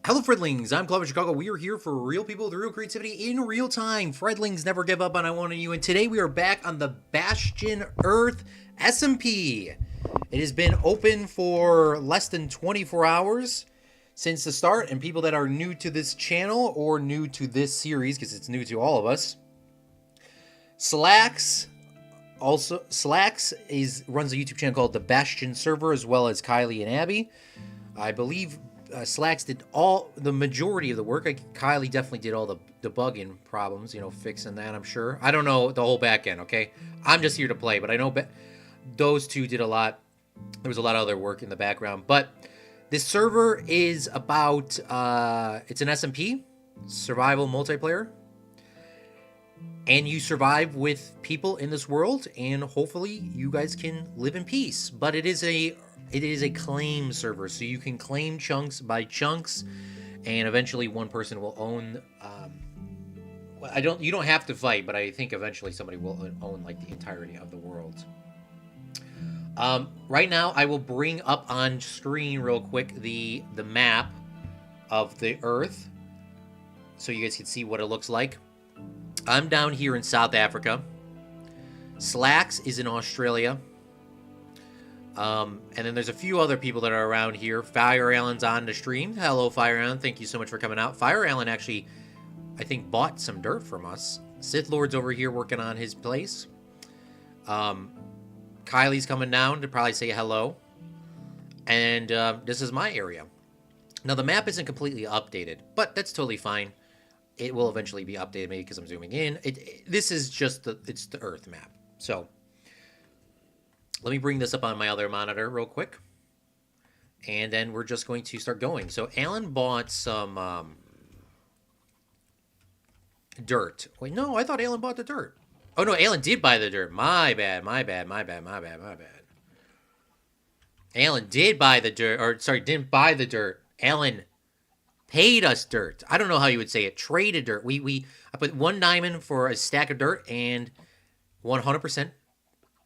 Hello, Fredlings. I'm Claude from Chicago. We are here for real people with real creativity in real time. Fredlings never give up on I Want You. And today we are back on the Bastion Earth SMP. It has been open for less than 24 hours since the start. And people that are new to this channel or new to this series, because it's new to all of us, Slacks runs a YouTube channel called The Bastion Server, as well as Kylie and Abby. I believe Slacks did the majority of the work. Kylie definitely did all the debugging problems, fixing that, I'm sure. I don't know the whole back end, okay? I'm just here to play, but I know those two did a lot. There was a lot of other work in the background. But this server is about, it's an SMP, survival multiplayer. And you survive with people in this world, and hopefully you guys can live in peace. But it is a claim server, so you can claim chunks by chunks, and eventually one person will own. You don't have to fight, but I think eventually somebody will own like the entirety of the world. Right now, I will bring up on screen real quick the map of the Earth, so you guys can see what it looks like. I'm down here in South Africa. Slacks is in Australia. And then there's a few other people that are around here. Fire Allen's on the stream. Hello, Fire Allen. Thank you so much for coming out. Fire Allen actually, I think, bought some dirt from us. Sith Lord's over here working on his place. Kylie's coming down to probably say hello. And this is my area. Now, the map isn't completely updated, but that's totally fine. It will eventually be updated, maybe because I'm zooming in. This is just it's the Earth map. So let me bring this up on my other monitor real quick. And then we're just going to start going. So Alan bought some dirt. Wait, no, I thought Alan bought the dirt. Oh, no, Alan did buy the dirt. My bad. Alan did buy the dirt. Or, sorry, didn't buy the dirt. Alan paid us dirt. I don't know how you would say it. Traded dirt. I put 1 diamond for a stack of dirt and 100%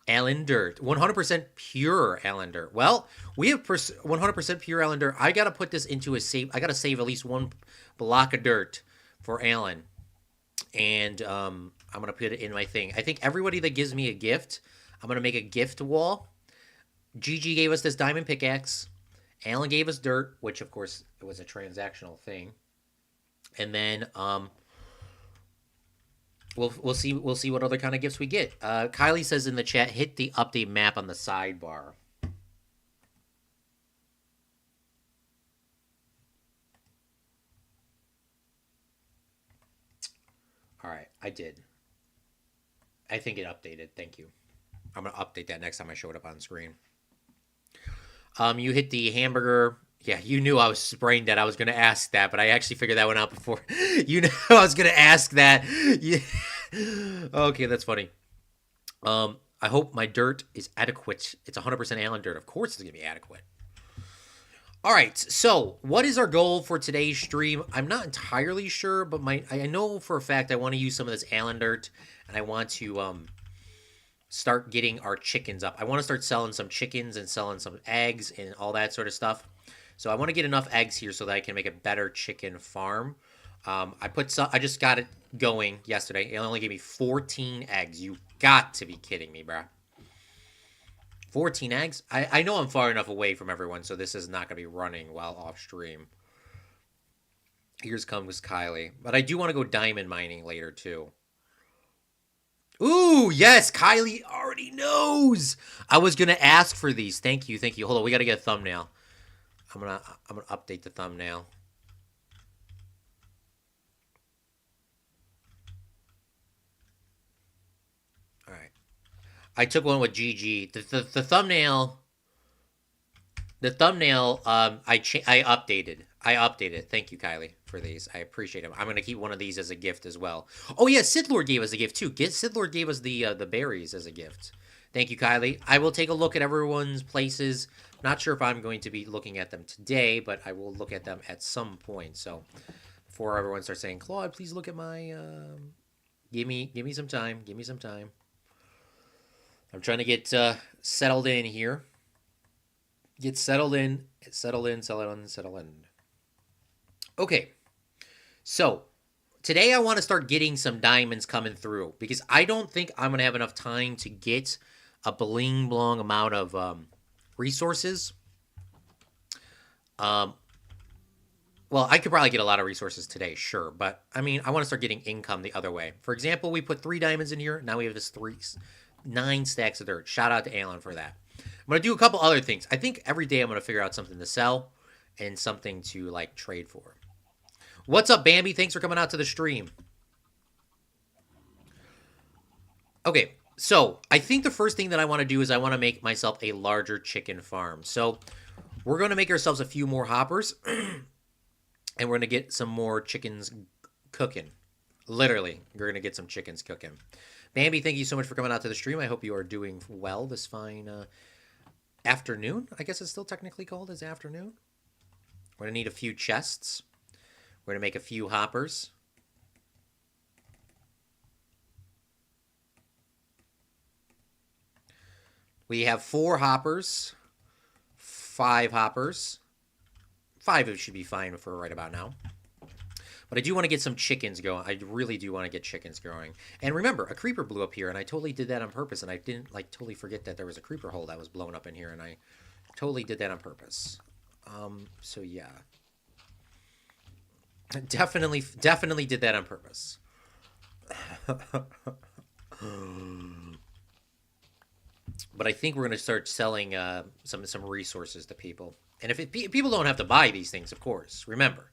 Allen dirt. 100% pure Allen dirt. Well, we have 100% pure Allen dirt. I got to put this into a save. I got to save at least 1 block of dirt for Allen. And I'm going to put it in my thing. I think everybody that gives me a gift, I'm going to make a gift wall. Gigi gave us this diamond pickaxe. Alan gave us dirt, which of course it was a transactional thing, and then we'll see what other kind of gifts we get. Kylie says in the chat, hit the update map on the sidebar. All right, I did. I think it updated. Thank you. I'm gonna update that next time I show it up on screen. You hit the hamburger. Yeah, you knew I was brain dead. I was going to ask that, but I actually figured that one out before. You know I was going to ask that. Yeah. Okay, that's funny. I hope my dirt is adequate. It's 100% Allen dirt. Of course it's going to be adequate. All right, so what is our goal for today's stream? I'm not entirely sure, but I know for a fact I want to use some of this Allen dirt, and I want to start getting our chickens up. I want to start selling some chickens and selling some eggs and all that sort of stuff. So I want to get enough eggs here so that I can make a better chicken farm. I just got it going yesterday. It only gave me 14 eggs. You got to be kidding me, bro. 14 eggs? I know I'm far enough away from everyone, so this is not going to be running while off stream. Here's comes Kylie. But I do want to go diamond mining later, too. Ooh, yes, Kylie already knows. I was gonna ask for these. Thank you. Hold on, we gotta get a thumbnail. I'm gonna update the thumbnail. All right, I took one with GG. The thumbnail. The thumbnail. I updated. Thank you, Kylie, for these. I appreciate them. I'm gonna keep one of these as a gift as well. Oh yeah, Sith Lord gave us a gift too. Sith Lord gave us the berries as a gift. Thank you, Kylie. I will take a look at everyone's places. Not sure if I'm going to be looking at them today, but I will look at them at some point. So before everyone starts saying, Claude, please look at my. Give me some time. Give me some time. I'm trying to get settled in here. Get settled in. Settle in. Okay, so today I want to start getting some diamonds coming through because I don't think I'm going to have enough time to get a bling blong amount of resources. Um, well, I could probably get a lot of resources today, sure, but I mean, I want to start getting income the other way. For example, we put 3 diamonds in here. Now we have this 9 stacks of dirt. Shout out to Alan for that. I'm gonna do a couple other things. I think every day I'm gonna figure out something to sell and something to like trade for. What's up, Bambi? Thanks for coming out to the stream. Okay, so I think the first thing that I want to do is I want to make myself a larger chicken farm. So we're going to make ourselves a few more hoppers, and we're going to get some more chickens cooking. Literally, we're going to get some chickens cooking. Bambi, thank you so much for coming out to the stream. I hope you are doing well this fine afternoon. I guess it's still technically called as afternoon. We're going to need a few chests. We're going to make a few hoppers. We have 4 hoppers, 5 hoppers. 5 should be fine for right about now. But I do want to get some chickens going. I really do want to get chickens growing. And remember, a creeper blew up here, and I totally did that on purpose. And I didn't like totally forget that there was a creeper hole that was blown up in here, and I totally did that on purpose. So yeah, definitely did that on purpose. But I think we're going to start selling some resources to people. And if people don't have to buy these things, of course. Remember,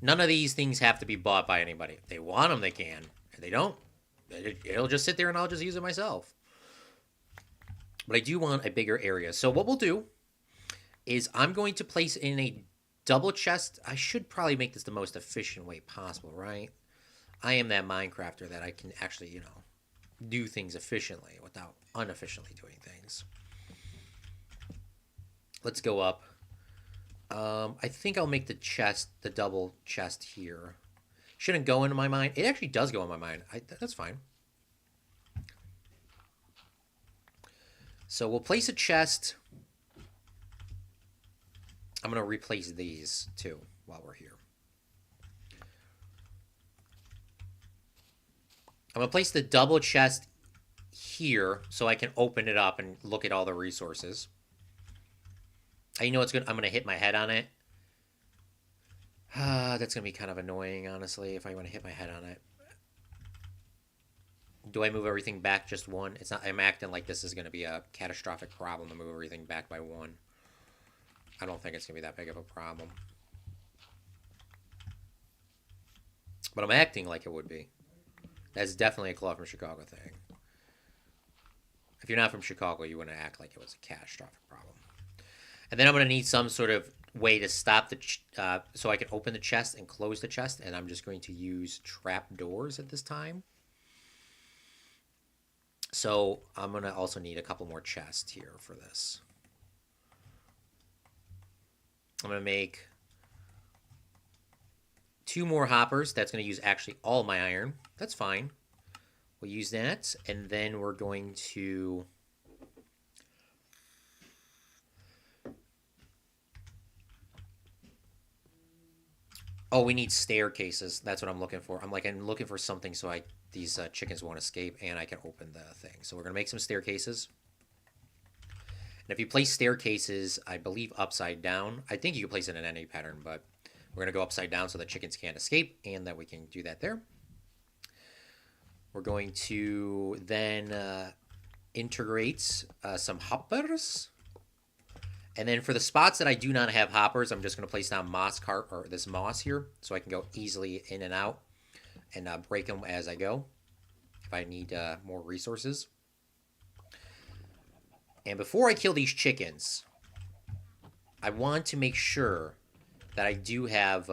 none of these things have to be bought by anybody. If they want them, they can. If they don't, it'll just sit there and I'll just use it myself. But I do want a bigger area. So what we'll do is I'm going to place in a double chest. I should probably make this the most efficient way possible, right? I am that Minecrafter that I can actually, do things efficiently without unefficiently doing things. Let's go up. I think I'll make the double chest here. Shouldn't go into my mine. It actually does go in my mine. That's fine. So we'll place a chest. I'm going to replace these too while we're here. I'm going to place the double chest here so I can open it up and look at all the resources. You know what's good? I'm going to hit my head on it. That's going to be kind of annoying, honestly, if I want to hit my head on it. Do I move everything back just one? It's not. I'm acting like this is going to be a catastrophic problem to move everything back by one. I don't think it's going to be that big of a problem. But I'm acting like it would be. That's definitely a Claude from Chicago thing. If you're not from Chicago, you wouldn't act like it was a catastrophic problem. And then I'm going to need some sort of way to stop the so I can open the chest and close the chest. And I'm just going to use trap doors at this time. So I'm going to also need a couple more chests here for this. I'm going to make 2 more hoppers. That's going to use actually all my iron. That's fine. We'll use that. And then we're going to... Oh, we need staircases. That's what I'm looking for. I'm looking for something so these chickens won't escape and I can open the thing. So we're going to make some staircases. And if you place staircases, I believe upside down. I think you can place it in any pattern, but we're going to go upside down so the chickens can't escape and that we can do that there. We're going to then integrate some hoppers. And then for the spots that I do not have hoppers, I'm just going to place down this moss here so I can go easily in and out and break them as I go if I need more resources. And before I kill these chickens, I want to make sure that I do have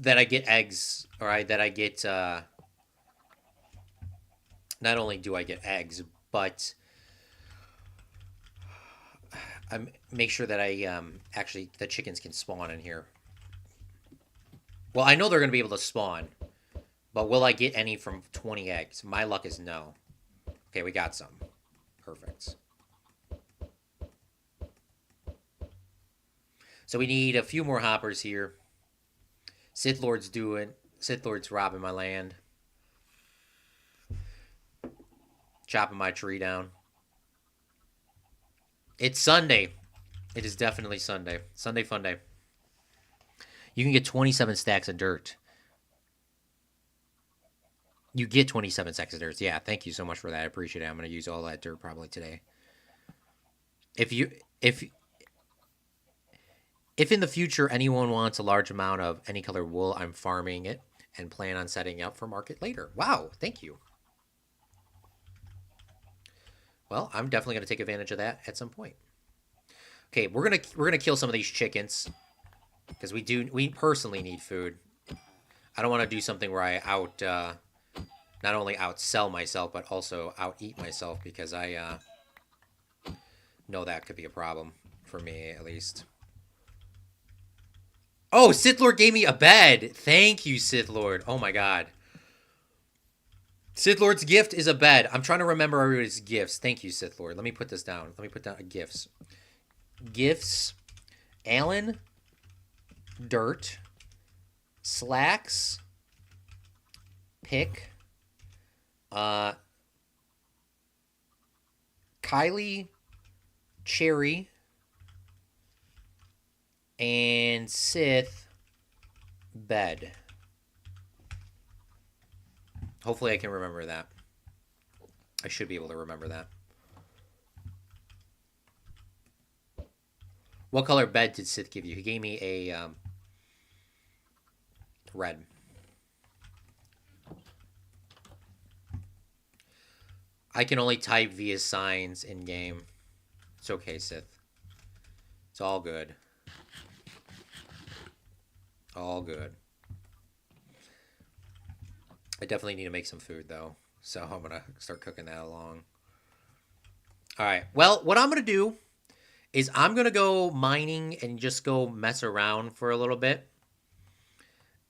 that I get eggs, all right, that I get not only do I get eggs, but I make sure that I actually the chickens can spawn in here. Well, I know they're going to be able to spawn, but will I get any from 20 eggs? My luck is no. Okay, we got some. Perfect. So we need a few more hoppers here. Sith Lord's robbing my land. Chopping my tree down. It's Sunday. It is definitely Sunday. Sunday fun day. You can get 27 stacks of dirt. You get 27 stacks of dirt. Yeah, thank you so much for that. I appreciate it. I'm going to use all that dirt probably today. If in the future anyone wants a large amount of any color wool, I'm farming it and plan on setting up for market later. Wow, thank you. Well, I'm definitely going to take advantage of that at some point. Okay, we're gonna kill some of these chickens because we personally need food. I don't want to do something where I not only outsell myself but also out eat myself, because I know that could be a problem for me at least. Oh, Sith Lord gave me a bed. Thank you, Sith Lord. Oh my god. Sith Lord's gift is a bed. I'm trying to remember everybody's gifts. Thank you, Sith Lord. Let me put this down. Let me put down gifts. Gifts. Alan. Dirt. Slacks. Pick. Kylie. Cherry. And Sith. Bed. Hopefully I can remember that. I should be able to remember that. What color bed did Sith give you? He gave me a red. I can only type via signs in game. It's okay, Sith. It's all good. All good. I definitely need to make some food, though. So I'm going to start cooking that along. All right. Well, what I'm going to do is I'm going to go mining and just go mess around for a little bit.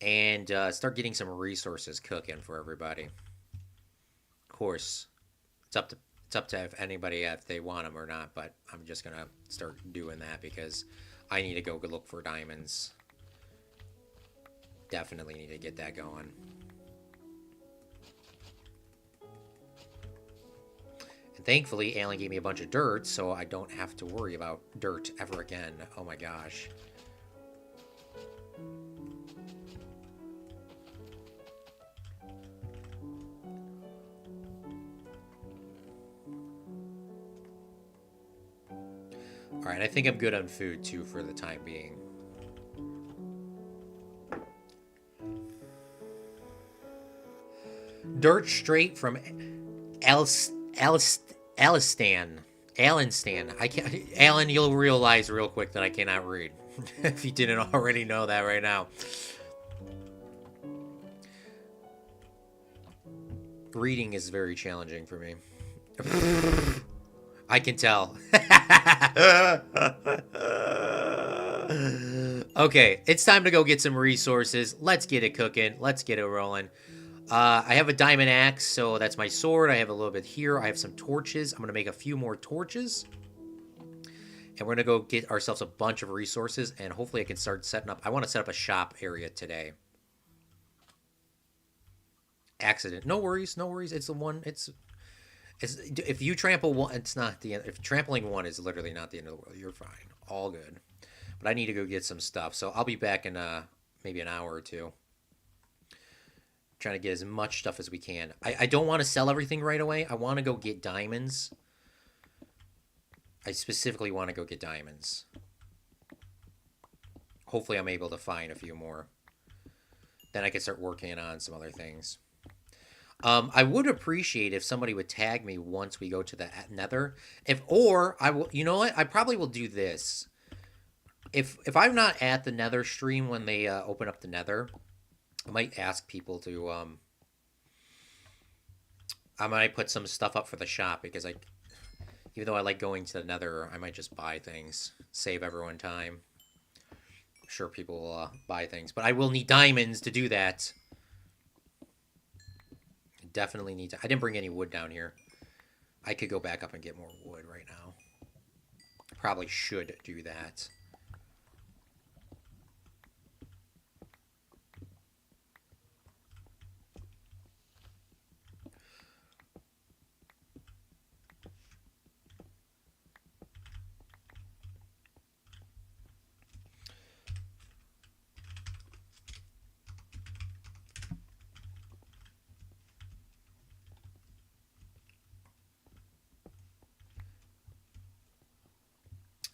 And start getting some resources cooking for everybody. Of course, it's up to if anybody, if they want them or not. But I'm just going to start doing that because I need to go look for diamonds. Definitely need to get that going. And thankfully, Alan gave me a bunch of dirt, so I don't have to worry about dirt ever again. Oh my gosh. Alright, I think I'm good on food, too, for the time being. Dirt straight from Alistan. I can't. Alan, you'll realize real quick that I cannot read. If you didn't already know that right now. Reading is very challenging for me. I can tell. Okay, it's time to go get some resources. Let's get it cooking. Let's get it rolling. I have a diamond axe, so that's my sword. I have a little bit here. I have some torches. I'm going to make a few more torches. And we're going to go get ourselves a bunch of resources, and hopefully I can start setting up. I want to set up a shop area today. Accident. No worries, no worries. It's the one. It's if you trample one, it's not the end. If trampling one is literally not the end of the world, you're fine. All good. But I need to go get some stuff, so I'll be back in maybe an hour or two. Trying to get as much stuff as we can. I don't want to sell everything right away. I want to go get diamonds. I specifically want to go get diamonds. Hopefully I'm able to find a few more. Then I can start working on some other things. I would appreciate if somebody would tag me once we go to the nether. You know what? I probably will do this. If I'm not at the nether stream when they open up the nether, I might ask people to, I might put some stuff up for the shop because even though I like going to the nether, I might just buy things, save everyone time. I'm sure people will buy things, but I will need diamonds to do that. I definitely need to. I didn't bring any wood down here. I could go back up and get more wood right now. I probably should do that.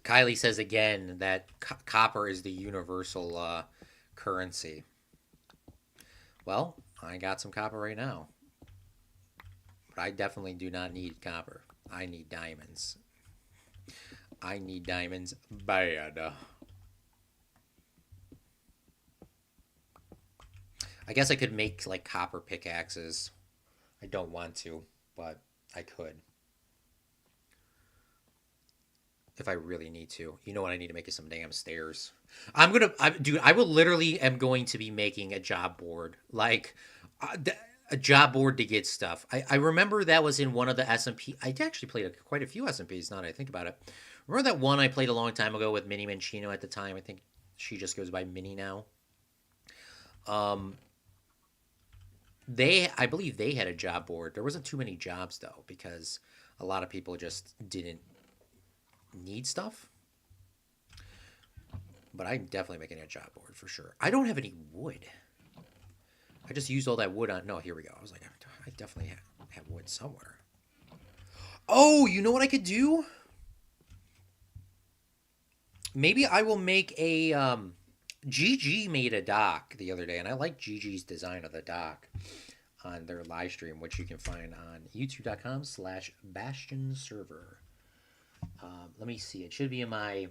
Kylie says again that copper is the universal currency. Well, I got some copper right now. But I definitely do not need copper. I need diamonds. I need diamonds bad. I guess I could make like copper pickaxes. I don't want to, but I could. If I really need to. You know what I need to make is some damn stairs. Dude, I will literally am going to be making a job board. Like, a job board to get stuff. I remember that was in one of the SMP. I actually played quite a few SMPs now that I think about it. Remember that one I played a long time ago with Mini Mancino at the time? I think she just goes by Mini now. I believe they had a job board. There wasn't too many jobs though, because a lot of people just didn't need stuff. But I'm definitely making a job board for sure. I don't have any wood. I just used all that wood on. No, here we go. I was like, I definitely have wood somewhere. Oh, you know what I could do? Maybe I will make a. GG made a dock the other day, and I like GG's design of the dock on their live stream, which you can find on youtube.com/Bastion server. Let me see. It should be in my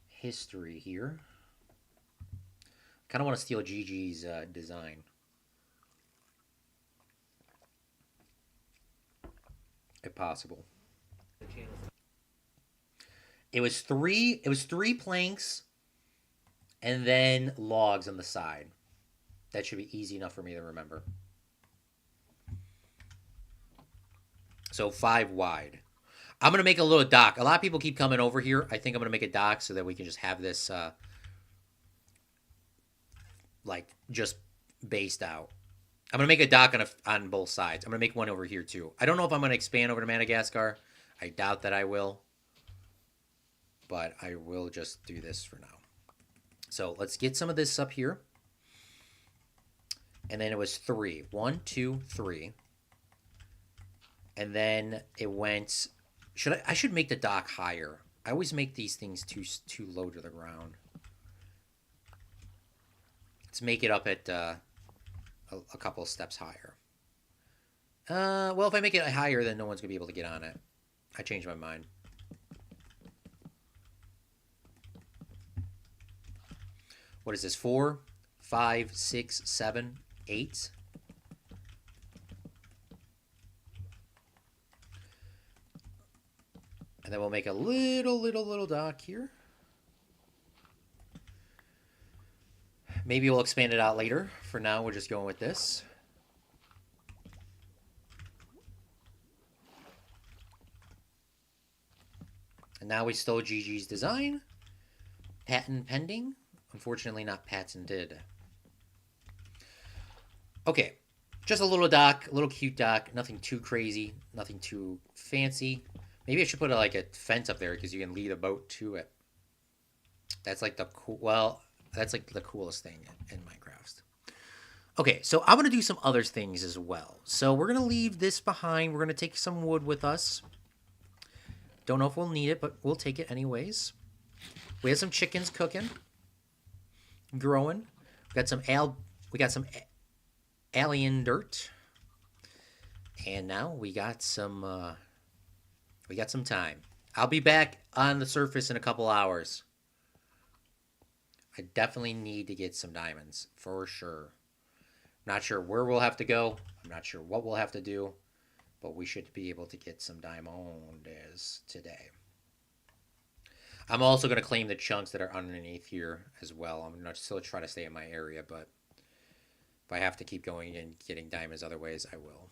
history here. Kind of want to steal GG's design. If possible. It was three planks and then logs on the side. That should be easy enough for me to remember. So 5 wide. I'm going to make a little dock. A lot of people keep coming over here. I think I'm going to make a dock so that we can just have this like just based out. I'm going to make a dock on both sides. I'm going to make one over here too. I don't know if I'm going to expand over to Madagascar. I doubt that I will. But I will just do this for now. So let's get some of this up here. And then it was 3. 1, 2, 3. And then it went... I should make the dock higher. I always make these things too low to the ground. Let's make it up at a couple of steps higher. Well, if I make it higher, then no one's going to be able to get on it. I changed my mind. What is this? 4, 5, 6, 7, 8. And then we'll make a little dock here. Maybe we'll expand it out later. For now, we're just going with this. And now we stole GG's design. Patent pending. Unfortunately, not patented. Okay. Just a little dock. A little cute dock. Nothing too crazy. Nothing too fancy. Maybe I should put like a fence up there because you can lead a boat to it. That's like the cool... Well, that's like the coolest thing in Minecraft. Okay, so I'm going to do some other things as well. So we're going to leave this behind. We're going to take some wood with us. Don't know if we'll need it, but we'll take it anyways. We have some chickens cooking. Growing. We got some alien dirt. And now we got some time. I'll be back on the surface in a couple hours. I definitely need to get some diamonds for sure. Not sure where we'll have to go. I'm not sure what we'll have to do, but we should be able to get some diamonds today. I'm also going to claim the chunks that are underneath here as well. I'm going to still try to stay in my area, but if I have to keep going and getting diamonds other ways, I will.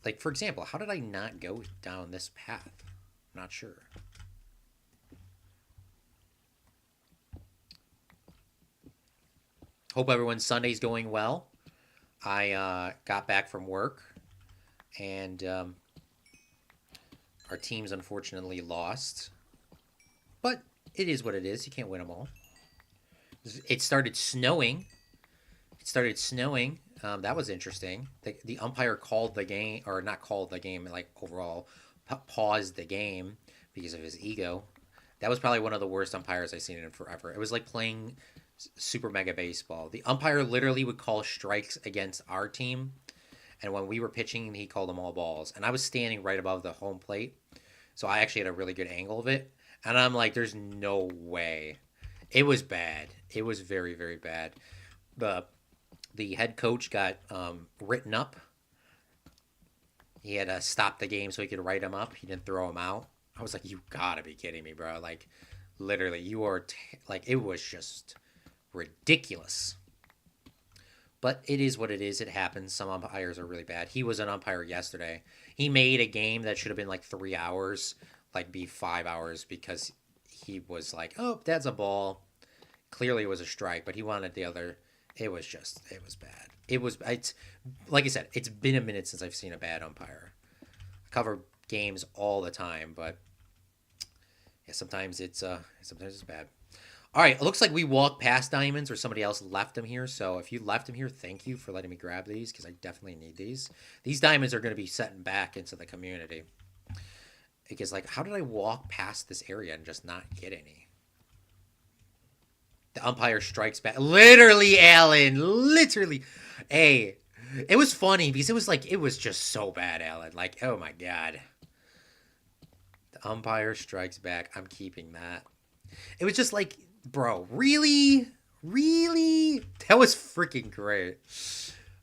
Like, for example, how did I not go down this path? I'm not sure. Hope everyone's Sunday's going well. I got back from work, and our teams unfortunately lost. But it is what it is. You can't win them all. It started snowing. That was interesting. The umpire called the game, or not called the game, like overall, paused the game because of his ego. That was probably one of the worst umpires I've seen in forever. It was like playing Super Mega Baseball. The umpire literally would call strikes against our team, and when we were pitching, he called them all balls. And I was standing right above the home plate, so I actually had a really good angle of it. And I'm like, there's no way. It was bad. It was very, very bad. The the head coach got written up. He had to stop the game so he could write him up. He didn't throw him out. I was like, you gotta be kidding me, bro. Like, literally, you are like, it was just ridiculous. But it is what it is. It happens. Some umpires are really bad. He was an umpire yesterday. He made a game that should have been like 3 hours, like be 5 hours because he was like, oh, that's a ball. Clearly it was a strike, but he wanted the other. It was bad. It's like I said, it's been a minute since I've seen a bad umpire. I cover games all the time, but yeah, sometimes it's bad. All right, it looks like we walked past diamonds or somebody else left them here. So if you left them here, thank you for letting me grab these because I definitely need these. These diamonds are going to be setting back into the community. Because, like, how did I walk past this area and just not get any? The umpire strikes back. Literally, Alan. Literally. Hey, it was funny because it was just so bad, Alan. Like, oh my God. The umpire strikes back. I'm keeping that. It was just like, bro, really? Really? That was freaking great.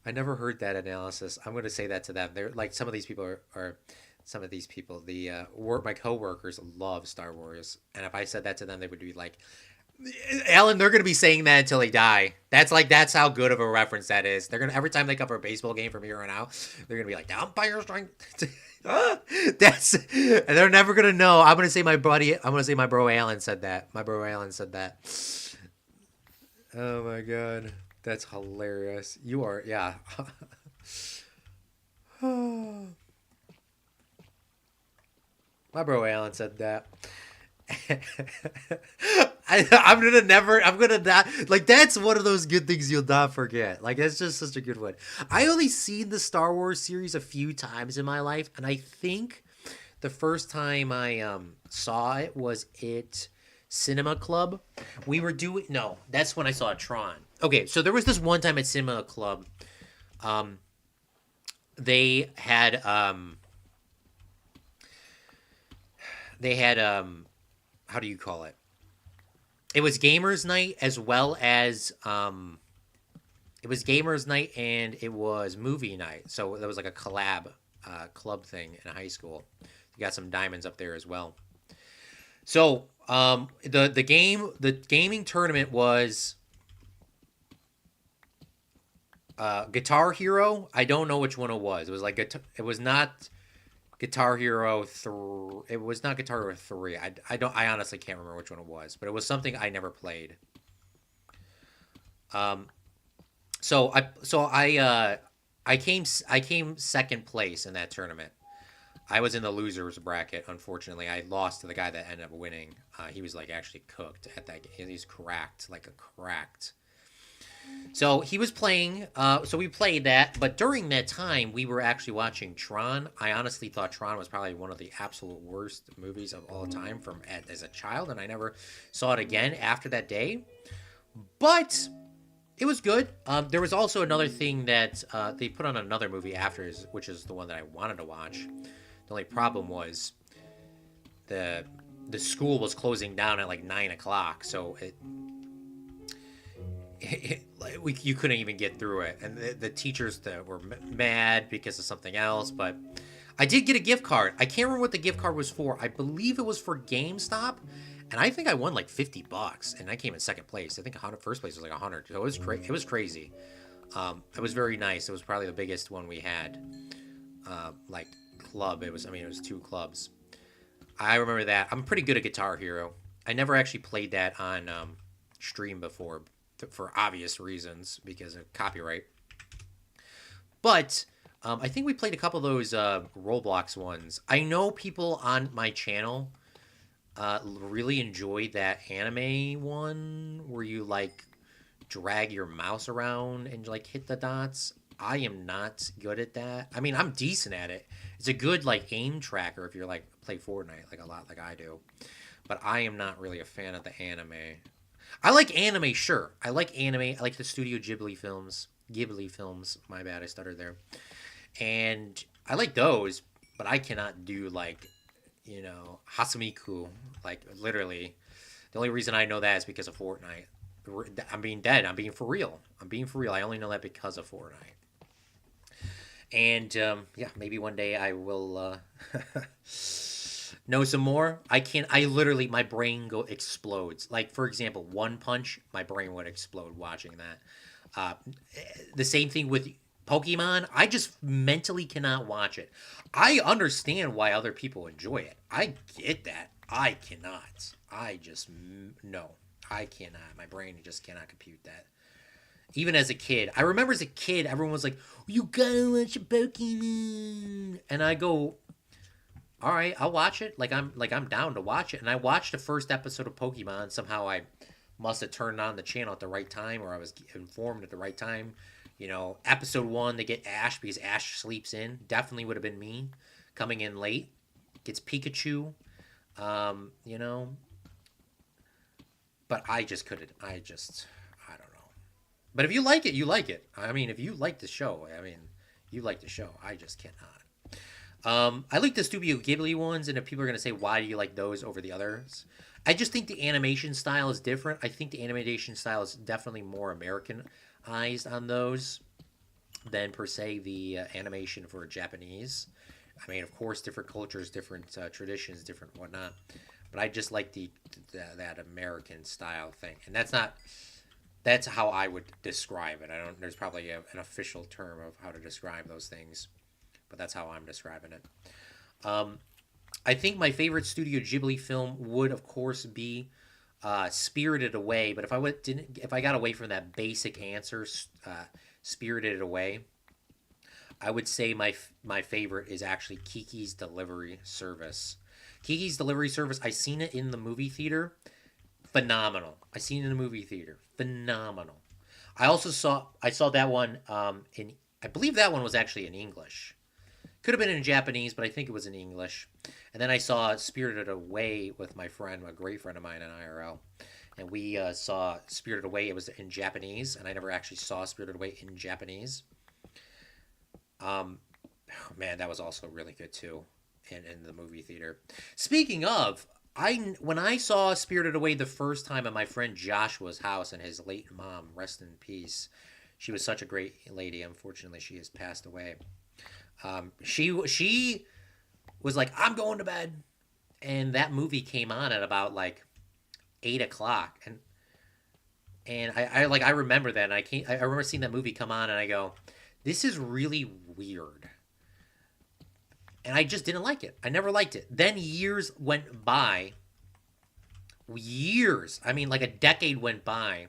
I never heard that analysis. I'm going to say that to them. They're like, some of these people are some of these people, my coworkers love Star Wars. And if I said that to them, they would be like, Alan, they're going to be saying that until they die. That's how good of a reference that is. They're going to, every time they cover a baseball game from here on out, they're going to be like, the umpire's trying and they're never going to know. I'm going to say my bro Alan said that. My bro Alan said that. Oh my God. That's hilarious. You are, yeah. My bro Alan said that. I'm gonna not, like, that's one of those good things you'll not forget. Like, that's just such a good one. I only seen the Star Wars series a few times in my life, and I think the first time I saw it was at Cinema Club. We were doing, no, that's when I saw Tron. Okay, so there was this one time at Cinema Club. They had how do you call it? It was gamers night as well as it was gamers night and it was movie night. So there was like a collab club thing in high school. You got some diamonds up there as well. So the gaming tournament was Guitar Hero. I don't know which one it was. It was like it was not Guitar Hero 3. It was not Guitar Hero 3. I honestly can't remember which one it was, but it was something I never played. So I came second place in that tournament. I was in the losers bracket. Unfortunately, I lost to the guy that ended up winning. He was like actually cooked at that game. He's cracked, like a cracked. So he was playing, so we played that, but during that time, we were actually watching Tron. I honestly thought Tron was probably one of the absolute worst movies of all time as a child, and I never saw it again after that day. But it was good. There was also another thing that they put on another movie after, which is the one that I wanted to watch. The only problem was the school was closing down at like 9 o'clock, so you couldn't even get through it, and the teachers that were mad because of something else. But I did get a gift card. I can't remember what the gift card was for. I believe it was for GameStop, and I think I won like $50, and I came in second place. I think first place was like 100. So it was crazy. It was very nice. It was probably the biggest one we had. Like club. It was 2 clubs. I remember that. I'm pretty good at Guitar Hero. I never actually played that on stream before, for obvious reasons because of copyright. But I think we played a couple of those Roblox ones. I know people on my channel really enjoyed that anime one where you like drag your mouse around and like hit the dots. I am not good at that. I mean, I'm decent at it. It's a good like aim tracker if you're like play Fortnite like a lot like I do. But I am not really a fan of the anime. I like anime, sure. I like anime. I like the Studio Ghibli films. Ghibli films. My bad, I stuttered there. And I like those, but I cannot do like, Hasamiku. Like literally, the only reason I know that is because of Fortnite. I'm being dead. I'm being for real. I'm being for real. I only know that because of Fortnite. And yeah, maybe one day I will know some more. I can't. I literally, my brain explodes. Like for example, One Punch, my brain would explode watching that. Uh, the same thing with Pokemon. I just mentally cannot watch it. I understand why other people enjoy it. I get that. I cannot. I just no. I cannot. My brain just cannot compute that. Even as a kid, I remember as a kid, everyone was like, "You gotta watch a Pokemon," and I go, "All right, I'll watch it." Like I'm down to watch it. And I watched the first episode of Pokemon. Somehow I must have turned on the channel at the right time, or I was informed at the right time. Episode one, they get Ash because Ash sleeps in. Definitely would have been me coming in late. Gets Pikachu. You know, but I just couldn't. I don't know. But if you like it, you like it. I mean, if you like the show, you like the show. I just cannot. I like the Studio Ghibli ones, and if people are going to say, why do you like those over the others? I just think the animation style is different. I think the animation style is definitely more Americanized on those than, per se, the animation for Japanese. I mean, of course, different cultures, different traditions, different whatnot. But I just like that American style thing. And that's how I would describe it. There's probably an official term of how to describe those things, but that's how I'm describing it. I think my favorite Studio Ghibli film would, of course, be Spirited Away. But if I got away from that basic answer, Spirited Away, I would say my favorite is actually Kiki's Delivery Service. Kiki's Delivery Service. I seen it in the movie theater. Phenomenal. I seen it in the movie theater. Phenomenal. I saw that one in, I believe that one was actually in English. Could have been in Japanese, but I think it was in English. And then I saw Spirited Away with my friend, a great friend of mine in IRL. And we saw Spirited Away. It was in Japanese, and I never actually saw Spirited Away in Japanese. Oh man, that was also really good too in the movie theater. Speaking of, when I saw Spirited Away the first time at my friend Joshua's house and his late mom, rest in peace. She was such a great lady. Unfortunately, she has passed away. She was like, "I'm going to bed," and that movie came on at about like 8 o'clock, and I remember that, and I remember seeing that movie come on, and I go, "This is really weird," and I just didn't like it. I never liked it. Then years went by. Years. I mean, like a decade went by,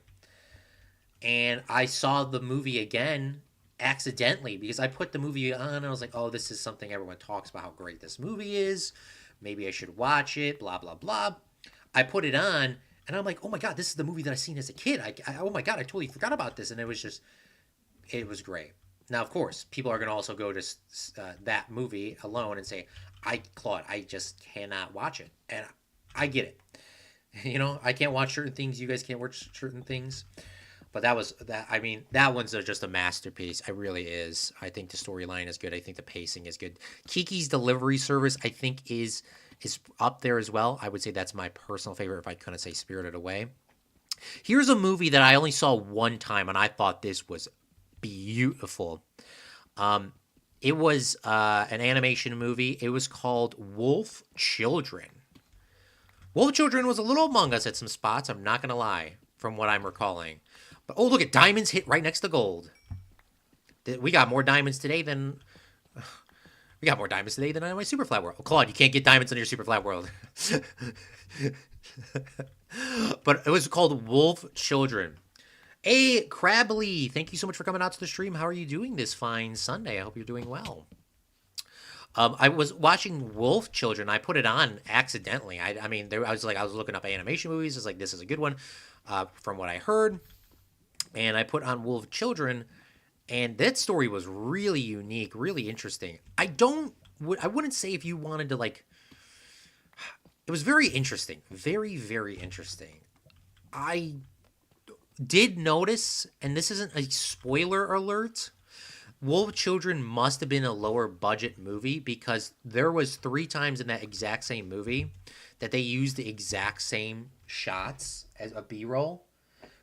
and I saw the movie again accidentally because I put the movie on and I was like, oh, this is something everyone talks about, how great this movie is. Maybe I should watch it, blah, blah, blah. I put it on and I'm like, oh my God, this is the movie that I seen as a kid. Oh my God, I totally forgot about this. And it was great. Now, of course, people are going to also go to that movie alone and say, Claude, I just cannot watch it. And I get it. I can't watch certain things. You guys can't watch certain things. But that one's just a masterpiece. It really is. I think the storyline is good. I think the pacing is good. Kiki's Delivery Service, I think, is up there as well. I would say that's my personal favorite if I couldn't say Spirited Away. Here's a movie that I only saw one time, and I thought this was beautiful. It was an animation movie. It was called Wolf Children. Wolf Children was a little Among Us at some spots, I'm not going to lie, from what I'm recalling. But, oh, look at diamonds hit right next to gold. We got more diamonds today than... We got more diamonds today than in my Super Flat World. Oh, Claude, you can't get diamonds in your Super Flat World. But it was called Wolf Children. Hey, Crabbly, thank you so much for coming out to the stream. How are you doing this fine Sunday? I hope you're doing well. I was watching Wolf Children. I put it on accidentally. I was looking up animation movies. It's like, this is a good one, from what I heard. And I put on Wolf Children, And that story was really unique, really interesting. I wouldn't say if you wanted to like. It was very interesting, very very interesting. I did notice, and this isn't a spoiler alert. Wolf Children must have been a lower budget movie because there was 3 times in that exact same movie that they used the exact same shots as a B-roll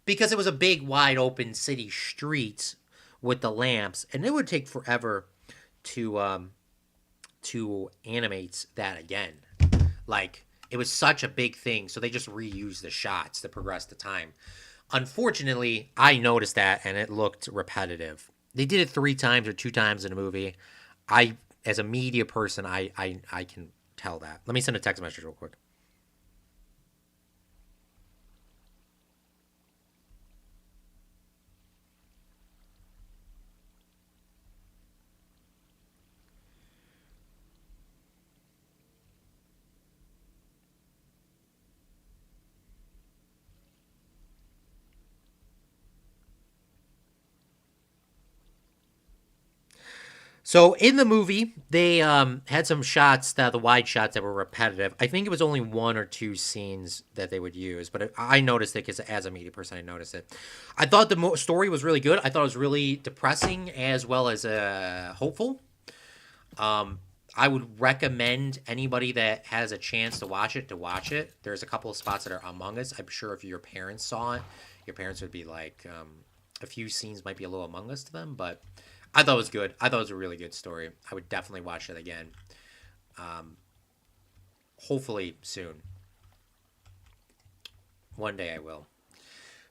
because it was a big wide open city street with the lamps, and it would take forever to animate that again. Like it was such a big thing, so they just reused the shots to progress the time. Unfortunately, I noticed that and it looked repetitive. They did it 3 times or 2 times in a movie. I, as a media person, I can tell that. Let me send a text message real quick. So in the movie, they had some shots that the wide shots that were repetitive. I think it was only 1 or 2 scenes that they would use, but I noticed it because as a media person, I noticed it. I thought the story was really good. I thought it was really depressing as well as hopeful. I would recommend anybody that has a chance to watch it to watch it. There's a couple of spots that are Among Us. I'm sure if your parents saw it, your parents would be like, a few scenes might be a little Among Us to them, but I thought it was good. I thought it was a really good story. I would definitely watch it again. Hopefully soon. One day I will.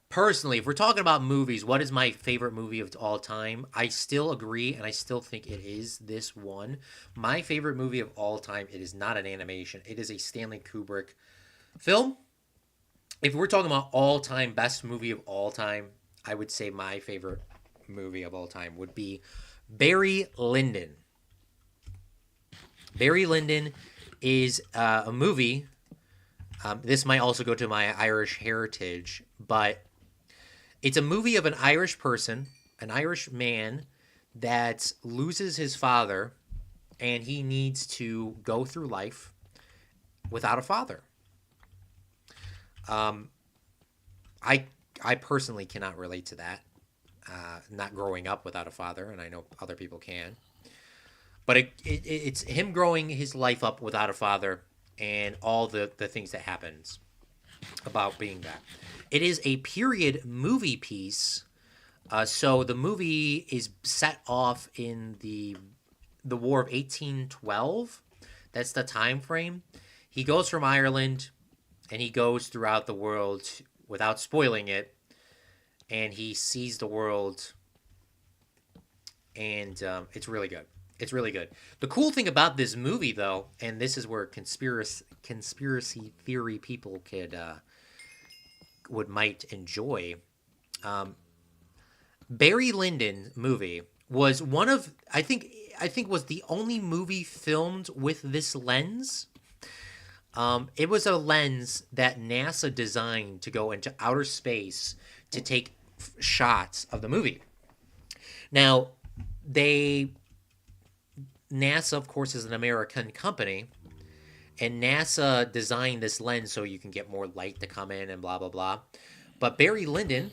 Personally, if we're talking about movies, what is my favorite movie of all time? I still agree, and I still think it is this one. My favorite movie of all time, it is not an animation. It is a Stanley Kubrick film. If we're talking about all-time best movie of all time, I would say my favorite movie of all time would be Barry Lyndon. Barry Lyndon is a movie. This might also go to my Irish heritage, but it's a movie of an Irish person, an Irish man that loses his father, and he needs to go through life without a father. Um, I I personally cannot relate to that. Not growing up without a father, and I know other people can. But it's him growing his life up without a father and all the things that happens about being that. It is a period movie piece. So the movie is set off in the War of 1812. That's the time frame. He goes from Ireland and he goes throughout the world without spoiling it, and he sees the world, and it's really good. It's really good. The cool thing about this movie, though, and this is where conspiracy theory people might enjoy. Barry Lyndon movie was one of I think was the only movie filmed with this lens. It was a lens that NASA designed to go into outer space to take shots of the movie. Now, NASA, of course, is an American company, and NASA designed this lens so you can get more light to come in and blah blah blah. But Barry Lyndon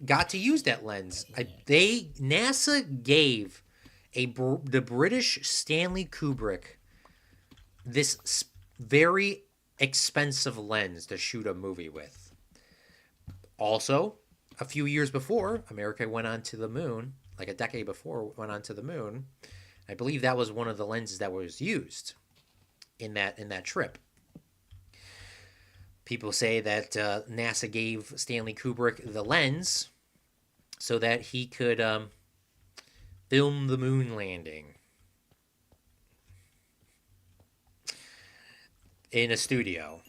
got to use that lens. NASA gave the British Stanley Kubrick this very expensive lens to shoot a movie with. Also, a few years before, America went on to the moon, like a decade before, went on to the moon. I believe that was one of the lenses that was used in that trip. People say that NASA gave Stanley Kubrick the lens so that he could film the moon landing in a studio.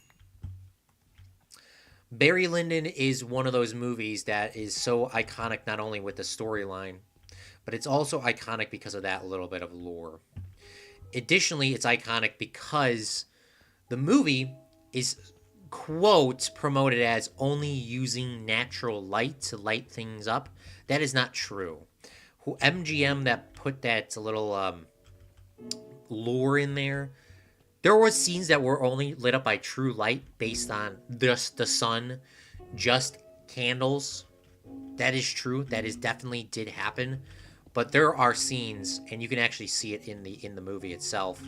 Barry Lyndon is one of those movies that is so iconic, not only with the storyline, but it's also iconic because of that little bit of lore. Additionally, it's iconic because the movie is, quote, promoted as only using natural light to light things up. That is not true. who MGM that put that little lure in there. There were scenes that were only lit up by true light based on just the sun, just candles. That is true. That is definitely did happen. But there are scenes, and you can actually see it in the movie itself,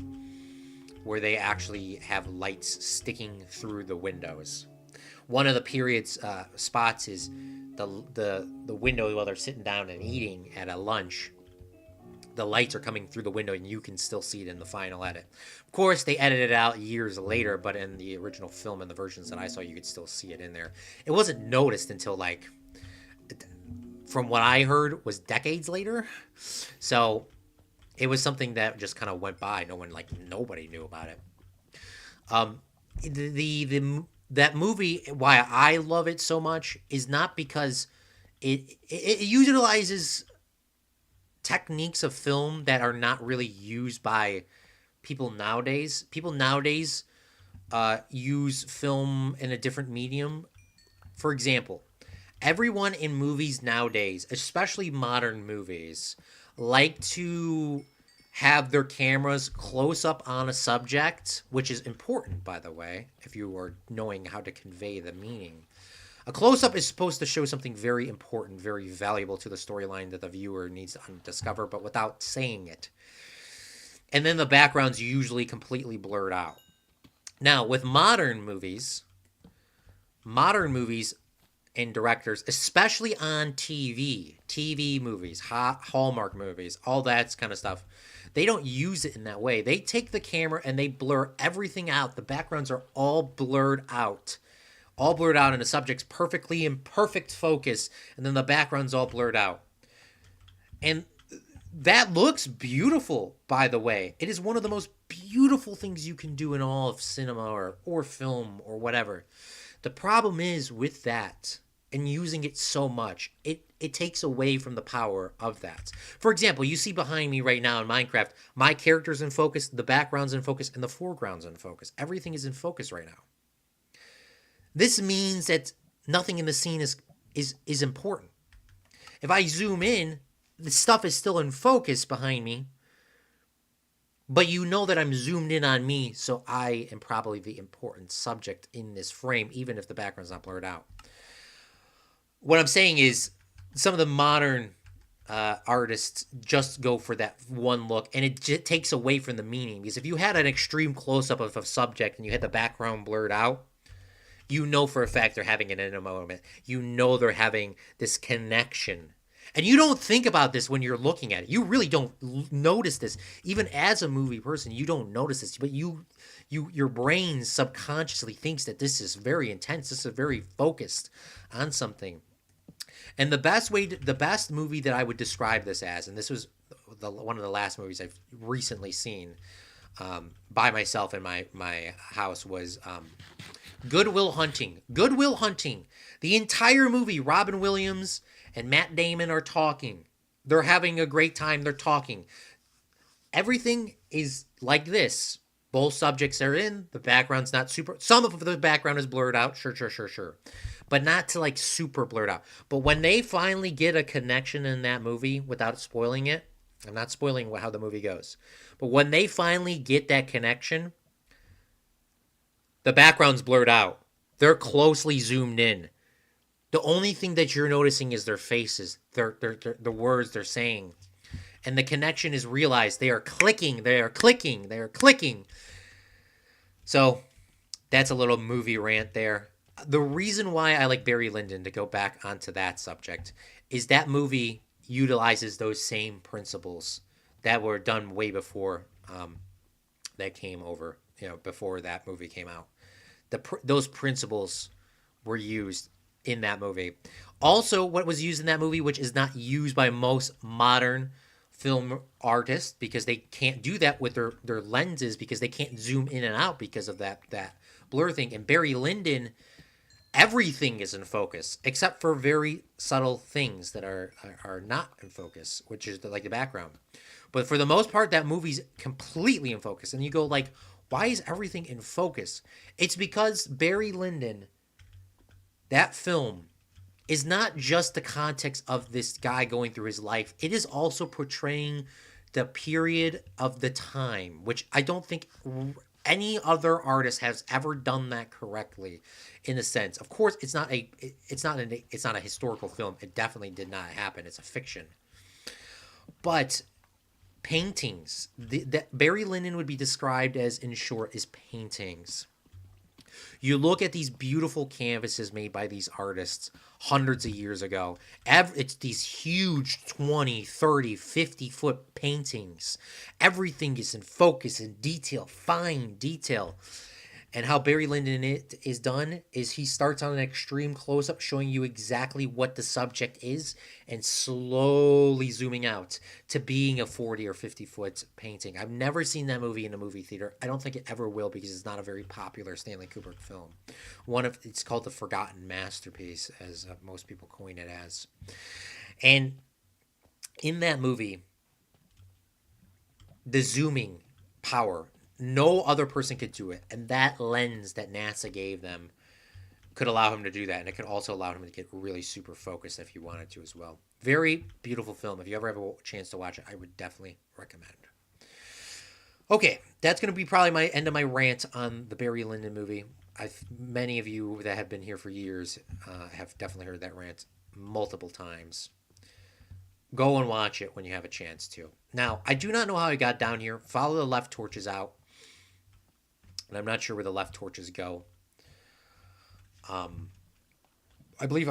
where they actually have lights sticking through the windows. One of the period's spots is the window while they're sitting down and eating at a lunch. The lights are coming through the window, and you can still see it in the final edit. Of course, they edited it out years later, but in the original film and the versions that I saw, you could still see it in there. It wasn't noticed until, like, from what I heard, was decades later. So it was something that just kind of went by. Nobody knew about it. That movie, why I love it so much, is not because it utilizes techniques of film that are not really used by people nowadays. People nowadays use film in a different medium. For example, everyone in movies nowadays, especially modern movies, like to have their cameras close up on a subject, which is important, by the way, if you are knowing how to convey the meaning. A close-up is supposed to show something very important, very valuable to the storyline that the viewer needs to discover, but without saying it. And then the background's usually completely blurred out. Now, with modern movies and directors, especially on TV movies, Hallmark movies, all that kind of stuff, they don't use it in that way. They take the camera and they blur everything out. The backgrounds are all blurred out. All blurred out, and the subject's perfectly in perfect focus, and then the background's all blurred out. And that looks beautiful, by the way. It is one of the most beautiful things you can do in all of cinema or film or whatever. The problem is with that, and using it so much, it takes away from the power of that. For example, you see behind me right now in Minecraft, my character's in focus, the background's in focus, and the foreground's in focus. Everything is in focus right now. This means that nothing in the scene is important. If I zoom in, the stuff is still in focus behind me, but you know that I'm zoomed in on me, so I am probably the important subject in this frame, even if the background's not blurred out. What I'm saying is, some of the modern artists just go for that one look, and it just takes away from the meaning. Because if you had an extreme close-up of a subject and you had the background blurred out, you know for a fact they're having an intimate moment. You know they're having this connection. And you don't think about this when you're looking at it. You really don't notice this. Even as a movie person, you don't notice this. But your brain subconsciously thinks that this is very intense. This is very focused on something. And the best movie that I would describe this as, and this was one of the last movies I've recently seen by myself in my house, was Good Will Hunting. Good Will Hunting. The entire movie, Robin Williams and Matt Damon are talking. They're having a great time. They're talking. Everything is like this. Both subjects are in. The background's not super. Some of the background is blurred out. Sure. But not to like super blurred out. But when they finally get a connection in that movie, without spoiling it, I'm not spoiling how the movie goes. But when they finally get that connection, the background's blurred out. They're closely zoomed in. The only thing that you're noticing is their faces, the words they're saying. And the connection is realized. They are clicking. So that's a little movie rant there. The reason why I like Barry Lyndon, to go back onto that subject, is that movie utilizes those same principles that were done way before that came over, before that movie came out. Those principles were used in that movie. Also, what was used in that movie, which is not used by most modern film artists, because they can't do that with their lenses, because they can't zoom in and out because of that blur thing. And Barry Lyndon, everything is in focus except for very subtle things that are not in focus, which is like the background. But for the most part, that movie's completely in focus. And you go like, why is everything in focus? It's because Barry Lyndon, that film, is not just the context of this guy going through his life. It is also portraying the period of the time, which I don't think any other artist has ever done that correctly. In a sense, of course, it's not a historical film. It definitely did not happen. It's a fiction. But paintings, that Barry Lyndon would be described as, in short, is paintings. You look at these beautiful canvases made by these artists hundreds of years ago. It's these huge 20, 30, 50-foot paintings. Everything is in focus and detail, fine detail. And how Barry Lyndon is done is he starts on an extreme close-up showing you exactly what the subject is and slowly zooming out to being a 40 or 50-foot painting. I've never seen that movie in a movie theater. I don't think it ever will because it's not a very popular Stanley Kubrick film. It's called The Forgotten Masterpiece, as most people coin it as. And in that movie, the zooming power, no other person could do it. And that lens that NASA gave them could allow him to do that. And it could also allow him to get really super focused if he wanted to as well. Very beautiful film. If you ever have a chance to watch it, I would definitely recommend. Okay, that's going to be probably my end of my rant on the Barry Lyndon movie. Many of you that have been here for years have definitely heard that rant multiple times. Go and watch it when you have a chance to. Now, I do not know how I got down here. Follow the left torches out. And I'm not sure where the left torches go. I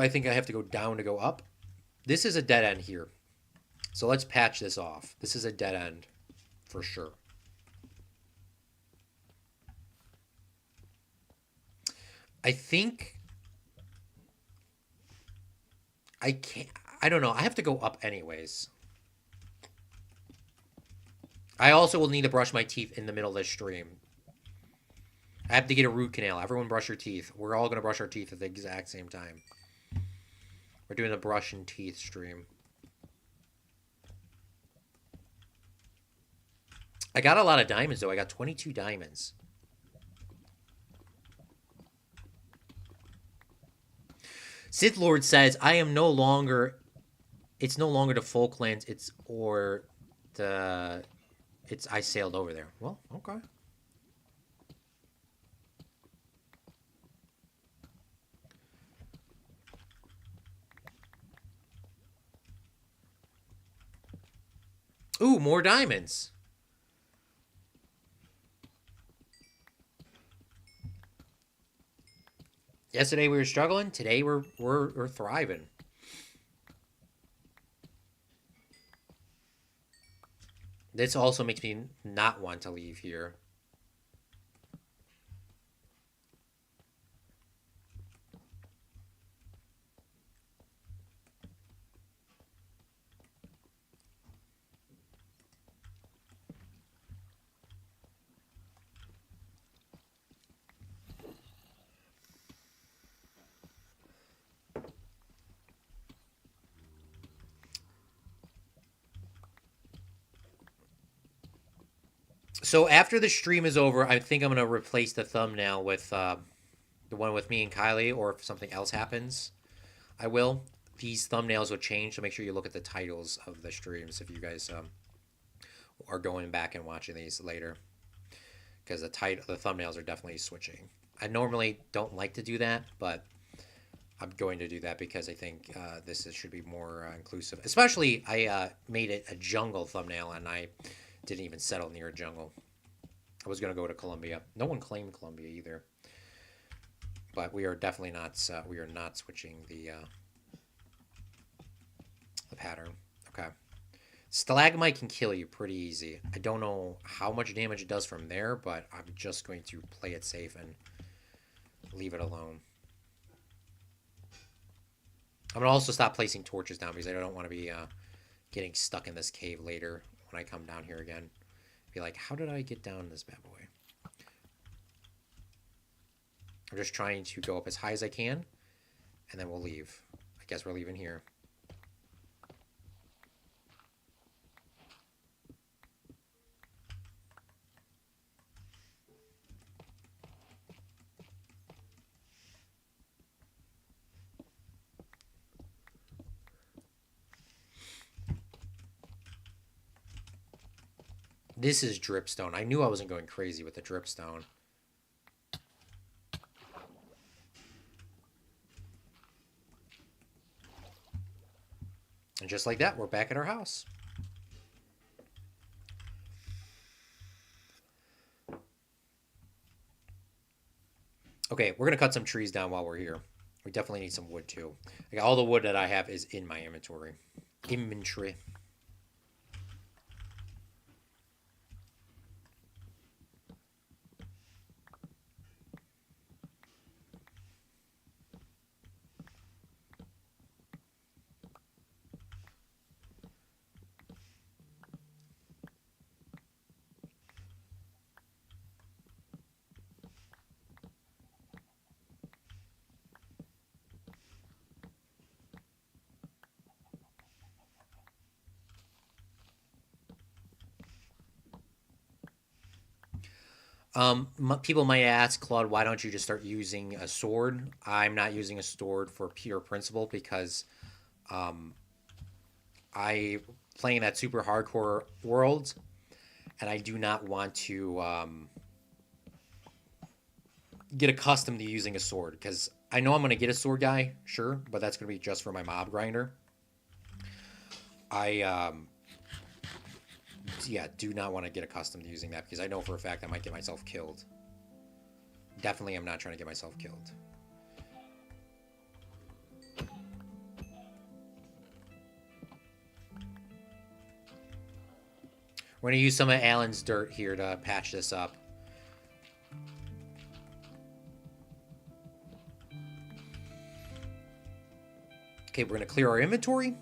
think I have to go down to go up. This is a dead end here. So let's patch this off. This is a dead end for sure. I think I can't. I don't know. I have to go up anyways. I also will need to brush my teeth in the middle of this stream. I have to get a root canal. Everyone brush your teeth. We're all going to brush our teeth at the exact same time. We're doing a brush and teeth stream. I got a lot of diamonds, though. I got 22 diamonds. Sith Lord says, I am no longer... It's no longer the Falklands. I sailed over there. Well, okay. Ooh, more diamonds. Yesterday we were struggling. Today we're thriving. This also makes me not want to leave here. So after the stream is over, I think I'm going to replace the thumbnail with the one with me and Kylie, or if something else happens, I will. These thumbnails will change, so make sure you look at the titles of the streams if you guys are going back and watching these later. Because the thumbnails are definitely switching. I normally don't like to do that, but I'm going to do that because I think this should be more inclusive. Especially, I made it a jungle thumbnail, and I didn't even settle near a jungle. I was going to go to Colombia. No one claimed Colombia either. But we are definitely not. We are not switching the pattern. Okay. Stalagmite can kill you pretty easy. I don't know how much damage it does from there, but I'm just going to play it safe and leave it alone. I'm going to also stop placing torches down because I don't want to be getting stuck in this cave later when I come down here again. Be like, how did I get down this bad boy? I'm just trying to go up as high as I can, and then we'll leave. I guess we're leaving here. This is dripstone. I knew I wasn't going crazy with the dripstone. And just like that, we're back at our house. Okay, we're going to cut some trees down while we're here. We definitely need some wood too. Like, all the wood that I have is in my inventory. Inventory. People might ask, Claude, why don't you just start using a sword? I'm not using a sword for pure principle because I playing that super hardcore world, and I do not want to get accustomed to using a sword because I know I'm going to get a sword guy, sure, but that's going to be just for my mob grinder. I yeah, do not want to get accustomed to using that because I know for a fact I might get myself killed. Definitely, I'm not trying to get myself killed. We're going to use some of Alan's dirt here to patch this up. Okay, we're going to clear our inventory.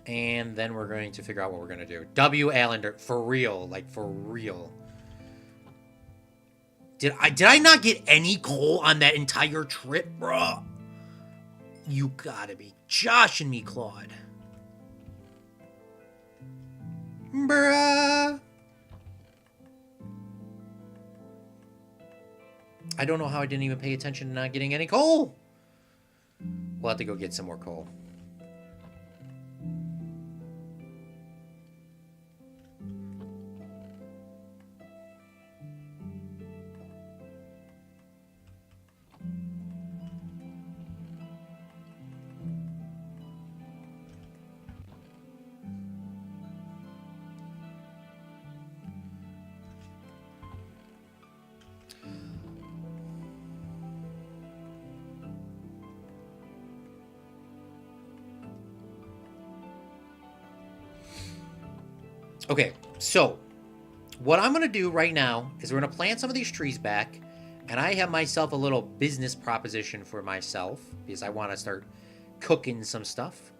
And then we're going to figure out what we're going to do. W. Allen dirt. For real. Like, for real. Did I not get any coal on that entire trip, bro? You gotta be joshing me, Claude. Bruh. I don't know how I didn't even pay attention to not getting any coal. We'll have to go get some more coal. Okay, so what I'm going to do right now is we're going to plant some of these trees back, and I have myself a little business proposition for myself because I want to start cooking some stuff.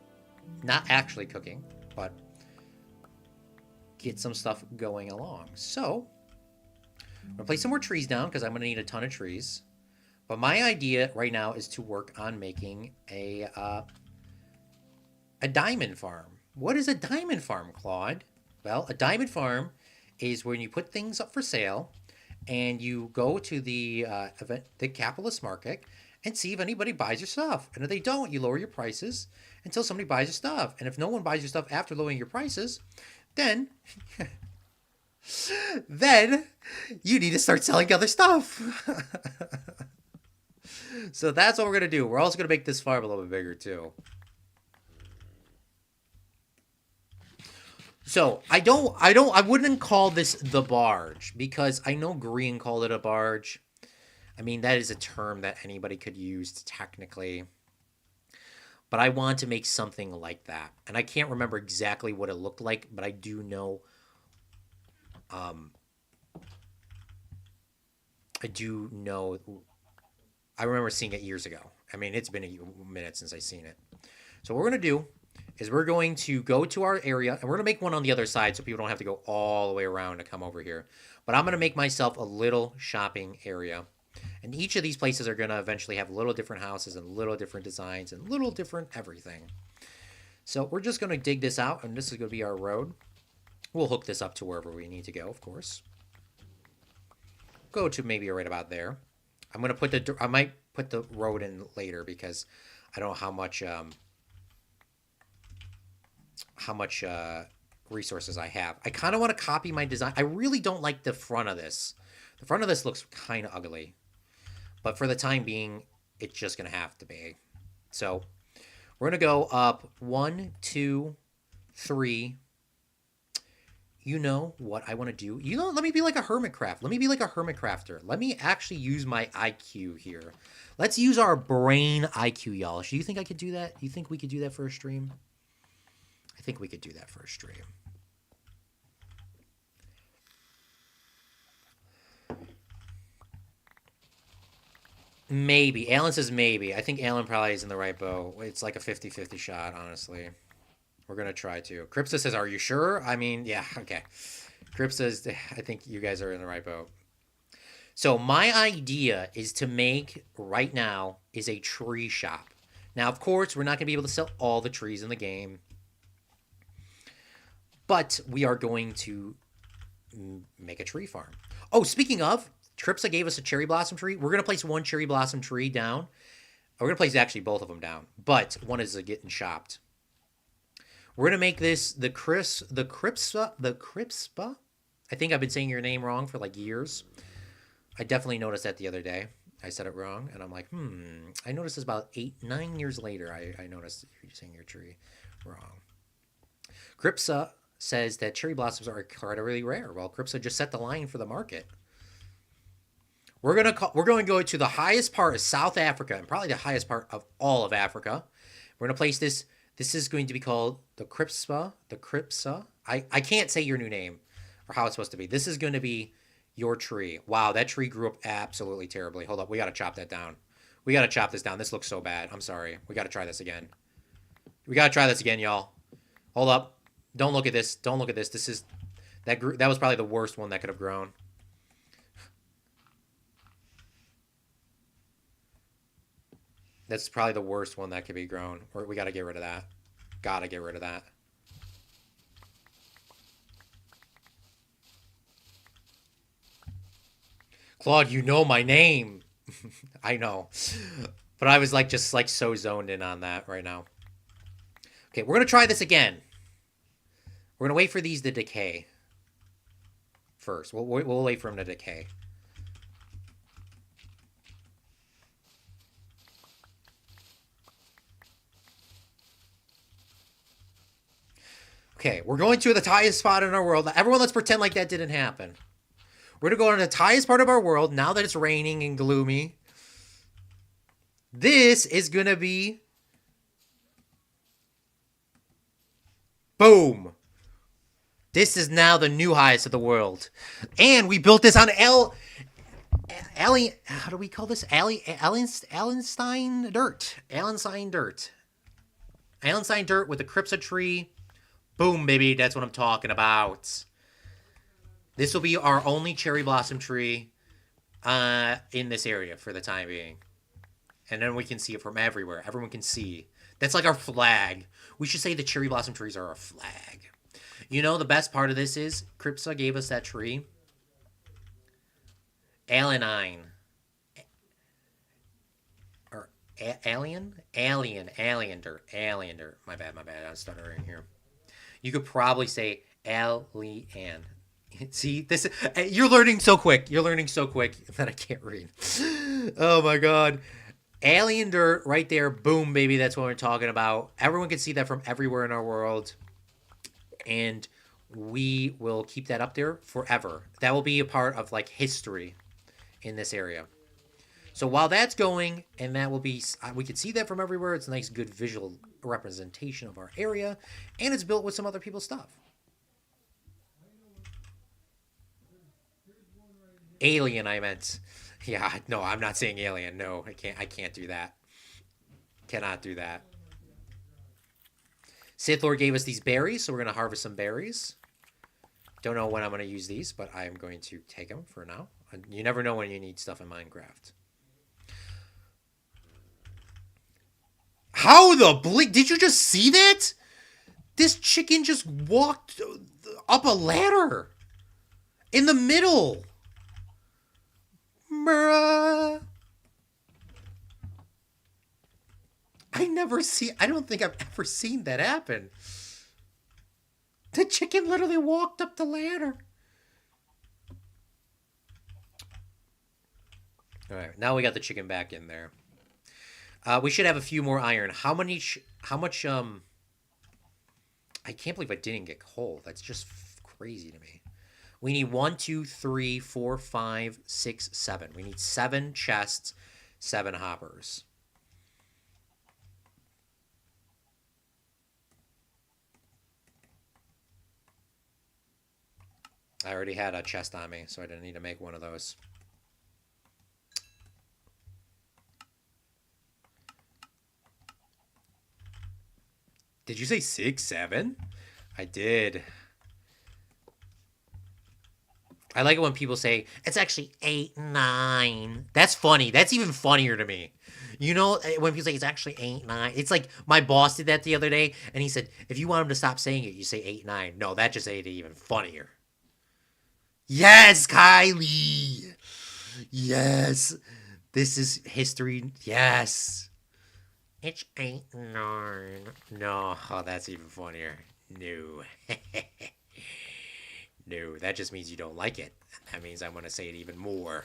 Not actually cooking, but get some stuff going along. So I'm going to place some more trees down because I'm going to need a ton of trees. But my idea right now is to work on making a diamond farm. What is a diamond farm, Claude? Well, a diamond farm is when you put things up for sale and you go to the capitalist market and see if anybody buys your stuff. And if they don't, you lower your prices until somebody buys your stuff. And if no one buys your stuff after lowering your prices, then then you need to start selling other stuff. So that's what we're going to do. We're also going to make this farm a little bit bigger too. So I wouldn't call this the barge because I know Green called it a barge. I mean, that is a term that anybody could use technically. But I want to make something like that. And I can't remember exactly what it looked like, but I do know I remember seeing it years ago. I mean, it's been a minute since I've seen it. So what we're going to do is we're going to go to our area, and we're going to make one on the other side so people don't have to go all the way around to come over here. But I'm going to make myself a little shopping area. And each of these places are going to eventually have little different houses and little different designs and little different everything. So we're just going to dig this out, and this is going to be our road. We'll hook this up to wherever we need to go, of course. Go to maybe right about there. I'm going to I might put the road in later because I don't know how much resources I have. I kind of want to copy my design. I really don't like the front of this. The front of this looks kind of ugly. But for the time being, it's just going to have to be. So we're going to go up 1, 2, 3. You know what I want to do? You know, let me be like a hermit craft. Let me be like a hermit crafter. Let me actually use my IQ here. Let's use our brain IQ, y'all. Do you think I could do that? Do you think we could do that for a stream? I think we could do that for a stream. Maybe. Alan says maybe. I think Alan probably is in the right boat. It's like a 50-50 shot, honestly. We're going to try to. Cripsa says, are you sure? I mean, yeah, okay. Cripsa says, I think you guys are in the right boat. So my idea is to make, right now, is a tree shop. Now, of course, we're not going to be able to sell all the trees in the game. But we are going to make a tree farm. Oh, speaking of, Tripsa gave us a cherry blossom tree. We're going to place one cherry blossom tree down. We're going to place actually both of them down. But one is getting chopped. We're going to make this the Cripspa. I think I've been saying your name wrong for like years. I definitely noticed that the other day. I said it wrong. And I'm like, I noticed this about 8-9 years later. I noticed you're saying your tree wrong. Cripsa says that cherry blossoms are incredibly rare. Well, Cripsa just set the line for the market. We're going to go to the highest part of South Africa and probably the highest part of all of Africa. We're going to place this. This is going to be called the Cripsa. The Cripsa. I can't say your new name or how it's supposed to be. This is going to be your tree. Wow, that tree grew up absolutely terribly. Hold up. We got to chop that down. We got to chop this down. This looks so bad. I'm sorry. We got to try this again. We got to try this again, y'all. Hold up. Don't look at this. Don't look at this. This is that was probably the worst one that could have grown. That's probably the worst one that could be grown. We got to get rid of that. Got to get rid of that. Claude, you know my name. I know. But I was like just like so zoned in on that right now. Okay, we're going to try this again. We're going to wait for these to decay first. We'll wait for them to decay. Okay, we're going to the highest spot in our world. Everyone, let's pretend like that didn't happen. We're going to go to the highest part of our world now that it's raining and gloomy. This is going to be... Boom. This is now the new highest of the world. And we built this on how do we call this? Allenstein dirt. Allenstein dirt. Allenstein dirt with a Cripsa tree. Boom, baby. That's what I'm talking about. This will be our only cherry blossom tree in this area for the time being. And then we can see it from everywhere. Everyone can see. That's like our flag. We should say the cherry blossom trees are our flag. You know, the best part of this is Cripsa gave us that tree. Alien. Or alien dirt. Alien dirt. My bad. I'm stuttering here. You could probably say alien. See, this you're learning so quick. You're learning so quick that I can't read. Oh my god. Alien dirt right there. Boom, baby. That's what we're talking about. Everyone can see that from everywhere in our world. And we will keep that up there forever. That will be a part of like history in this area. So while that's going, and that will be, we can see that from everywhere. It's a nice, good visual representation of our area. And it's built with some other people's stuff. Alien, I meant. Yeah, no, I'm not saying alien. No, I can't do that. Cannot do that. Sith Lord gave us these berries, so we're going to harvest some berries. Don't know when I'm going to use these, but I'm going to take them for now. You never know when you need stuff in Minecraft. How the bleak? Did you just see that? This chicken just walked up a ladder. In the middle. Bruh. I don't think I've ever seen that happen. The chicken literally walked up the ladder. All right, now we got the chicken back in there. We should have a few more iron. How many? How much? I can't believe I didn't get coal. That's just crazy to me. We need 1, 2, 3, 4, 5, 6, 7. We need 7 chests, 7 hoppers. I already had a chest on me, so I didn't need to make one of those. Did you say 6, 7? I did. I like it when people say, it's actually 8, 9. That's funny. That's even funnier to me. You know, when people say it's actually 8, 9, it's like my boss did that the other day, and he said, if you want him to stop saying it, you say 8, 9. No, that just made it even funnier. Yes, Kylie. Yes. This is history. Yes. It's 8, 9. No. Oh, that's even funnier. No. No, that just means you don't like it. That means I'm going to say it even more.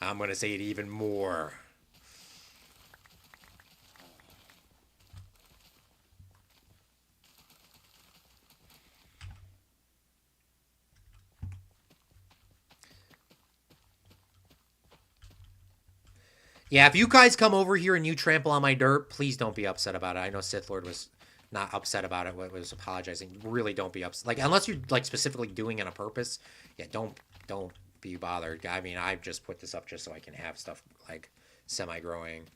I'm going to say it even more. Yeah, if you guys come over here and you trample on my dirt, please don't be upset about it. I know Sith Lord was not upset about it, was apologizing. Really don't be upset. Like, unless you're like specifically doing it on purpose, yeah, don't be bothered. I mean, I've just put this up just so I can have stuff like semi-growing.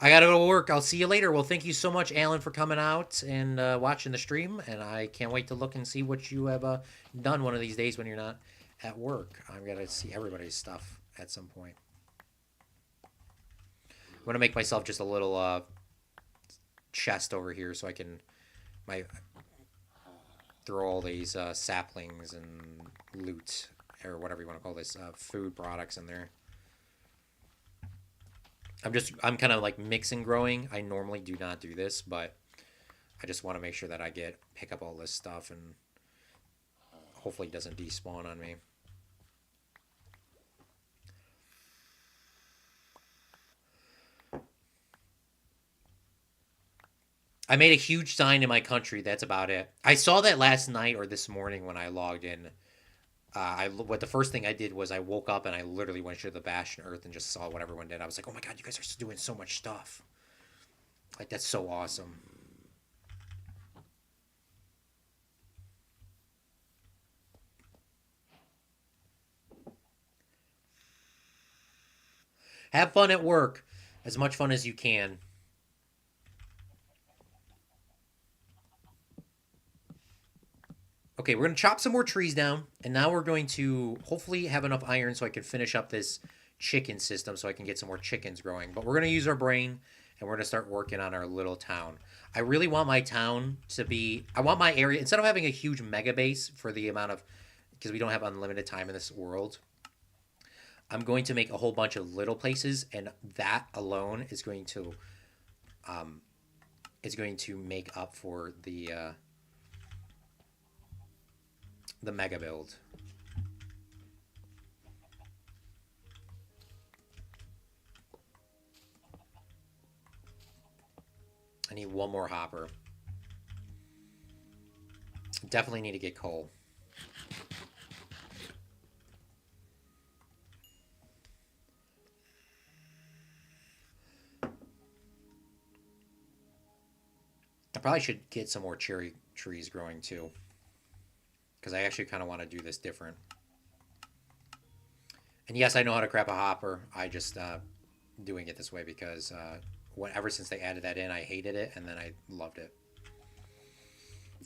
I gotta go to work. I'll see you later. Well, thank you so much, Alan, for coming out and watching the stream. And I can't wait to look and see what you have done one of these days when you're not at work. I'm gonna see everybody's stuff at some point. I'm gonna make myself just a little chest over here so I can my throw all these saplings and loot or whatever you want to call this food products in there. I'm kind of like mixing growing. I normally do not do this, but I just want to make sure that I pick up all this stuff and hopefully it doesn't despawn on me. I made a huge sign in my country. That's about it. I saw that last night or this morning when I logged in. What the first thing I did was I woke up and I literally went to the Bastion Earth and just saw what everyone did. I was like, oh my god, you guys are doing so much stuff. Like, that's so awesome. Have fun at work. As much fun as you can. Okay, we're going to chop some more trees down. And now we're going to hopefully have enough iron so I can finish up this chicken system so I can get some more chickens growing. But we're going to use our brain and we're going to start working on our little town. I really want my town to be... I want my area... Instead of having a huge mega base for the amount of... Because we don't have unlimited time in this world. I'm going to make a whole bunch of little places. And that alone is going to... make up for the mega build. I need one more hopper. Definitely need to get coal. I probably should get some more cherry trees growing too. Because I actually kind of want to do this different. And yes, I know how to crap a hopper. I just doing it this way because ever since they added that in, I hated it, and then I loved it.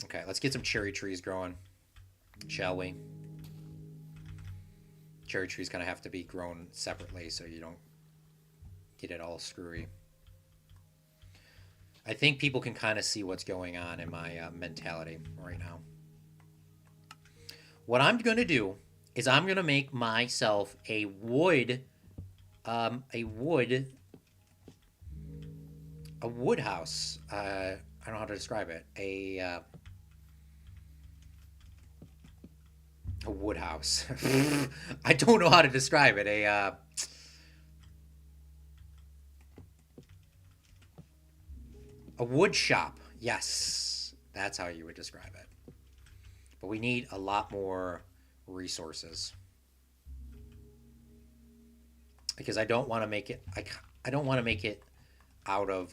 Okay, let's get some cherry trees growing, shall we? Cherry trees kind of have to be grown separately so you don't get it all screwy. I think people can kind of see what's going on in my mentality right now. What I'm going to do is I'm going to make myself a wood house. I don't know how to describe it. A wood house. I don't know how to describe it. A wood shop. Yes, that's how you would describe it. But we need a lot more resources because I don't want to make it. I don't want to make it out of.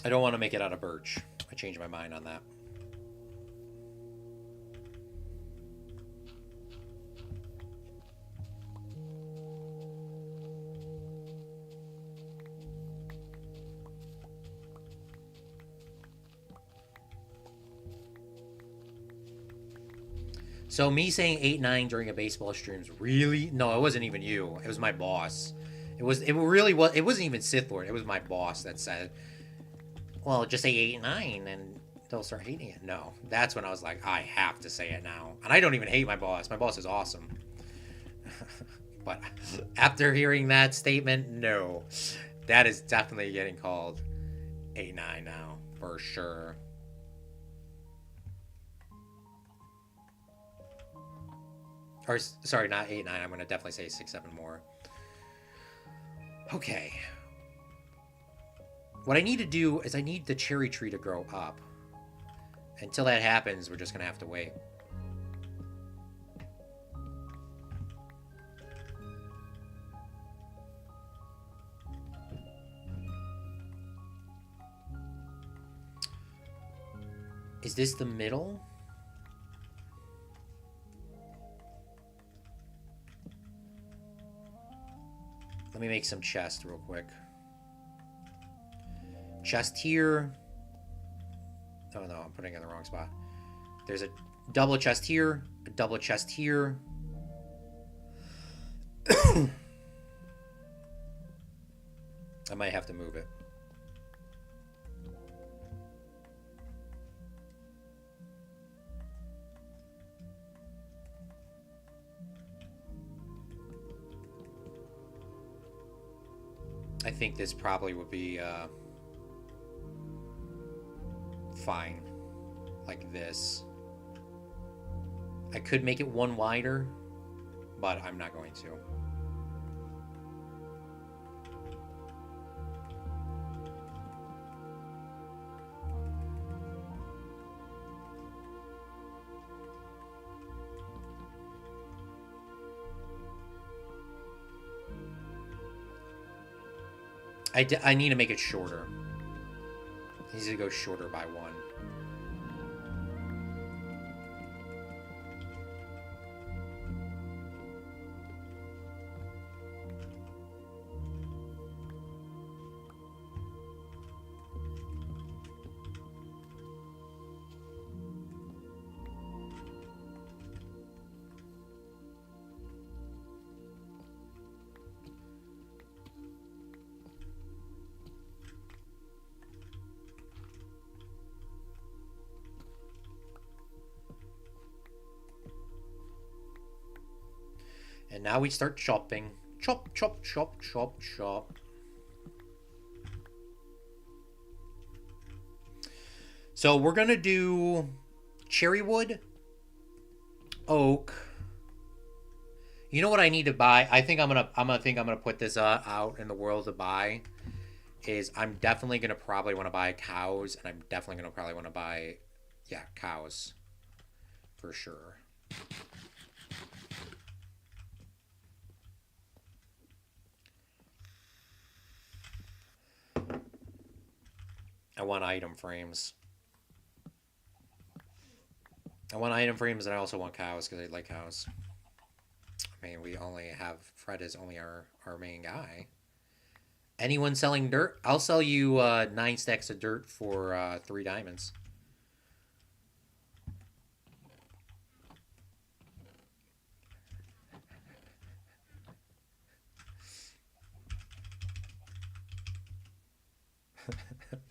I don't want to make it out of birch. I changed my mind on that. So me saying 8-9 during a baseball stream is really no, it wasn't even you. It was my boss. It really was. It wasn't even Sith Lord. It was my boss that said, "Well, just say 8-9 and they'll start hating it." No, that's when I was like, I have to say it now. And I don't even hate my boss. My boss is awesome. But after hearing that statement, no, that is definitely getting called 8-9 now for sure. Or sorry, not 8-9. I'm gonna definitely say 6-7 more. Okay. What I need to do is I need the cherry tree to grow up. Until that happens, we're just gonna have to wait. Is this the middle? Let me make some chest real quick. Chest here. Oh no, I'm putting it in the wrong spot. There's a double chest here, a double chest here. I might have to move it. I think this probably would be fine, like this. I could make it one wider, but I'm not going to. I need to make it shorter. It needs to go shorter by 1. And now we start chopping. Chop, chop, chop, chop, chop. So we're gonna do cherry wood, oak. You know what I need to buy? I think I'm gonna put this out in the world to buy. Is I'm definitely gonna probably want to buy cows, and I'm definitely gonna probably want to buy, yeah, cows, for sure. I want item frames. I want item frames, and I also want cows because I like cows. I mean, we only have Fred is only our main guy. Anyone selling dirt? I'll sell you 9 stacks of dirt for 3 diamonds.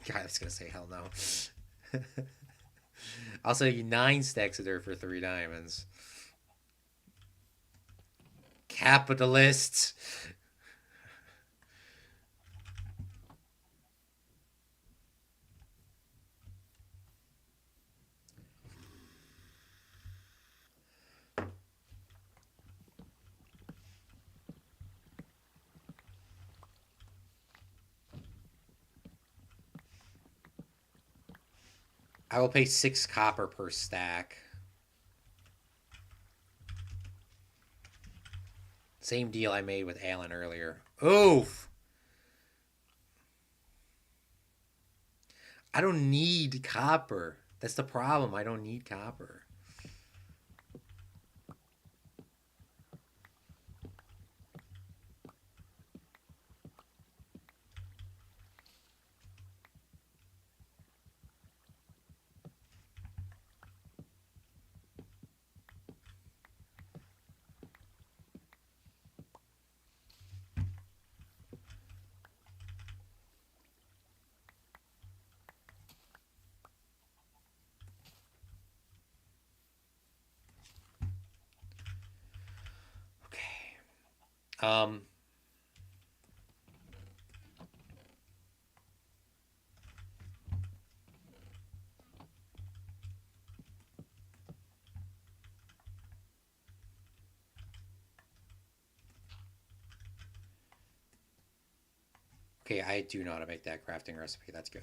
God, I was gonna say hell no. I'll sell you 9 stacks of dirt for 3 diamonds. Capitalists. I will pay 6 copper per stack. Same deal I made with Alan earlier. Oof! I don't need copper. That's the problem. I don't need copper. Okay. Okay, I do know how to make that crafting recipe. That's good.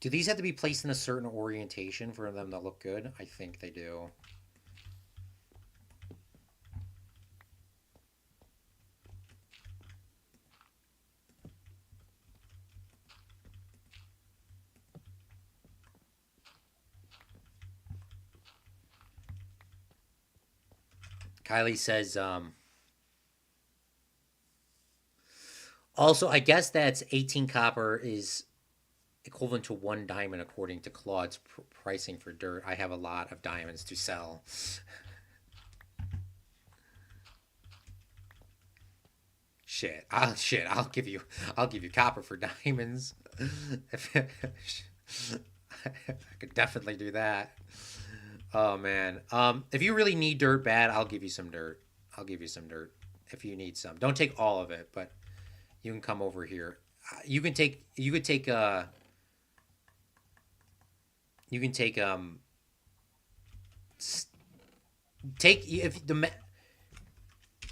Do these have to be placed in a certain orientation for them to look good? I think they do. Kylie says, also, I guess that's 18 copper is equivalent to 1 diamond according to Claude's pricing for dirt. I have a lot of diamonds to sell. I'll give you copper for diamonds. I could definitely do that. Oh man. If you really need dirt bad, I'll give you some dirt. I'll give you some dirt if you need some. Don't take all of it, but you can come over here. You could take you can take take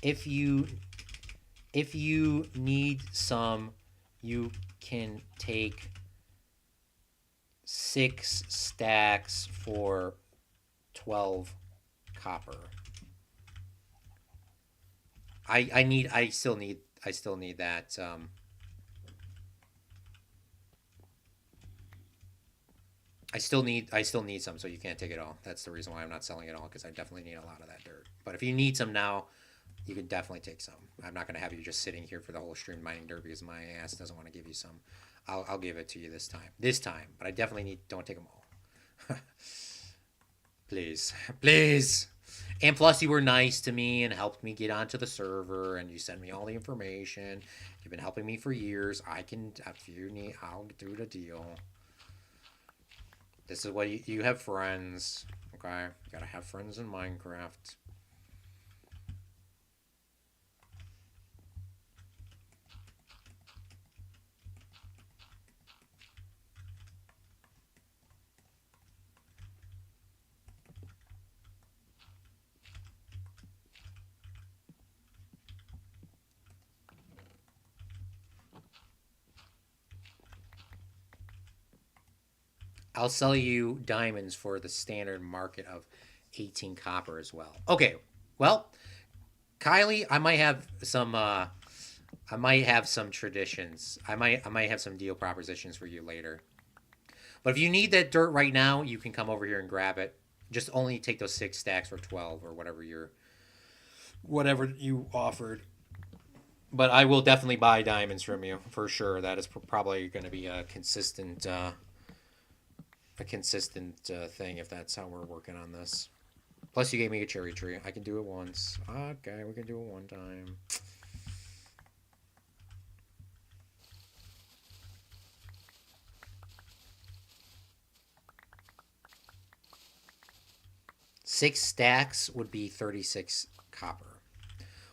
if you if you need some, you can take 6 stacks for 12 copper. I still need that I still need some, so you can't take it all. That's the reason why I'm not selling it all, because I definitely need a lot of that dirt. But if you need some now, you can definitely take some. I'm not gonna have you just sitting here for the whole stream mining dirt because my ass doesn't want to give you some. I'll give it to you this time. This time, but I definitely need. Don't take them all. Please, please. And plus, you were nice to me and helped me get onto the server, and you sent me all the information. You've been helping me for years. I can, if you need, I'll do the deal. This is what you have friends. Okay, you gotta have friends in Minecraft. I'll sell you diamonds for the standard market of 18 copper as well. Okay, well, Kylie, I might have some I might have some traditions. I might have some deal propositions for you later. But if you need that dirt right now, you can come over here and grab it. Just only take those 6 stacks for 12 or whatever you offered. But I will definitely buy diamonds from you for sure. That is probably going to be a consistent thing if that's how we're working on this. Plus, you gave me a cherry tree. I can do it once. Okay, we can do it one time. Six stacks would be 36 copper.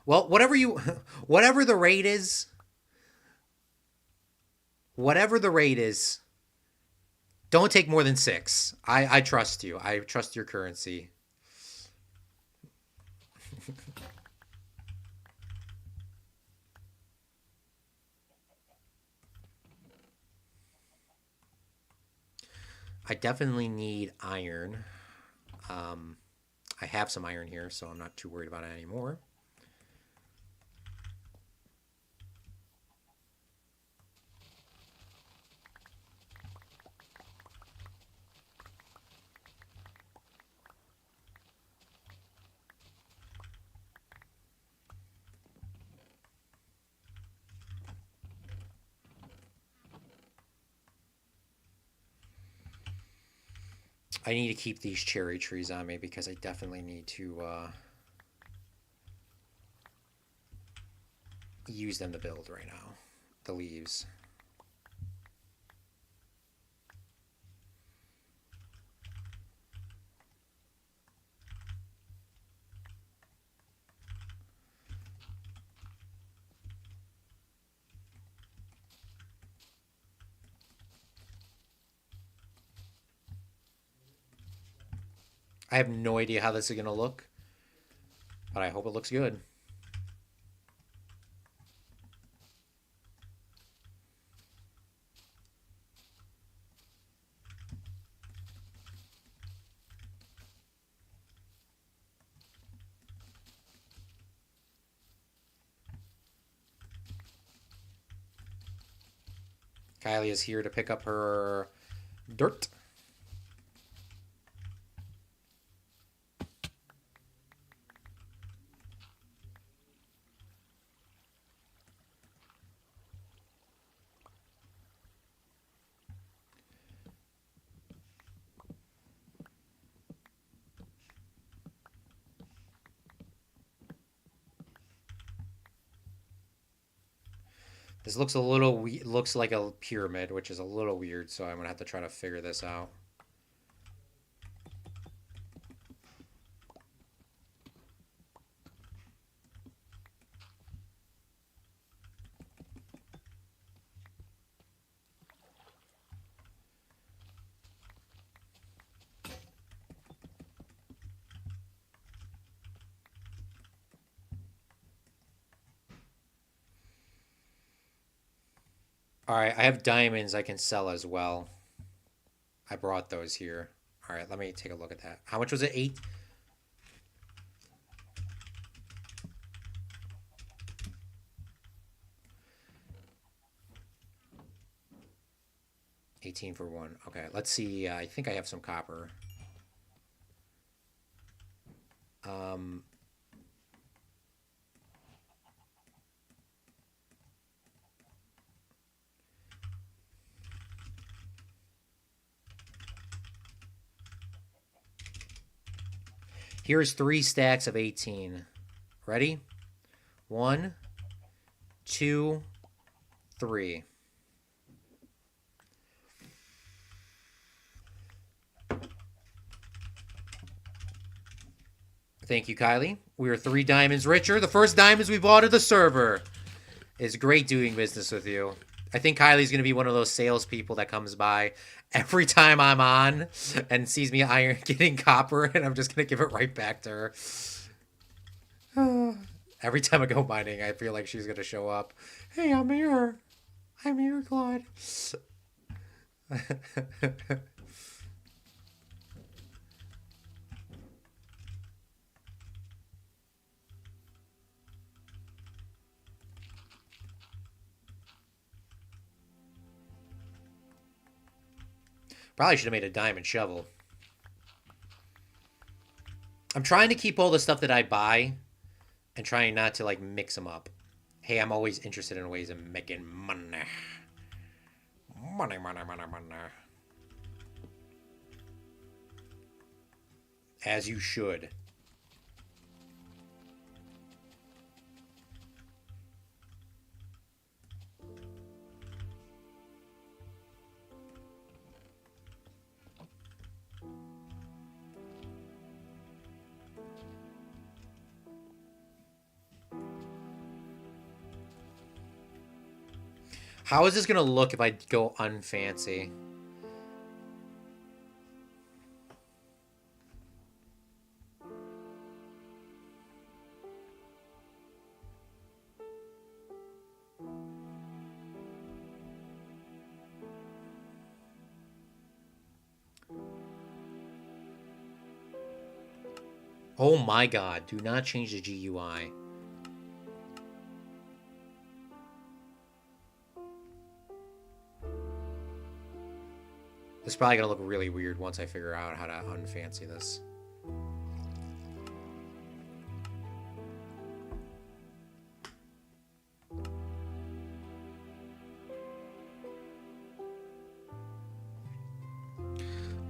Well, whatever the rate is, whatever the rate is, don't take more than 6. I trust you. I trust your currency. I definitely need iron. I have some iron here, so I'm not too worried about it anymore. I need to keep these cherry trees on me because I definitely need to use them to build right now. The leaves. I have no idea how this is going to look, but I hope it looks good. Kylie is here to pick up her dirt. This looks looks like a pyramid, which is a little weird, so I'm gonna have to try to figure this out. All right, I have diamonds I can sell as well. I brought those here. All right, let me take a look at that. How much was it? 8? 18 for 1. Okay, let's see. I think I have some copper. Um, Here's 3 stacks of 18. Ready? 1, 2, 3. Thank you, Kylie. We are 3 diamonds richer. The first diamonds we bought at the server. It's great doing business with you. I think Kylie's going to be one of those salespeople that comes by every time I'm on and sees me iron getting copper, and I'm just going to give it right back to her. Every time I go mining, I feel like she's going to show up. Hey, I'm here. I'm here, Claude. Probably should have made a diamond shovel. I'm trying to keep all the stuff that I buy and trying not to like mix them up. Hey, I'm always interested in ways of making money. Money, money, money, money. As you should. How is this going to look if I go unfancy? Oh my god, do not change the GUI. This is probably going to look really weird once I figure out how to unfancy this.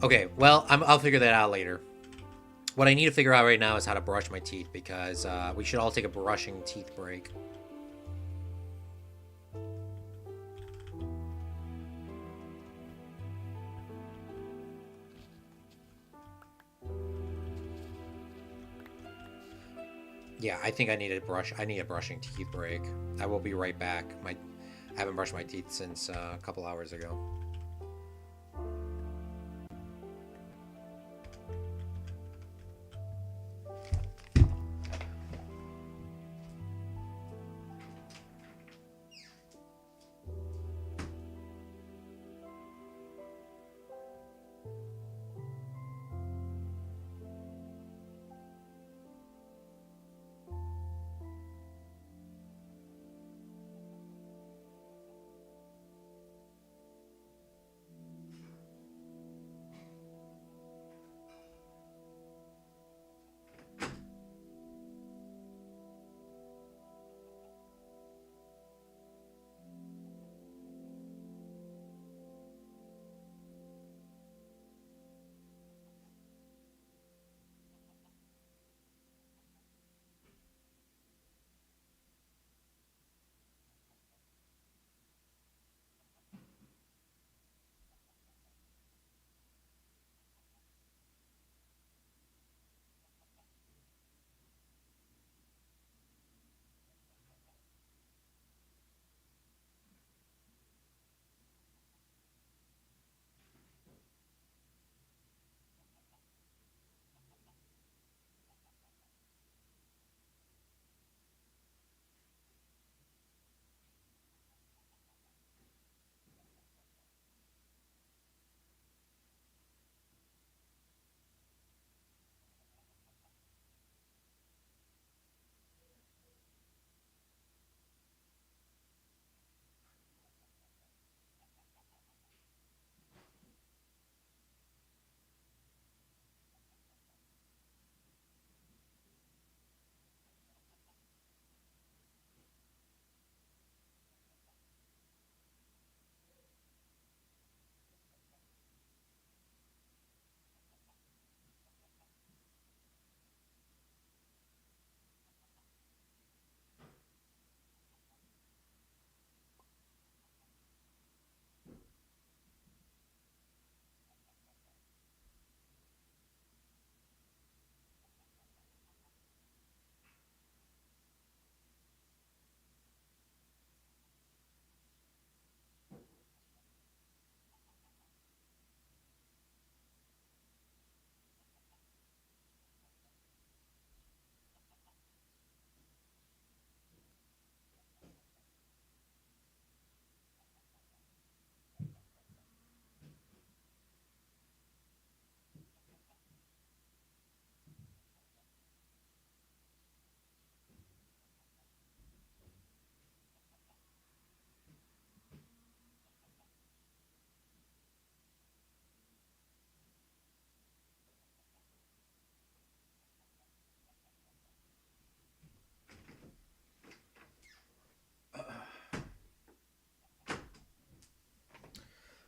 Okay, well, I'll figure that out later. What I need to figure out right now is how to brush my teeth, because we should all take a brushing teeth break. Yeah, I think I need a brushing teeth break. I will be right back. I haven't brushed my teeth since a couple hours ago.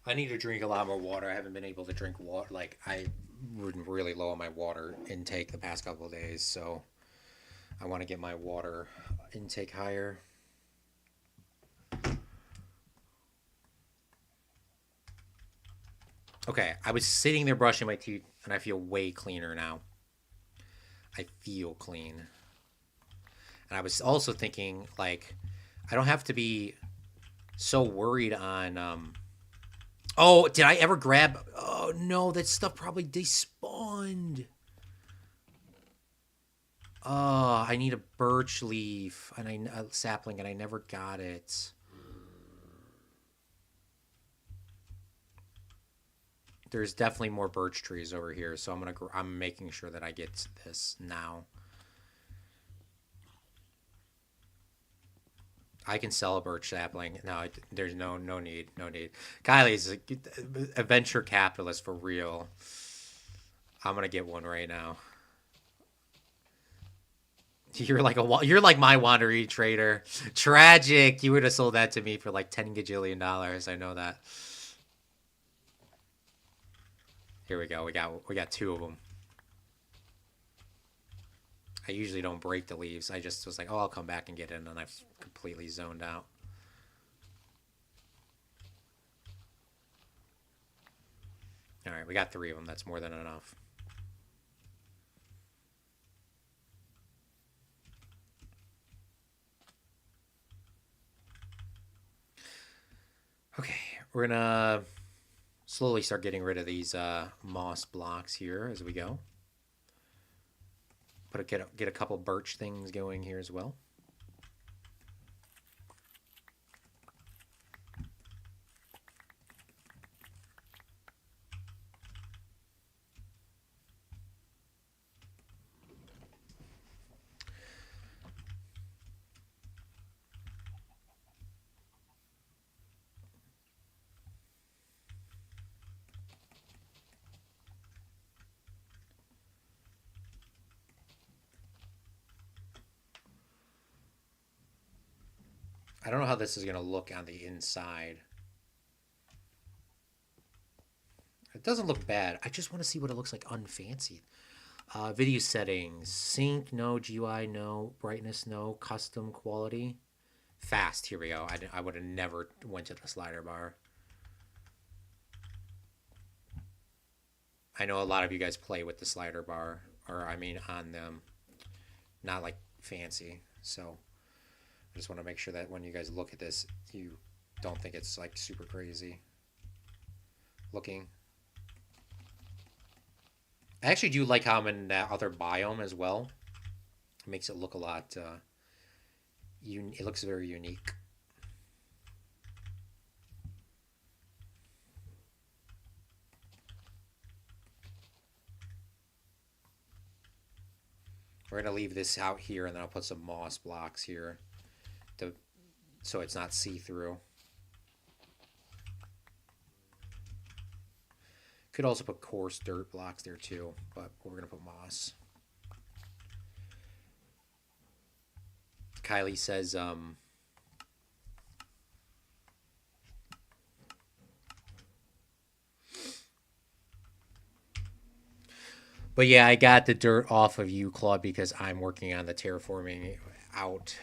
I need to drink a lot more water. I haven't been able to drink water. Like, I've been really low on my water intake the past couple of days, so I want to get my water intake higher. Okay, I was sitting there brushing my teeth, and I feel way cleaner now. I feel clean. And I was also thinking, like, I don't have to be so worried on. Oh, did I ever grab? Oh no, that stuff probably despawned. Oh, I need a birch leaf and a sapling, and I never got it. There's definitely more birch trees over here, so I'm making sure that I get this now. I can sell a birch sapling. No, there's no need, no need. Kylie's a venture capitalist for real. I'm gonna get one right now. You're like my wandery trader. Tragic. You would have sold that to me for like $10 gajillion. I know that. Here we go. We got two of them. I usually don't break the leaves. I just was like, oh, I'll come back and get in, and I've completely zoned out. All right, we got three of them. That's more than enough. Okay, we're gonna slowly start getting rid of these moss blocks here as we go. Get a couple birch things going here as well. I don't know how this is going to look on the inside. It doesn't look bad. I just want to see what it looks like unfancied. Video settings. Sync, no. GUI, no. Brightness, no. Custom quality. Fast. Here we go. I would have never went to the slider bar. I know a lot of you guys play with the slider bar. Or, I mean, on them. Not like fancy. So, I just want to make sure that when you guys look at this, you don't think it's like super crazy looking. I actually do like how I'm in that other biome as well. It makes it look a lot. It looks very unique. We're gonna leave this out here, and then I'll put some moss blocks here, so it's not see-through. Could also put coarse dirt blocks there too, but we're gonna put moss. Kylie says, but yeah, I got the dirt off of you, Claude, because I'm working on the terraforming out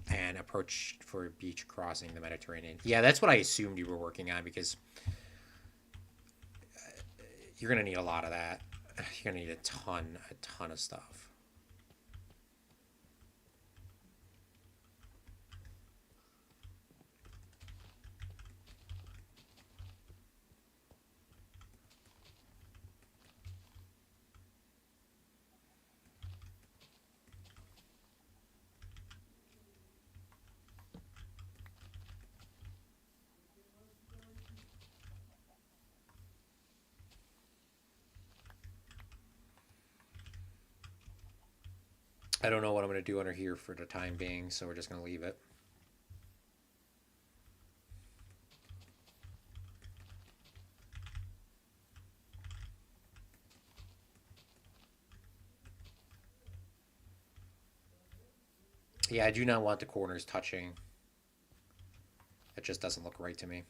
and approach for beach crossing the Mediterranean. Yeah, that's what I assumed you were working on, because you're gonna need a lot of that. You're gonna need a ton of stuff. I don't know what I'm going to do under here for the time being, so we're just going to leave it. Yeah, I do not want the corners touching. It just doesn't look right to me.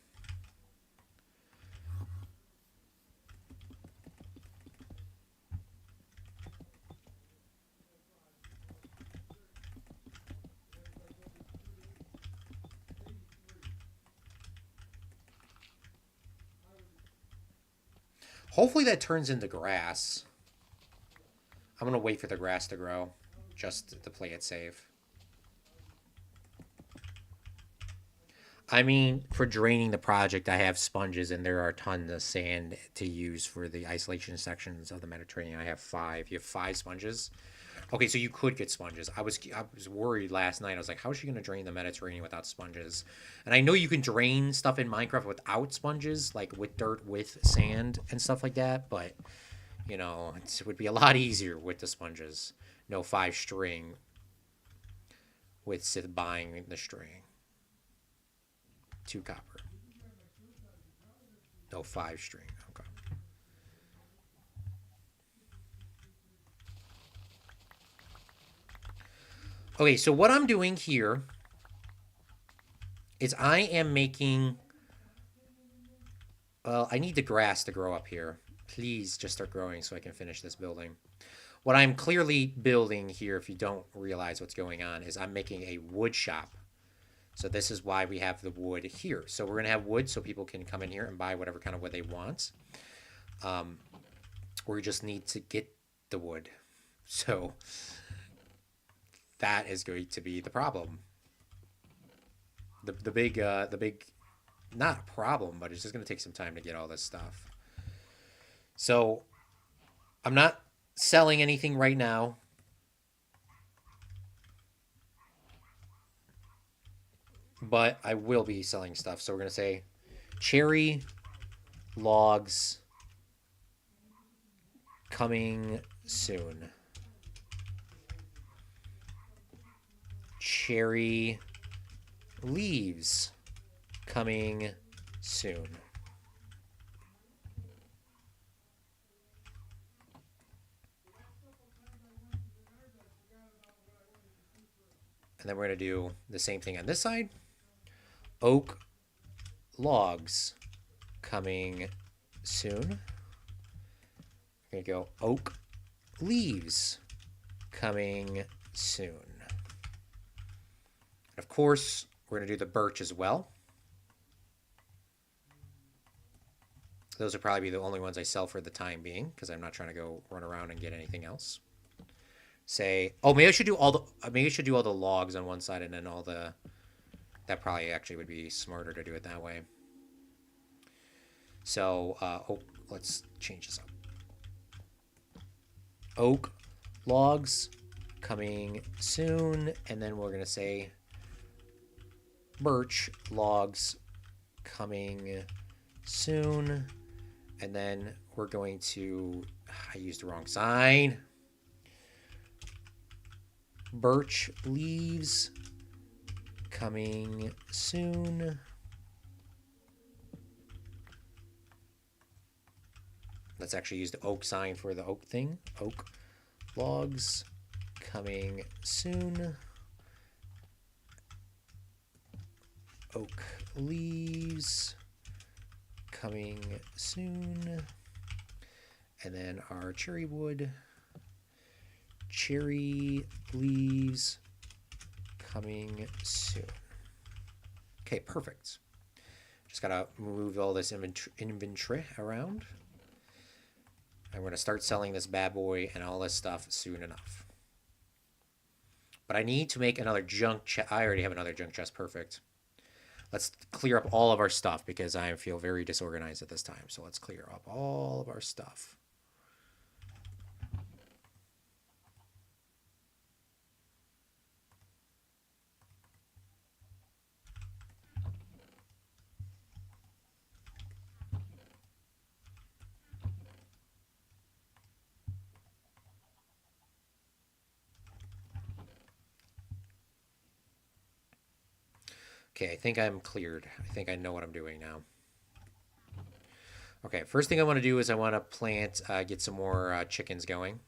Hopefully that turns into grass. I'm going to wait for the grass to grow just to play it safe. I mean, for draining the project, I have sponges, and there are tons of sand to use for the isolation sections of the Mediterranean. I have 5. You have 5 sponges? Okay, so you could get sponges. I was worried last night. I was like, how is she going to drain the Mediterranean without sponges? And I know you can drain stuff in Minecraft without sponges, like with dirt, with sand, and stuff like that. But, you know, it would be a lot easier with the sponges. No 5 string with buying the string. 2 copper. No 5 string. Okay. Okay, so what I'm doing here is I am making... Well, I need the grass to grow up here. Please just start growing so I can finish this building. What I'm clearly building here, if you don't realize what's going on, is I'm making a wood shop. So this is why we have the wood here. So we're going to have wood so people can come in here and buy whatever kind of wood they want. We just need to get the wood. So that is going to be the problem. The big, not a problem, but it's just going to take some time to get all this stuff. So I'm not selling anything right now. But I will be selling stuff. So we're going to say cherry logs coming soon. Cherry leaves coming soon. And then we're going to do the same thing on this side. Oak logs coming soon. We're going to go oak leaves coming soon. Of course, we're going to do the birch as well. Those will probably be the only ones I sell for the time being because I'm not trying to go run around and get anything else. Say, oh, maybe I should do all the logs on one side and then all the... That probably actually would be smarter to do it that way. So, let's change this up. Oak logs coming soon, and then we're going to say birch logs coming soon, and then we're going to... I used the wrong sign. Birch leaves coming soon. Let's actually use the oak sign for the oak thing. Oak logs coming soon. Oak leaves coming soon. And then our cherry wood. Cherry leaves coming soon. Okay, perfect. Just gotta move all this inventory around. I'm gonna start selling this bad boy and all this stuff soon enough. But I need to make another junk chest. I already have another junk chest. Perfect. Let's clear up all of our stuff because I feel very disorganized at this time. So let's clear up all of our stuff. Okay, I think I'm cleared. I think I know what I'm doing now. Okay, first thing I want to do is I want to plant, get some more chickens going.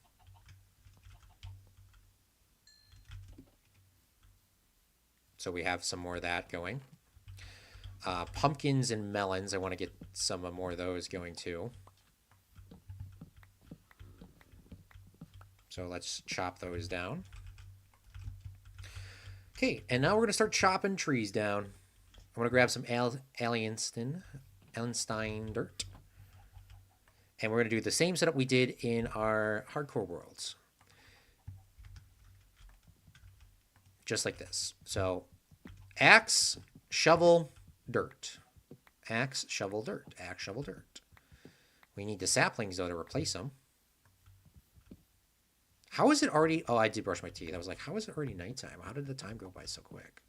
So we have some more of that going. Pumpkins and melons, I want to get some more of those going too. So let's chop those down. Okay, and now we're going to start chopping trees down. I'm going to grab some Allenstein dirt. And we're going to do the same setup we did in our hardcore worlds. Just like this. So axe, shovel, dirt. Axe, shovel, dirt. Axe, shovel, dirt. We need the saplings, though, to replace them. How is it already... Oh, I did brush my teeth. I was like, how is it already nighttime? How did the time go by so quick?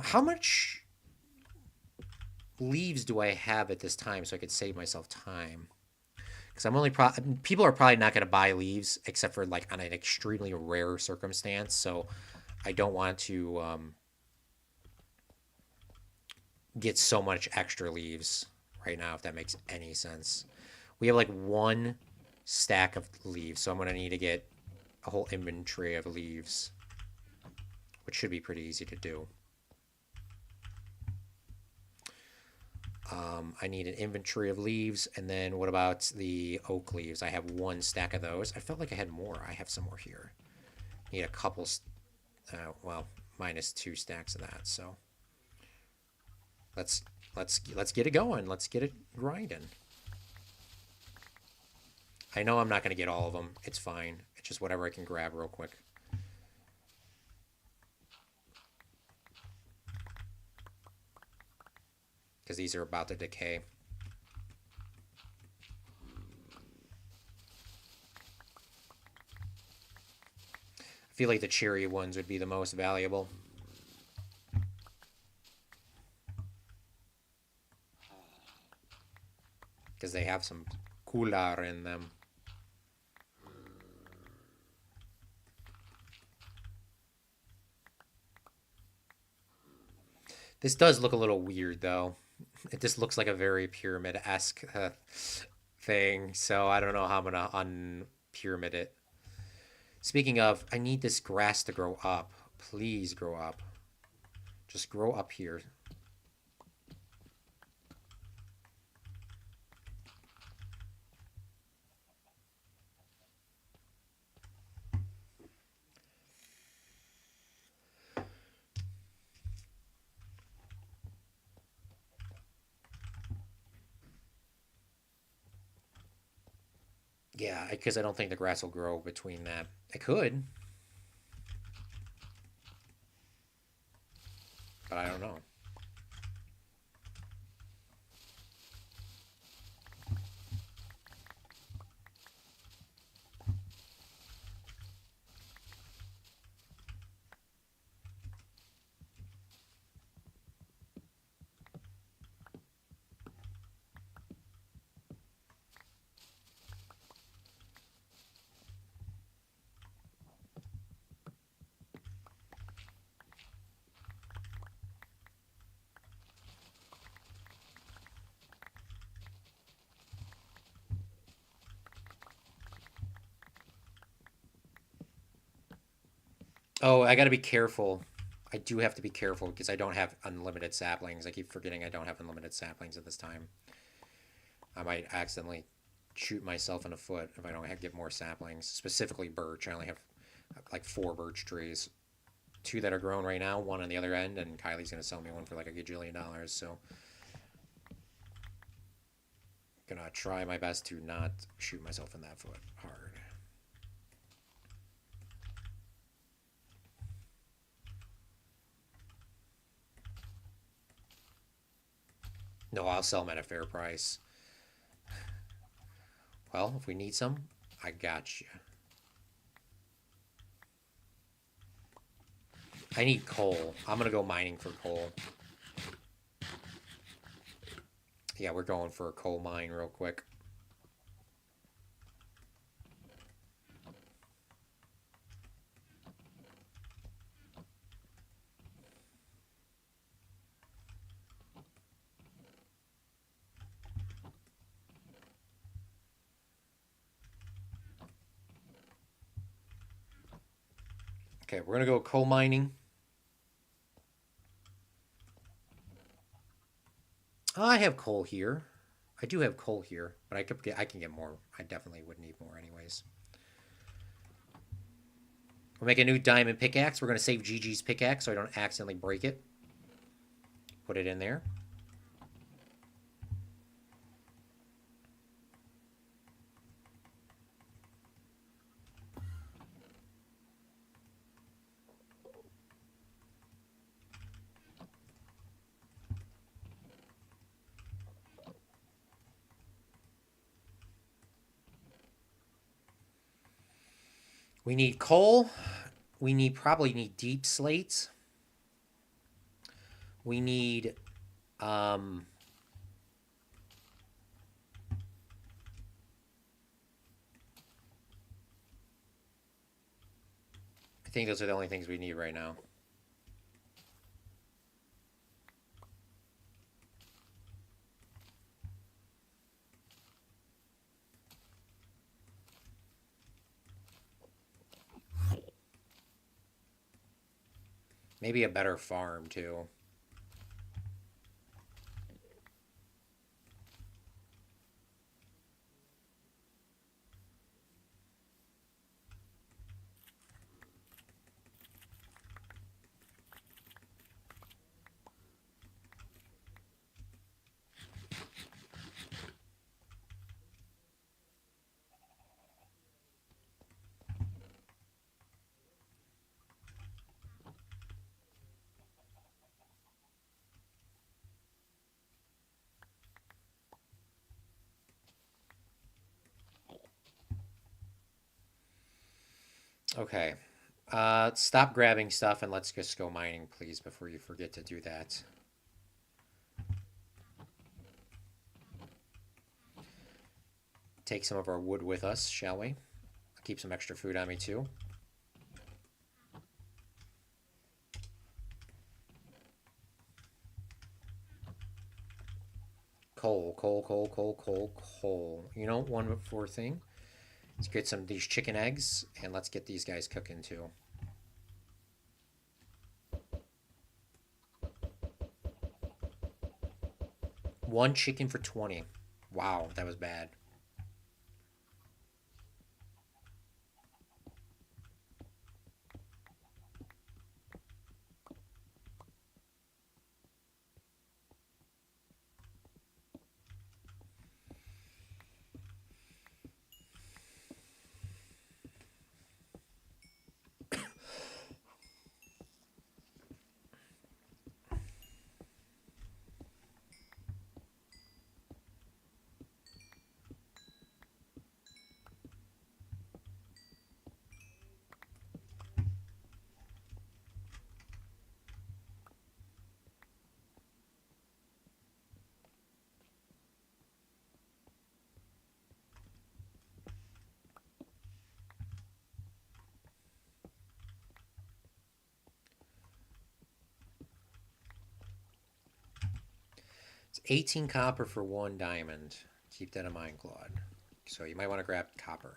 How much leaves do I have at this time so I could save myself time? Because I'm only people are probably not going to buy leaves except for like on an extremely rare circumstance. So I don't want to get so much extra leaves right now, if that makes any sense. We have like one stack of leaves, so I'm going to need to get a whole inventory of leaves, which should be pretty easy to do. I need an inventory of leaves, and then what about the oak leaves? I have one stack of those. I felt like I had more. I have some more here. Need a couple, well, minus 2 stacks of that. So let's get it going. Let's get it grinding. I know I'm not going to get all of them. It's fine. It's just whatever I can grab real quick. Because these are about to decay. I feel like the cherry ones would be the most valuable. Because they have some cooler in them. This does look a little weird, though. It just looks like a very pyramid-esque thing, so I don't know how I'm gonna unpyramid it. Speaking of, I need this grass to grow up. Please grow up. Just grow up here. Yeah, because I don't think the grass will grow between that. It could, but I don't know. Oh, I gotta be careful. I do have to be careful because I don't have unlimited saplings. I keep forgetting I don't have unlimited saplings at this time. I might accidentally shoot myself in the foot if I don't get more saplings. Specifically birch. I only have like 4 birch trees. 2 that are grown right now, 1 on the other end, and Kylie's gonna sell me one for like a gajillion dollars, so gonna try my best to not shoot myself in that foot hard. No, I'll sell them at a fair price. Well, if we need some, I got you. I need coal. I'm gonna go mining for coal. Yeah, we're going for a coal mine real quick. Okay, we're gonna go coal mining. I have coal here. I do have coal here, but I can get more. I definitely would need more anyways. We'll make a new diamond pickaxe. We're going to save Gigi's pickaxe so I don't accidentally break it. Put it in there. We need coal. We probably need deep slates. We need I think those are the only things we need right now. Maybe a better farm too. Okay. Stop grabbing stuff and let's just go mining, please, before you forget to do that. Take some of our wood with us, shall we? I'll keep some extra food on me, too. Coal, coal, coal, coal, coal, coal. You know, one more thing. Let's get some of these chicken eggs, and let's get these guys cooking, too. One chicken for 20. Wow, that was bad. It's 18 copper for 1 diamond. Keep that in mind, Claude. So you might want to grab copper.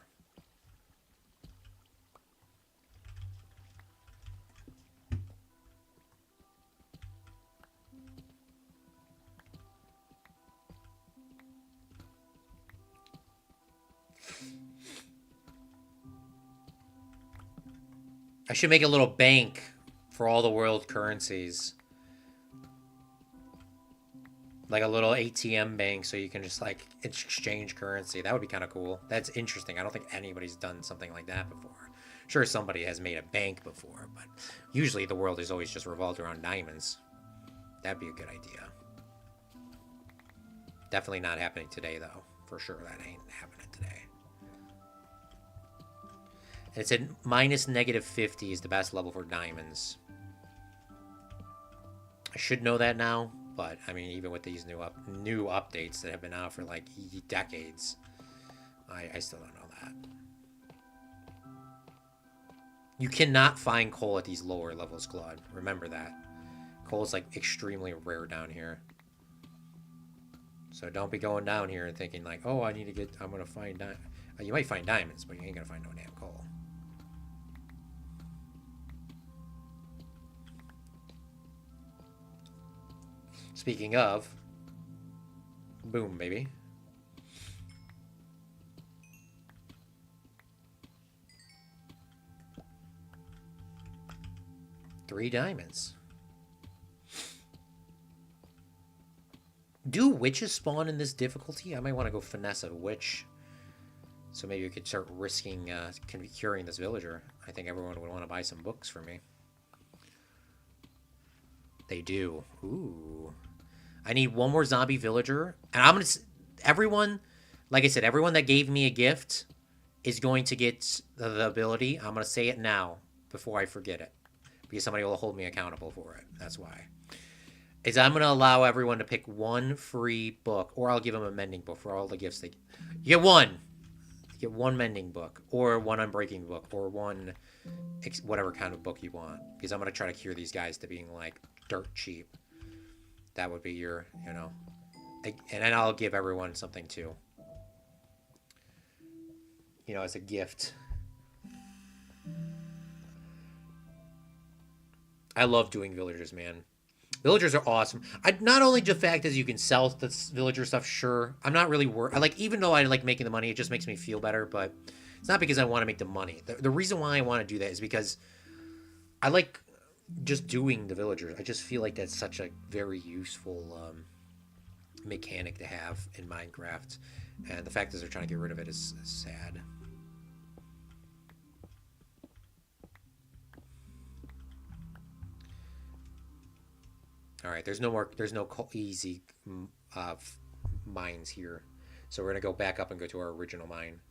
I should make a little bank for all the world currencies. Like a little ATM bank so you can just like exchange currency. That would be kind of cool. That's interesting. I don't think anybody's done something like that before. Sure, somebody has made a bank before, but usually the world is always just revolved around diamonds. That'd be a good idea. Definitely not happening today, though. For sure, that ain't happening today. And it said minus negative 50 is the best level for diamonds. I should know that now, but I mean, even with these new updates that have been out for like decades, I still don't know that. You cannot find coal at these lower levels, Claude. Remember that. Coal is like extremely rare down here. So don't be going down here and thinking like, oh, I'm gonna find you might find diamonds, but you ain't gonna find no damn coal. Speaking of, boom, baby. 3 diamonds. Do witches spawn in this difficulty? I might want to go finesse a witch. So maybe we could start risking curing this villager. I think everyone would want to buy some books for me. They do. Ooh. I need one more zombie villager. And I'm going to... Everyone... Like I said, everyone that gave me a gift is going to get the ability. I'm going to say it now before I forget it. Because somebody will hold me accountable for it. That's why. Is I'm going to allow everyone to pick one free book. Or I'll give them a mending book for all the gifts they... You get one! You get one mending book. Or one unbreaking book. Or one... whatever kind of book you want. Because I'm going to try to cure these guys to being, like, dirt cheap. That would be your, you know... And then I'll give everyone something, too. You know, as a gift. I love doing villagers, man. Villagers are awesome. Not only the fact is you can sell the villager stuff, sure. I'm not really even though I like making the money, it just makes me feel better, but it's not because I want to make the money. The reason why I want to do that is because I like just doing the villagers. I just feel like that's such a very useful mechanic to have in Minecraft. And the fact is they're trying to get rid of it is sad. All right, there's no easy mines here. So we're going to go back up and go to our original mine.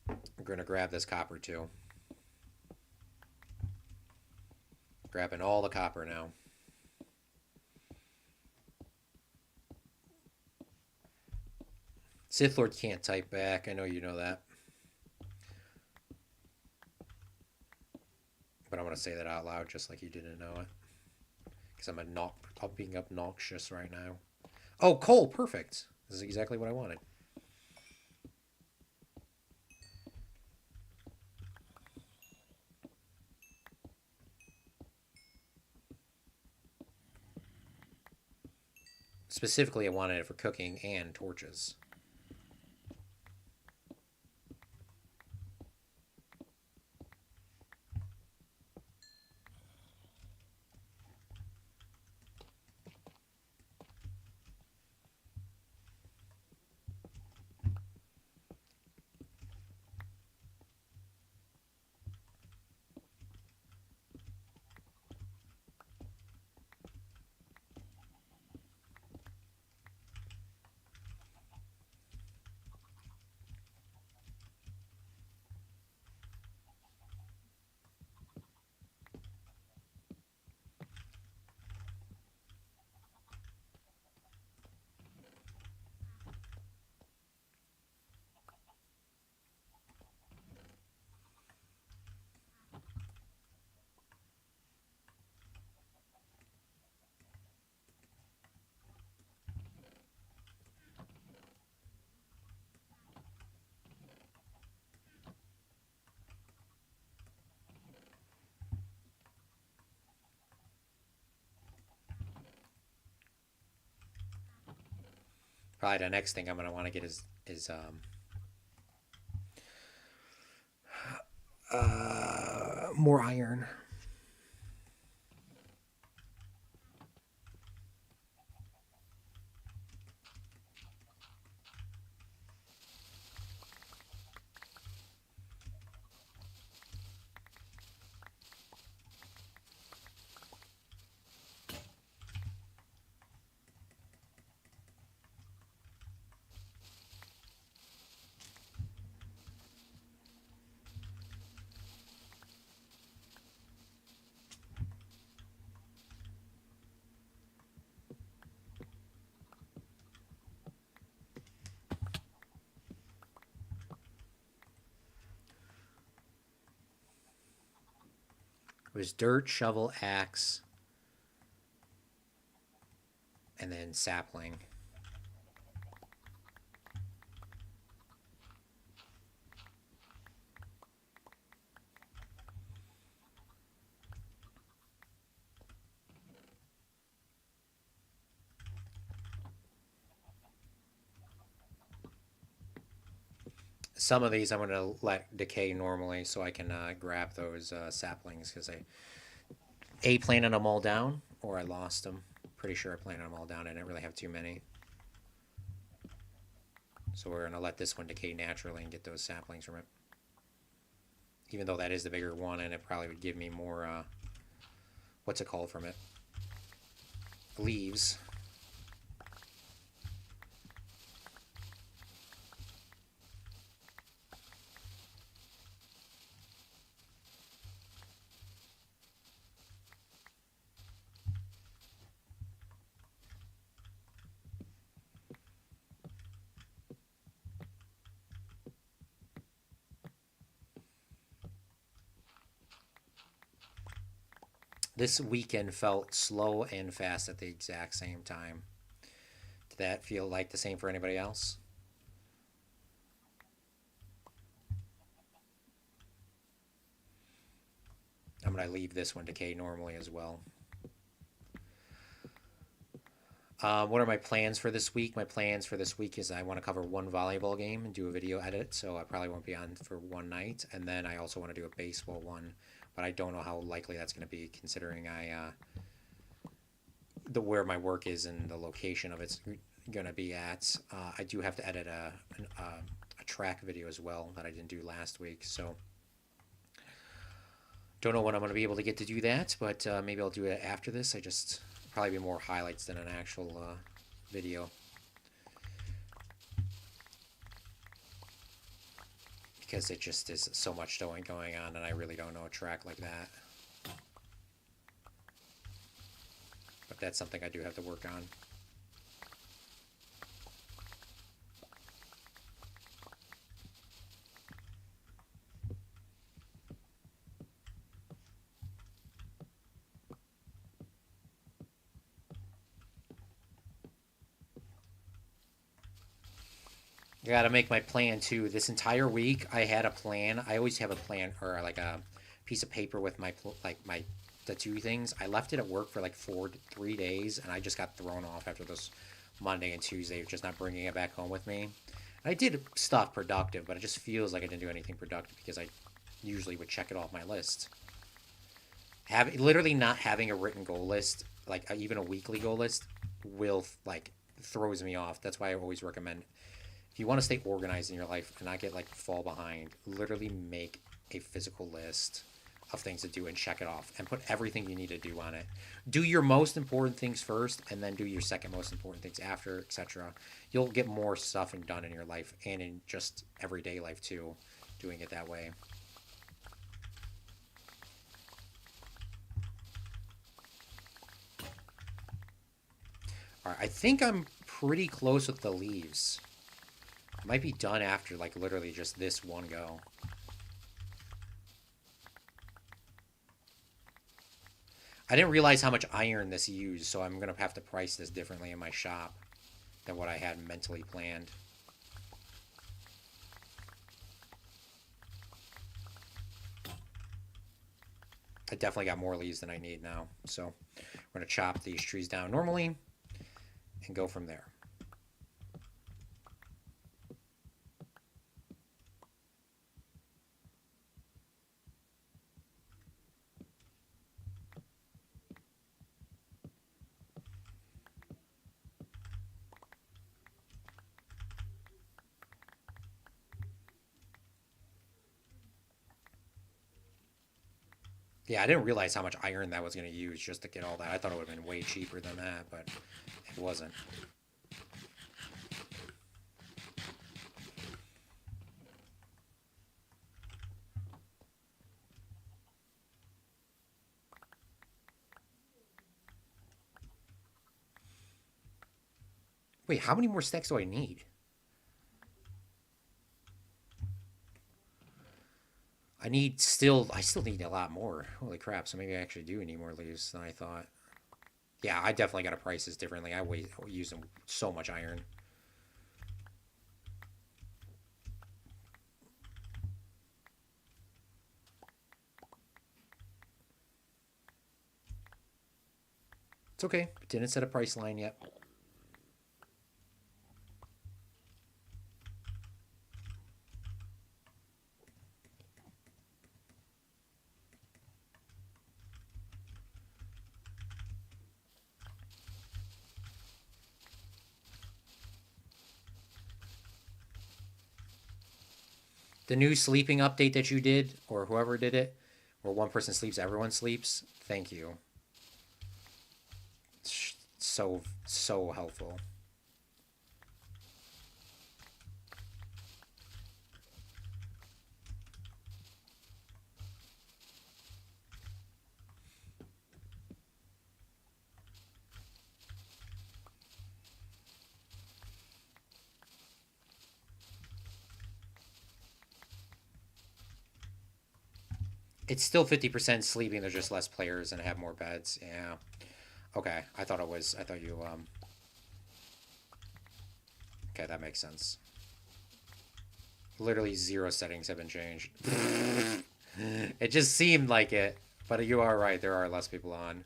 We're going to grab this copper too. Grabbing all the copper now. Sith Lord can't type back. I know you know that. But I want to say that out loud just like you didn't know it. Because I'm being obnoxious right now. Oh, coal. Perfect. This is exactly what I wanted. Specifically, I wanted it for cooking and torches. Probably the next thing I'm going to want to get is more iron. It was dirt, shovel, axe, and then sapling. Some of these I'm going to let decay normally so I can grab those saplings because I planted them all down or I lost them. Pretty sure I planted them all down. I didn't really have too many. So we're going to let this one decay naturally and get those saplings from it. Even though that is the bigger one and it probably would give me more, what's it called from it? Leaves. This weekend felt slow and fast at the exact same time. Did that feel like the same for anybody else? I'm going to leave this one decay normally as well. What are my plans for this week? My plans for this week is I want to cover one volleyball game and do a video edit, so I probably won't be on for one night. And then I also want to do a baseball one, but I don't know how likely that's going to be considering where my work is and the location of it's going to be at. I do have to edit a track video as well that I didn't do last week, so don't know when I'm going to be able to get to do that, but maybe I'll do it after this. Probably be more highlights than an actual video. Because it just is so much going on and I really don't know a track like that. But that's something I do have to work on. I gotta make my plan too. This entire week, I had a plan. I always have a plan or like a piece of paper with the two things. I left it at work for like 3 days, and I just got thrown off after this Monday and Tuesday of just not bringing it back home with me. And I did stuff productive, but it just feels like I didn't do anything productive because I usually would check it off my list. Literally not having a written goal list, like even a weekly goal list, will like throws me off. That's why I always recommend if you want to stay organized in your life and not get like fall behind, literally make a physical list of things to do and check it off and put everything you need to do on it. Do your most important things first and then do your second most important things after, etc. You'll get more stuff done in your life and in just everyday life too, doing it that way. All right, I think I'm pretty close with the leaves. Might be done after like literally just this one go. I didn't realize how much iron this used, so I'm gonna have to price this differently in my shop than what I had mentally planned. I definitely got more leaves than I need now, so we're gonna chop these trees down normally and go from there. Yeah, I didn't realize how much iron that was going to use just to get all that. I thought it would have been way cheaper than that, but it wasn't. Wait, how many more stacks do I need? I still need a lot more. Holy crap, so maybe I actually do need more leaves than I thought. Yeah, I definitely got to price this differently. I use so much iron. It's okay. Didn't set a price line yet. The new sleeping update that you did, or whoever did it, where one person sleeps, everyone sleeps. Thank you. So, so helpful. It's still 50% sleeping. There's just less players and have more beds. Yeah. Okay. I thought it was. I thought you. Okay, that makes sense. Literally 0 settings have been changed. It just seemed like it, but you are right. There are less people on.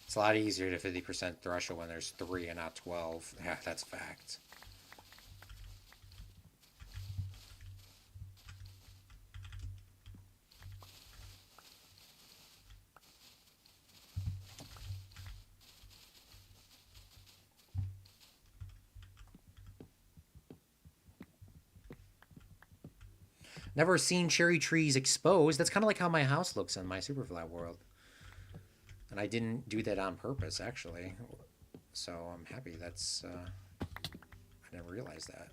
It's a lot easier to 50% threshold when there's 3 and not 12. Yeah, that's a fact. Never seen cherry trees exposed. That's kind of like how my house looks in my Superflat world. And I didn't do that on purpose, actually. So I'm happy that's... I never realized that.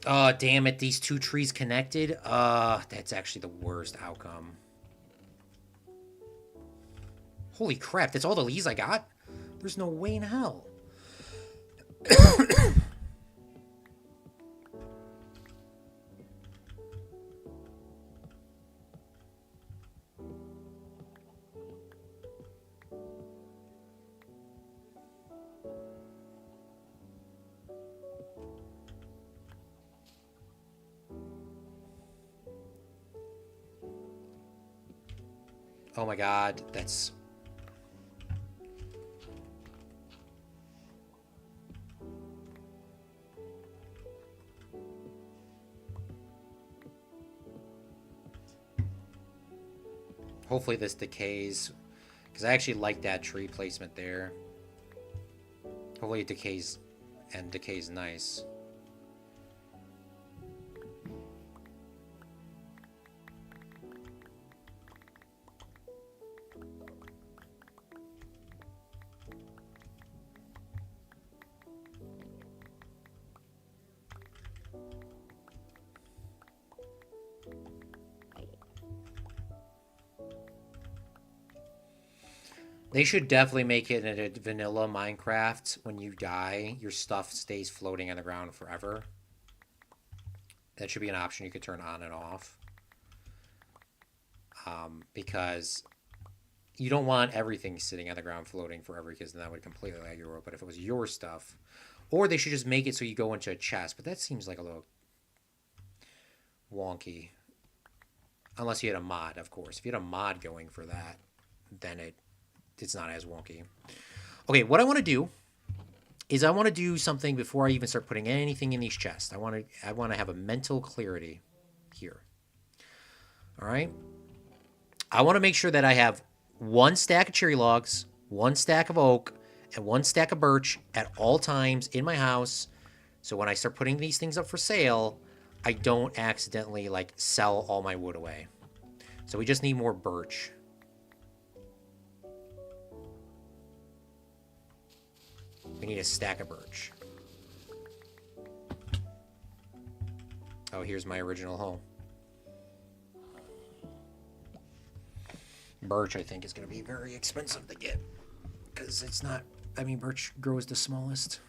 Oh, damn it. These 2 trees connected? That's actually the worst outcome. Holy crap, that's all the leaves I got? There's no way in hell. Oh my god, that's... Hopefully this decays, because I actually like that tree placement there. Hopefully it decays, and decays nice. They should definitely make it in a vanilla Minecraft. When you die, your stuff stays floating on the ground forever. That should be an option you could turn on and off. Because you don't want everything sitting on the ground floating forever, because then that would completely lag your world. But if it was your stuff, or they should just make it so you go into a chest. But that seems like a little wonky. Unless you had a mod, of course. If you had a mod going for that, then it's not as wonky. Okay, what I want to do is I want to do something before I even start putting anything in these chests. I want to have a mental clarity here. All right? I want to make sure that I have 1 stack of cherry logs, 1 stack of oak, and 1 stack of birch at all times in my house. So when I start putting these things up for sale, I don't accidentally like sell all my wood away. So we just need more birch. We need a stack of birch. Oh, here's my original home. Birch, I think, is going to be very expensive to get. Because it's not... I mean, birch grows the smallest.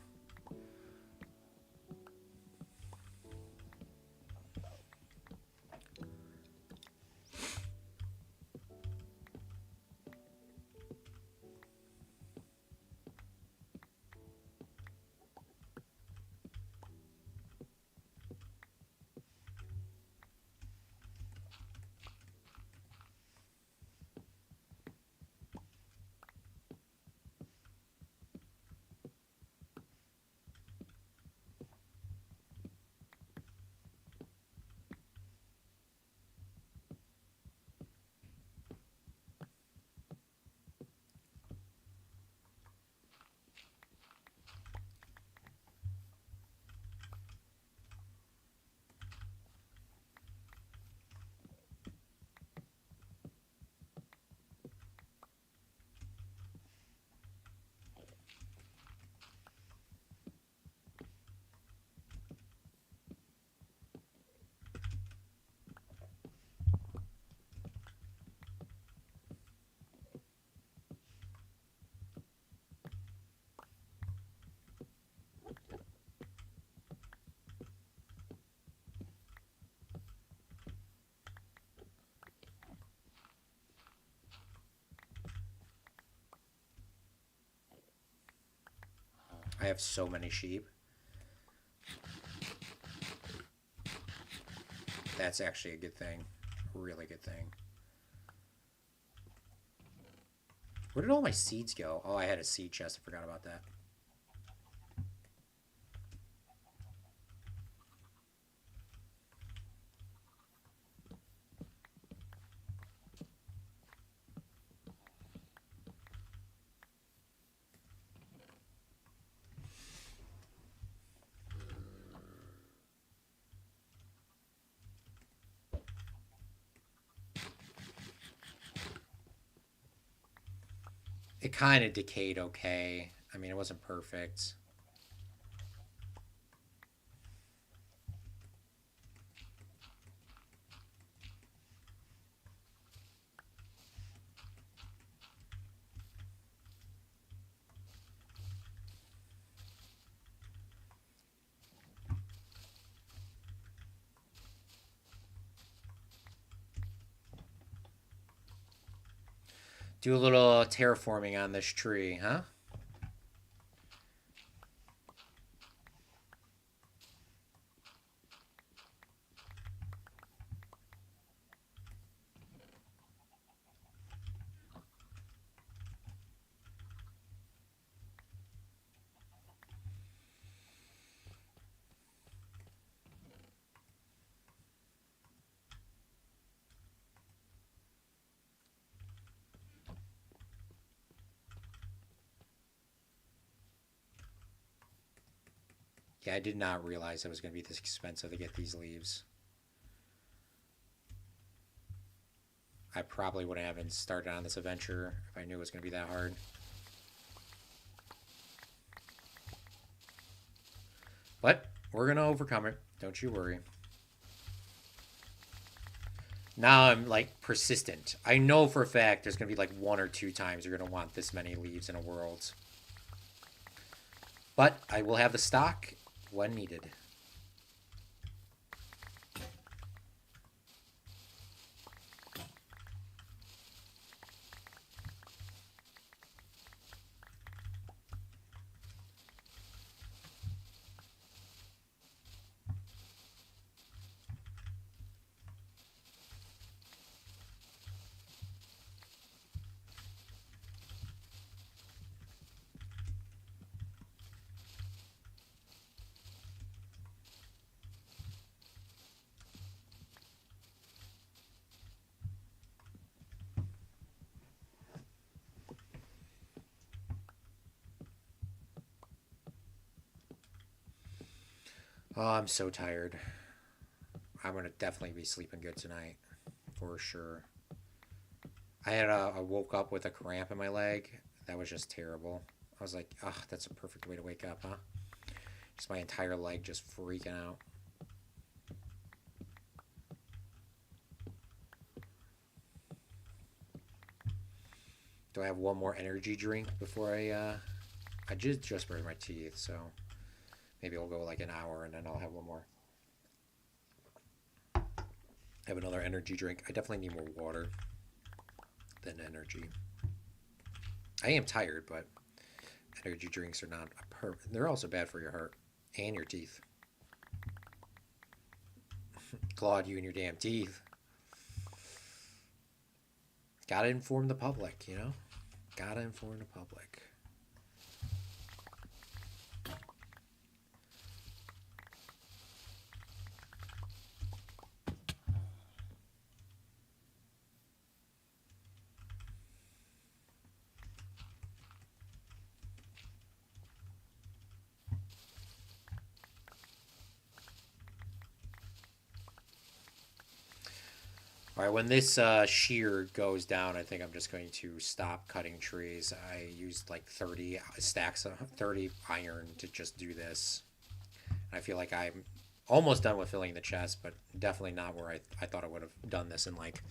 I have so many sheep. That's actually a good thing. Really good thing. Where did all my seeds go? Oh, I had a seed chest. I forgot about that. It kind of decayed okay. I mean, it wasn't perfect. Do a little terraforming on this tree, huh? Yeah, I did not realize it was going to be this expensive to get these leaves. I probably wouldn't have even started on this adventure if I knew it was going to be that hard. But we're going to overcome it. Don't you worry. Now I'm like persistent. I know for a fact there's going to be like 1 or 2 times you're going to want this many leaves in a world. But I will have the stock when needed. Oh, I'm so tired. I'm going to definitely be sleeping good tonight. For sure. I woke up with a cramp in my leg. That was just terrible. I was like, oh, that's a perfect way to wake up, huh? Just my entire leg just freaking out. Do I have one more energy drink before I just brushed my teeth, so maybe I'll go like an hour and then I'll have one more. Have another energy drink. I definitely need more water than energy. I am tired, but energy drinks are not they're also bad for your heart and your teeth. Claude, you and your damn teeth. Gotta inform the public, you know? Gotta inform the public. All right, when this shear goes down, I think I'm just going to stop cutting trees. I used like 30 stacks of 30 iron to just do this. I feel like I'm almost done with filling the chest, but definitely not where I thought I would have done this in like,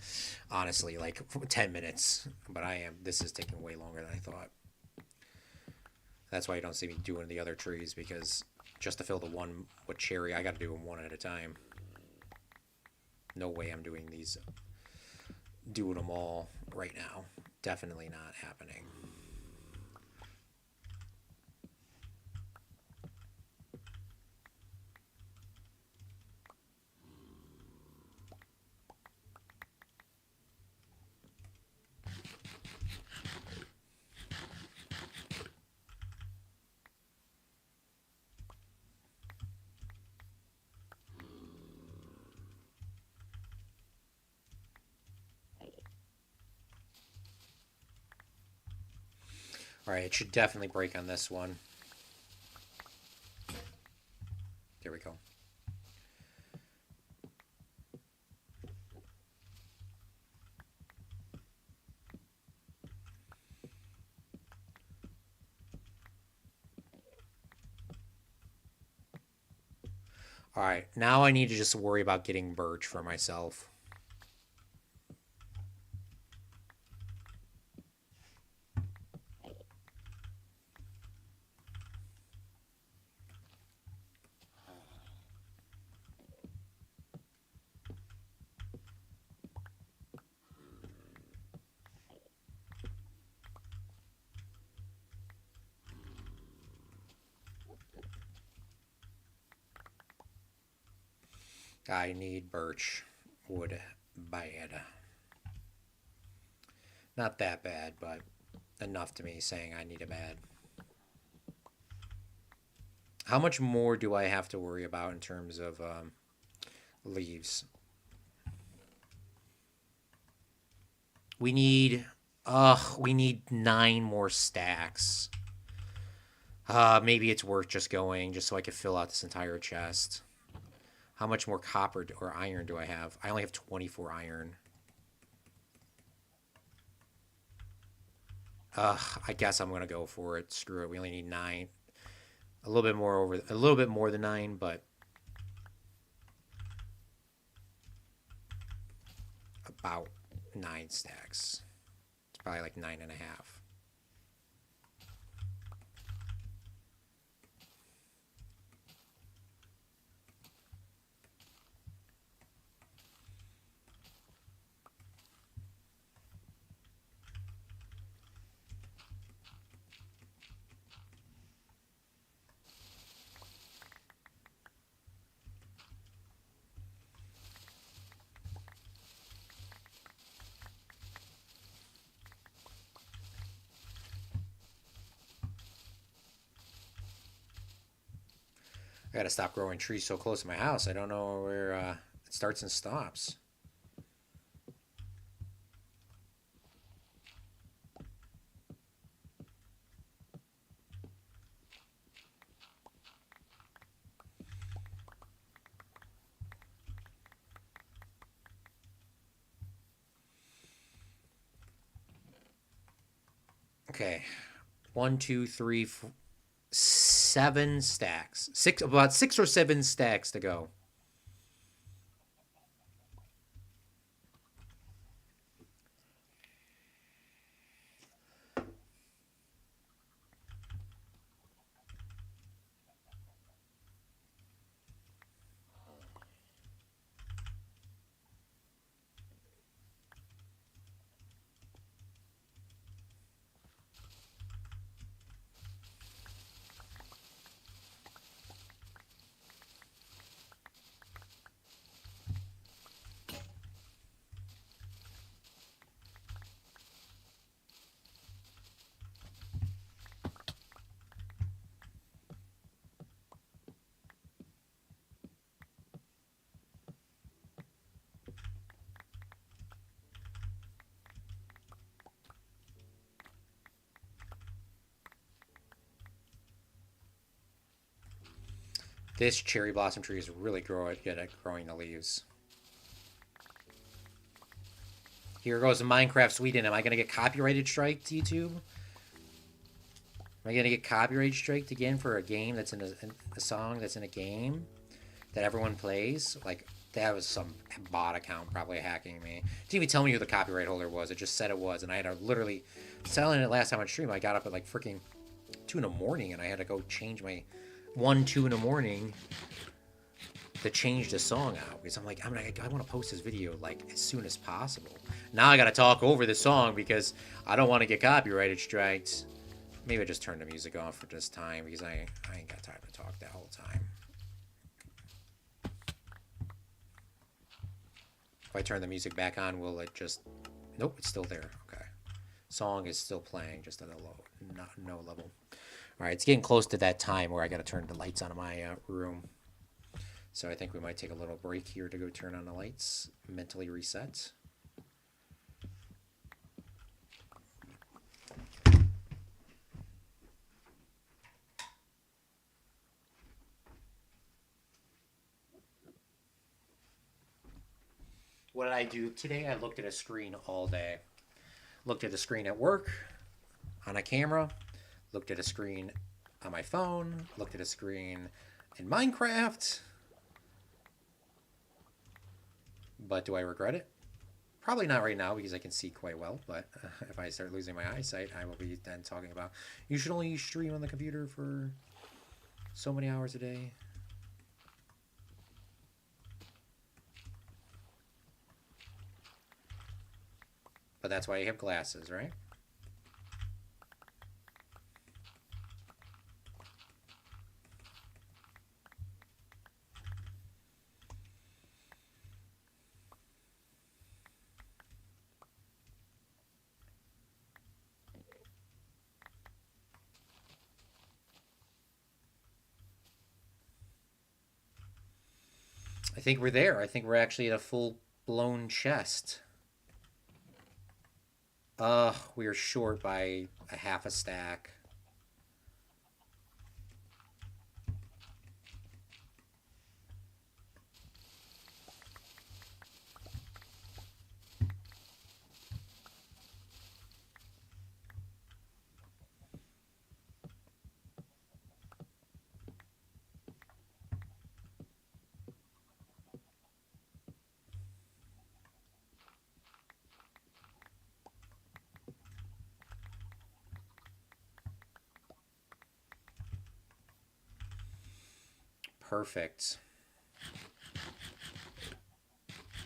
honestly, like 10 minutes. But this is taking way longer than I thought. That's why you don't see me doing the other trees, because just to fill the one with cherry, I got to do them one at a time. No way I'm doing them all right now. Definitely not happening. Alright, it should definitely break on this one. There we go. Alright, now I need to just worry about getting birch for myself. I need birch wood bad. Not that bad, but enough to me saying I need it bad. How much more do I have to worry about in terms of leaves? We need 9 more stacks. Maybe it's worth just going just so I can fill out this entire chest. How much more copper or iron do I have? I only have 24 iron. I guess I'm gonna go for it. Screw it. We only need 9. A little bit more than 9, but about 9 stacks. It's probably like 9.5. I gotta stop growing trees so close to my house. I don't know where it starts and stops. Okay, 1, 2, 3, 4, 7 stacks. About 6 or 7 stacks to go. This cherry blossom tree is really good at growing the leaves. Here goes Minecraft Sweden. Am I going to get copyrighted striked, YouTube? Am I going to get copyright striked again for a game that's in a song that's in a game that everyone plays? Like, that was some bot account probably hacking me. It didn't even tell me who the copyright holder was. It just said it was. And I had to literally, selling it last time on stream, I got up at like freaking 2 in the morning and I had to go change my 1, 2 in the morning to change the song out because I'm like, I want to post this video like as soon as possible. Now I got to talk over the song because I don't want to get copyrighted strikes. Maybe I just turn the music off for this time because I ain't got time to talk that whole time. If I turn the music back on, will it just... Nope, it's still there. Okay. Song is still playing, just at a no level. All right, it's getting close to that time where I got to turn the lights on in my room. So I think we might take a little break here to go turn on the lights, mentally reset. what did I do today? I looked at a screen all day. Looked at a screen at work, on a camera, looked at a screen on my phone, looked at a screen in Minecraft. But do I regret it? Probably not right now because I can see quite well, but if I start losing my eyesight, I will be then talking about you should only stream on the computer for so many hours a day. But that's why you have glasses, right? I think we're there. I think we're actually at a full-blown chest. We are short by a half a stack. Perfect.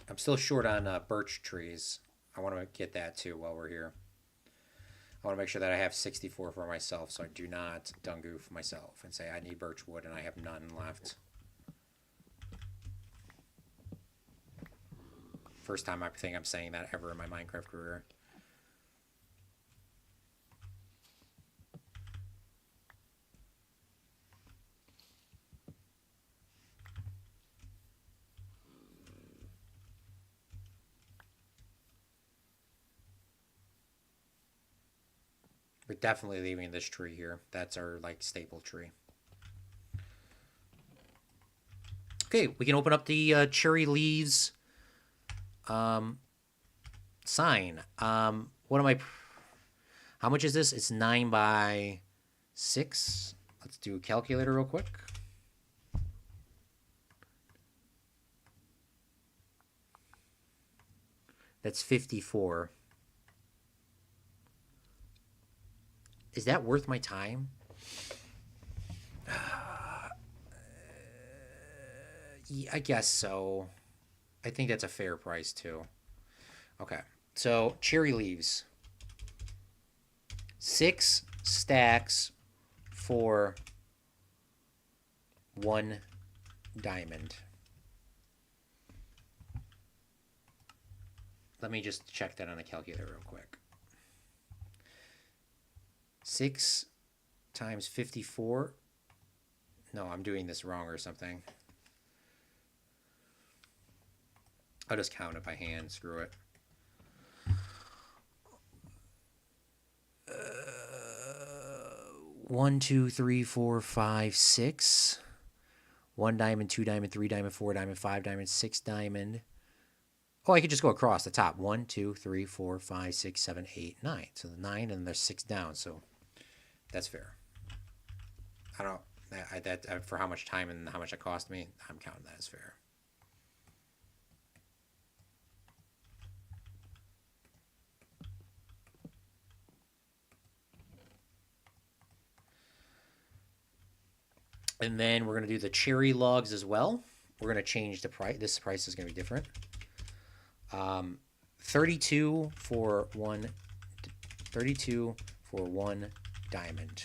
I'm still short on birch trees. I want to get that too while we're here. I want to make sure that I have 64 for myself so I do not dungoof myself and say I need birch wood and I have none left. First time I think I'm saying that ever in my Minecraft career. We're definitely leaving this tree here. That's our like staple tree. Okay, we can open up the cherry leaves sign. What am I? How much is this? It's 9 by 6. Let's do a calculator real quick. That's 54. Is that worth my time? Yeah, I guess so. I think that's a fair price too. Okay, so cherry leaves. 6 stacks for 1 diamond. Let me just check that on the calculator real quick. 6 times 54. No, I'm doing this wrong or something. I'll just count it by hand. Screw it. 1, 2, 3, 4, 5, 6. 1 diamond, 2 diamond, 3 diamond, 4 diamond, 5 diamond, 6 diamond. Oh, I could just go across the top. 1, 2, 3, 4, 5, 6, 7, 8, 9. So the 9 and there's 6 down. So that's fair. I don't. That for how much time and how much it cost me, I'm counting that as fair. And then we're going to do the cherry logs as well. We're going to change the price. This price is going to be different. 32 for 1 diamond.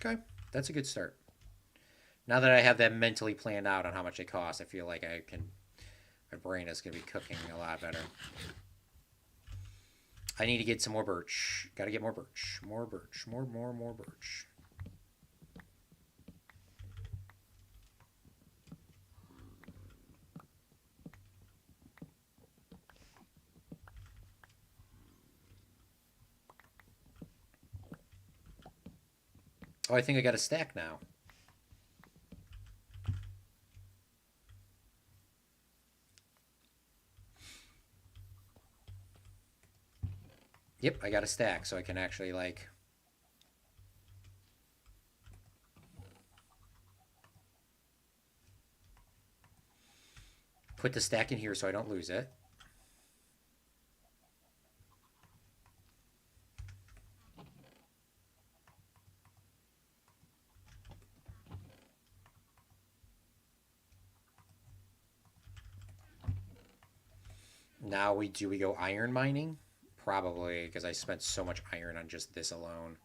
Okay, that's a good start. Now that I have that mentally planned out on how much it costs, I feel like my brain is going to be cooking a lot better. I need to get some more birch. Gotta get more birch. More birch. More birch. Oh, I think I got a stack now. Yep, I got a stack, so I can actually, like... put the stack in here so I don't lose it. Now we go iron mining? Probably, because I spent so much iron on just this alone.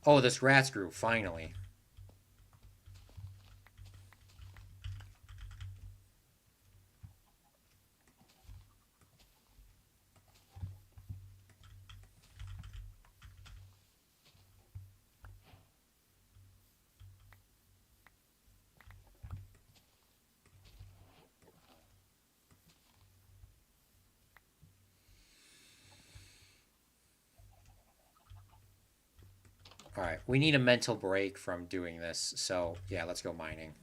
Oh, this rat grew, finally. All right, we need a mental break from doing this, so yeah, let's go mining.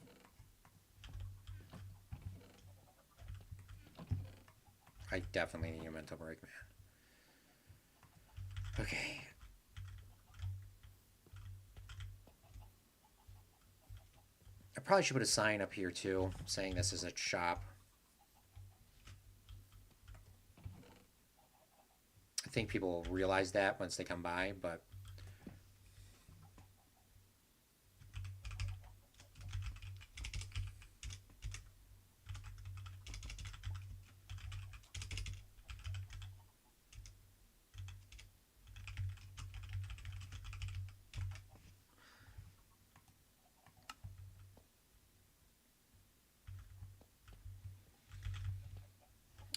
I definitely need a mental break, man. Okay. I probably should put a sign up here too, saying this is a shop. I think people will realize that once they come by, but...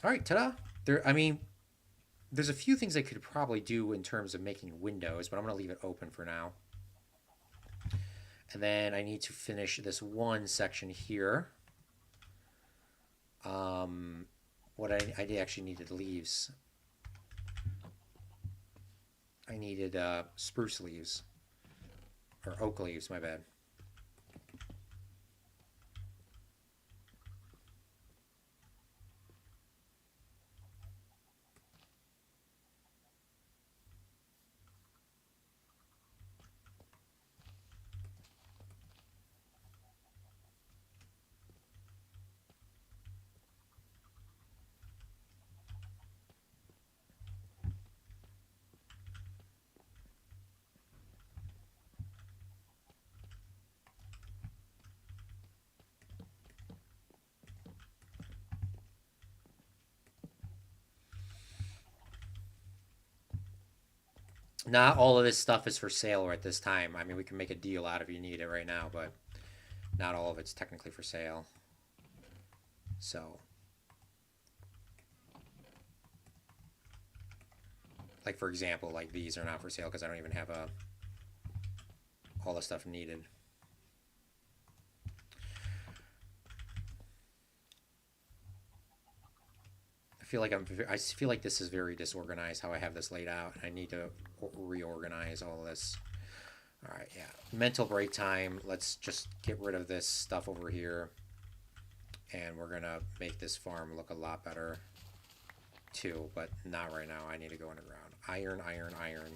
All right, ta-da! I mean, there's a few things I could probably do in terms of making windows, but I'm going to leave it open for now. And then I need to finish this one section here. What I actually needed leaves. I needed spruce leaves. Or oak leaves, my bad. Not all of this stuff is for sale at this time. I mean, we can make a deal out if you need it right now, but not all of it's technically for sale. So, like for example, like these are not for sale because I don't even have all the stuff needed. I feel like this is very disorganized how I have this laid out. I need to reorganize all of this. All right, yeah. Mental break time. Let's just get rid of this stuff over here. And we're going to make this farm look a lot better too, but not right now. I need to go underground. Iron, iron, iron.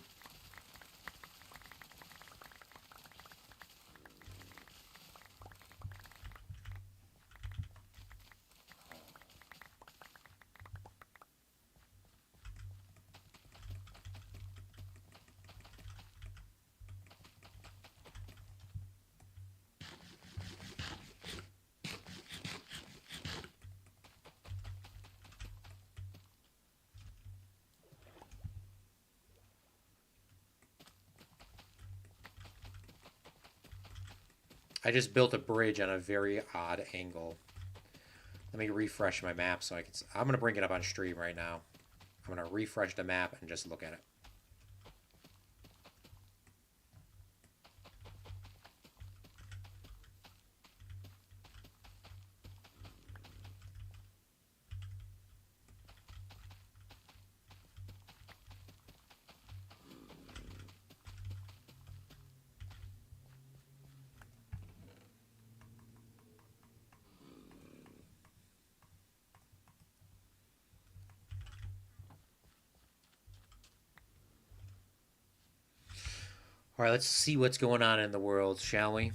I just built a bridge on a very odd angle. Let me refresh my map so I can... I'm going to bring it up on stream right now. I'm going to refresh the map and just look at it. All right, let's see what's going on in the world, shall we?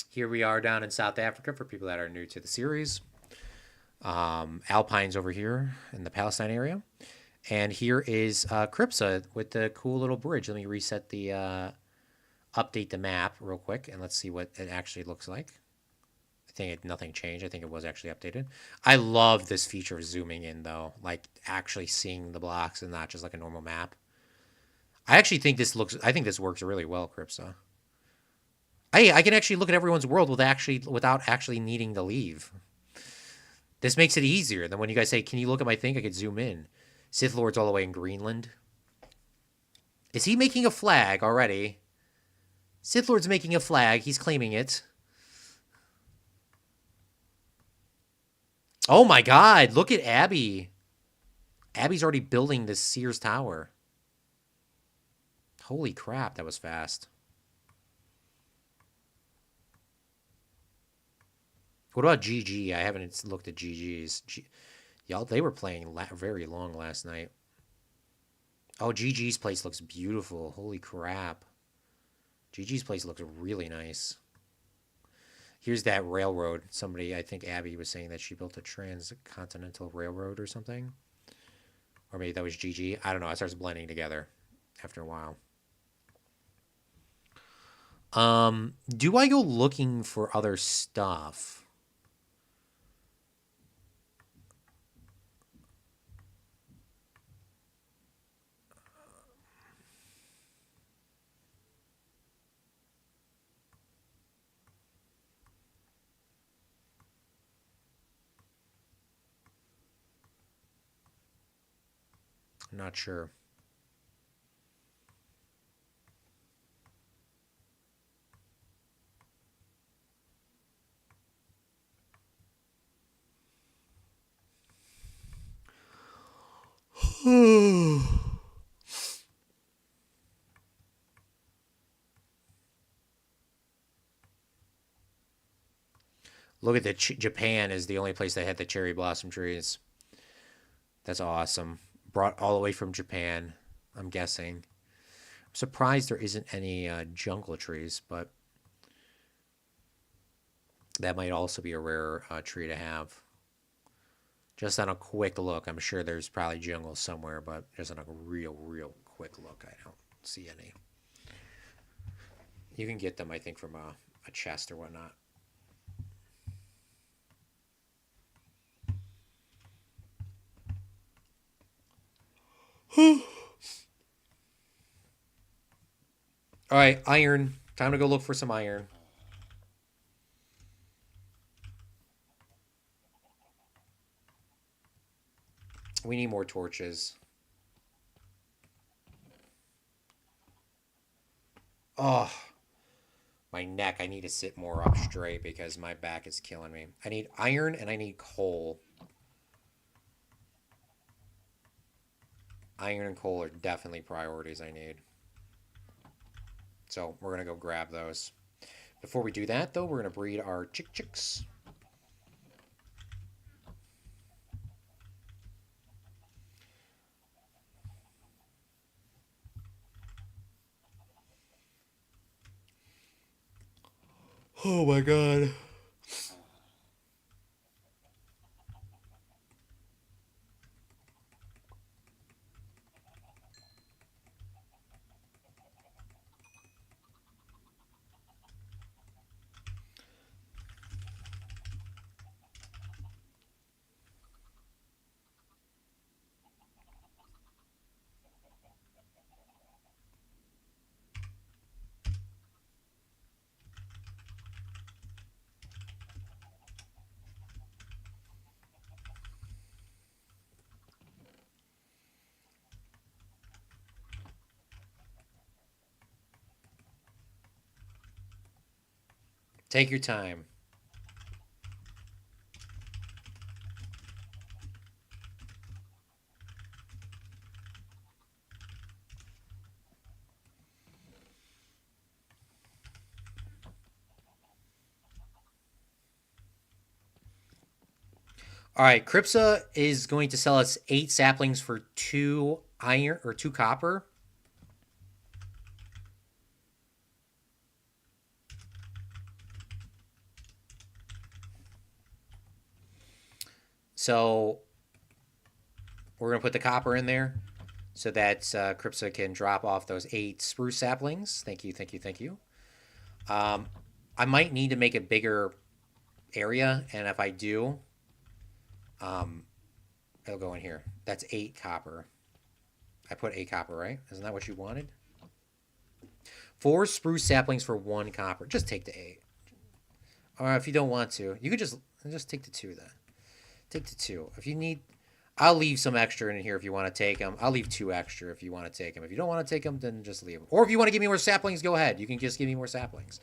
Here we are down in South Africa for people that are new to the series. Alpines over here in the Palestine area. And here is Cripsa with the cool little bridge. Let me reset the, update the map real quick, and let's see what it actually looks like. I think nothing changed. I think it was actually updated. I love this feature of zooming in, though. Like, actually seeing the blocks and not just like a normal map. I think this works really well, Cripsa. I can actually look at everyone's world without actually needing to leave. This makes it easier than when you guys say, can you look at my thing? I could zoom in. Sith Lord's all the way in Greenland. Is he making a flag already? Sith Lord's making a flag. He's claiming it. Oh my god, look at Abby. Abby's already building this Sears Tower. Holy crap, that was fast. What about GG? I haven't looked at GG's. Y'all, they were playing very long last night. Oh, GG's place looks beautiful. Holy crap. GG's place looks really nice. Here's that railroad. Somebody, I think Abby was saying that she built a transcontinental railroad or something. Or maybe that was GG. I don't know. It starts blending together after a while. Do I go looking for other stuff? I'm not sure. Look at the Japan is the only place that had the cherry blossom trees. That's awesome. Brought all the way from Japan, I'm guessing. I'm surprised there isn't any jungle trees, but that might also be a rare tree to have. Just on a quick look, I'm sure there's probably jungle somewhere, but just on a real quick look, I don't see any. You can get them, I think, from a chest or whatnot. All right, iron. Time to go look for some iron. We need more torches. Oh, my neck. I need to sit more up straight because my back is killing me. I need iron and I need coal. Iron and coal are definitely priorities I need. So we're going to go grab those. Before we do that, though, we're going to breed our chicks. Oh my god. Take your time. All right, Cripsa is going to sell us 8 saplings for 2 iron or 2 copper. So we're going to put the copper in there so that Cripsa can drop off those 8 spruce saplings. Thank you, thank you, thank you. I might need to make a bigger area, and if I do, it'll go in here. That's 8 copper. I put 8 copper, right? Isn't that what you wanted? 4 spruce saplings for 1 copper. Just take the 8. Or if you don't want to, you could just take the 2 then. Take the 2. If you need, I'll leave some extra in here if you want to take them. I'll leave 2 extra if you want to take them. If you don't want to take them, then just leave them. Or if you want to give me more saplings, go ahead. You can just give me more saplings.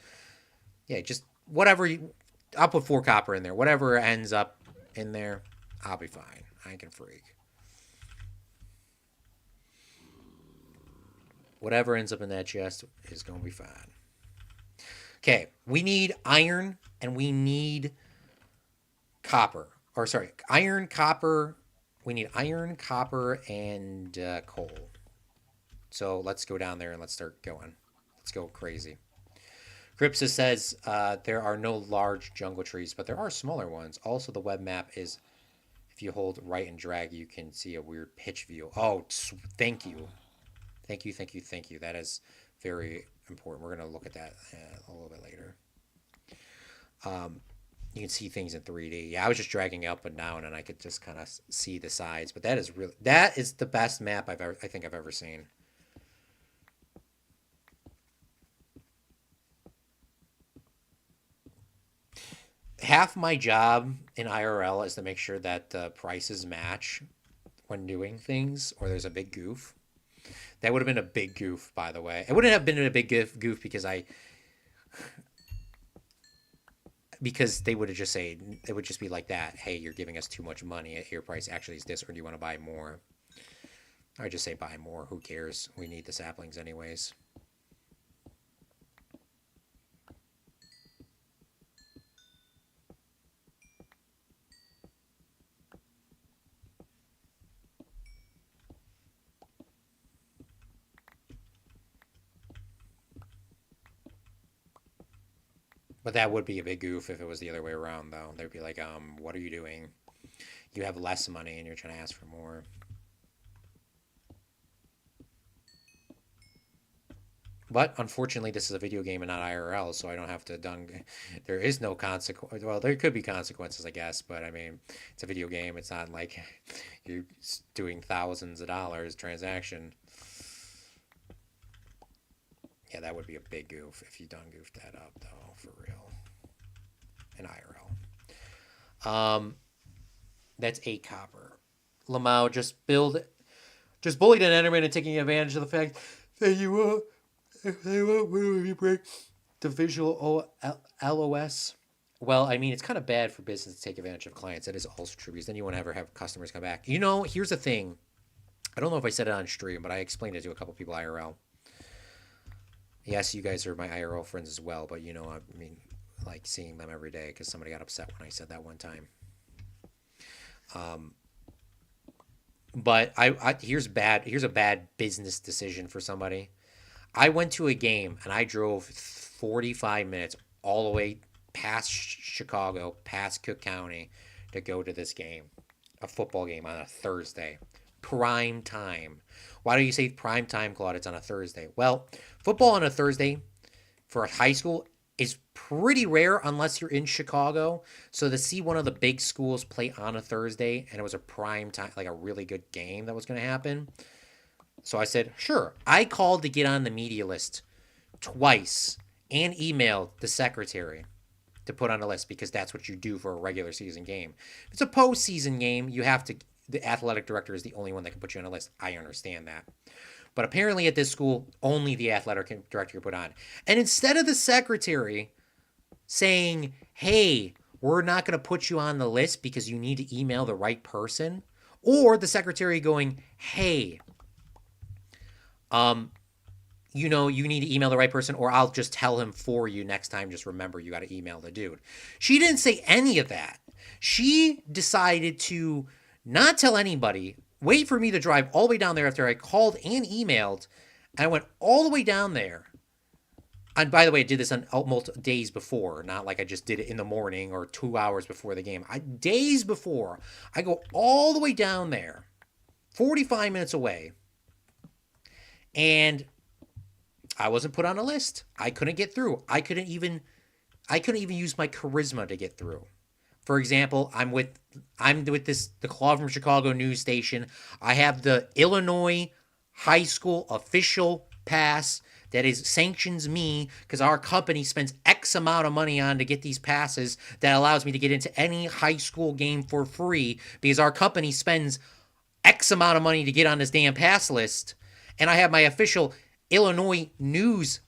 Yeah, just whatever. I'll put 4 copper in there. Whatever ends up in there, I'll be fine. I can freak. Whatever ends up in that chest is going to be fine. Okay, we need iron and we need copper. Or sorry, iron, copper. We need iron, copper, and coal. So let's go down there and let's start going. Let's go crazy. Cripsa says there are no large jungle trees, but there are smaller ones. Also, the web map is, if you hold right and drag, you can see a weird pitch view. Oh, thank you. Thank you, thank you, thank you. That is very important. We're going to look at that a little bit later. You can see things in 3D. Yeah, I was just dragging up and down, and I could just kind of see the sides. But that is the best map I think I've ever seen. Half my job in IRL is to make sure that the prices match when doing things, or there's a big goof. That would have been a big goof, by the way. It wouldn't have been a big goof because they would have just said, it would just be like that. Hey, you're giving us too much money. Your price actually is this, or do you want to buy more? I just say buy more. Who cares? We need the saplings anyways. But that would be a big goof if it was the other way around, though. They'd be like, what are you doing? You have less money and you're trying to ask for more. But unfortunately, this is a video game and not IRL, so I don't have to There is no consequence. Well, there could be consequences, I guess, but I mean, it's a video game. It's not like you're doing thousands of dollars transaction. Yeah, that would be a big goof if you done goofed that up, though, for real. In IRL. That's 8 copper. Lamau just bullied an enderman and taking advantage of the fact that you break the visual LOS. Well, I mean, it's kind of bad for business to take advantage of clients. That is also true, because then you won't ever have customers come back. You know, here's the thing. I don't know if I said it on stream, but I explained it to a couple people IRL. Yes, you guys are my IRL friends as well, but you know, I mean, like seeing them every day because somebody got upset when I said that one time. But here's a bad business decision for somebody. I went to a game and I drove 45 minutes all the way past Chicago, past Cook County to go to this game, a football game on a Thursday, prime time. Why do you say prime time, Claude? It's on a Thursday. Well, football on a Thursday for a high school is pretty rare unless you're in Chicago. So to see one of the big schools play on a Thursday, and it was a prime time, like a really good game that was going to happen. So I said, sure. I called to get on the media list twice and emailed the secretary to put on a list, because that's what you do for a regular season game. If it's a postseason game, you have to, the athletic director is the only one that can put you on a list. I understand that. But apparently at this school, only the athletic director can put on. And instead of the secretary saying, hey, we're not going to put you on the list because you need to email the right person, or the secretary going, hey, um, you need to email the right person, or I'll just tell him for you next time. Just remember, you got to email the dude. She didn't say any of that. She decided to not tell anybody, wait for me to drive all the way down there after I called and emailed. And I went all the way down there. And by the way, I did this on multiple days before, not like I just did it in the morning or 2 hours before the game. Days before, I go all the way down there, 45 minutes away, and I wasn't put on a list. I couldn't get through. I couldn't even use my charisma to get through. For example, I'm with the Claude from Chicago news station. I have the Illinois high school official pass that is sanctions me because our company spends X amount of money on to get these passes that allows me to get into any high school game for free because our company spends X amount of money to get on this damn pass list. And I have my official Illinois news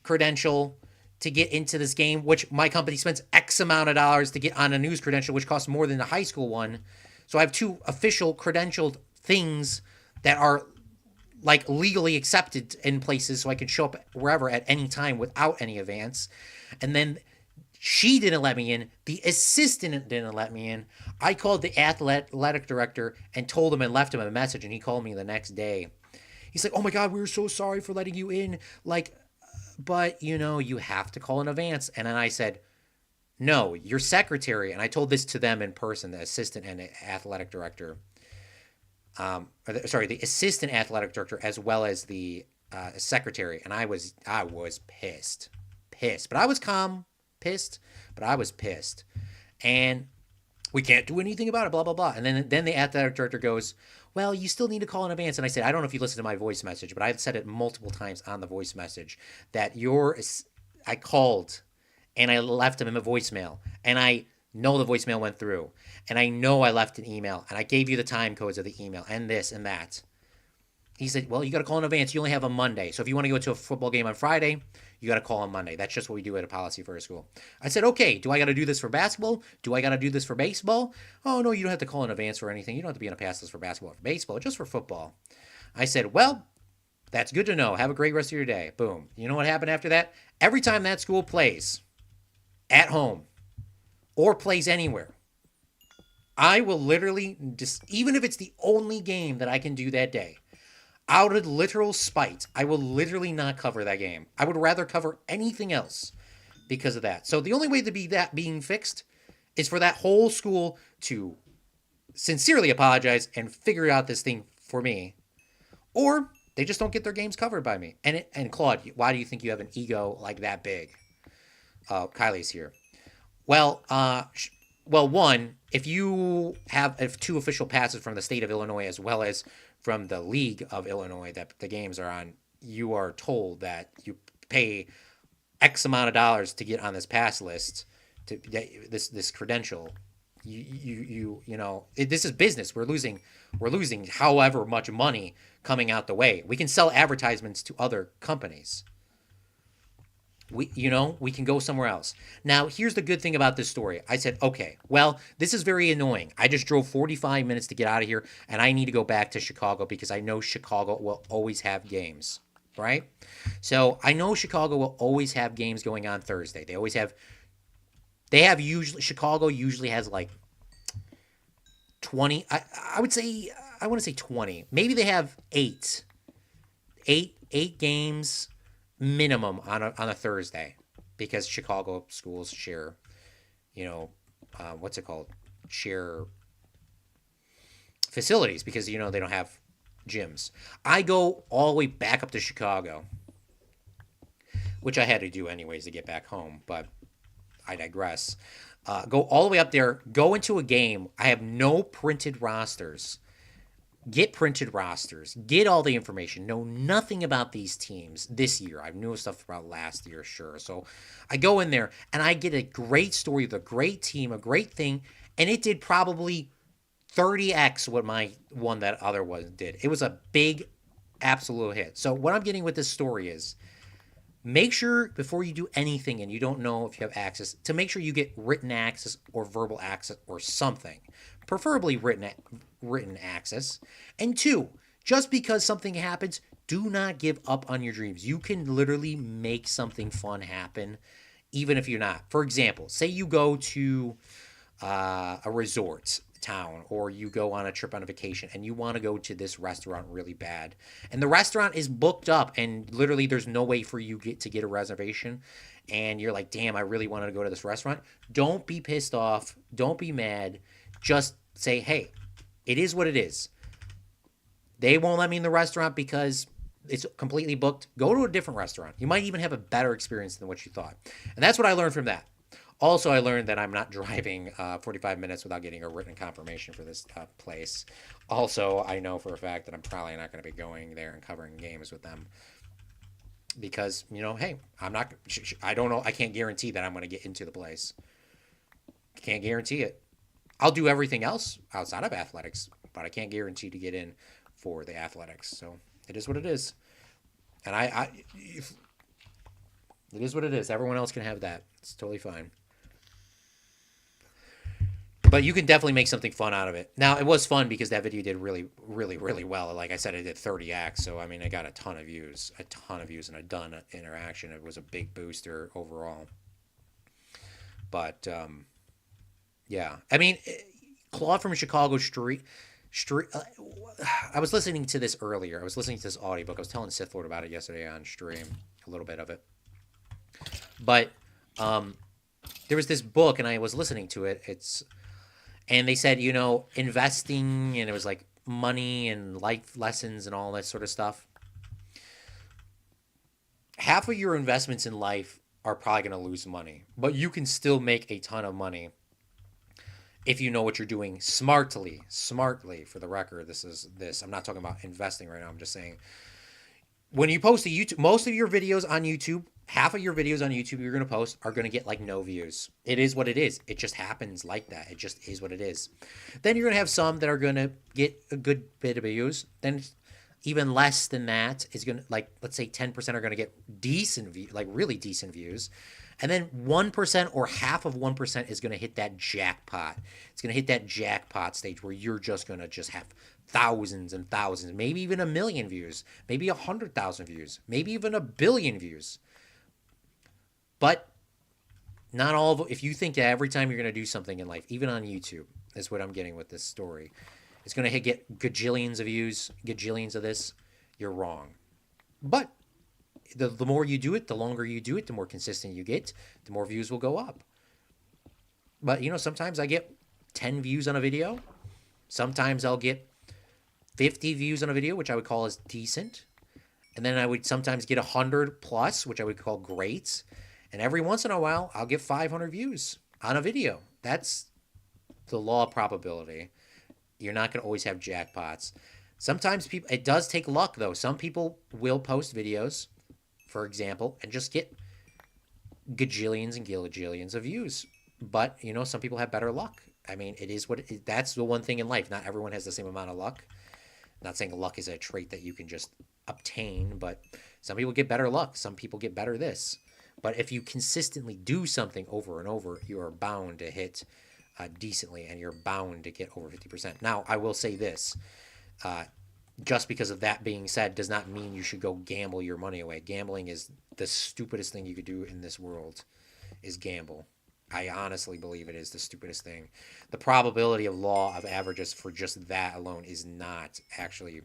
credential to get into this game, which my company spends X amount of dollars to get on a news credential, which costs more than the high school one. So I have two official credentialed things that are like legally accepted in places so I can show up wherever at any time without any advance. And then she didn't let me in. The assistant didn't let me in. I called the athletic director and told him and left him a message, and he called me the next day. He's like, oh my God, we were so sorry for letting you in. Like, but you have to call in advance. And then I said, no, your secretary. And I told this to them in person, the assistant and the athletic director. The assistant athletic director as well as the secretary. And I was pissed. But I was calm, pissed, but I was pissed. And we can't do anything about it, blah, blah, blah. And then the athletic director goes, well, you still need to call in advance. And I said, I don't know if you listened to my voice message, but I've said it multiple times on the voice message that I called and I left him in a voicemail. And I know the voicemail went through. And I know I left an email. And I gave you the time codes of the email and this and that. He said, well, you got to call in advance. You only have a Monday. So if you want to go to a football game on Friday, you got to call on Monday. That's just what we do at a policy for a school. I said, okay, do I got to do this for basketball? Do I got to do this for baseball? Oh, no, you don't have to call in advance for anything. You don't have to be on a pass list for basketball or for baseball, just for football. I said, well, that's good to know. Have a great rest of your day. Boom. You know what happened after that? Every time that school plays at home or plays anywhere, I will literally, even if it's the only game that I can do that day, out of literal spite, I will literally not cover that game. I would rather cover anything else because of that. So the only way to be that being fixed is for that whole school to sincerely apologize and figure out this thing for me, or they just don't get their games covered by me. And Claude, why do you think you have an ego like that big? Kylie's here. Well, one, if you have two official passes from the state of Illinois as well as from the League of Illinois that the games are on, you are told that you pay X amount of dollars to get on this pass list, to this credential. This is business. We're losing however much money coming out the way. We can sell advertisements to other companies. We can go somewhere else. Now, here's the good thing about this story. I said, okay, well, this is very annoying. I just drove 45 minutes to get out of here, and I need to go back to Chicago because I know Chicago will always have games, right? So I know Chicago will always have games going on Thursday. Chicago usually has like 20. I want to say 20. Maybe they have eight games minimum on a Thursday because Chicago schools share, share facilities because, they don't have gyms. I go all the way back up to Chicago, which I had to do anyways to get back home, but I digress. Go all the way up there, go into a game. I have no printed rosters. Get printed rosters. Get all the information. Know nothing about these teams this year. I knew stuff about last year, sure. So I go in there, and I get a great story of a great team, a great thing, and it did probably 30x what my one that other one did. It was a big, absolute hit. So what I'm getting with this story is Make sure before you do anything and you don't know if you have access, to make sure you get written access or verbal access or something, preferably written access. And two, just because something happens, do not give up on your dreams. You can literally make something fun happen even if you're not. For example, say you go to a resort town, or you go on a trip on a vacation and you want to go to this restaurant really bad, and the restaurant is booked up and literally there's no way for you to get a reservation, and you're like, damn, I really wanted to go to this restaurant. Don't be pissed off, don't be mad. Just say, hey, it is what it is. They won't let me in the restaurant because it's completely booked. Go to a different restaurant. You might even have a better experience than what you thought. And that's what I learned from that. Also, I learned that I'm not driving 45 minutes without getting a written confirmation for this place. Also, I know for a fact that I'm probably not going to be going there and covering games with them because, hey, I'm not, I don't know, I can't guarantee that I'm going to get into the place. Can't guarantee it. I'll do everything else outside of athletics, but I can't guarantee to get in for the athletics. So it is what it is. And it is what it is. Everyone else can have that. It's totally fine. But you can definitely make something fun out of it. Now, it was fun because that video did really, really, really well. Like I said, it did 30x. So, I mean, it got a ton of views, and a ton of interaction. It was a big booster overall. But, yeah. I mean, Claude from Chicago Street. I was listening to this earlier. I was listening to this audiobook. I was telling Sith Lord about it yesterday on stream, a little bit of it. But there was this book, and I was listening to it. And they said, investing, and it was like money and life lessons and all that sort of stuff. Half of your investments in life are probably going to lose money, but you can still make a ton of money if you know what you're doing smartly. For the record, I'm not talking about investing right now. I'm just saying, when you post to YouTube, most of your videos on YouTube, half of your videos on YouTube you're going to post are going to get like no views. It is what it is. It just happens like that. It just is what it is. Then you're going to have some that are going to get a good bit of views. Then even less than that is going to, like, let's say 10% are going to get decent views, like really decent views. And then 1% or half of 1% is going to hit that jackpot. It's going to hit that jackpot stage where you're just going to just have thousands and thousands, maybe even 1 million views, maybe 100,000 views, maybe even 1 billion views. But not all of, if you think that every time you're going to do something in life, even on YouTube, that's what I'm getting with this story, it's going to get gajillions of views, gajillions of this, you're wrong. But the more you do it, the longer you do it, the more consistent you get, the more views will go up. But, sometimes I get 10 views on a video. Sometimes I'll get 50 views on a video, which I would call as decent. And then I would sometimes get 100 plus, which I would call great. And every once in a while, I'll get 500 views on a video. That's the law of probability. You're not going to always have jackpots. Sometimes it does take luck, though. Some people will post videos, for example, and just get gajillions and gilligillions of views. But, some people have better luck. I mean, it is what it is. That's the one thing in life. Not everyone has the same amount of luck. I'm not saying luck is a trait that you can just obtain, but some people get better luck. Some people get better this. But if you consistently do something over and over, you are bound to hit decently, and you're bound to get over 50%. Now, I will say this. Just because of that being said does not mean you should go gamble your money away. Gambling is the stupidest thing you could do in this world, is gamble. I honestly believe it is the stupidest thing. The probability of law of averages for just that alone is not actually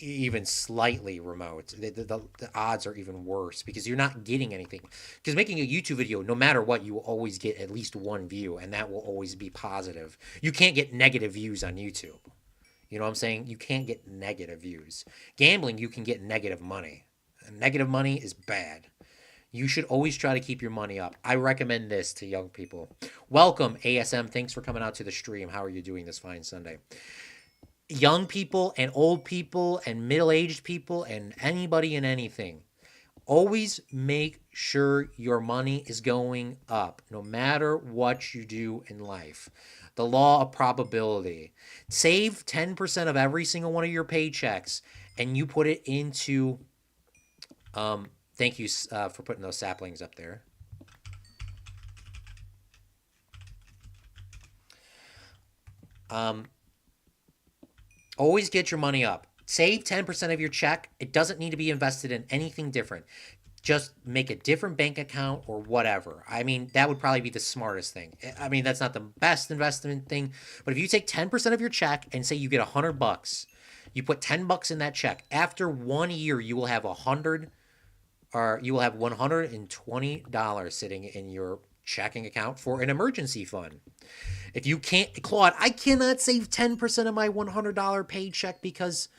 even slightly remote. The odds are even worse because you're not getting anything. Because making a YouTube video, no matter what, you will always get at least one view, and that will always be positive. You can't get negative views on YouTube. You know what I'm saying? You can't get negative views. Gambling, you can get negative money. And negative money is bad. You should always try to keep your money up. I recommend this to young people. Welcome, ASM. Thanks for coming out to the stream. How are you doing this fine Sunday? Young people and old people and middle-aged people and anybody and anything, always make sure your money is going up no matter what you do in life. The law of probability. Save 10% of every single one of your paychecks and you put it into Thank you for putting those saplings up there. Um, Always get your money up. Save 10% of your check. It doesn't need to be invested in anything different. Just make a different bank account or whatever. I mean, that would probably be the smartest thing. I mean, that's not the best investment thing, but if you take 10% of your check and say you get $100, you put $10 in that check. After 1 year, you will have $120 sitting in your checking account for an emergency fund. If you can't, Claude, I cannot save 10% of my $100 paycheck because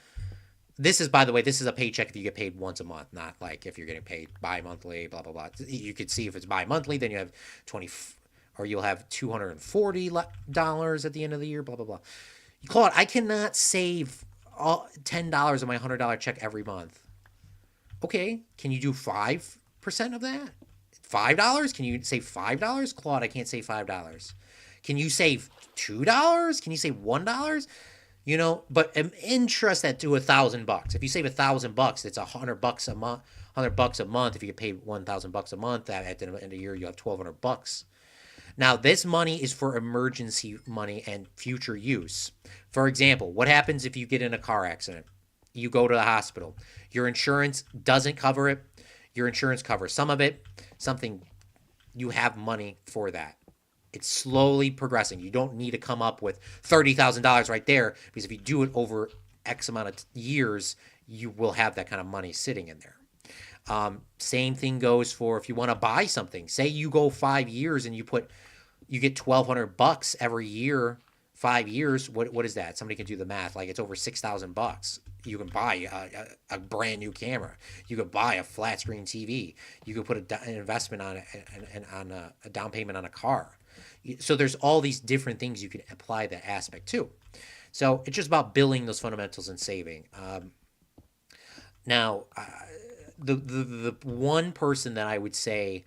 this is, by the way, this is a paycheck if you get paid once a month, not like if you're getting paid bi-monthly, blah, blah, blah. You could see if it's bi-monthly, then you have 20, or you'll have $240 at the end of the year, blah, blah, blah. Claude, I cannot save $10 of my $100 check every month. Okay, can you do 5% of that? $5? Can you save $5? Claude, I can't save $5. Can you save $2? Can you save $1? You know, but interest that to $1,000. If you save $1,000, it's $100 a month. $100 a month. If you get paid $1,000 a month, at the end of the year, you have $1,200. Now, this money is for emergency money and future use. For example, what happens if you get in a car accident? You go to the hospital. Your insurance doesn't cover it. Your insurance covers some of it. You have money for that. It's slowly progressing. You don't need to come up with $30,000 right there, because if you do it over X amount of years, you will have that kind of money sitting in there. Same thing goes for if you want to buy something. Say you go 5 years and you get $1,200 every year. 5 years. What is that? Somebody can do the math. Like, it's over $6,000. You can buy a brand new camera. You could buy a flat screen TV. You could put an investment on a down payment on a car. So there's all these different things you can apply that aspect to. So it's just about building those fundamentals and saving. Now, the one person that I would say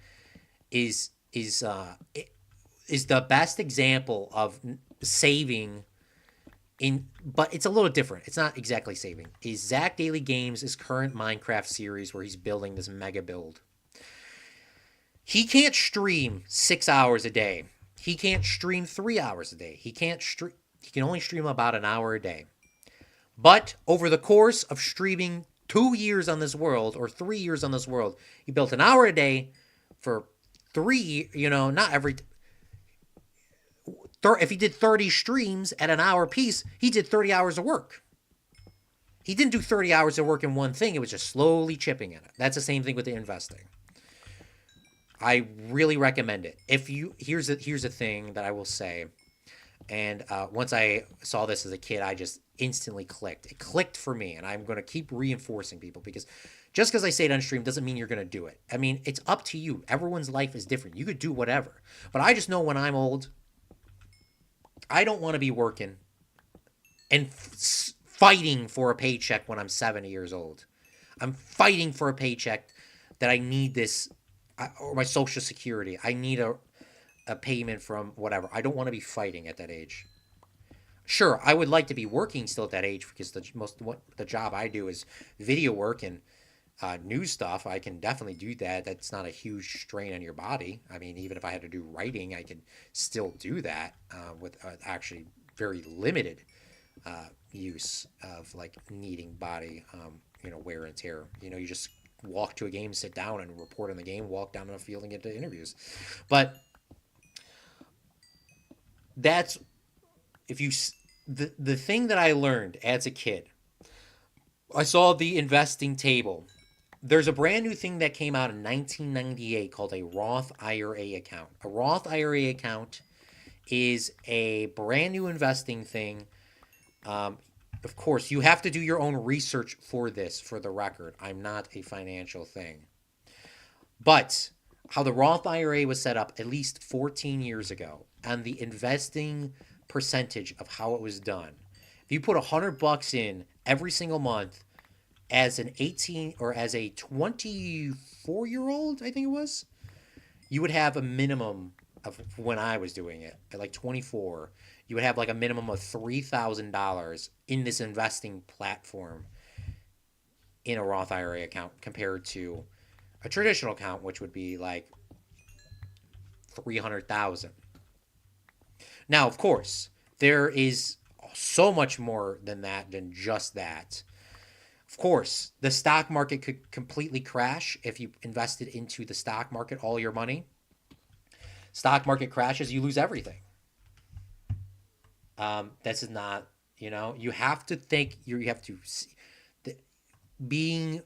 is the best example of saving but it's a little different. It's not exactly saving. Is Zach Daily Games' current Minecraft series where he's building this mega build. He can't stream 6 hours a day. He can't stream 3 hours a day. He can only stream about an hour a day. But over the course of streaming 2 years on this world, or 3 years on this world, he built an hour a day for 3, not every. If he did 30 streams at an hour piece, he did 30 hours of work. He didn't do 30 hours of work in one thing. It was just slowly chipping at it. That's the same thing with the investing. I really recommend it. Here's a thing that I will say. And once I saw this as a kid, I just instantly clicked. It clicked for me, and I'm going to keep reinforcing people, because just because I say it on stream doesn't mean you're going to do it. I mean, it's up to you. Everyone's life is different. You could do whatever. But I just know when I'm old, I don't want to be working and fighting for a paycheck when I'm 70 years old. I'm fighting for a paycheck that I need this, or my Social Security. I need a payment from whatever. I don't want to be fighting at that age. Sure, I would like to be working still at that age, because the job I do is video work and news stuff. I can definitely do that. That's not a huge strain on your body. I mean, even if I had to do writing, I could still do that with actually very limited use of like needing body, wear and tear. You just walk to a game, sit down and report on the game, walk down on the field and get to interviews. But that's the thing that I learned as a kid. I saw the investing table. There's a brand new thing that came out in 1998 called a Roth IRA account. A Roth IRA account is a brand new investing thing. Of course, you have to do your own research for this, for the record. I'm not a financial thing. But how the Roth IRA was set up at least 14 years ago, and the investing percentage of how it was done. If you put $100 in every single month, as an 18 or as a 24-year-old, I think it was, you would have a minimum of, when I was doing it at like 24, you would have like a minimum of $3,000 in this investing platform in a Roth IRA account, compared to A traditional account, which would be like 300,000. Now, of course, there is so much more than that, than just that. Of course, the stock market could completely crash if you invested into the stock market all your money. Stock market crashes, you lose everything. This is not, you have to think, you have to see, being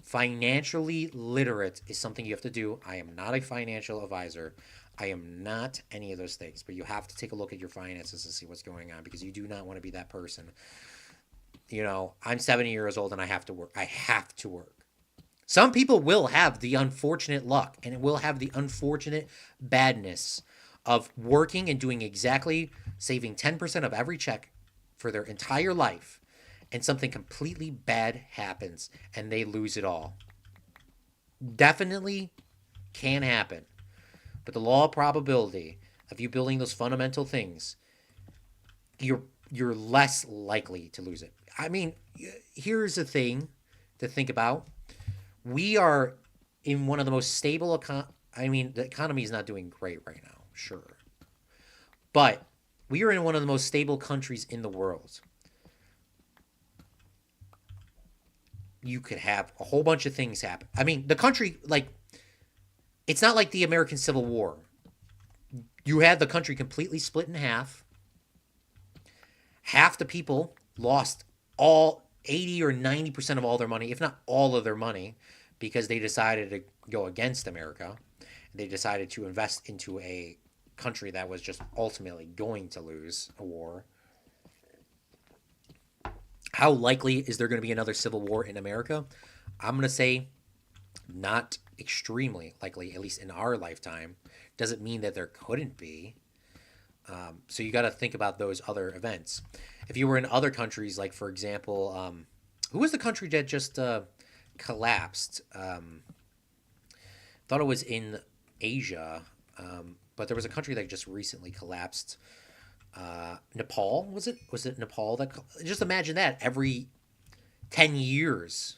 financially literate is something you have to do. I am not a financial advisor. I am not any of those things, but you have to take a look at your finances and see what's going on, because you do not want to be that person. I'm 70 years old and I have to work. I have to work. Some people will have the unfortunate luck and it will have the unfortunate badness of working and doing exactly, saving 10% of every check for their entire life, and something completely bad happens and they lose it all. Definitely can happen. But the law of probability of you building those fundamental things, you're less likely to lose it. I mean, here's the thing to think about. We are in one of the most stable I mean, the economy is not doing great right now, sure. But we are in one of the most stable countries in the world. You could have a whole bunch of things happen. I mean, the country, like, it's not like the American Civil War. You had the country completely split in half. Half the people lost all 80 or 90% of all their money, if not all of their money, because they decided to go against America. They decided to invest into a country that was just ultimately going to lose a war. How likely is there going to be another civil war in America? I'm going to say not extremely likely, at least in our lifetime. Doesn't mean that there couldn't be. So you got to think about those other events. If you were in other countries, like for example, who was the country that just collapsed? Thought it was in Asia, but there was a country that just recently collapsed. Nepal, was it? Was it Nepal that? Just imagine that every 10 years,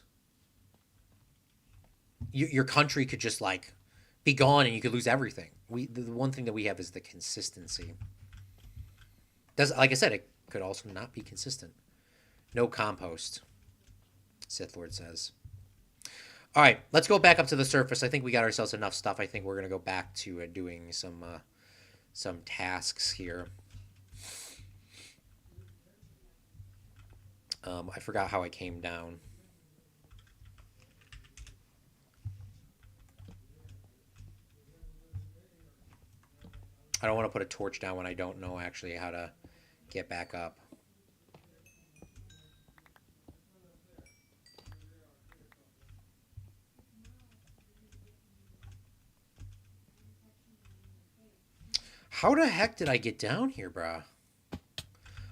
your country could just like be gone and you could lose everything. The one thing that we have is the consistency. Like I said, it could also not be consistent. No compost, Sith Lord says. All right, let's go back up to the surface. I think we got ourselves enough stuff. I think we're gonna go back to doing some tasks here. I forgot how I came down. I don't want to put a torch down when I don't know actually how to get back up. How the heck did I get down here, bruh?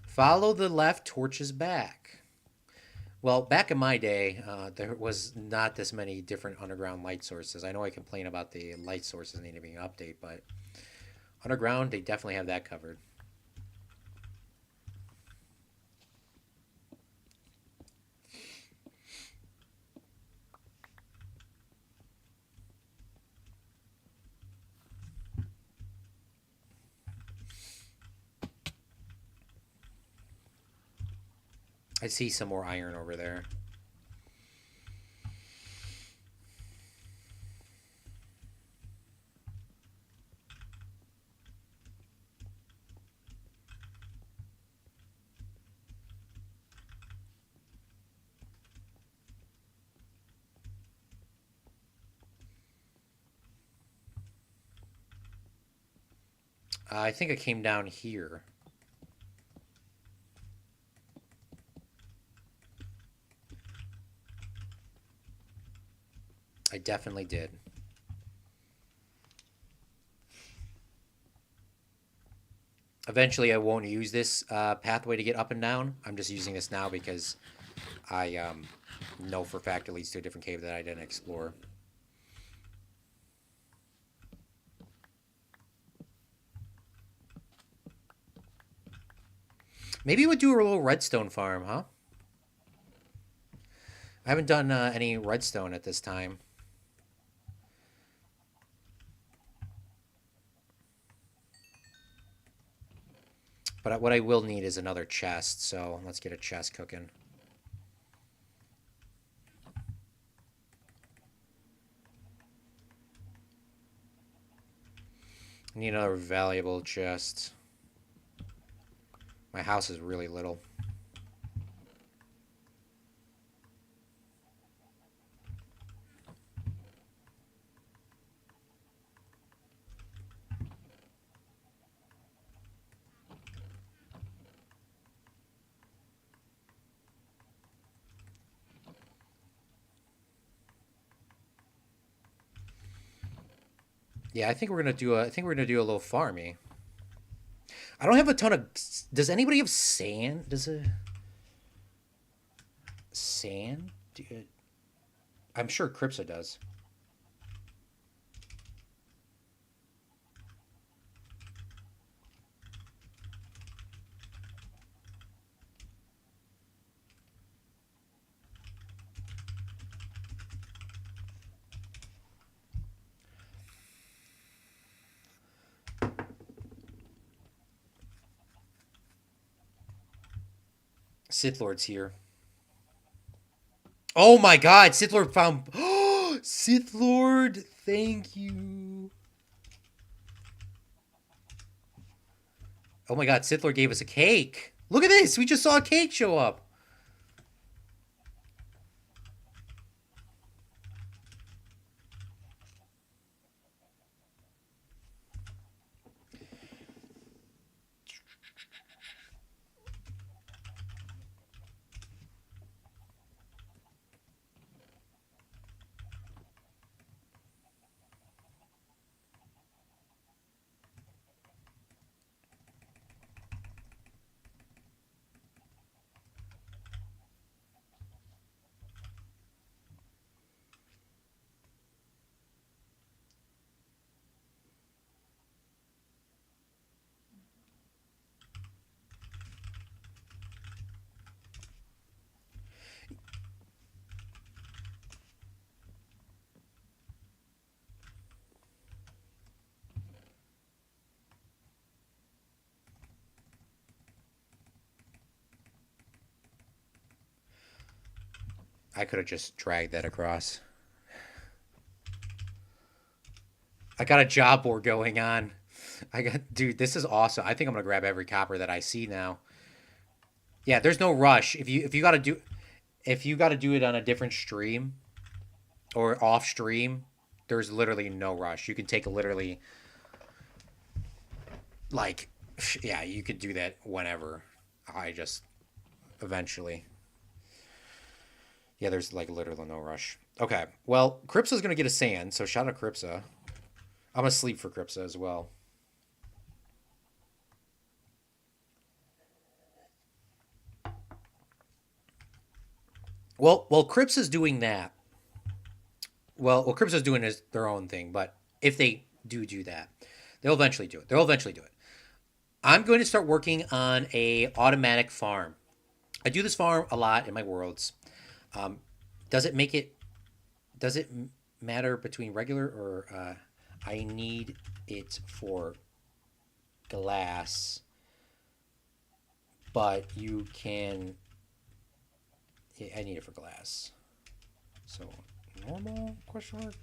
Follow the left, torches back. Well, back in my day, there was not this many different underground light sources. I know I complain about the light sources needing to be an update, but underground, they definitely have that covered. I see some more iron over there. I think I came down here. I definitely did. Eventually, I won't use this pathway to get up and down. I'm just using this now because I know for a fact it leads to a different cave that I didn't explore. Maybe we'll do a little redstone farm, huh? I haven't done any redstone at this time. But what I will need is another chest, so let's get a chest cooking. Need another valuable chest. My house is really little. Yeah, I think we're gonna do a. I think we're gonna do a little farmy. I don't have a ton of. Does anybody have sand? Does a sand? I'm sure Cripsa does. Sith Lord's here. Oh my God! Sith Lord found. Oh, Sith Lord, thank you. Oh my God! Sith Lord gave us a cake. Look at this. We just saw a cake show up. I could have just dragged that across. I got a job board going on. Dude, this is awesome. I think I'm gonna grab every copper that I see now. Yeah, there's no rush. If you gotta do it on a different stream or off stream, there's literally no rush. You can take literally like, yeah, you could do that whenever. I just eventually. Yeah, there's like literally no rush. Okay, well, Cripsa's gonna get a sand, so shout out Cripsa. I'm gonna sleep for Cripsa as well. Well, Crips is doing that. Well, Crips is doing is their own thing, but if they do that, they'll eventually do it. They'll eventually do it. I'm going to start working on a automatic farm. I do this farm a lot in my worlds. Um, does it make it? Does it matter between regular or? I need it for glass, but you can. Yeah, I need it for glass. So normal question mark.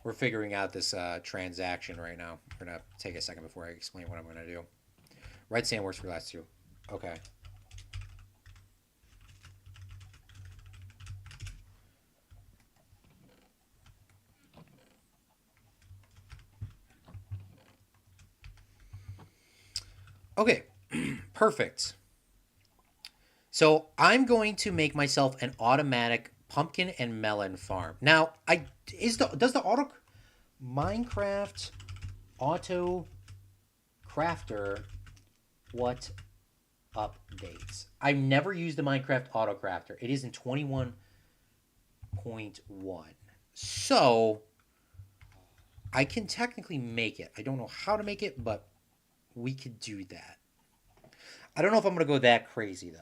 We're figuring out this transaction right now. We're gonna take a second before I explain what I'm gonna do. Red sand works for glass too. Okay. Okay. Perfect. So I'm going to make myself an automatic pumpkin and melon farm. Now, does the auto Minecraft auto crafter what updates? I've never used the Minecraft auto crafter. It is in 21.1. So I can technically make it. I don't know how to make it, but we could do that. I don't know if I'm going to go that crazy though.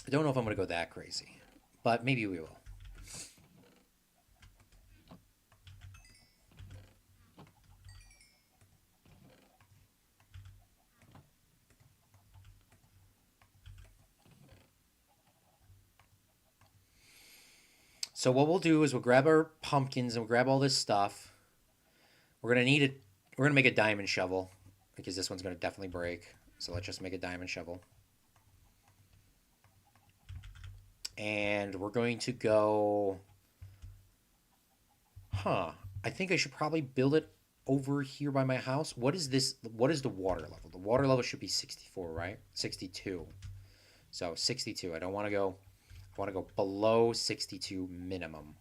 I don't know if I'm going to go that crazy, but maybe we will. So what we'll do is we'll grab our pumpkins and we'll grab all this stuff. We're gonna need it. We're gonna make a diamond shovel because this one's gonna definitely break. So let's just make a diamond shovel. And we're going to go. Huh. I think I should probably build it over here by my house. What is this? What is the water level? The water level should be 64, right? 62. So 62. I don't want to go. I want to go below 62 minimum.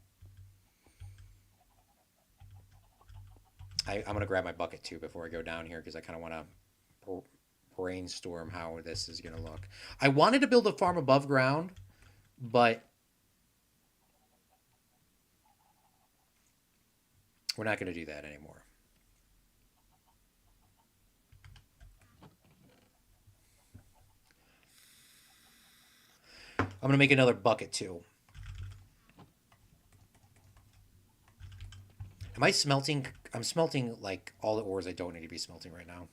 I'm going to grab my bucket too before I go down here because I kind of want to brainstorm how this is going to look. I wanted to build a farm above ground, but we're not going to do that anymore. I'm going to make another bucket too. Am I smelting? I'm smelting like all the ores I don't need to be smelting right now.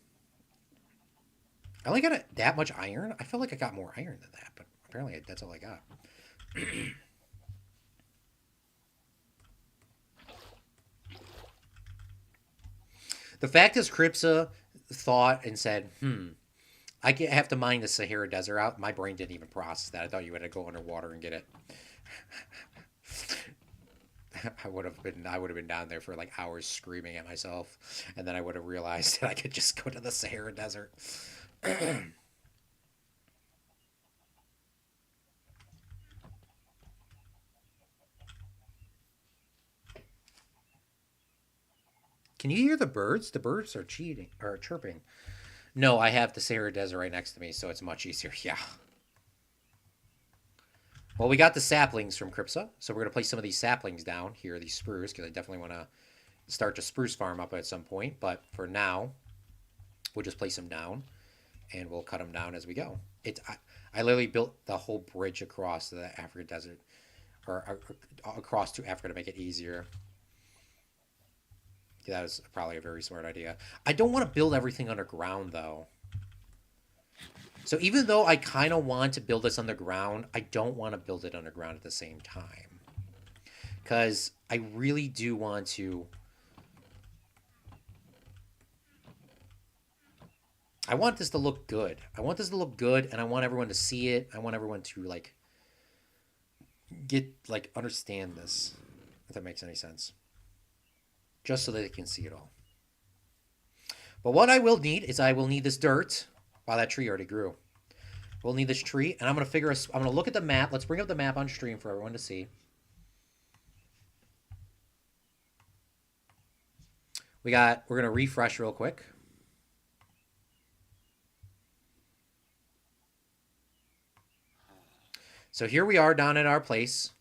I only got that much iron. I feel like I got more iron than that, but apparently that's all I got. The fact is, Cripsa thought and said, I have to mine the Sahara Desert out. My brain didn't even process that. I thought you had to go underwater and get it. I would have been down there for like hours screaming at myself, and then I would have realized that I could just go to the Sahara Desert. Can you hear the birds? The birds are cheating or chirping. No, I have the Sahara Desert right next to me, so it's much easier. Yeah. Well, we got the saplings from Cripsa, so we're gonna place some of these saplings down here, these spruce, because I definitely want to start the spruce farm up at some point. But for now, we'll just place them down, and we'll cut them down as we go. I literally built the whole bridge across the African desert, or across to Africa to make it easier. Yeah, that was probably a very smart idea. I don't want to build everything underground though. So even though I kind of want to build this underground, I don't want to build it underground at the same time. Because I really do want to... I want this to look good. I want this to look good, and I want everyone to see it. I want everyone to, like, understand this. If that makes any sense. Just so that they can see it all. But what I will need is I will need this dirt. Wow, that tree already grew. We'll need this tree, and I'm gonna I'm gonna look at the map. Let's bring up the map on stream for everyone to see. We're gonna refresh real quick. So here we are down at our place,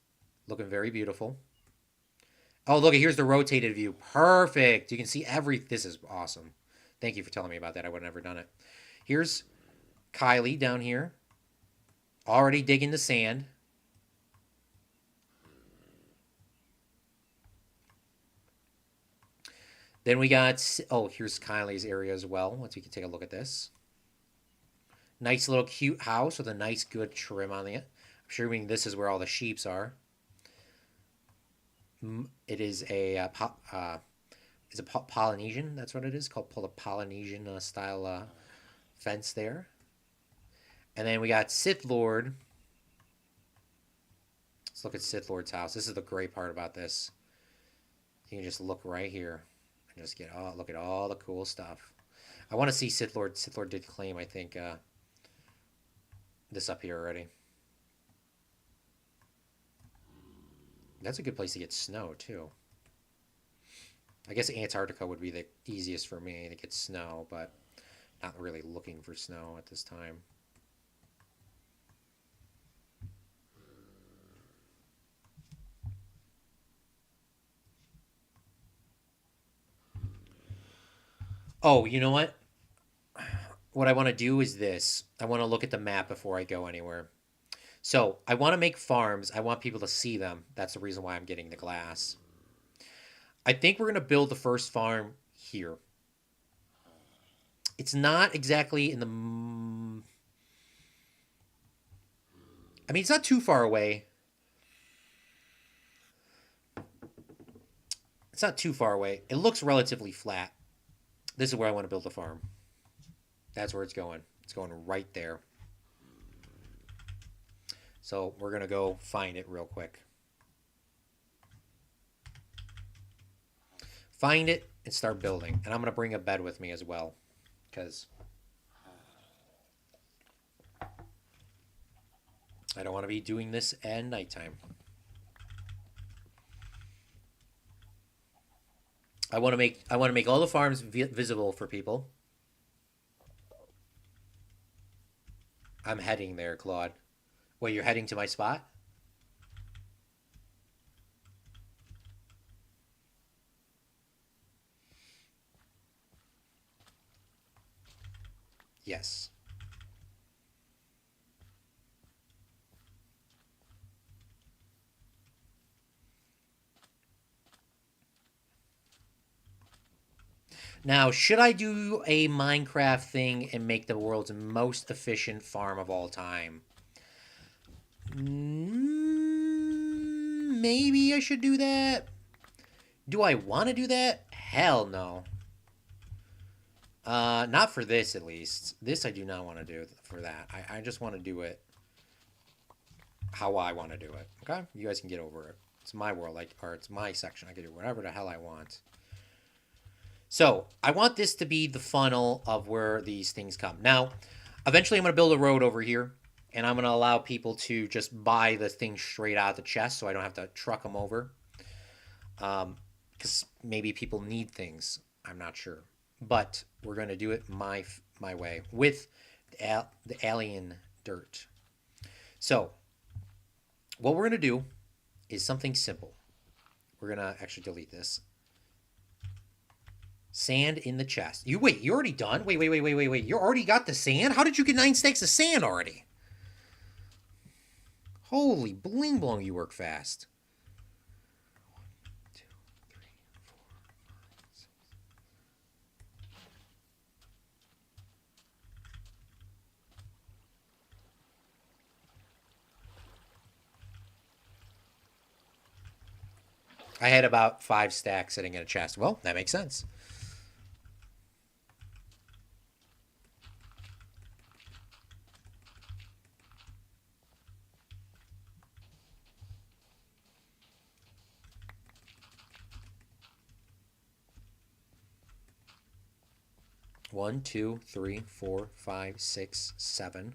looking very beautiful. Oh, look, here's the rotated view. Perfect. You can see this is awesome. Thank you for telling me about that. I would have never done it. Here's Kylie down here, already digging the sand. Then we got, oh, here's Kylie's area as well. Let's we can take a look at this. Nice little cute house with a nice good trim on it. I'm assuming this is where all the sheeps are. It is a Polynesian. That's what it is called. A Polynesian style fence there. And then we got Sith Lord. Let's look at Sith Lord's house. This is the great part about this. You can just look right here and just look at all the cool stuff. I want to see Sith Lord. Sith Lord did claim, I think, this up here already. That's a good place to get snow, too. I guess Antarctica would be the easiest for me to get snow, but not really looking for snow at this time. Oh, you know what? What I want to do is this. I want to look at the map before I go anywhere. So I want to make farms. I want people to see them. That's the reason why I'm getting the glass. I think we're going to build the first farm here. It's not exactly in the... I mean, it's not too far away. It's not too far away. It looks relatively flat. This is where I want to build the farm. That's where it's going. It's going right there. So we're going to go find it real quick. Find it and start building. And I'm going to bring a bed with me as well. Because I don't want to be doing this at nighttime. I want to make all the farms visible for people. I'm heading there, Claude. Wait, you're heading to my spot? Yes. Now, should I do a Minecraft thing and make the world's most efficient farm of all time? Maybe I should do that. Do I want to do that? Hell no. Not for this, at least. This I do not want to do for that. I just want to do it how I want to do it. Okay? You guys can get over it. It's my world, or it's my section. I can do whatever the hell I want. So, I want this to be the funnel of where these things come. Now, eventually I'm going to build a road over here, and I'm going to allow people to just buy the thing straight out of the chest so I don't have to truck them over. Because maybe people need things. I'm not sure. But we're going to do it my way with the alien dirt. So, what we're going to do is something simple. We're going to actually delete this. Sand in the chest. You already done? Wait. You already got the sand? How did you get 9 stacks of sand already? Holy bling blong, you work fast. 1, 2, 3, 4, 5, 6. I had about 5 stacks sitting in a chest. Well, that makes sense. One, 2, 3, 4, 5, 6, 7.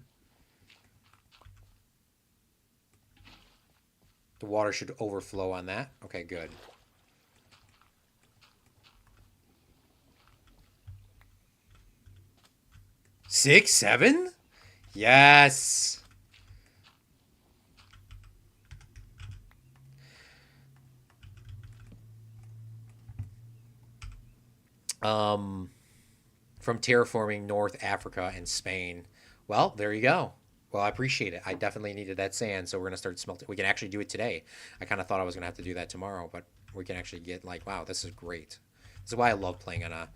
The water should overflow on that. Okay, good. Six, 7? Yes. From terraforming North Africa and Spain. Well, there you go. Well, I appreciate it. I definitely needed that sand, so we're going to start smelting. We can actually do it today. I kind of thought I was going to have to do that tomorrow, but we can actually get wow, this is great. This is why I love playing on a...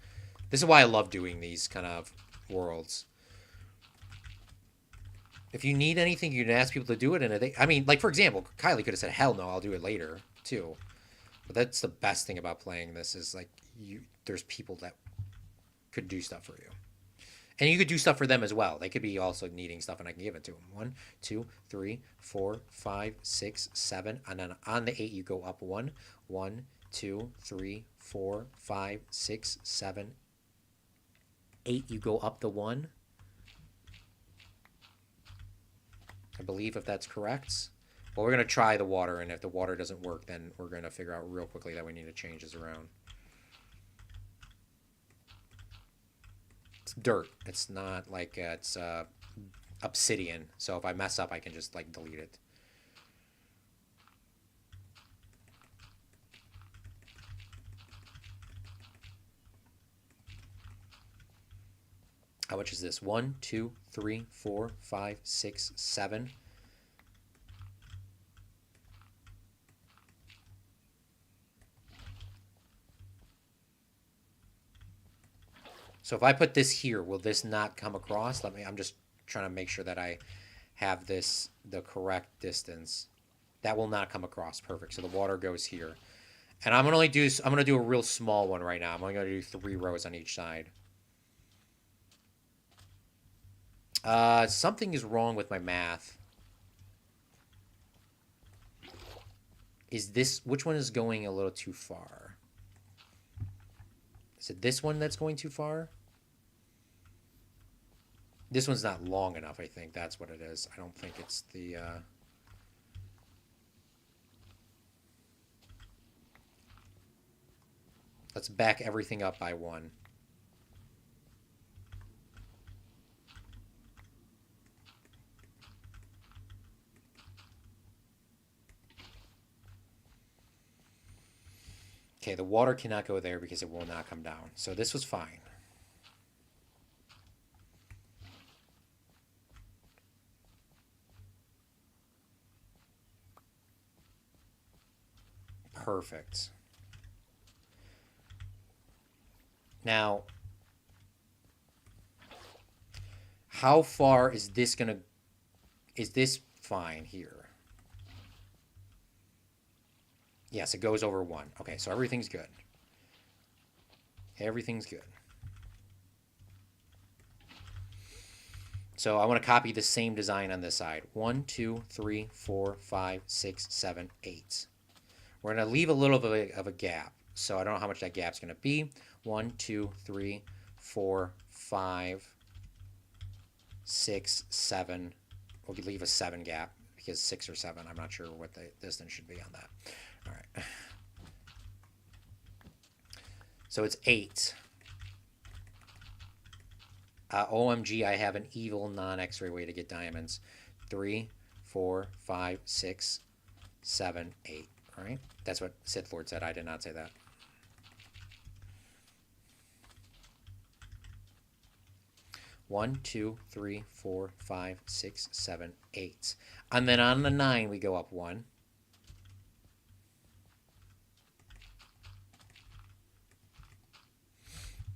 This is why I love doing these kind of worlds. If you need anything, you can ask people to do it, and I mean, for example, Kylie could have said, hell no, I'll do it later, too. But that's the best thing about playing this is, there's people that could do stuff for you. And you could do stuff for them as well. They could be also needing stuff, and I can give it to them. 1, 2, 3, 4, 5, 6, 7. And then on the 8, you go up 1. 1, 2, 3, 4, 5, 6, 7, 8. You go up the 1. I believe if that's correct. Well, we're going to try the water, and if the water doesn't work, then we're going to figure out real quickly that we need to change this around. It's dirt. It's not like it's obsidian. So if I mess up, I can just delete it. How much is this? 1, 2, 3, 4, 5, 6, 7. So if I put this here, will this not come across? I'm just trying to make sure that I have this the correct distance. That will not come across. Perfect. So the water goes here. And I'm gonna do a real small one right now. I'm only gonna do 3 rows on each side. Something is wrong with my math. Which one is going a little too far? Is it this one that's going too far? This one's not long enough, I think. That's what it is. I don't think it's the... Let's back everything up by 1. Okay, the water cannot go there because it will not come down. So this was fine. Perfect. Now, how far is this gonna... Is this fine here? Yes, it goes over 1. Okay, so everything's good. Everything's good. So I want to copy the same design on this side. 1, 2, 3, 4, 5, 6, 7, 8. We're going to leave a little bit of a gap. So I don't know how much that gap's going to be. 1, 2, 3, 4, 5, 6, 7. We'll leave a 7 gap because 6 or 7. I'm not sure what the distance should be on that. All right. So it's 8. OMG, I have an evil non-X-ray way to get diamonds. 3, 4, 5, 6, 7, 8. All right. That's what Sith Lord said. I did not say that. One, 2, 3, 4, 5, 6, 7, 8. And then on the 9, we go up 1.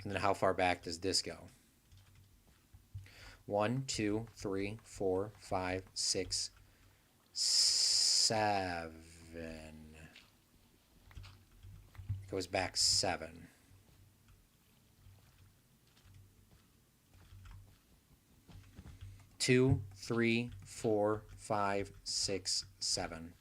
And then how far back does this go? 1, 2, 3, 4, 5, 6, 7. It goes back 7. 2, 3, 4, 5, 6, 7.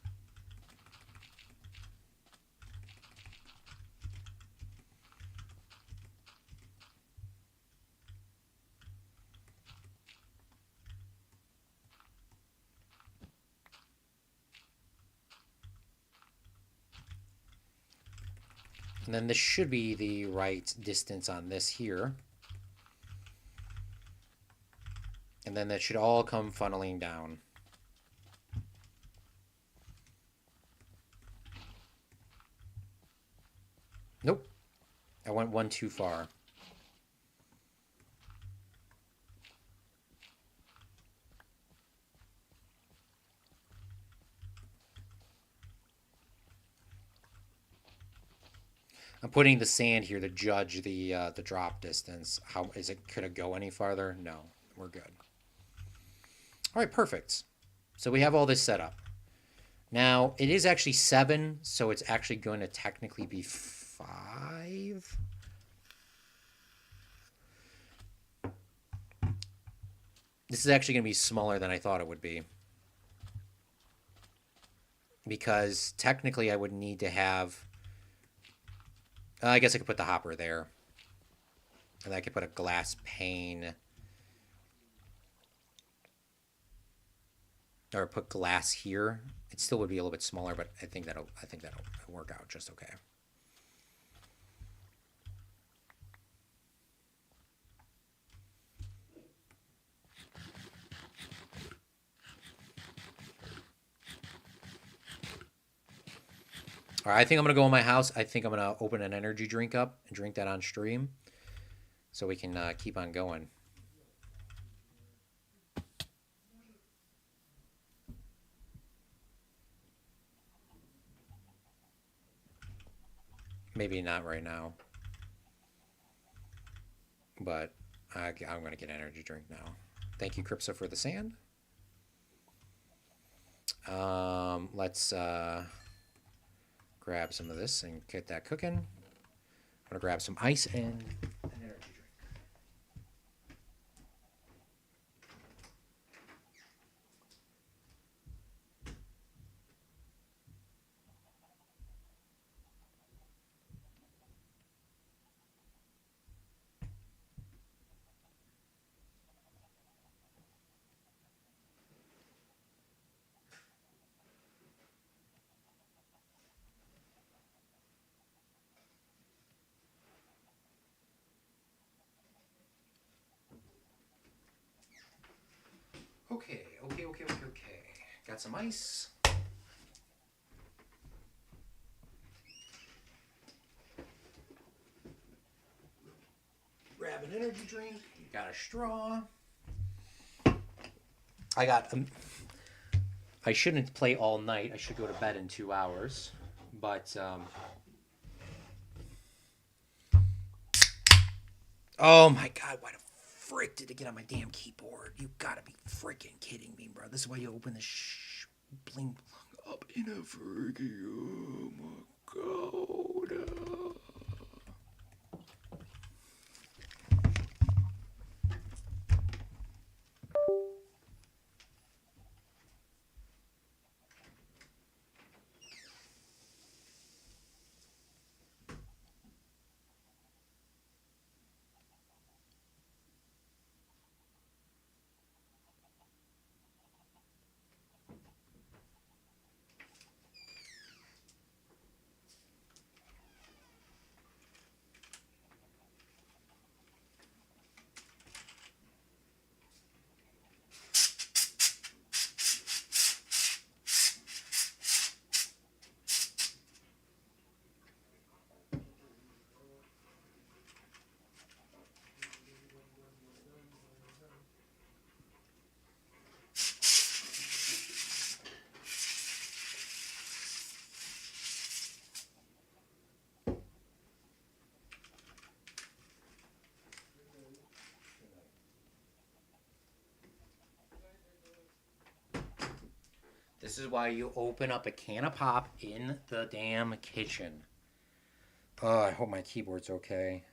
And then this should be the right distance on this here. And then that should all come funneling down. Nope. I went 1 too far. I'm putting the sand here to judge the drop distance. How is it? Could it go any farther? No, we're good. All right, perfect. So we have all this set up. Now it is actually 7, so it's actually going to technically be 5. This is actually going to be smaller than I thought it would be. Because technically I would need to have... I guess I could put the hopper there. And I could put a glass pane. Or put glass here. It still would be a little bit smaller, but I think that'll work out just okay. All right, I think I'm going to go in my house. I think I'm going to open an energy drink up and drink that on stream so we can keep on going. Maybe not right now. but I'm going to get an energy drink now. Thank you, Cripsa, for the sand. Let's grab some of this and get that cooking. I'm going to grab some ice and an energy drink. Okay. Got some ice. Grab an energy drink. Got a straw. I shouldn't play all night. I should go to bed in 2 hours. But, oh my God, why the frick did it get on my damn keyboard? You gotta be freaking kidding me, bro. This is why you open this bling up in a freaking, oh my God. This is why you open up a can of pop in the damn kitchen. Oh, I hope my keyboard's okay.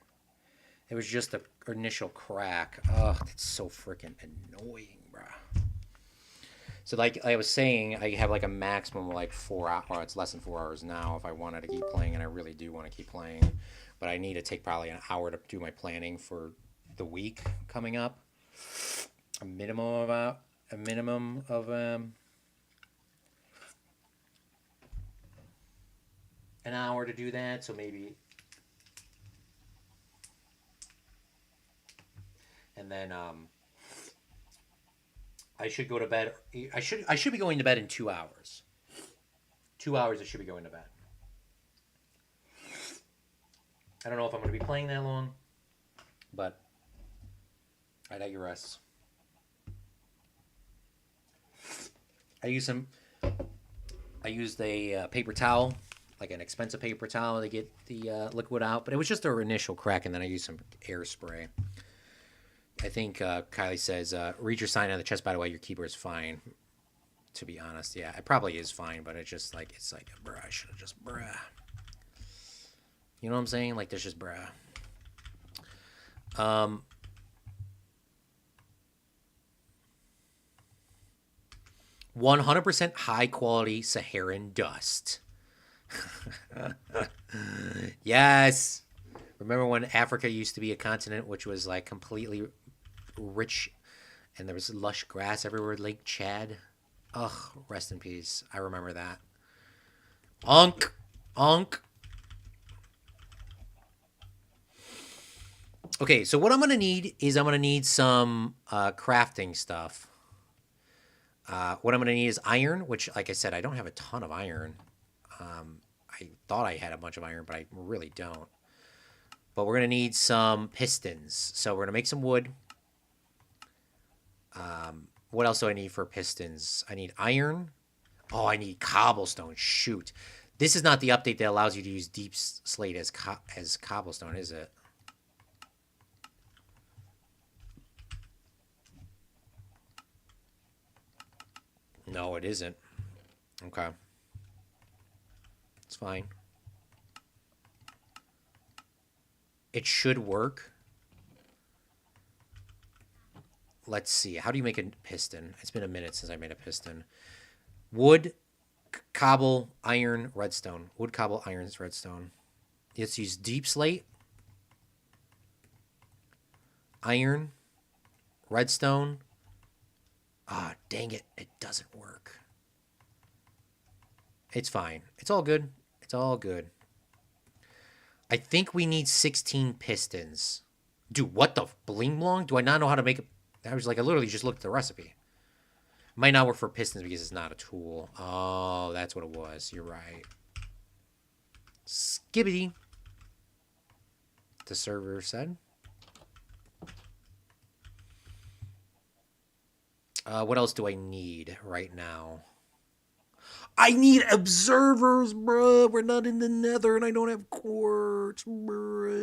It was just the initial crack. Oh, that's so freaking annoying, bruh. So like I was saying, I have like a maximum of like 4 hours. Well, it's less than 4 hours now if I wanted to keep playing, and I really do want to keep playing. But I need to take probably an hour to do my planning for the week coming up. A minimum of an hour to do that, so maybe, and then I should go to bed. I should be going to bed in 2 hours. 2 hours I should be going to bed. I don't know if I'm going to be playing that long, but I digress. I used a paper towel, like an expensive paper towel, to get the liquid out, but it was just an initial crack, and then I used some air spray. I think Kylie says, read your sign on the chest, by the way, your keyboard's fine. To be honest, yeah, it probably is fine, but it's just like, bruh, I should have just, bruh. You know what I'm saying? Like, there's just, bruh. 100% high quality Saharan dust. Yes. Remember when Africa used to be a continent which was like completely rich and there was lush grass everywhere, Lake Chad? Ugh, rest in peace. I remember that. Onk. Okay, so what I'm going to need is I'm going to need some crafting stuff. What I'm going to need is iron, which, like I said, I don't have a ton of iron. I thought I had a bunch of iron, but I really don't. But we're going to need some pistons. So we're going to make some wood. What else do I need for pistons? I need iron. Oh, I need cobblestone. Shoot. This is not the update that allows you to use deep slate as cobblestone, is it? No, it isn't. Okay. It's fine. It should work. Let's see. How do you make a piston? It's been a minute since I made a piston. Wood, cobble, iron, redstone. Wood, cobble, iron, redstone. Let's use deep slate, iron, redstone. Ah, dang it. It doesn't work. It's fine. It's all good. It's all good. I think we need 16 pistons. Dude, what the bling blong? Do I not know how to make it? I was like, I literally just looked at the recipe. Might not work for pistons because it's not a tool. Oh, that's what it was. You're right. Skibbity. The server said. What else do I need right now? I need observers, bruh. We're not in the nether and I don't have quartz, bruh.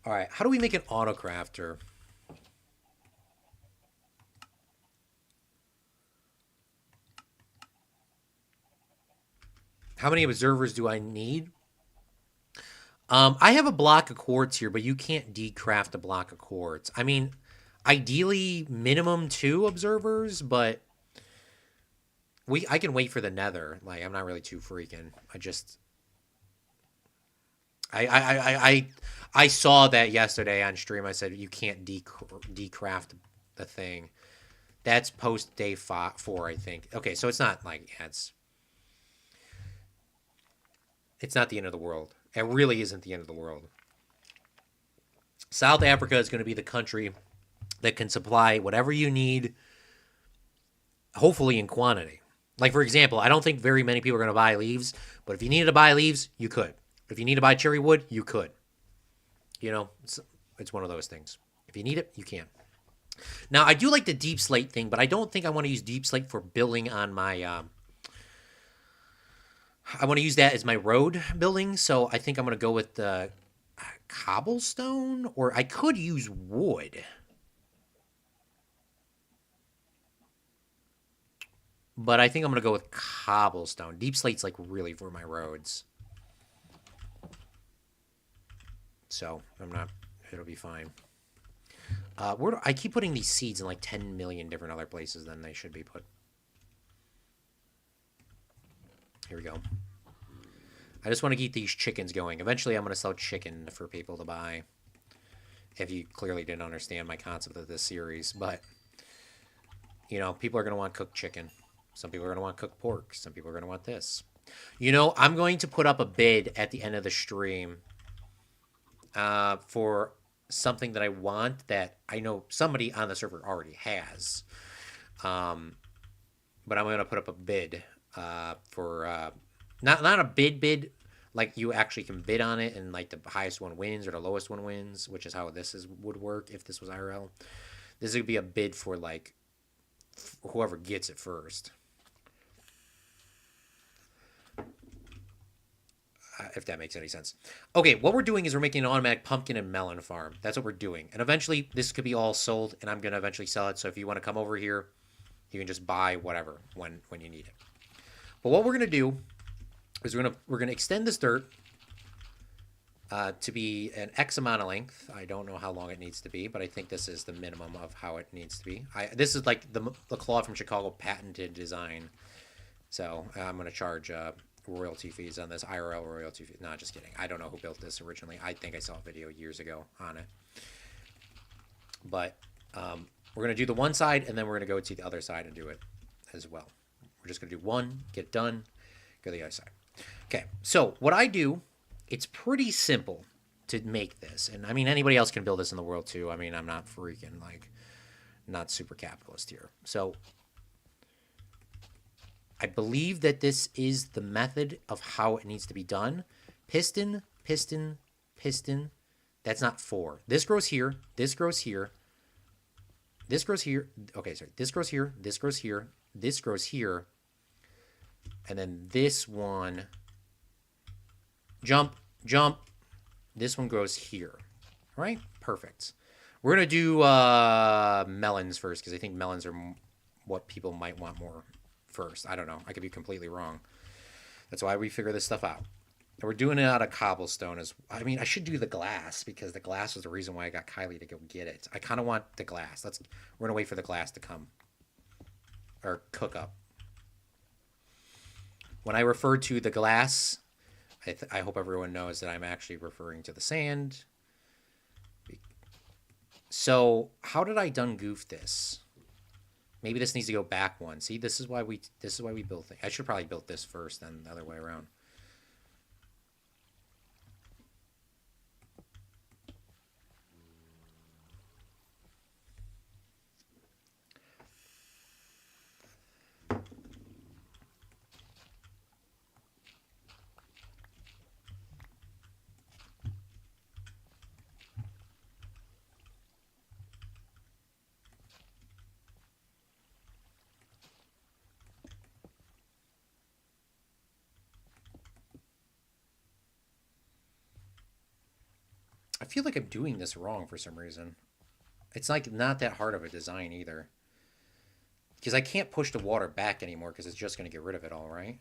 All right, how do we make an autocrafter? How many observers do I need? I have a block of quartz here, but you can't decraft a block of quartz. I mean, ideally minimum 2 observers, but I can wait for the nether. Like, I'm not really too freaking. I saw that yesterday on stream. I said you can't decraft the thing. That's post day 4, I think. Okay, so it's not like it's not the end of the world. It really isn't the end of the world. South Africa is going to be the country that can supply whatever you need, hopefully in quantity. Like, for example, I don't think very many people are going to buy leaves, but if you needed to buy leaves, you could. If you need to buy cherry wood, you could. You know, it's one of those things. If you need it, you can. Now, I do like the deep slate thing, but I don't think I want to use deep slate for building on my... I want to use that as my road building, so I think I'm going to go with the cobblestone, or I could use wood. But I think I'm going to go with cobblestone. Deep slate's like really for my roads. So it'll be fine. I keep putting these seeds in like 10 million different other places than they should be put. Here we go. I just want to keep these chickens going. Eventually, I'm going to sell chicken for people to buy. If you clearly didn't understand my concept of this series. But, you know, people are going to want cooked chicken. Some people are going to want cooked pork. Some people are going to want this. You know, I'm going to put up a bid at the end of the stream for something that I want that I know somebody on the server already has. But I'm going to put up a bid for not a bid like you actually can bid on it and like the highest one wins or the lowest one wins, which is how would work if this was IRL. This would be a bid for like whoever gets it first. If that makes any sense. Okay, what we're doing is we're making an automatic pumpkin and melon farm. That's what we're doing. And eventually this could be all sold and I'm going to eventually sell it. So if you want to come over here, you can just buy whatever when you need it. But what we're going to do is we're going to extend this dirt to be an X amount of length. I don't know how long it needs to be, but I think this is the minimum of how it needs to be. This is like the Claude from Chicago patented design. So I'm going to charge royalty fees on this, IRL royalty fees. No, just kidding. I don't know who built this originally. I think I saw a video years ago on it. But we're going to do the one side, and then we're going to go to the other side and do it as well. We're just going to do one, get done, go to the other side. Okay, so what I do, it's pretty simple to make this. And I mean, anybody else can build this in the world too. I mean, I'm not freaking like, not super capitalist here. So I believe that this is the method of how it needs to be done. Piston, piston, piston. That's not 4. This grows here. This grows here. This grows here. Okay, sorry. This grows here. This grows here. This grows here. And then this one, jump, jump. This one grows here. All right, perfect. We're going to do melons first because I think melons are what people might want more first. I don't know. I could be completely wrong. That's why we figure this stuff out. And we're doing it out of cobblestone. I mean, I should do the glass because the glass was the reason why I got Kylie to go get it. I kind of want the glass. We're going to wait for the glass to come. Or cook up. When I refer to the glass, I hope everyone knows that I'm actually referring to the sand. So, how did I done goof this? Maybe this needs to go back one. See, this is why we built things. I should probably built this first, then the other way around. I feel like I'm doing this wrong for some reason. It's like not that hard of a design either. Because I can't push the water back anymore because it's just going to get rid of it all, right?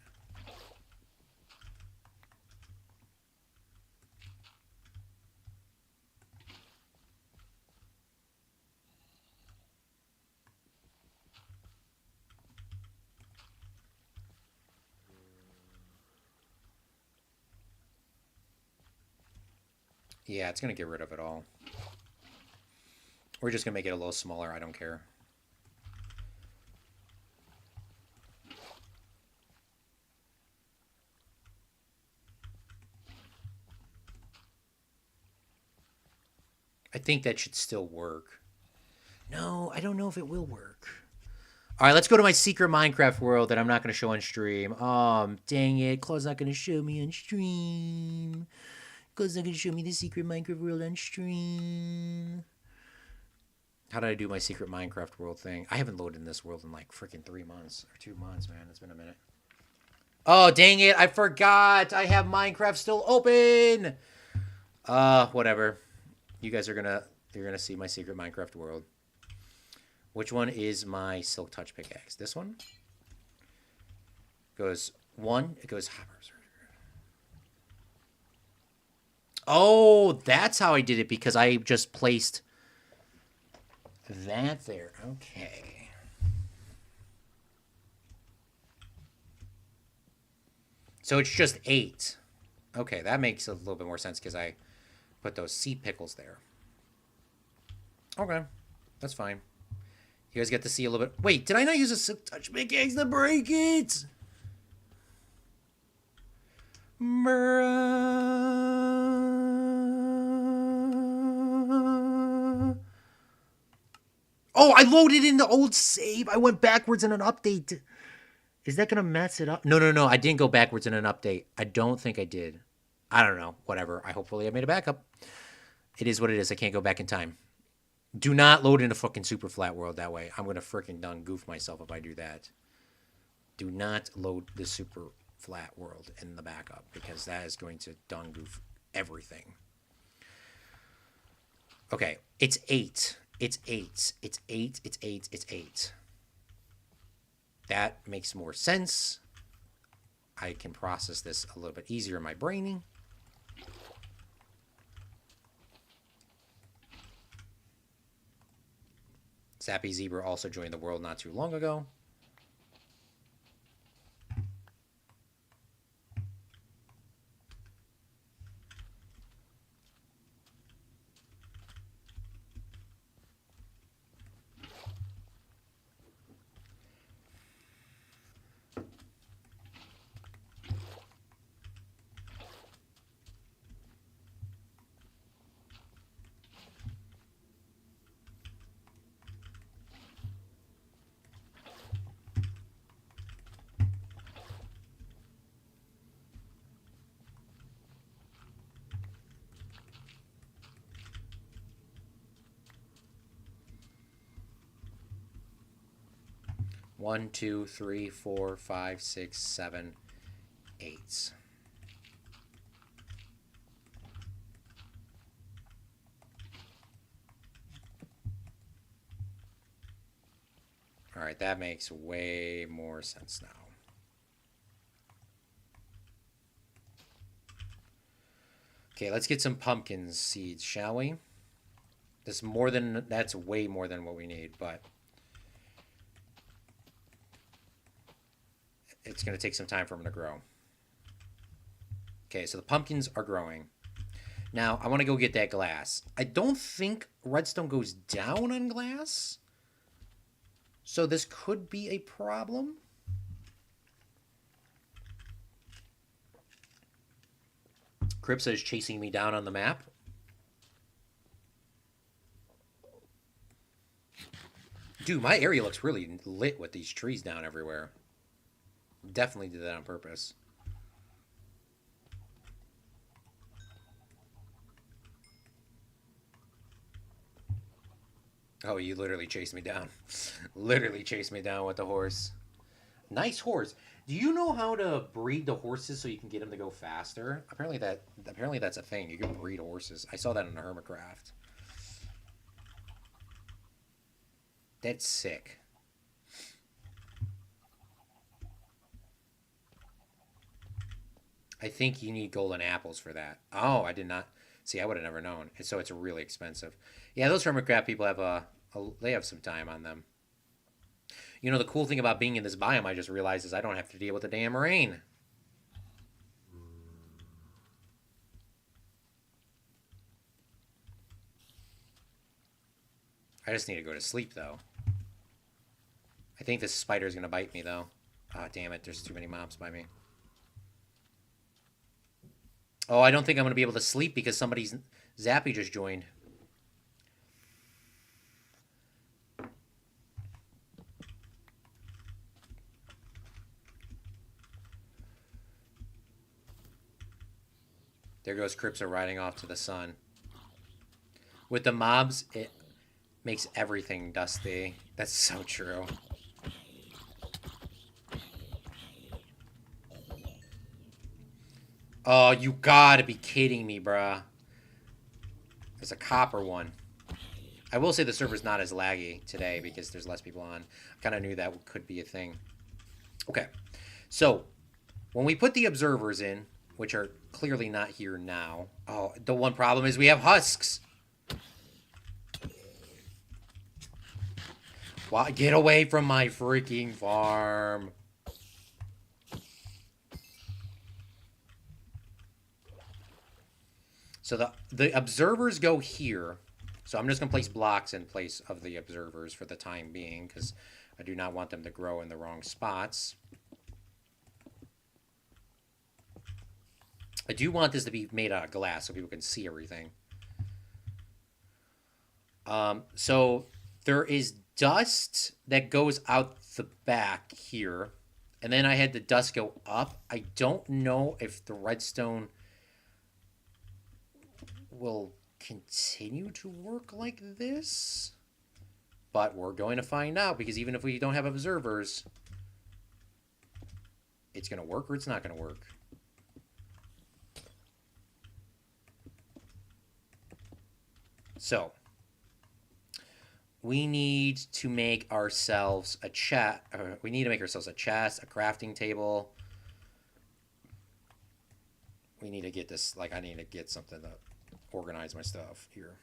Yeah, it's going to get rid of it all. We're just going to make it a little smaller. I don't care. I think that should still work. No, I don't know if it will work. All right, let's go to my secret Minecraft world that I'm not going to show on stream. Dang it. Claude's not going to show me on stream. Claude's not going to show me the secret Minecraft world on stream. How did I do my secret Minecraft world thing? I haven't loaded in this world in like freaking 3 months or 2 months, man. It's been a minute. Oh, dang it. I forgot. I have Minecraft still open. Whatever. You guys are you're going to see my secret Minecraft world. Which one is my Silk Touch pickaxe? This one? Goes 1. It goes... Oh, that's how I did it because I just placed that there. Okay. So it's just 8. Okay, that makes a little bit more sense because I put those sea pickles there. Okay, that's fine. You guys get to see a little bit. Wait, did I not use a Silk Touch pickaxe to break it? Oh, I loaded in the old save. I went backwards in an update. Is that going to mess it up? No. I didn't go backwards in an update. I don't think I did. I don't know. Whatever. Hopefully I made a backup. It is what it is. I can't go back in time. Do not load in a fucking super flat world that way. I'm going to freaking done goof myself if I do that. Do not load the super flat world in the backup because that is going to done goof everything. Okay. It's 8. It's 8. It's 8. It's 8. It's 8. That makes more sense. I can process this a little bit easier in my braining. Zappy Zebra also joined the world not too long ago. 1, 2, 3, 4, 5, 6, 7, 8. All right, that makes way more sense now. Okay, let's get some pumpkin seeds, shall we? That's way more than what we need, but it's going to take some time for them to grow. Okay, so the pumpkins are growing. Now, I want to go get that glass. I don't think redstone goes down on glass, so this could be a problem. Cripsa is chasing me down on the map. Dude, my area looks really lit with these trees down everywhere. Definitely did that on purpose. Oh, you literally chased me down. Literally chased me down with the horse. Nice horse. Do you know how to breed the horses so you can get them to go faster? Apparently that's a thing. You can breed horses. I saw that in a Hermitcraft. That's sick. I think you need golden apples for that. Oh, I did not. See, I would have never known. So it's really expensive. Yeah, those Hermitcraft people have they have some time on them. You know, the cool thing about being in this biome, I just realized, is I don't have to deal with the damn rain. I just need to go to sleep, though. I think this spider's going to bite me, though. Ah, oh, damn it. There's too many mobs by me. Oh, I don't think I'm going to be able to sleep because somebody's... Zappy just joined. There goes Cripsa riding off to the sun. With the mobs, it makes everything dusty. That's so true. Oh, you gotta be kidding me, bruh. There's a copper one. I will say the server's not as laggy today because there's less people on. I kind of knew that could be a thing. Okay, so when we put the observers in, which are clearly not here now. Oh, the one problem is we have husks. Why? Get away from my freaking farm. So the observers go here. So I'm just going to place blocks in place of the observers for the time being because I do not want them to grow in the wrong spots. I do want this to be made out of glass so people can see everything. So there is dust that goes out the back here. And then I had the dust go up. I don't know if the redstone will continue to work like this. But we're going to find out because even if we don't have observers, it's going to work or it's not going to work. So, we need to make ourselves a chest. We need to make ourselves a chest, a crafting table. We need to get this, like, I need to get something to organize my stuff here.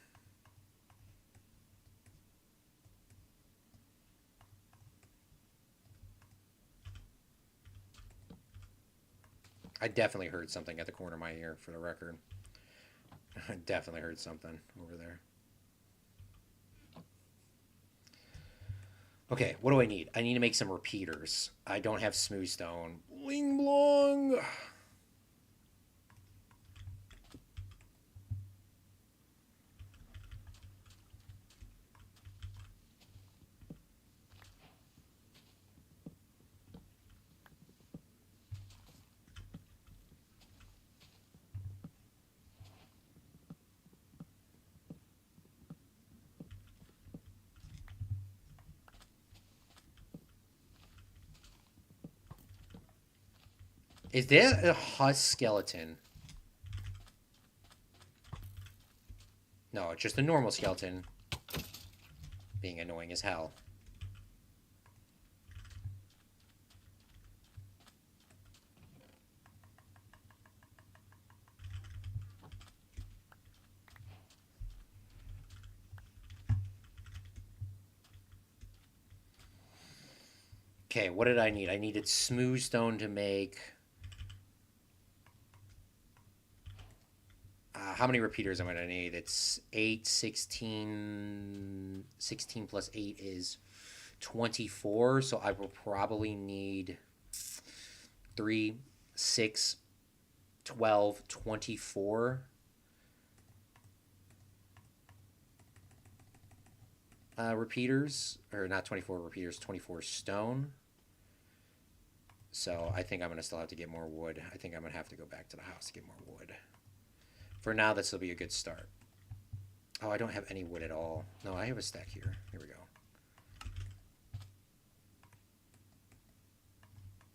I definitely heard something at the corner of my ear, for the record. I definitely heard something over there. Okay, what do I need? I need to make some repeaters. I don't have smooth stone. Bling blong! Is there a husk skeleton? No, it's just a normal skeleton being annoying as hell. Okay, what did I need? I needed smooth stone to make... how many repeaters am I going to need? It's 8, 16... 16 plus 8 is 24, so I will probably need 3, 6, 12, 24. Repeaters, or not 24 repeaters, 24 stone. So I think I'm going to still have to get more wood. I think I'm going to have to go back to the house to get more wood. For now, this will be a good start. Oh, I don't have any wood at all. No, I have a stack here. Here we go.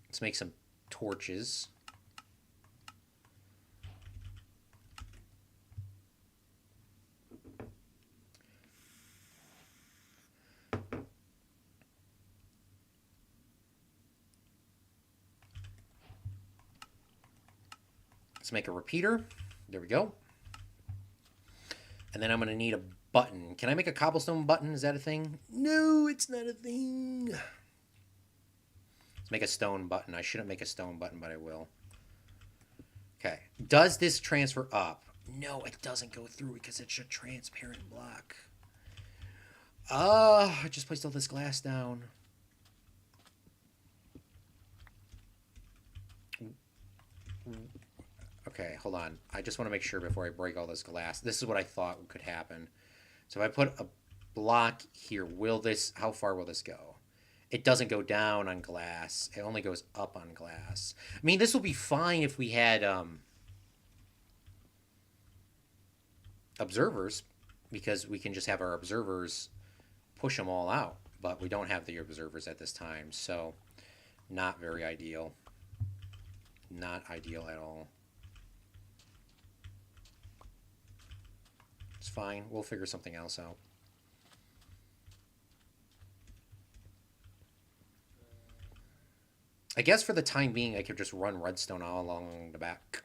Let's make some torches. Let's make a repeater. There we go. And then I'm going to need a button. Can I make a cobblestone button? Is that a thing? No, it's not a thing. Let's make a stone button. I shouldn't make a stone button, but I will. Okay. Does this transfer up? No, it doesn't go through because it's a transparent block. I just placed all this glass down. Okay, hold on. I just want to make sure before I break all this glass. This is what I thought could happen. So if I put a block here, will this... how far will this go? It doesn't go down on glass. It only goes up on glass. I mean, this will be fine if we had observers, because we can just have our observers push them all out. But we don't have the observers at this time, so not very ideal. Not ideal at all. It's fine. We'll figure something else out. I guess for the time being, I could just run redstone all along the back.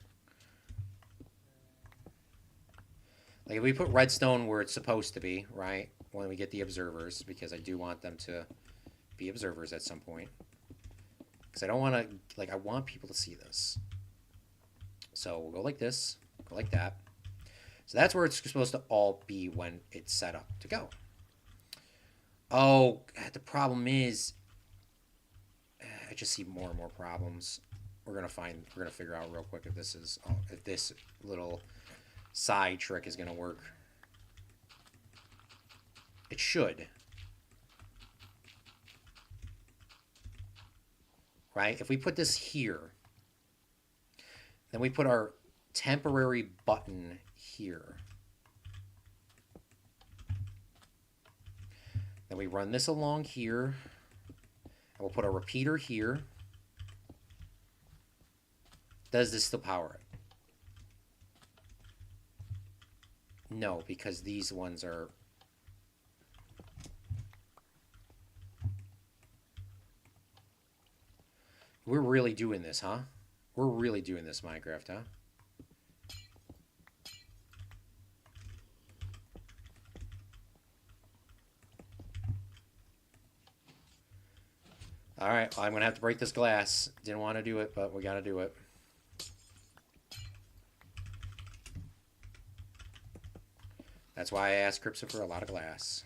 Like, if we put redstone where it's supposed to be, right? When we get the observers, because I do want them to be observers at some point. Because I don't want to, like, I want people to see this. So we'll go like this, go like that. So that's where it's supposed to all be when it's set up to go. Oh, the problem is, I just see more and more problems. We're gonna figure out real quick if this is, if this little side trick is gonna work. It should. Right? If we put this here, then we put our temporary button here. Then we run this along here. And we'll put a repeater here. Does this still power it? No, because these ones are... We're really doing this, huh? We're really doing this, Minecraft, huh? Alright, well, I'm going to have to break this glass. Didn't want to do it, but we got to do it. That's why I asked Crypsa for a lot of glass.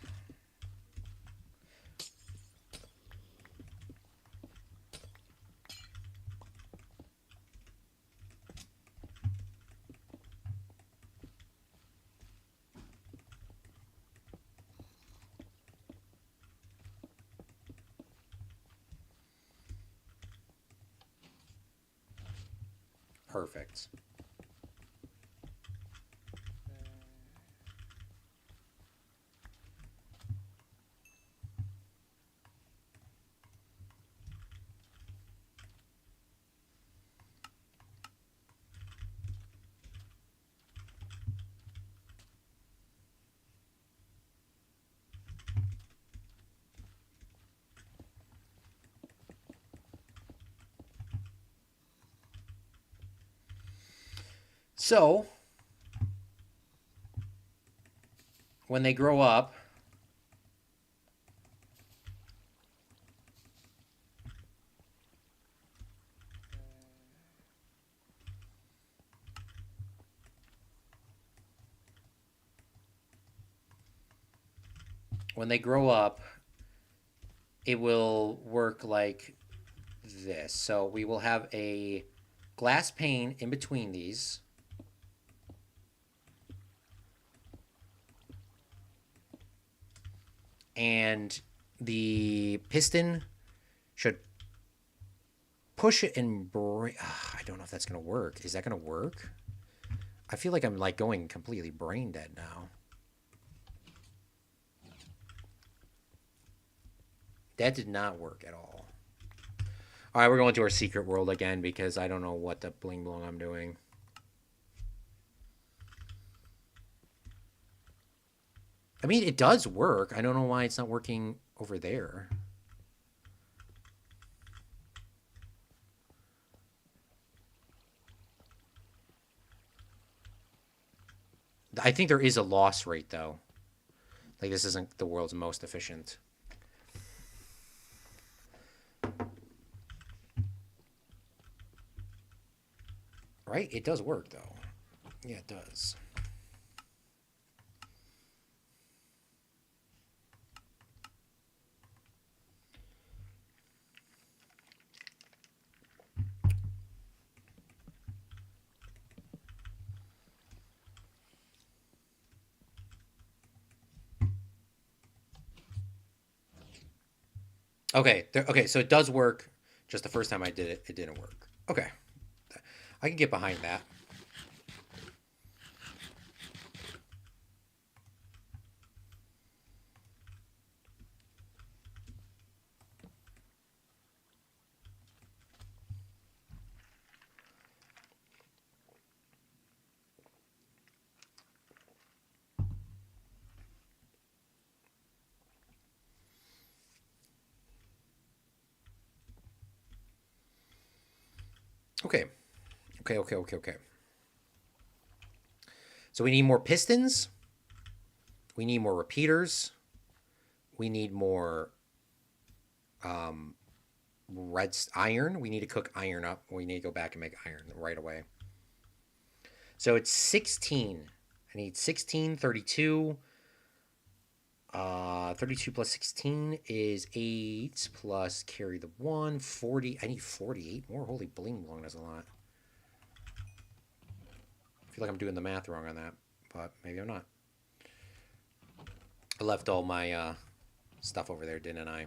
Perfect. So, when they grow up, it will work like this. So we will have a glass pane in between these. And the piston should push it and break. I don't know if that's going to work. Is that going to work? I feel like I'm like going completely brain dead now. That did not work at all. All right, we're going to our secret world again because I don't know what the bling blong I'm doing. I mean, it does work. I don't know why it's not working over there. I think there is a loss rate, though. Like, this isn't the world's most efficient. Right? It does work, though. Yeah, it does. Okay, okay, so it does work. Just the first time I did it, it didn't work. Okay, I can get behind that. Okay, okay. So we need more pistons. We need more repeaters. We need more red iron. We need to cook iron up. We need to go back and make iron right away. So it's 16. I need 16, 32. 32 plus 16 is 8 plus carry the 1, 40. I need 48 more. Holy bling blong, that's a lot. I feel like I'm doing the math wrong on that, but maybe I'm not. I left all my stuff over there, didn't I?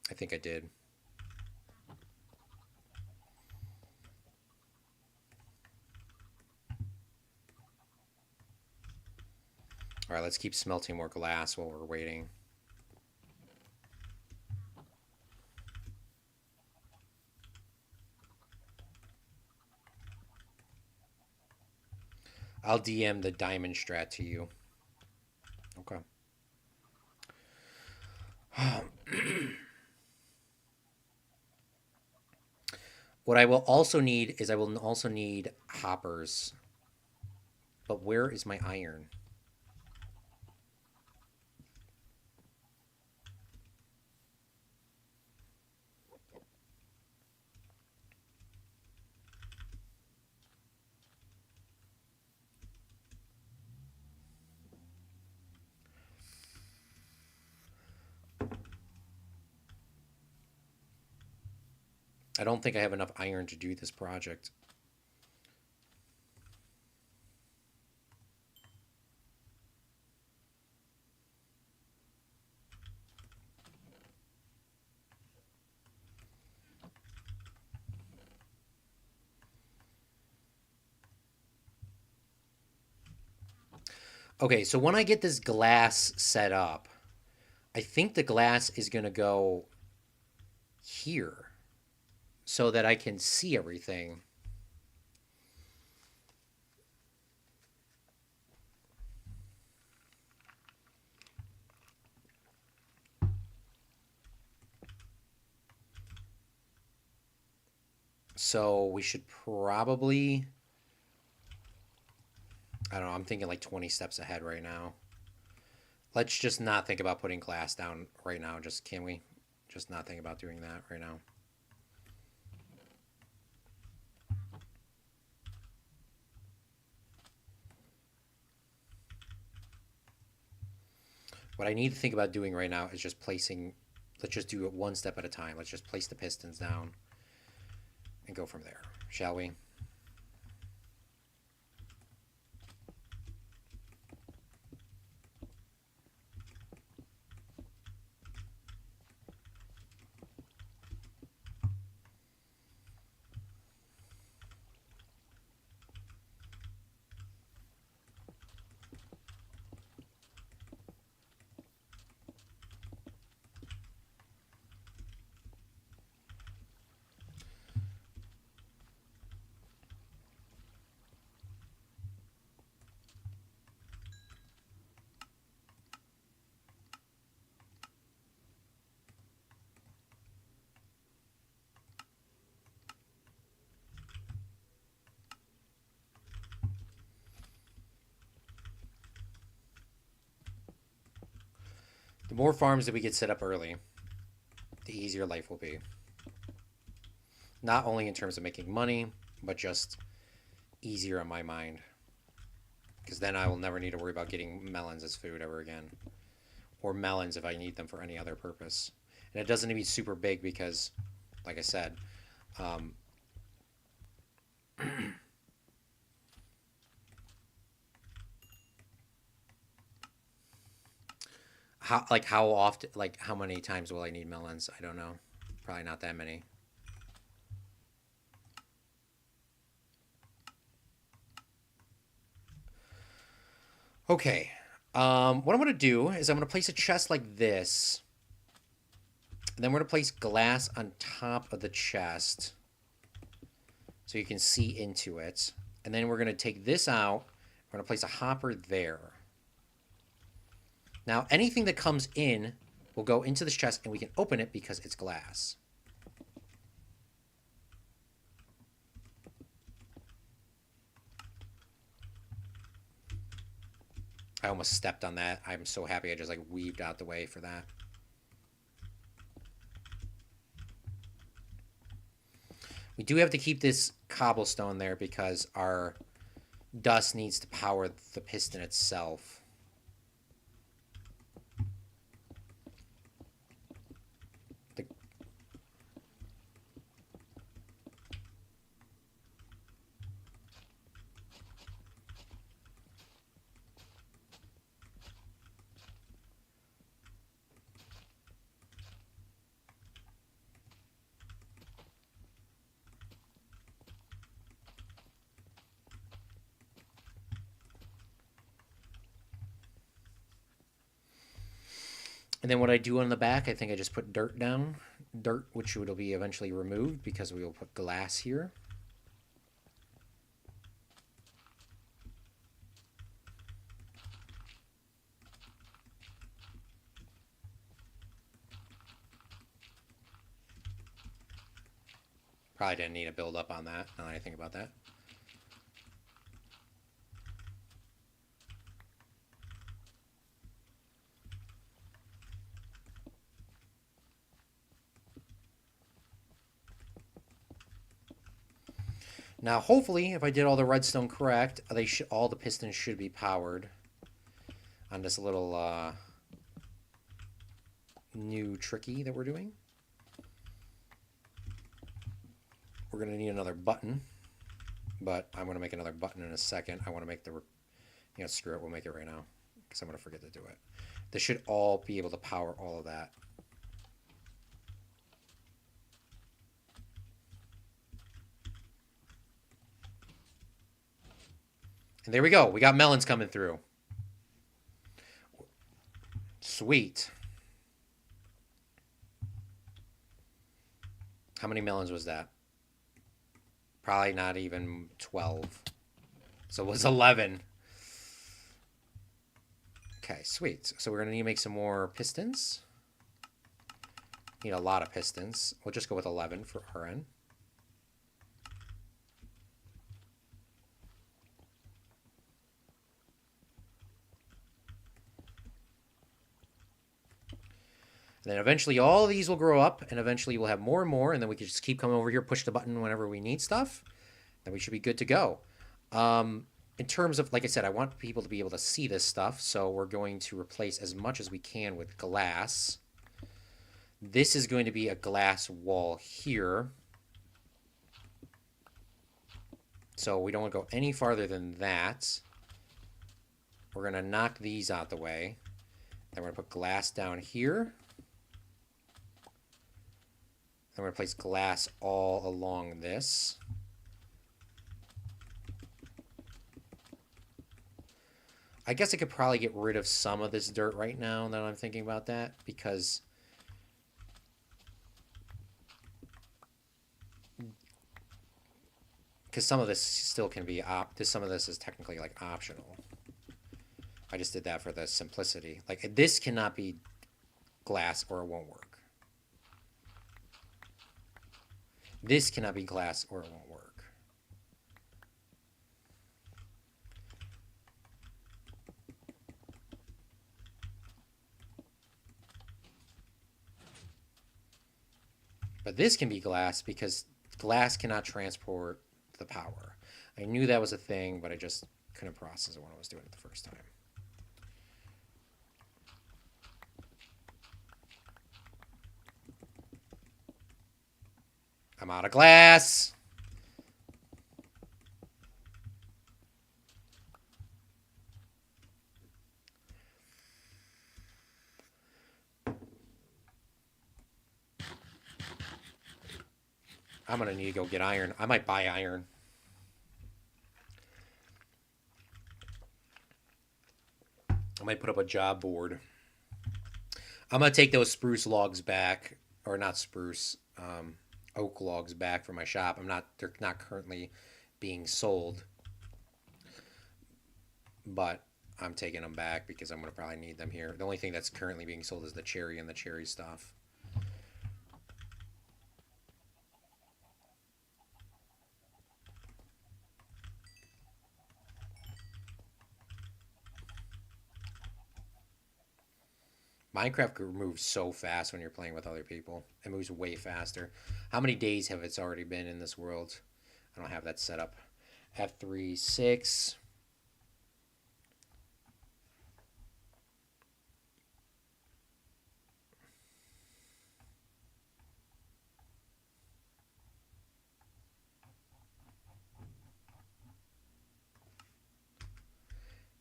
I think I did. All right, let's keep smelting more glass while we're waiting. I'll DM the diamond strat to you. Okay. What I will also need is I will also need hoppers. But where is my iron? I don't think I have enough iron to do this project. Okay, so when I get this glass set up, I think the glass is going to go here so that I can see everything. So we should probably, I don't know, I'm thinking like 20 steps ahead right now. Let's just not think about putting glass down right now. Just, can we just not think about doing that right now? What I need to think about doing right now is just placing, let's just do it one step at a time. Let's just place the pistons down and go from there, shall we? The more farms that we get set up early, the easier life will be. Not only in terms of making money, but just easier in my mind. Because then I will never need to worry about getting melons as food ever again. Or melons if I need them for any other purpose. And it doesn't need to be super big because, like I said, how often, like how many times will I need melons? I don't know. Probably not that many. Okay. What I'm going to do is I'm going to place a chest like this. And then we're going to place glass on top of the chest so you can see into it. And then we're going to take this out. We're going to place a hopper there. Now, anything that comes in will go into this chest and we can open it because it's glass. I almost stepped on that. I'm so happy I just like weaved out the way for that. We do have to keep this cobblestone there because our dust needs to power the piston itself. And then what I do on the back, I think I just put dirt down. Dirt, which will be eventually removed because we will put glass here. Probably didn't need to build up on that, now that I think about that. Now, hopefully, if I did all the redstone correct, all the pistons should be powered on this little new tricky that we're doing. We're going to need another button, but I'm going to make another button in a second. I want to make the, screw it, we'll make it right now because I'm going to forget to do it. This should all be able to power all of that. And there we go. We got melons coming through. Sweet. How many melons was that? Probably not even 12. So it was 11. Okay, sweet. So we're going to need to make some more pistons. Need a lot of pistons. We'll just go with 11 for RN. And then eventually all of these will grow up, and eventually we'll have more and more, and then we can just keep coming over here, push the button whenever we need stuff. Then we should be good to go. In terms of, like I said, I want people to be able to see this stuff, so we're going to replace as much as we can with glass. This is going to be a glass wall here. So we don't want to go any farther than that. We're going to knock these out the way. Then we're going to put glass down here. Then we're going to place glass all along this. I guess I could probably get rid of some of this dirt right now that I'm thinking about that, because some of this still can be some of this is technically like optional. I just did that for the simplicity. Like, this cannot be glass or it won't work. This cannot be glass or it won't work. But this can be glass because glass cannot transport the power. I knew that was a thing, but I just couldn't process it when I was doing it the first time. I'm out of glass. I'm going to need to go get iron. I might buy iron. I might put up a job board. I'm going to take those spruce logs back, or not spruce, oak logs back from my shop. They're not currently being sold, but I'm taking them back because I'm going to probably need them here. The only thing that's currently being sold is the cherry and the cherry stuff. Minecraft moves so fast when you're playing with other people. It moves way faster. How many days have it's already been in this world? I don't have that set up. F3, 6.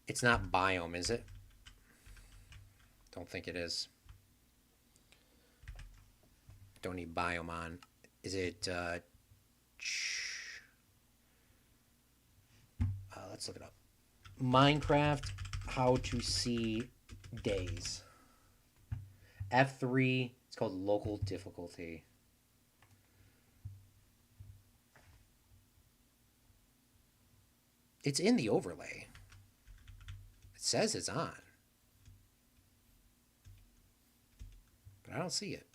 It's not biome, is it? Don't think it is. Don't need biome on. Is it, let's look it up. Minecraft, how to see days. F3, it's called local difficulty. It's in the overlay. It says it's on. But I don't see it.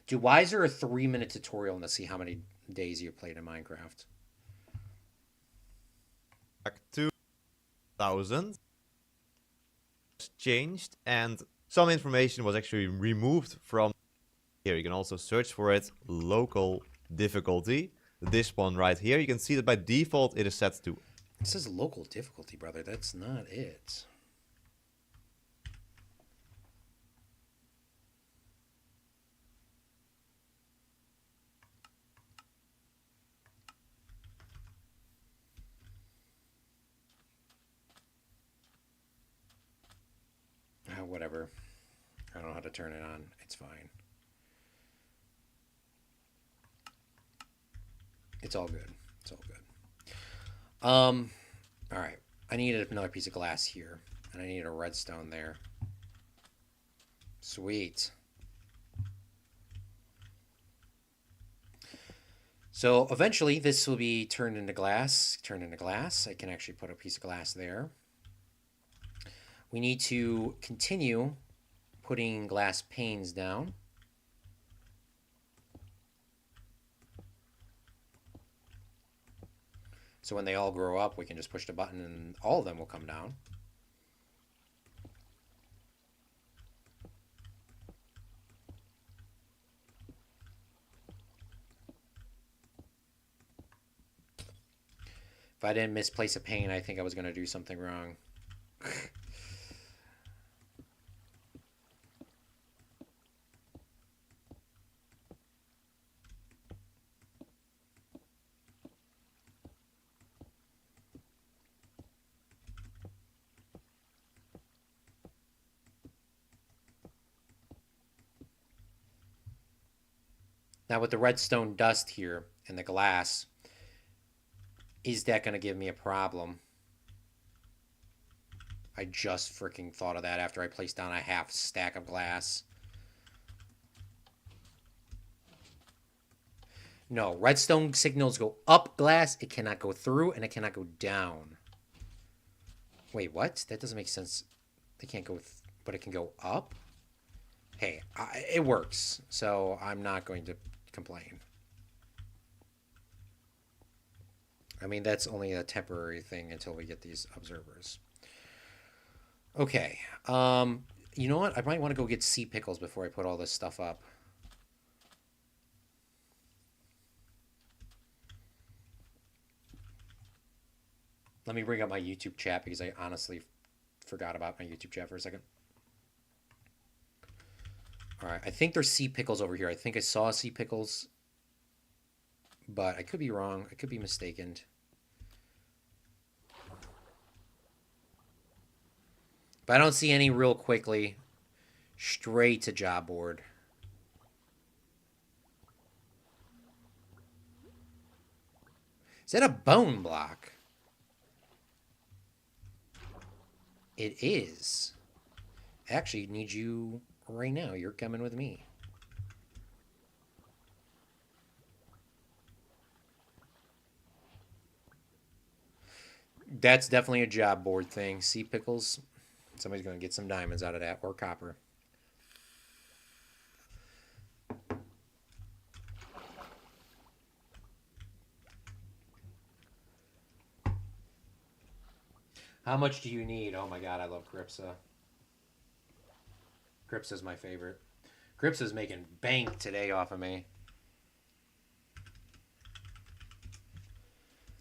Dude, why is there a 3-minute tutorial to see how many days you've played in Minecraft? Back to 2000 changed, and some information was actually removed from here. You can also search for it, local difficulty. This one right here, you can see that by default it is set to. It says local difficulty, brother. That's not it. Whatever. I don't know how to turn it on. It's fine. It's all good. It's all good. All right. I needed another piece of glass here, and I needed a redstone there. Sweet. So eventually this will be turned into glass. I can actually put a piece of glass there. We need to continue putting glass panes down. So when they all grow up, we can just push the button and all of them will come down. If I didn't misplace a pane, I think I was going to do something wrong. Now with the redstone dust here and the glass, is that going to give me a problem? I just freaking thought of that after I placed down a half stack of glass. No, redstone signals go up glass. It cannot go through and it cannot go down. Wait, what? That doesn't make sense. They can't go, but it can go up? Hey, it works, so I'm not going to complain. I mean, that's only a temporary thing until we get these observers. Okay. You know what? I might want to go get sea pickles before I put all this stuff up. Let me bring up my YouTube chat because I honestly forgot about my YouTube chat for a second. All right. I think there's sea pickles over here. I think I saw sea pickles, but I could be wrong. I could be mistaken. But I don't see any real quickly. Straight to job board. Is that a bone block? It is. I actually need you right now. You're coming with me. That's definitely a job board thing. Sea pickles. Somebody's going to get some diamonds out of that, or copper. How much do you need? Oh my god, I love Gripsa. Gripsa's my favorite. Gripsa's making bank today off of me.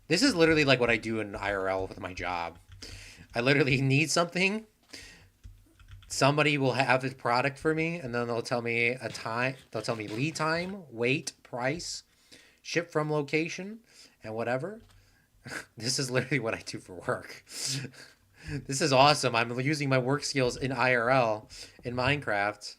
This is literally like what I do in IRL with my job. I literally need something. Somebody will have this product for me, and then they'll tell me a time. They'll tell me lead time, weight, price, ship from location, and whatever. This is literally what I do for work. This is awesome. I'm using my work skills in IRL in Minecraft.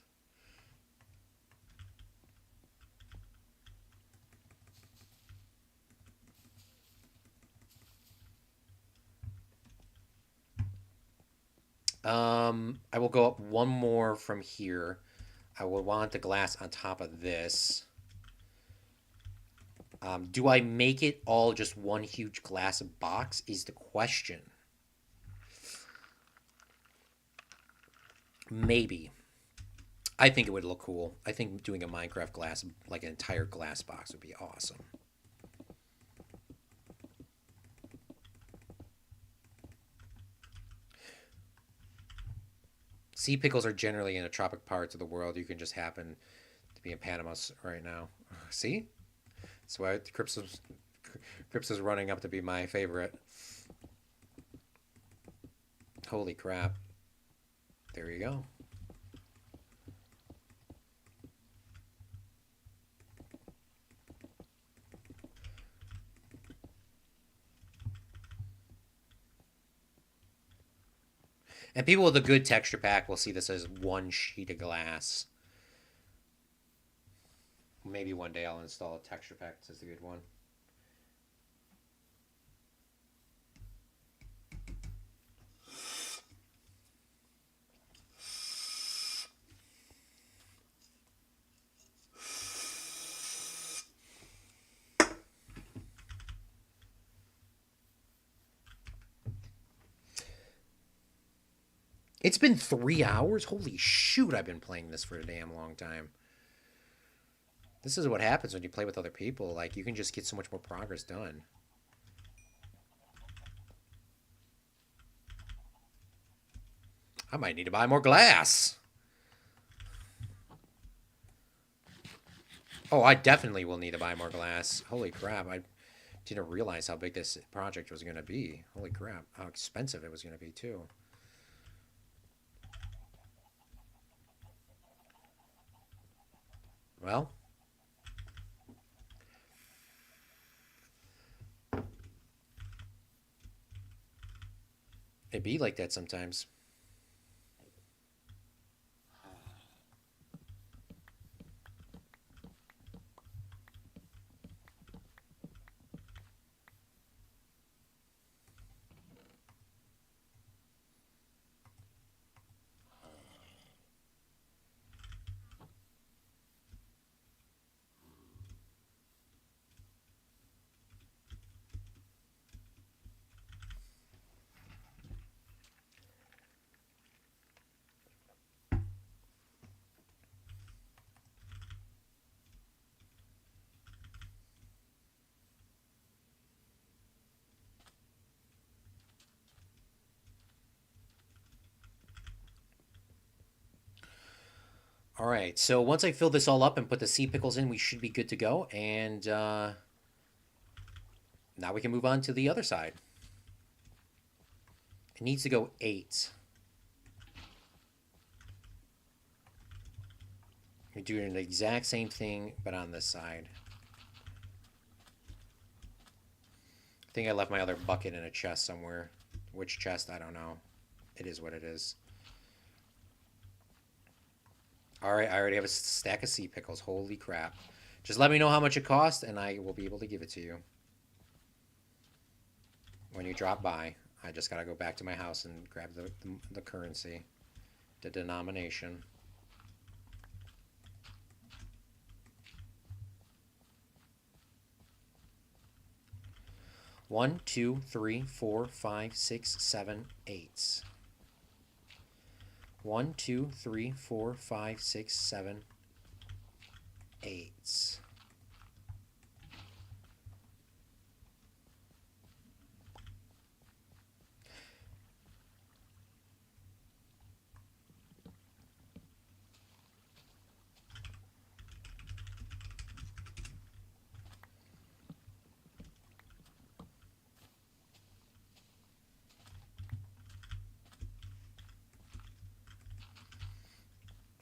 I will go up one more from here. I will want the glass on top of this. Do I make it all just one huge glass box is the question. Maybe. I think it would look cool. I think doing a Minecraft glass, like an entire glass box, would be awesome. Sea pickles are generally in the tropic parts of the world. You can just happen to be in Panama right now. See? That's why Crips is running up to be my favorite. Holy crap. There you go. And people with a good texture pack will see this as one sheet of glass. Maybe one day I'll install a texture pack that says a good one. It's been 3 hours? Holy shoot, I've been playing this for a damn long time. This is what happens when you play with other people. Like, you can just get so much more progress done. I might need to buy more glass. Oh, I definitely will need to buy more glass. Holy crap. I didn't realize how big this project was going to be. Holy crap. How expensive it was going to be, too. Well, it be like that sometimes. All right, so once I fill this all up and put the sea pickles in, we should be good to go. And now we can move on to the other side. It needs to go 8. We're doing the exact same thing, but on this side. I think I left my other bucket in a chest somewhere. Which chest? I don't know. It is what it is. All right, I already have a stack of sea pickles. Holy crap. Just let me know how much it costs, and I will be able to give it to you. When you drop by, I just gotta go back to my house and grab the currency, the denomination. One, two, three, four, five, six, seven, 8. 1, 2, 3, 4, 5, 6, 7, 8.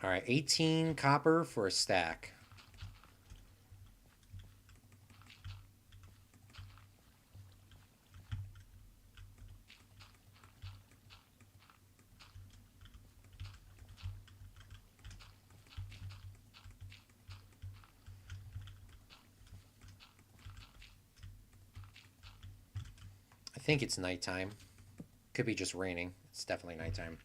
All right, 18 copper for a stack. I think it's nighttime. Could be just raining. It's definitely nighttime.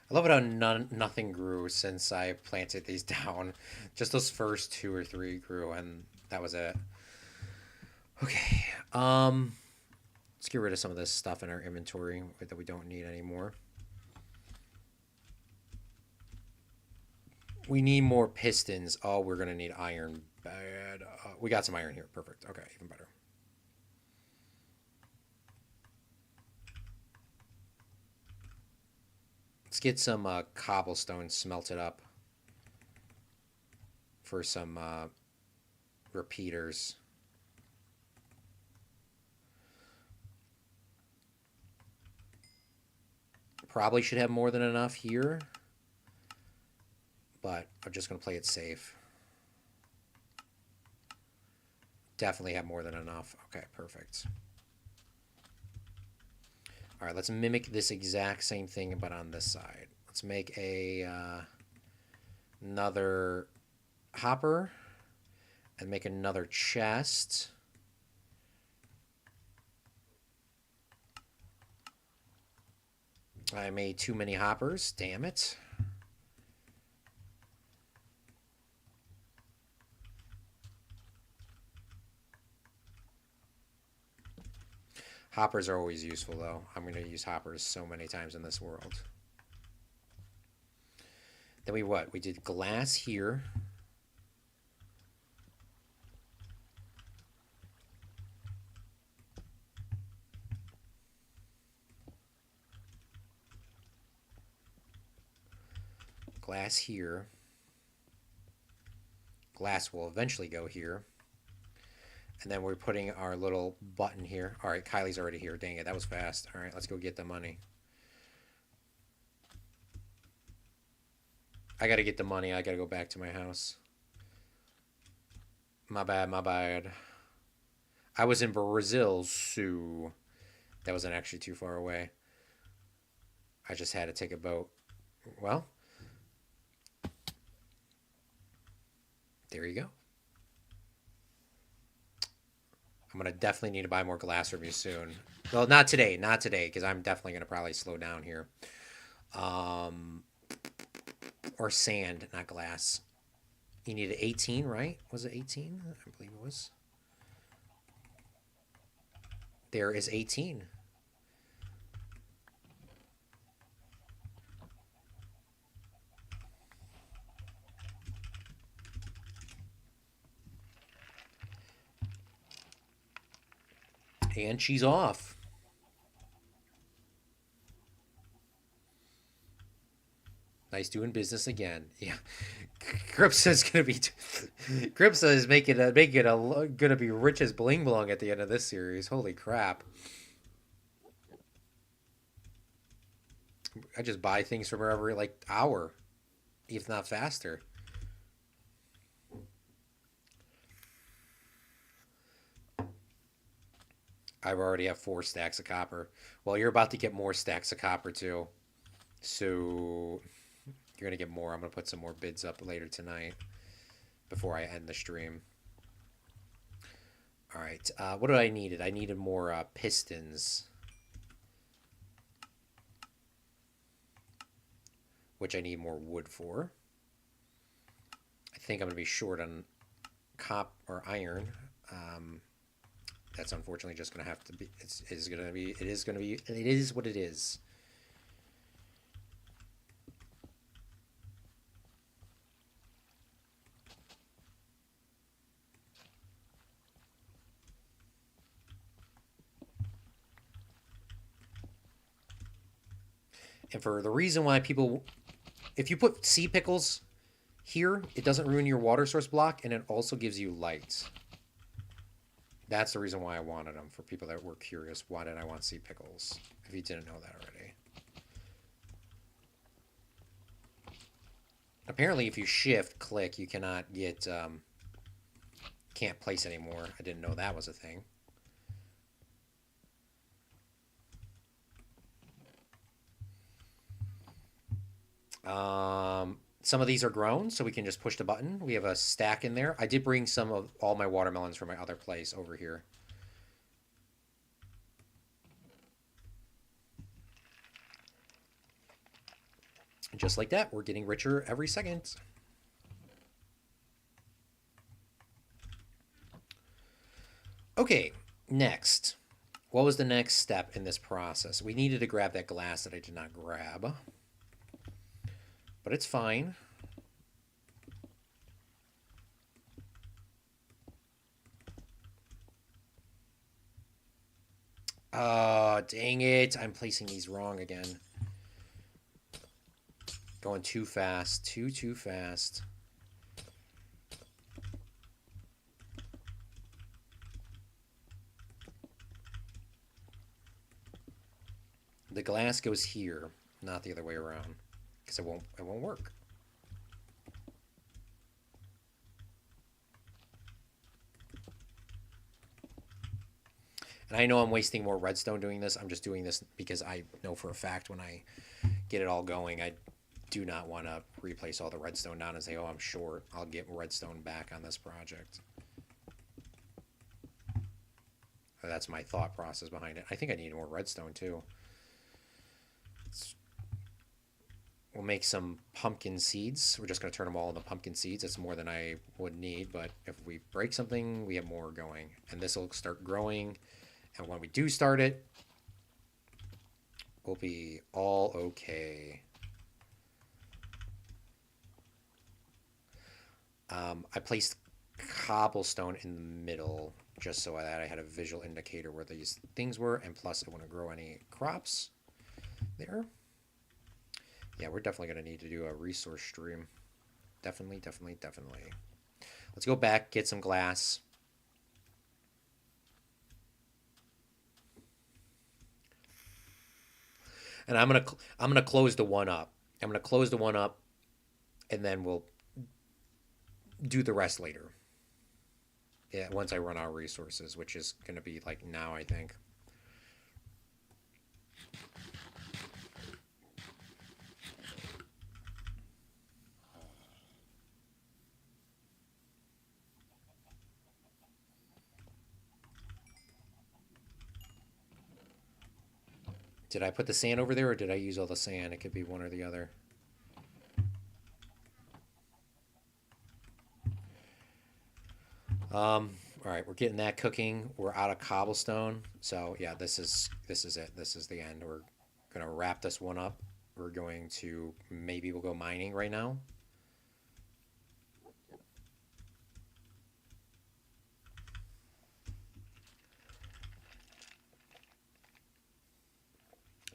I love it how nothing grew since I planted these down. Just those first 2 or 3 grew, and that was it. Okay, let's get rid of some of this stuff in our inventory that we don't need anymore. We need more pistons. Oh, we're gonna need iron bad. We got some iron here. Perfect. Okay, even better. Let's get some cobblestone smelted up for some repeaters. Probably should have more than enough here, but I'm just going to play it safe. Definitely have more than enough. Okay, perfect. All right, let's mimic this exact same thing, but on this side. Let's make a another hopper and make another chest. I made too many hoppers. Damn it. Hoppers are always useful, though. I'm going to use hoppers so many times in this world. Then we what? We did glass here. Glass here. Glass will eventually go here. And then we're putting our little button here. All right, Kylie's already here. Dang it, that was fast. All right, let's go get the money. I got to get the money. I got to go back to my house. My bad, my bad. I was in Brazil, so that wasn't actually too far away. I just had to take a boat. Well, there you go. I'm going to definitely need to buy more glass from you soon. Well, not today, because I'm definitely going to probably slow down here. Or sand, not glass. You needed 18, right? Was it 18? I believe it was. There is 18. And she's off. Nice doing business again. Yeah, Gripsa is gonna be. Gripsa is gonna be rich as bling blong at the end of this series. Holy crap! I just buy things from her every like hour, if not faster. I already have 4 stacks of copper. Well, you're about to get more stacks of copper too. So you're going to get more. I'm going to put some more bids up later tonight before I end the stream. All right. What did I needed? I needed more pistons, which I need more wood for. I think I'm going to be short on copper or iron. That's unfortunately just going to have to be. It is going to be. It is what it is. And for the reason why people, if you put sea pickles here, it doesn't ruin your water source block, and it also gives you light. That's the reason why I wanted them, for people that were curious. Why did I want sea pickles? If you didn't know that already. Apparently, if you shift click, you cannot get, can't place anymore. I didn't know that was a thing. Some of these are grown, so we can just push the button. We have a stack in there. I did bring some of all my watermelons from my other place over here. Just like that, we're getting richer every second. Okay, next. What was the next step in this process? We needed to grab that glass that I did not grab. But it's fine. Oh, dang it. I'm placing these wrong again. Going too fast. Too fast. The glass goes here. not the other way around, because it won't work. And I know I'm wasting more redstone doing this. I'm just doing this because I know for a fact when I get it all going, I do not want to replace all the redstone down and say, oh, I'm short. I'll get redstone back on this project. That's my thought process behind it. I think I need more redstone too. We'll make some pumpkin seeds. We're just going to turn them all into pumpkin seeds. It's more than I would need, but if we break something, we have more going. And this will start growing. And when we do start it, we'll be all okay. I placed cobblestone in the middle just so that I had a visual indicator where these things were, and plus I want to grow any crops there. Yeah, we're definitely going to need to do a resource stream. Definitely, definitely, definitely. Let's go back, get some glass. And I'm gonna close the one up. I'm gonna close the one up, and then we'll do the rest later. Yeah, once I run out of resources, which is gonna be like now, I think. Did I put the sand over there, or did I use all the sand? It could be one or the other. All right, we're getting that cooking. We're out of cobblestone, so yeah, this is it. This is the end. We're gonna wrap this one up. We're going to maybe we'll go mining right now.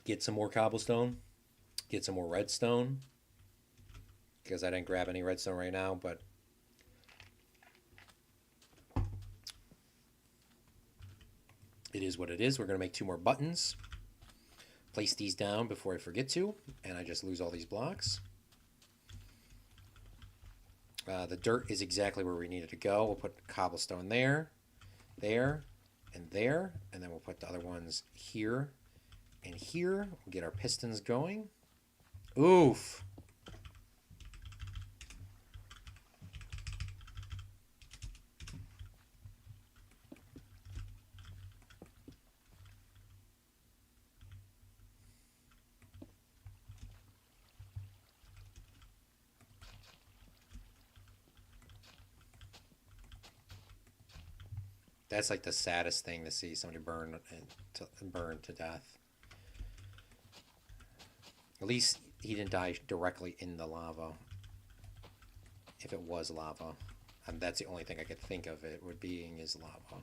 Get some more cobblestone. Get some more redstone. Because I didn't grab any redstone right now, but it is what it is. We're going to make 2 more buttons. Place these down before I forget to, and I just lose all these blocks. The dirt is exactly where we need it to go. We'll put cobblestone there, there, and there, and then we'll put the other ones here and here. We'll get our pistons going. Oof. That's like the saddest thing to see somebody burn to death. At least he didn't die directly in the lava. If it was lava, and that's the only thing I could think of it would being is lava.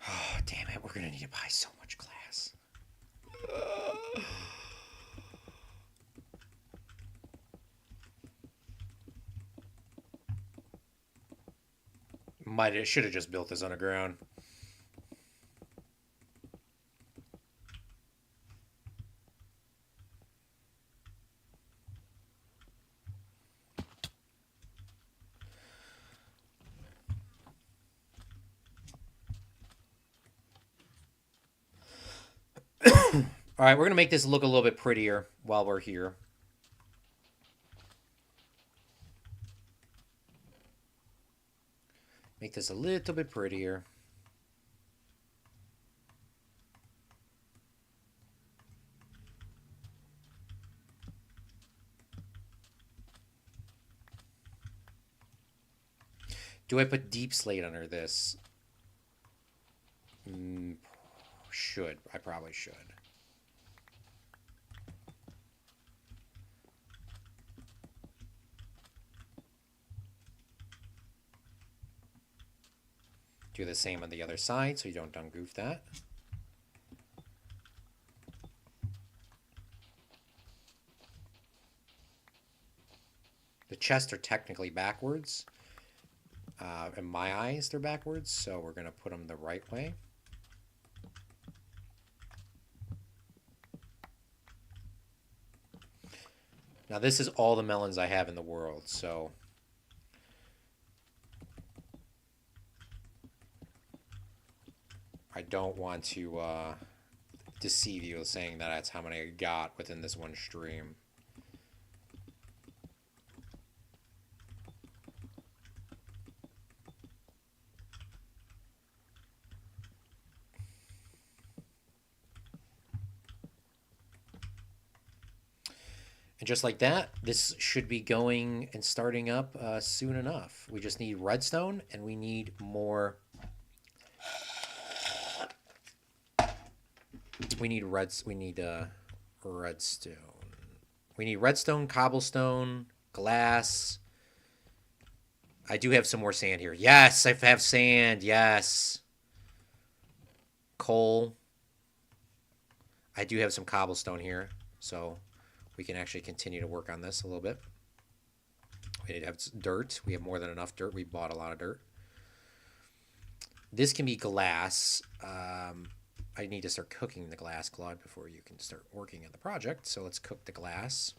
Oh, damn it, we're gonna need to buy so much glass. Should have just built this underground. All right, we're gonna make this look a little bit prettier while we're here. Make this a little bit prettier. Do I put deep slate under this? Should. I probably should. Do the same on the other side so you don't ungoof that. The chests are technically backwards. In my eyes, they're backwards, so we're going to put them the right way. Now this is all the melons I have in the world, so I don't want to deceive you saying that that's how many I got within this one stream. And just like that, this should be going and starting up soon enough. We just need redstone, and we need more. We need redstone. We need redstone, cobblestone, glass. I do have some more sand here. Yes, I have sand. Yes. Coal. I do have some cobblestone here, so we can actually continue to work on this a little bit. We need to have dirt. We have more than enough dirt. We bought a lot of dirt. This can be glass. I need to start cooking the glass, Claude, before you can start working on the project. So let's cook the glass.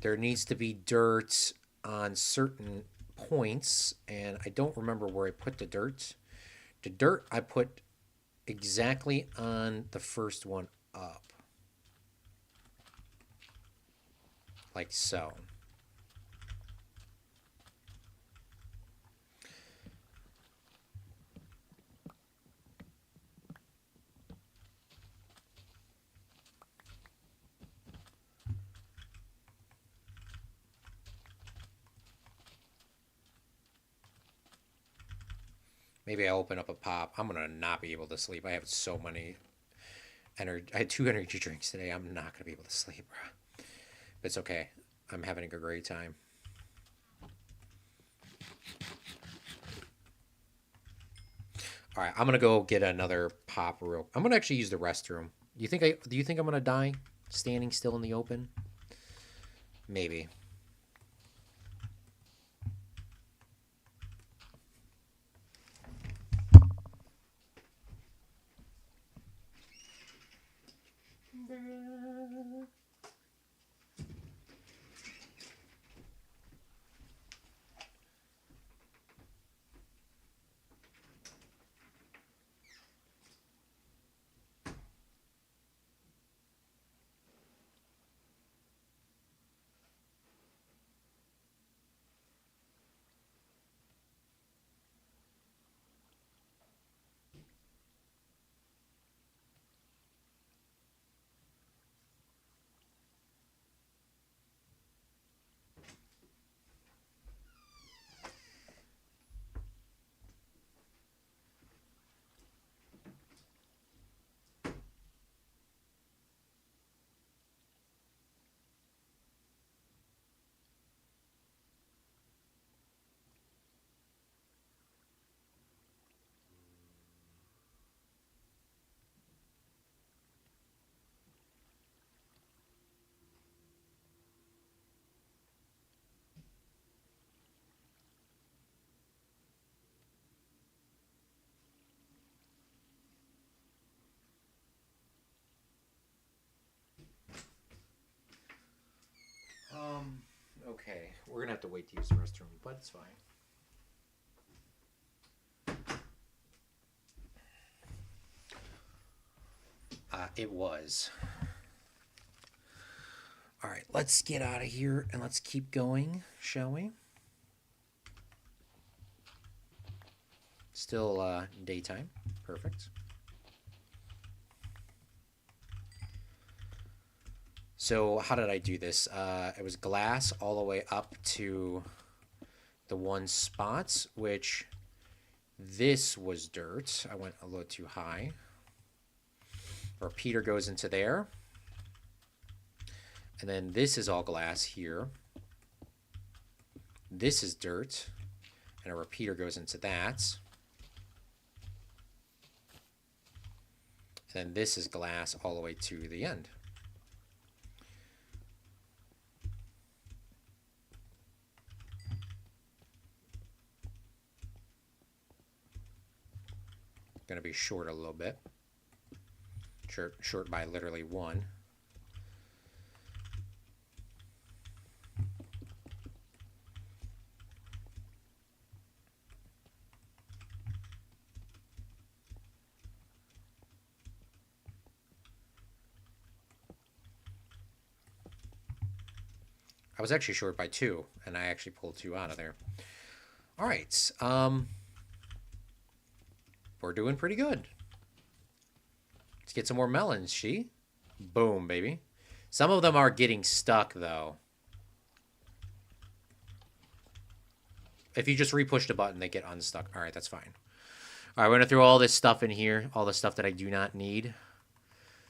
There needs to be dirt on certain points, and I don't remember where I put the dirt. The dirt I put exactly on the first one up. Like so. Maybe I'll open up a pop. I'm going to not be able to sleep. I have so many energy. I had 2 energy drinks today. I'm not going to be able to sleep, bro. But it's okay. I'm having a great time. All right, I'm going to go get another pop real. I'm going to actually use the restroom. Do you think I'm going to die standing still in the open? Maybe. Okay, we're gonna have to wait to use the restroom, but it's fine. It was. All right, let's get out of here and let's keep going, shall we? Still daytime. Perfect. So how did I do this? It was glass all the way up to the one spot, which this was dirt. I went a little too high. Or Peter goes into there. And then this is all glass here. This is dirt. And a repeater goes into that. And then this is glass all the way to the end. Going to be short a little bit. Short by literally 1. I was actually short by 2, and I actually pulled 2 out of there. All right. We're doing pretty good. Let's get some more melons, she. Boom, baby. Some of them are getting stuck, though. If you just re-push the button, they get unstuck. All right, that's fine. All right, we're going to throw all this stuff in here, all the stuff that I do not need.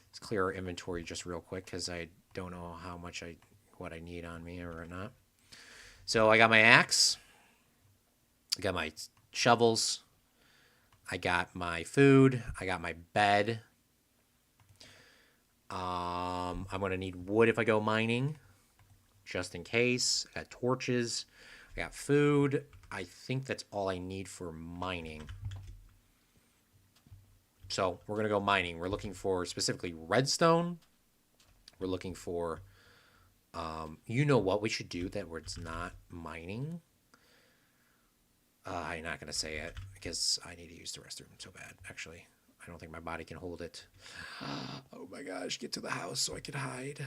Let's clear our inventory just real quick because I don't know how much what I need on me or not. So I got my axe. I got my shovels. I got my food. I got my bed. I'm going to need wood if I go mining, just in case. I got torches. I got food. I think that's all I need for mining. So we're going to go mining. We're looking for specifically redstone. We're looking for, you know what we should do that where it's not mining? I'm not going to say it because I need to use the restroom so bad, actually. I don't think my body can hold it. Oh my gosh, get to the house so I can hide.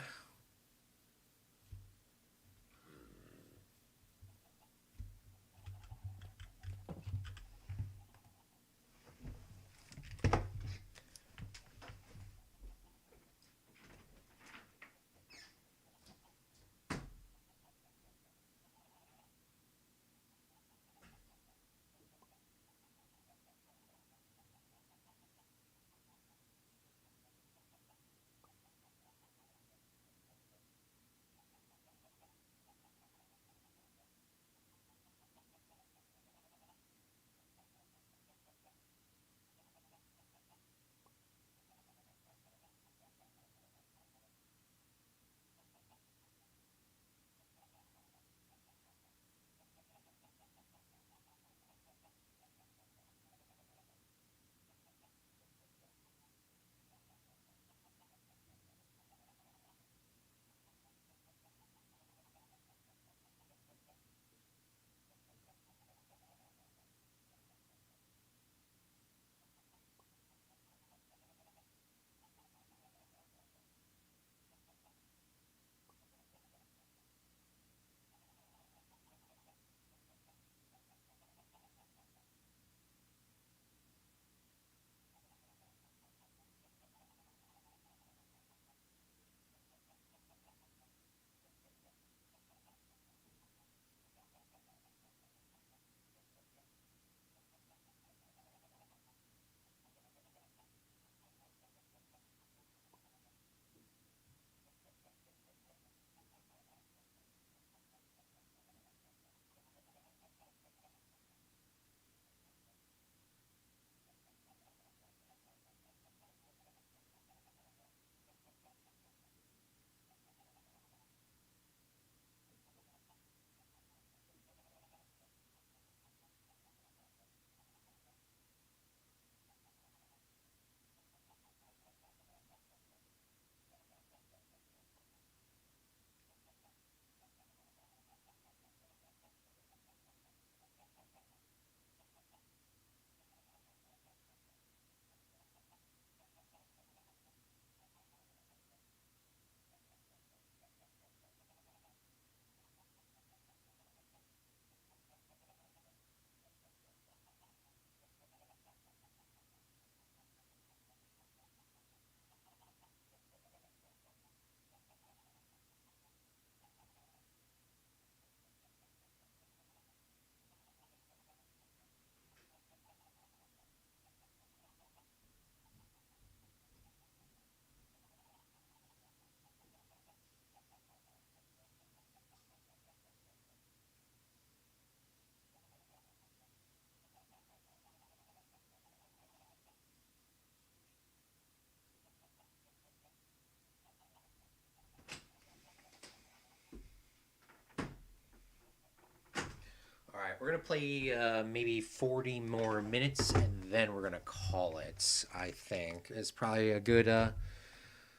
we're gonna play maybe 40 more minutes, and then we're gonna call it. I think it's probably a good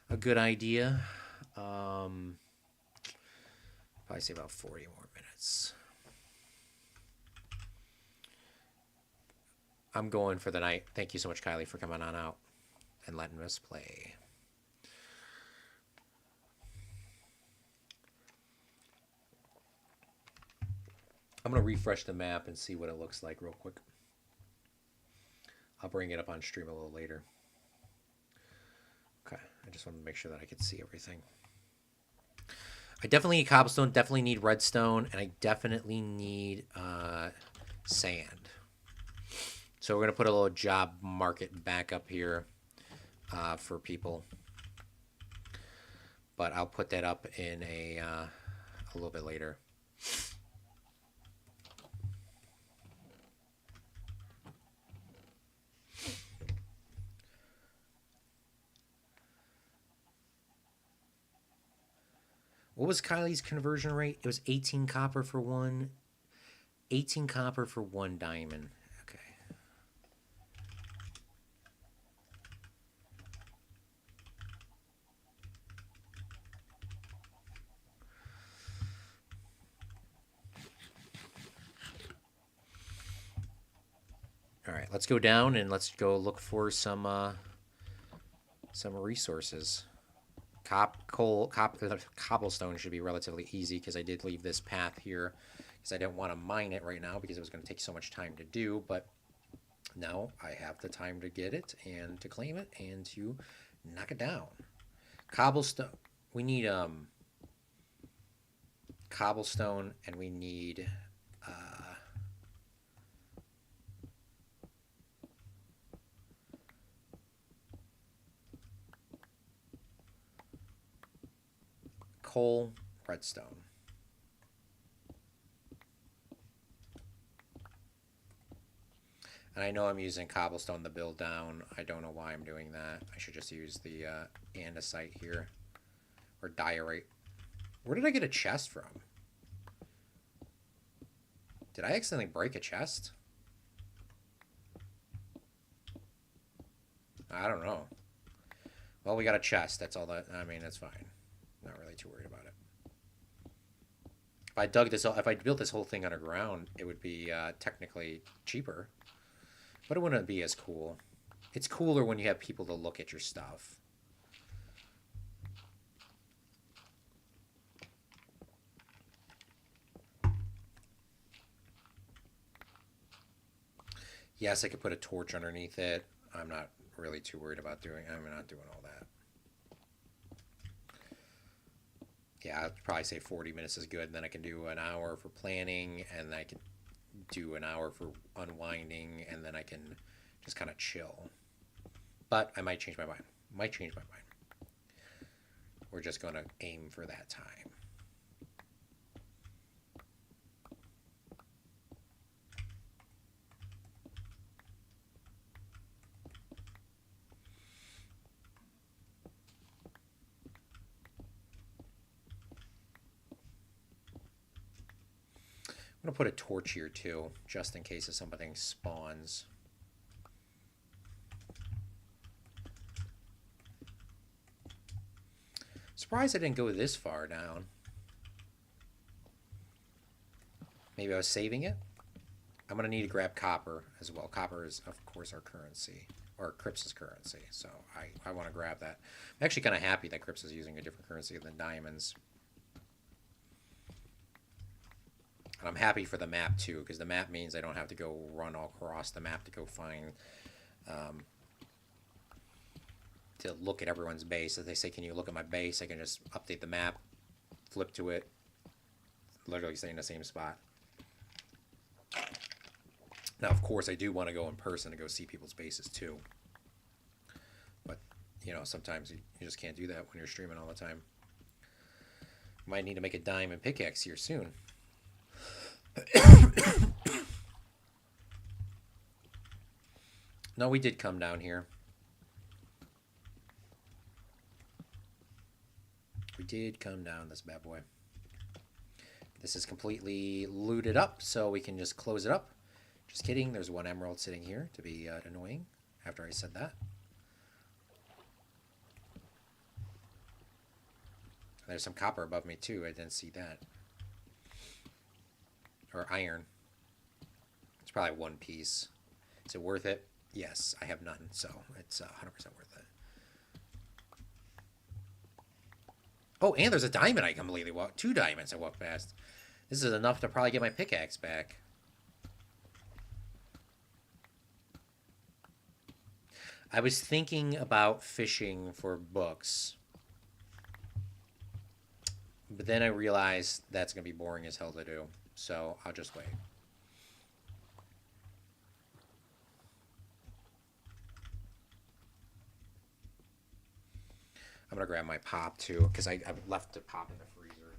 idea. Probably say about 40 more minutes. I'm going for the night. Thank you so much, Kylie, for coming on out and letting us play. I'm going to refresh the map and see what it looks like real quick. I'll bring it up on stream a little later. Okay, I just wanted to make sure that I could see everything. I definitely need cobblestone, definitely need redstone, and I definitely need sand. So we're going to put a little job market back up here for people. But I'll put that up in a little bit later. What was Kylie's conversion rate? It was 18 copper for one. 18 copper for 1 diamond. Okay. All right, let's go down and let's go look for some resources. Cobblestone should be relatively easy because I did leave this path here because I didn't want to mine it right now because it was going to take so much time to do, but now I have the time to get it and to claim it and to knock it down. Cobblestone. We need cobblestone and we need coal, redstone. And I know I'm using cobblestone to build down. I don't know why I'm doing that. I should just use the andesite here. Or diorite. Where did I get a chest from? Did I accidentally break a chest? I don't know. Well, we got a chest. That's all that... I mean, that's fine. Not really too worried about it. If I built this whole thing underground, it would be technically cheaper. But it wouldn't be as cool. It's cooler when you have people to look at your stuff. Yes, I could put a torch underneath it. I'm not really too worried about I'm not doing all that. Yeah, I'd probably say 40 minutes is good. And then I can do an hour for planning, and I can do an hour for unwinding, and then I can just kind of chill. But I might change my mind. We're just going to aim for that time. I'm going to put a torch here too, just in case if something spawns. Surprised I didn't go this far down. Maybe I was saving it? I'm going to need to grab copper as well. Copper is, of course, our currency, or Crips' currency, so I want to grab that. I'm actually kind of happy that Crips is using a different currency than diamonds. And I'm happy for the map too, because the map means I don't have to go run all across the map to go find, to look at everyone's base. If they say, can you look at my base? I can just update the map, flip to it, literally stay in the same spot. Now, of course, I do want to go in person to go see people's bases too. But, you know, sometimes you just can't do that when you're streaming all the time. Might need to make a diamond pickaxe here soon. No, we did come down here. We did come down this bad boy. This is completely looted up, so we can just close it up. Just kidding. There's one emerald sitting here to be annoying after I said that. There's some copper above me, too. I didn't see that. Or iron. It's probably one piece. Is it worth it? Yes, I have none, so it's 100% worth it. Oh, and there's a diamond I completely walked. 2 diamonds I walked past. This is enough to probably get my pickaxe back. I was thinking about fishing for books. But then I realized that's going to be boring as hell to do. So I'll just wait. I'm going to grab my pop too, because I left the pop in the freezer.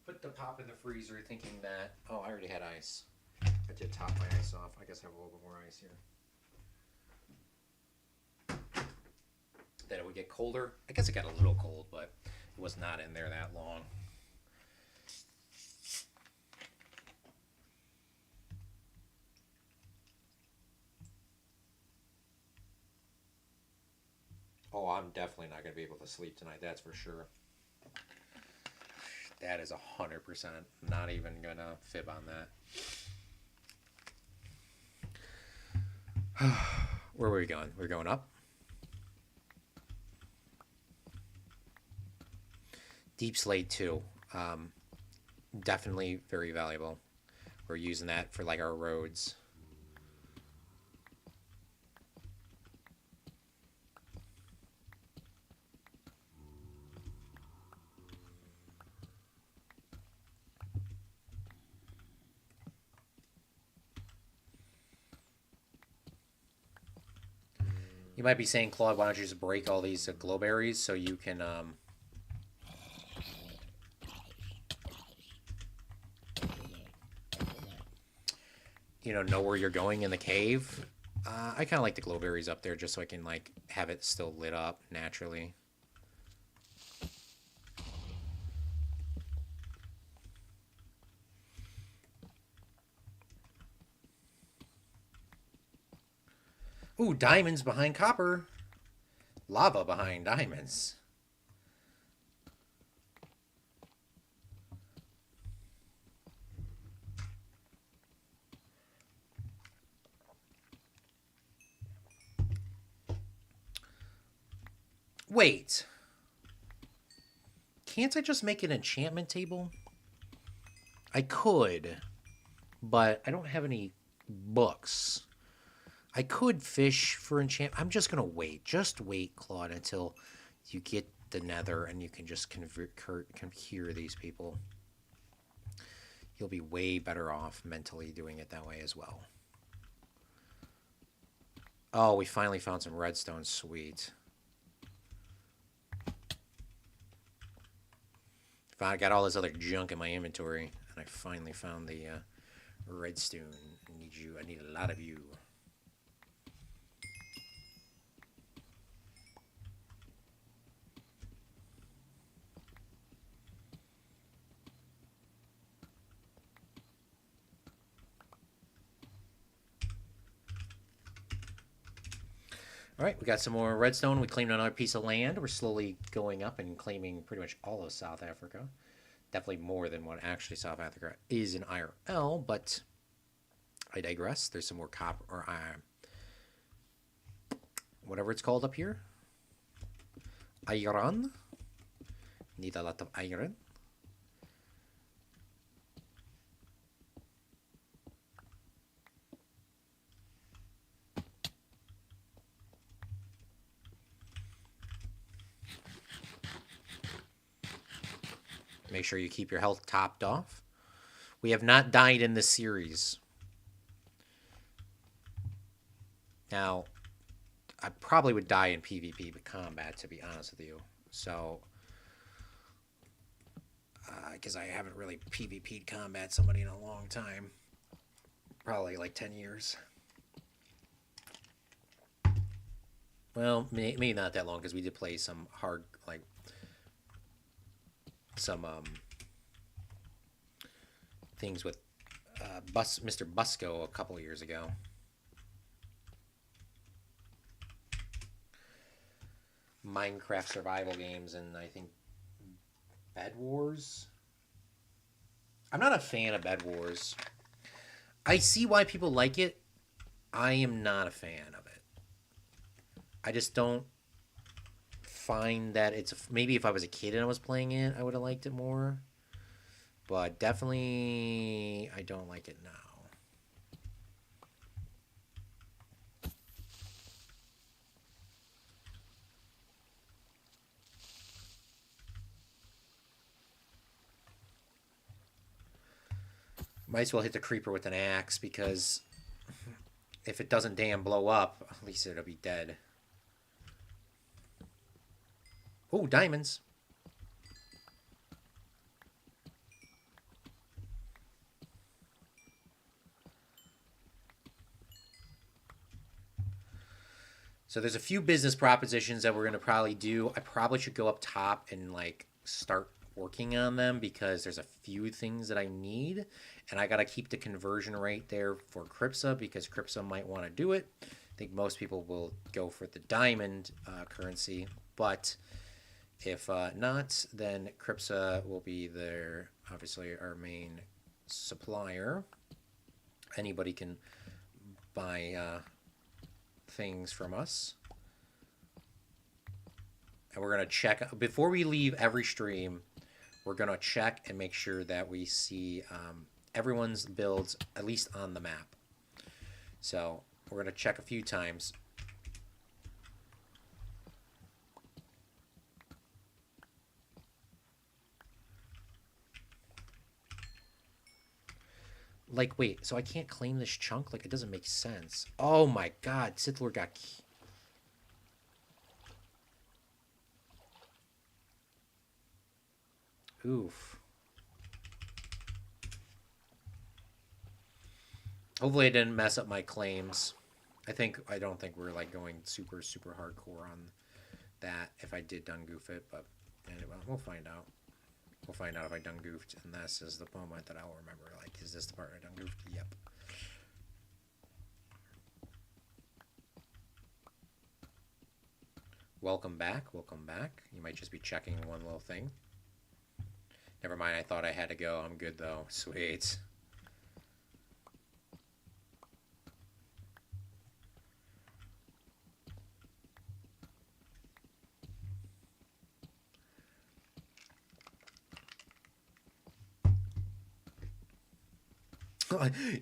Put the pop in the freezer thinking that, oh, I already had ice. I did top my ice off. I guess I have a little bit more ice here. That it would get colder. I guess it got a little cold, but it was not in there that long. Oh, I'm definitely not going to be able to sleep tonight, that's for sure. That is 100%. Not even going to fib on that. Where were we going? We're going up. Deep slate too. Definitely very valuable. We're using that for like our roads. You might be saying, Claude, why don't you just break all these glowberries so you can know where you're going in the cave. I kind of like the glowberries up there just so I can like have it still lit up naturally. Ooh, diamonds behind copper. Lava behind diamonds. Wait. Can't I just make an enchantment table? I could, but I don't have any books. I could fish for enchant. I'm just gonna wait. Just wait, Claude, until you get the nether and you can just cure these people. You'll be way better off mentally doing it that way as well. Oh, we finally found some redstone. Sweet. I got all this other junk in my inventory, and I finally found the redstone. I need a lot of you. All right, we got some more redstone. We claimed another piece of land. We're slowly going up and claiming pretty much all of South Africa. Definitely more than what actually South Africa is in IRL, but I digress. There's some more copper, or whatever it's called up here. Iron. Need a lot of iron. Make sure you keep your health topped off. We have not died in this series. Now, I probably would die in PvP but combat, to be honest with you. So, because I haven't really PvP'd combat somebody in a long time. Probably like 10 years. Well, maybe not that long because we did play some hard, like some things with Mr. Busco a couple of years ago. Minecraft survival games and I think Bed Wars. I'm not a fan of Bed Wars. I see why people like it. I am not a fan of it. I just don't find that it's maybe if I was a kid and I was playing it, I would have liked it more. But definitely, I don't like it now. Might as well hit the creeper with an axe because if it doesn't damn blow up, at least it'll be dead. Oh, diamonds. So there's a few business propositions that we're going to probably do. I probably should go up top and like start working on them because there's a few things that I need. And I got to keep the conversion rate there for Cripsa because Cripsa might want to do it. I think most people will go for the diamond currency. But if not, then Cripsa will be there, obviously our main supplier. Anybody can buy things from us. And we're going to check, before we leave every stream, we're going to check and make sure that we see everyone's builds at least on the map. So we're going to check a few times. Like, wait, so I can't claim this chunk? Like, it doesn't make sense. Oh my god, Sith Lord got... Oof. Hopefully I didn't mess up my claims. I don't think we're like going super hardcore on that if I did done goof it, but anyway, we'll find out. We'll find out if I done goofed, and this is the moment that I'll remember. Like, is this the part I done goofed? Yep. Welcome back. Welcome back. You might just be checking one little thing. Never mind. I thought I had to go. I'm good though. Sweet.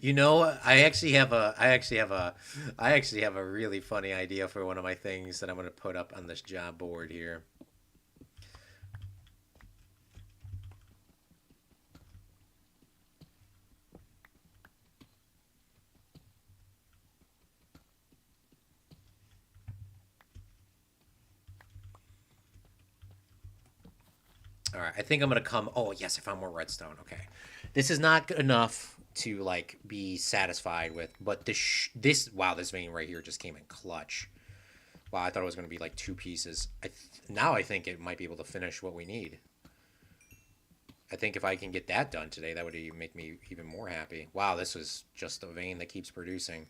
You know, I actually have a really funny idea for one of my things that I'm going to put up on this job board here. All right, I think I'm going to come. Oh, yes, I found more redstone. Okay. This is not good enough to like be satisfied with, but this wow, this vein right here just came in clutch. Wow, I thought it was going to be like two pieces. Now I think it might be able to finish what we need. I think if I can get that done today, that would make me even more happy. Wow, this was just a vein that keeps producing.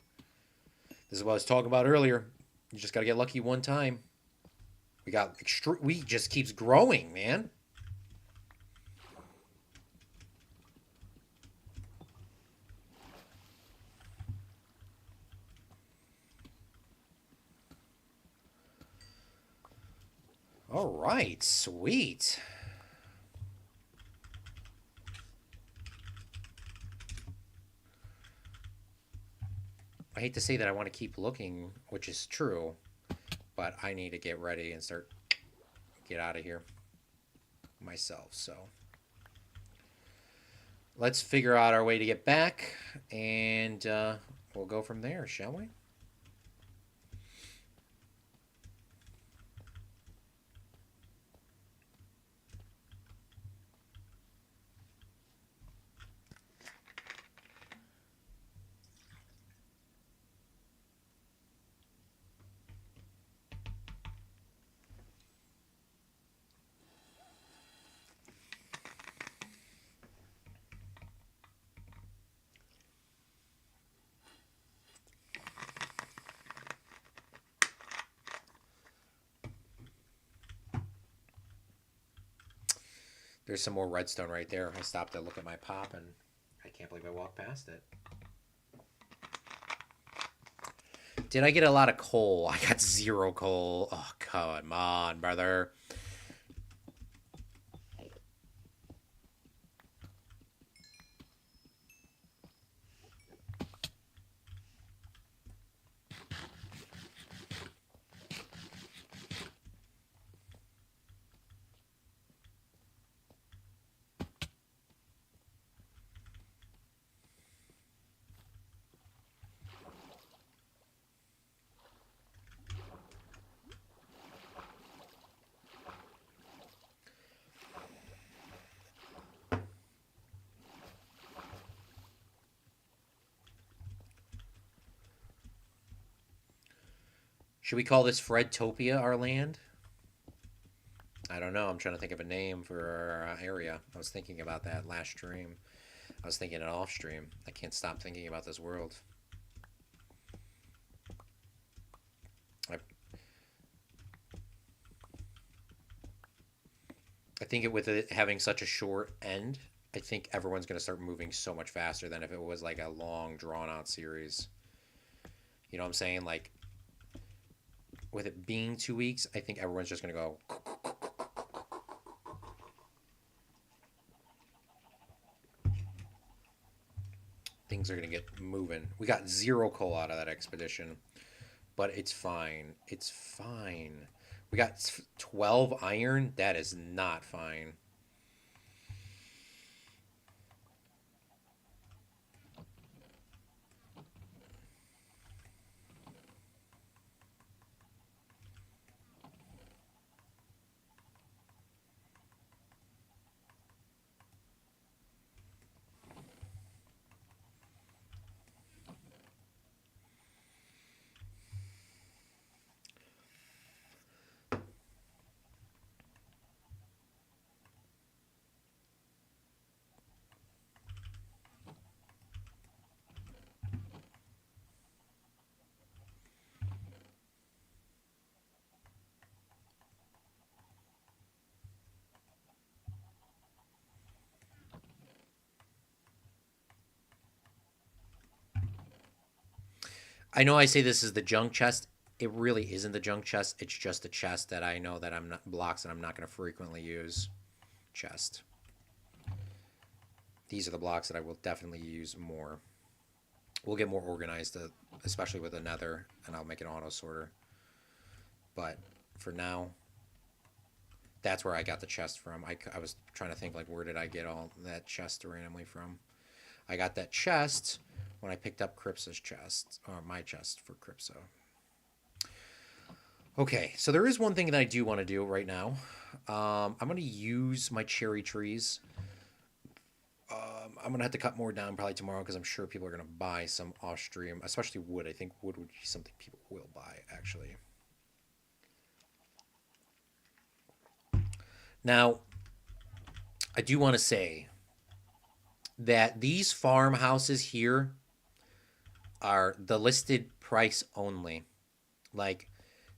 This is what I was talking about earlier. You just got to get lucky one time. We just keeps growing, man. All right, sweet. I hate to say that I want to keep looking, which is true, but I need to get ready and get out of here myself. So let's figure out our way to get back, and we'll go from there, shall we? There's some more redstone right there. I stopped to look at my pop, and I can't believe I walked past it. Did I get a lot of coal? I got 0 coal. Oh, come on, brother. Should we call this Fredtopia our land? I don't know. I'm trying to think of a name for our area. I was thinking about that last stream. I was thinking it off stream. I can't stop thinking about this world. I think with it having such a short end, I think everyone's going to start moving so much faster than if it was like a long, drawn out series. You know what I'm saying? Like, with it being 2 weeks, I think everyone's just going to go. Things are going to get moving. We got 0 coal out of that expedition, but it's fine. It's fine. We got 12 iron. That is not fine. I know I say this is the junk chest. It really isn't the junk chest. It's just a chest that I know that I'm not blocks that I'm not going to frequently use. Chest. These are the blocks that I will definitely use more. We'll get more organized, especially with a nether, and I'll make an auto sorter. But for now, that's where I got the chest from. I was trying to think, like, where did I get all that chest randomly from? I got that chest when I picked up Crypsa's chest, or my chest for Crypsa. Okay, so there is one thing that I do want to do right now. I'm going to use my cherry trees. I'm going to have to cut more down probably tomorrow because I'm sure people are going to buy some off stream, especially wood. I think wood would be something people will buy, actually. Now, I do want to say that these farmhouses here are the listed price only. Like,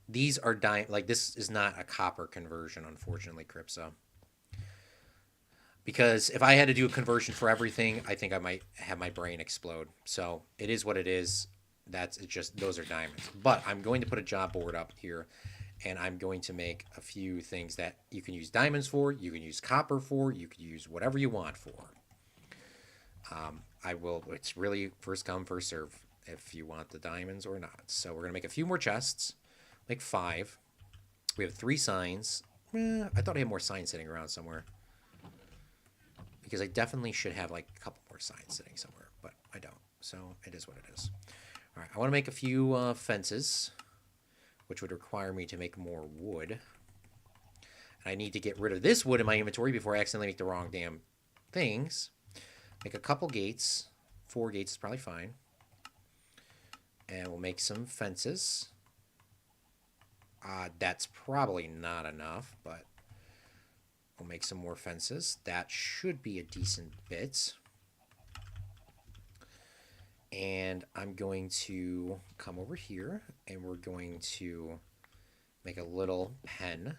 these are like, this is not a copper conversion, unfortunately, Crypsa. Because if I had to do a conversion for everything, I think I might have my brain explode. So it is what it is. It's just those are diamonds. But I'm going to put a job board up here, and I'm going to make a few things that you can use diamonds for, you can use copper for, you can use whatever you want for. I will. It's really first come first serve if you want the diamonds or not. So we're gonna make a few more chests, like 5. We have 3 signs. I thought I had more signs sitting around somewhere. Because I definitely should have like a couple more signs sitting somewhere, but I don't. So it is what it is. All right, I want to make a few fences, which would require me to make more wood. And I need to get rid of this wood in my inventory before I accidentally make the wrong damn things. Make a couple gates. 4 gates is probably fine. And we'll make some fences. That's probably not enough, but we'll make some more fences. That should be a decent bit. And I'm going to come over here, and we're going to make a little pen.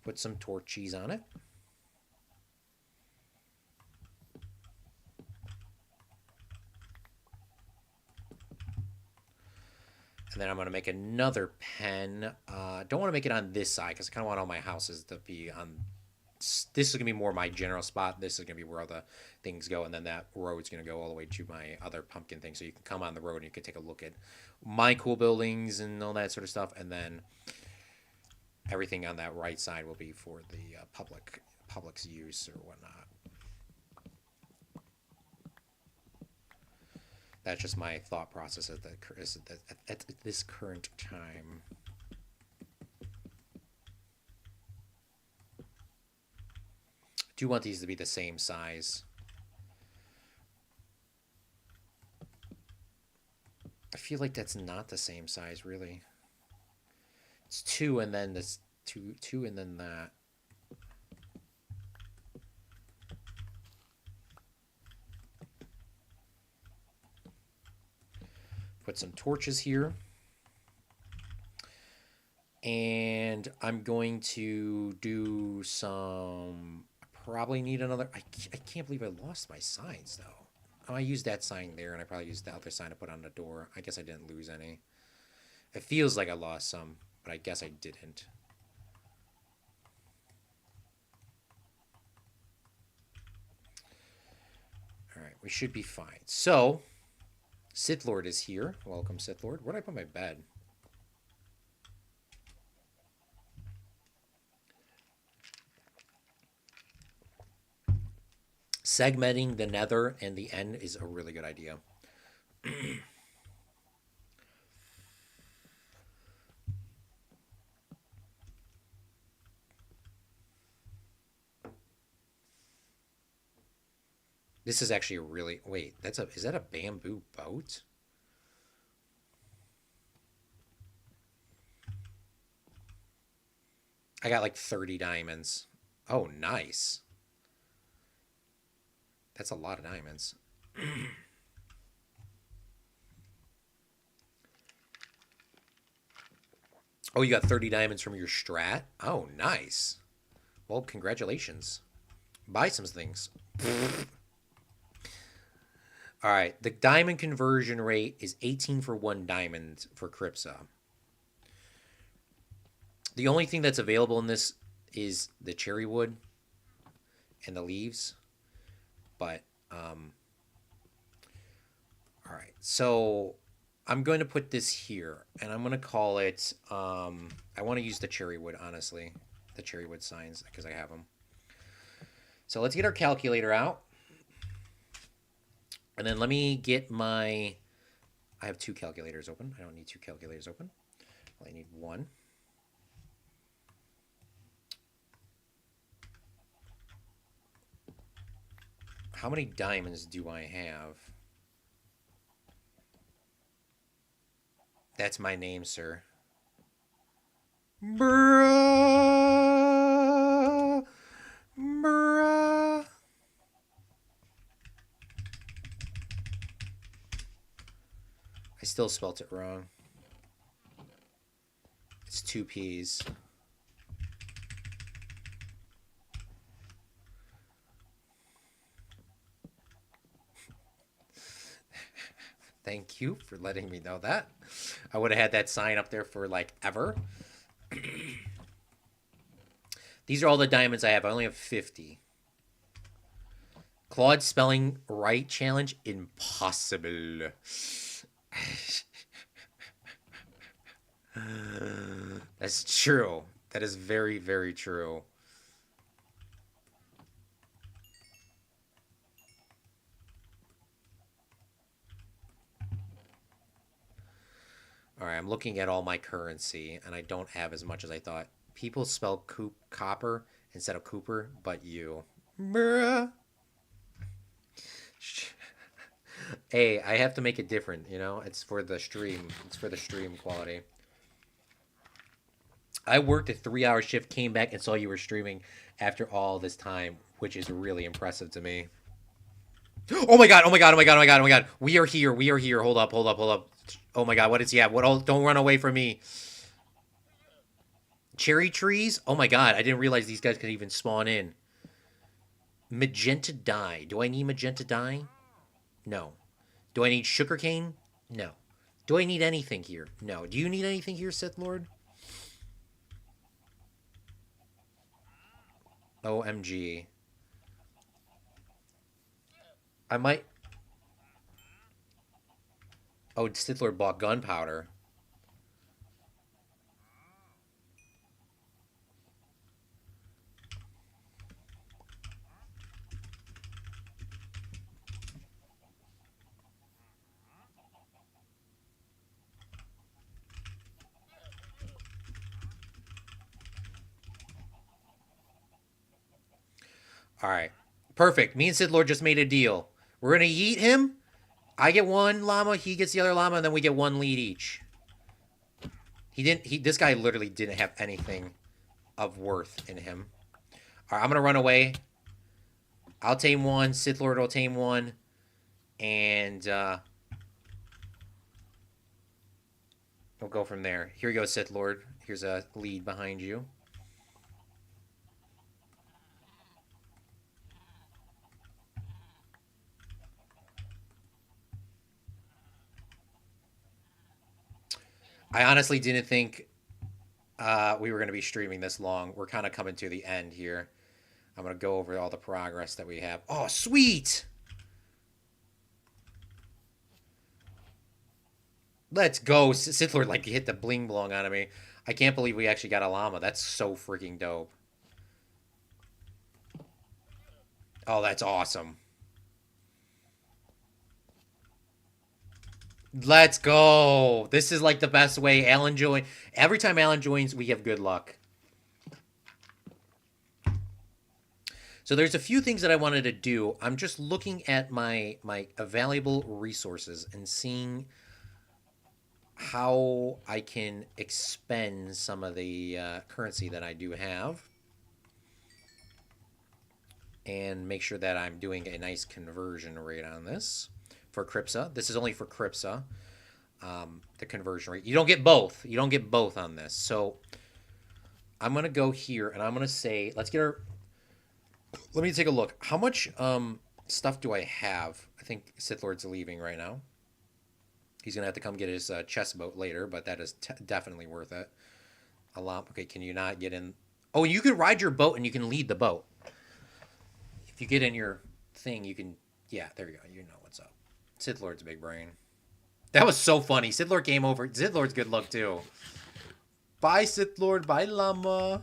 Put some torchies on it. And then I'm going to make another pen. Don't want to make it on this side because I kind of want all my houses to be on. This is going to be more my general spot. This is going to be where all the things go. And then that road's going to go all the way to my other pumpkin thing. So you can come on the road and you can take a look at my cool buildings and all that sort of stuff. And then everything on that right side will be for the public's use or whatnot. That's just my thought process at this current time. I do want these to be the same size. I feel like that's not the same size, really. It's 2 and then this 2 and then that. Put some torches here. And I'm going to do some... I probably need another... I can't believe I lost my signs, though. Oh, I used that sign there, and I probably used the other sign to put on the door. I guess I didn't lose any. It feels like I lost some, but I guess I didn't. Alright, we should be fine. So... Sith Lord is here. Welcome, Sith Lord. Where did I put my bed? Segmenting the nether and the end is a really good idea. This is actually a really... Wait, is that a bamboo boat? I got like 30 diamonds. Oh, nice. That's a lot of diamonds. Oh, you got 30 diamonds from your strat? Oh, nice. Well, congratulations. Buy some things. All right, the diamond conversion rate is 18 for 1 diamond for Cripsa. The only thing that's available in this is the cherry wood and the leaves. But, all right, so I'm going to put this here, and I'm going to call it, I want to use the cherry wood, honestly, the cherry wood signs, because I have them. So let's get our calculator out. And then let me get my... I have 2 calculators open. I don't need 2 calculators open. I need 1. How many diamonds do I have? That's my name, sir. Bruh. Bruh. I still spelt it wrong. It's 2 P's. Thank you for letting me know that. I would have had that sign up there for like ever. These are all the diamonds I have. I only have 50. Claude spelling right challenge? Impossible. That's true. That is very, very true. All right, I'm looking at all my currency, and I don't have as much as I thought. People spell copper instead of Cooper, but you. Bruh. Hey, I have to make it different, you know? It's for the stream. It's for the stream quality. I worked a 3-hour shift, came back, and saw you were streaming after all this time, which is really impressive to me. Oh my god, oh my god, oh my god, oh my god, oh my god. We are here, we are here. Hold up, hold up, hold up. Oh my god, what is he at? What? Oh, don't run away from me. Cherry trees? Oh my god, I didn't realize these guys could even spawn in. Magenta dye. Do I need magenta dye? No. Do I need sugarcane? No. Do I need anything here? No. Do you need anything here, Sith Lord? OMG. I might. Oh, Sith Lord bought gunpowder. All right. Perfect. Me and Sith Lord just made a deal. We're going to yeet him. I get one llama, he gets the other llama, and then we get one lead each. He didn't. This guy literally didn't have anything of worth in him. All right, I'm gonna run away. I'll tame one. Sith Lord will tame one, and we'll go from there. Here you go, Sith Lord. Here's a lead behind you. I honestly didn't think we were going to be streaming this long. We're kind of coming to the end here. I'm going to go over all the progress that we have. Oh, sweet! Let's go. Sith Lord like hit the bling blong out of me. I can't believe we actually got a llama. That's so freaking dope. Oh, that's awesome. Let's go. This is like the best way. Alan join. Every time Alan joins, we have good luck. So there's a few things that I wanted to do. I'm just looking at my available resources and seeing how I can expend some of the currency that I do have, and make sure that I'm doing a nice conversion rate on this for Cripsa. This is only for Cripsa. The conversion rate. You don't get both. You don't get both on this. So I'm gonna go here and I'm gonna say, let's get our. Let me take a look. How much stuff do I have? I think Sith Lord's leaving right now. He's gonna have to come get his chest boat later, but that is definitely worth it. A lot. Okay, can you not get in? Oh, you can ride your boat and you can lead the boat. If you get in your thing, you can. Yeah, there you go. You know what's up. Sith Lord's big brain. That was so funny. Sith Lord came over. Sith Lord's good luck too. Bye, Sith Lord. Bye, Llama.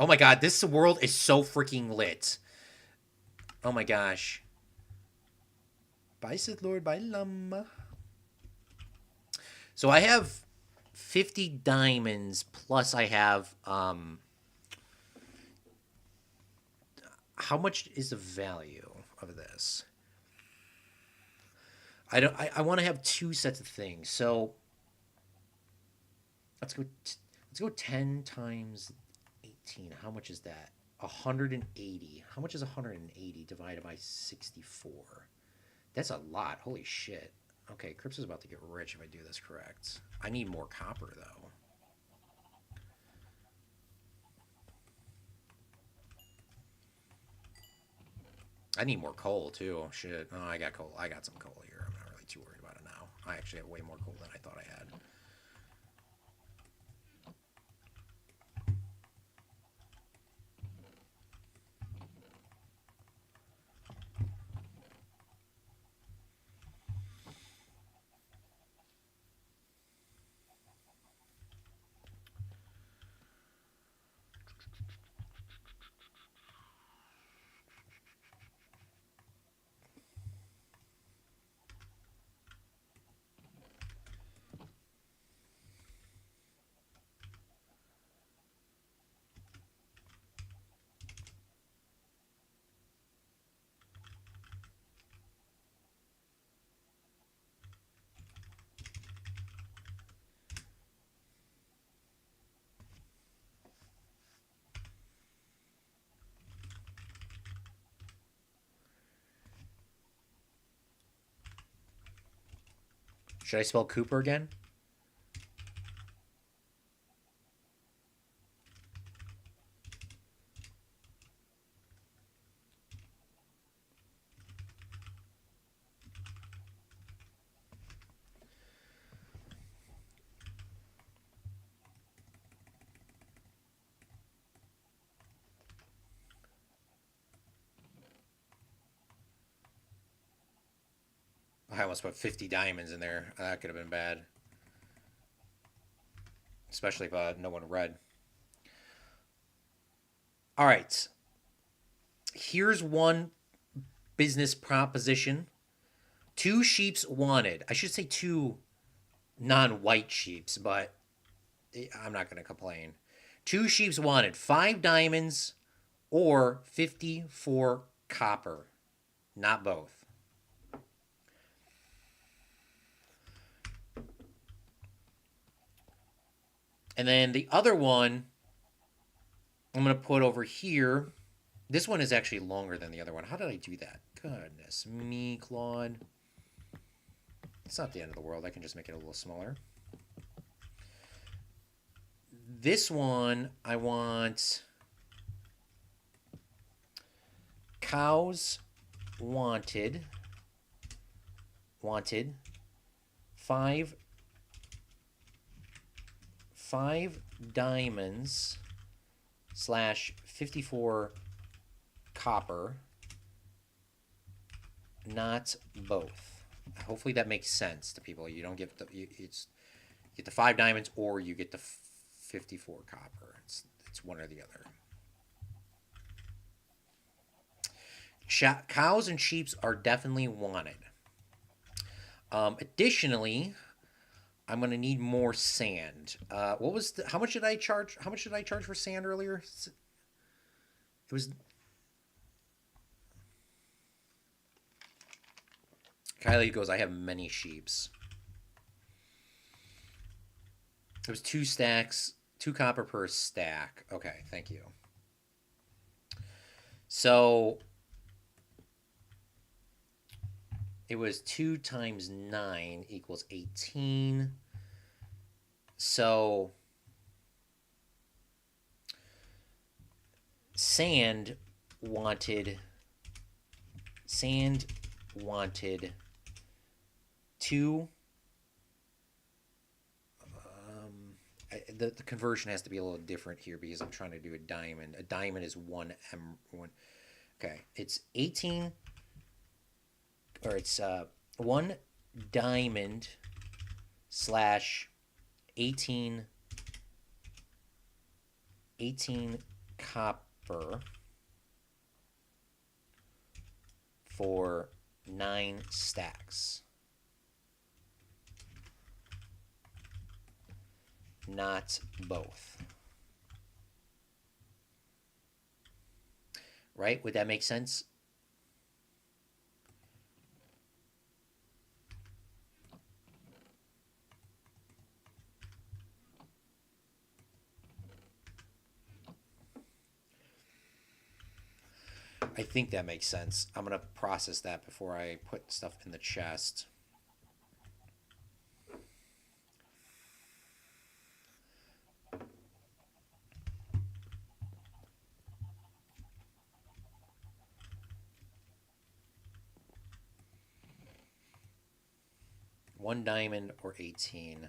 Oh my god, this world is so freaking lit. Oh my gosh. Bye, Sith Lord. Bye, Llama. So I have 50 diamonds, plus I have, how much is the value of this? I want to have two sets of things. So let's go 10 times 18. How much is that? 180. How much is 180 divided by 64? That's a lot. Holy shit. Okay, Crips is about to get rich if I do this correct. I need more copper, though. I need more coal, too. Oh, shit. Oh, I got coal. I got some coal here. I'm not really too worried about it now. I actually have way more coal than I thought I had. Should I spell Cooper again? I almost put 50 diamonds in there. That could have been bad. Especially if no one read. All right. Here's one business proposition. 2 sheeps wanted. I should say 2 non-white sheeps, but I'm not going to complain. 2 sheeps wanted 5 diamonds or 54 copper. Not both. And then the other one, I'm going to put over here. This one is actually longer than the other one. How did I do that? Goodness me, Claude. It's not the end of the world. I can just make it a little smaller. This one, I want cows wanted 5 diamonds / 54 copper, not both. Hopefully that makes sense to people. You don't get you get the 5 diamonds or you get the 54 copper. It's one or the other. Cows and sheep are definitely wanted. Additionally, I'm gonna need more sand. What was how much did I charge? How much did I charge for sand earlier? It was. Kylie goes, I have many sheeps. It was 2 stacks, 2 copper per stack. Okay, thank you. So it was 2 times 9 equals 18. So sand wanted 2. The conversion has to be a little different here because I'm trying to do a diamond. A diamond is 1 M1. Okay, it's 18, or it's 1 diamond / 18 copper for 9 stacks. Not both. Right? Would that make sense? I think that makes sense. I'm going to process that before I put stuff in the chest. One diamond or 18.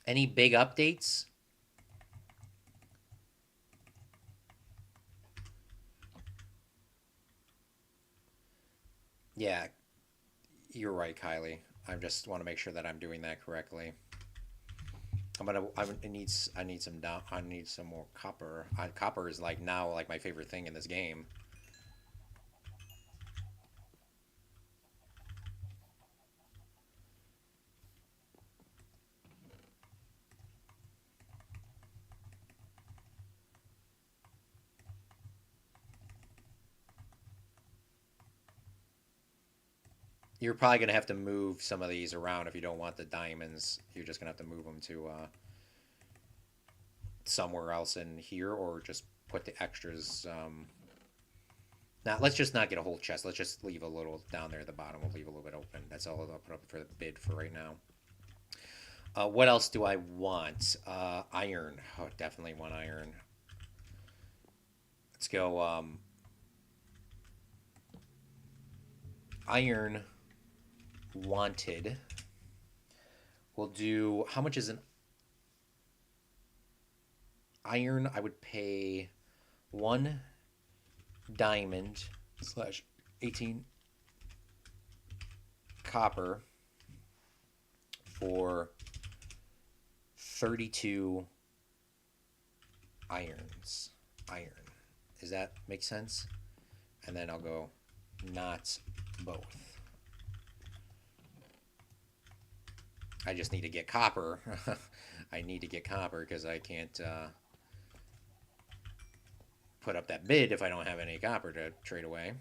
Any big updates? Yeah, you're right, Kylie. I just want to make sure that I'm doing that correctly. I need some more copper. Copper is like now like my favorite thing in this game. You're probably gonna have to move some of these around if you don't want the diamonds. You're just gonna have to move them to somewhere else in here, or just put the extras. Now let's just not get a whole chest. Let's just leave a little down there at the bottom. We'll leave a little bit open. That's all I'll put up for the bid for right now. What else do I want? Iron. Oh, definitely want iron. Let's go. Iron wanted. We'll do. How much is an? iron, I would pay 1 diamond slash 18 copper for 32 irons. Iron. Does that make sense? And then I'll go not both. I just need to get copper. I need to get copper because I can't put up that bid if I don't have any copper to trade away.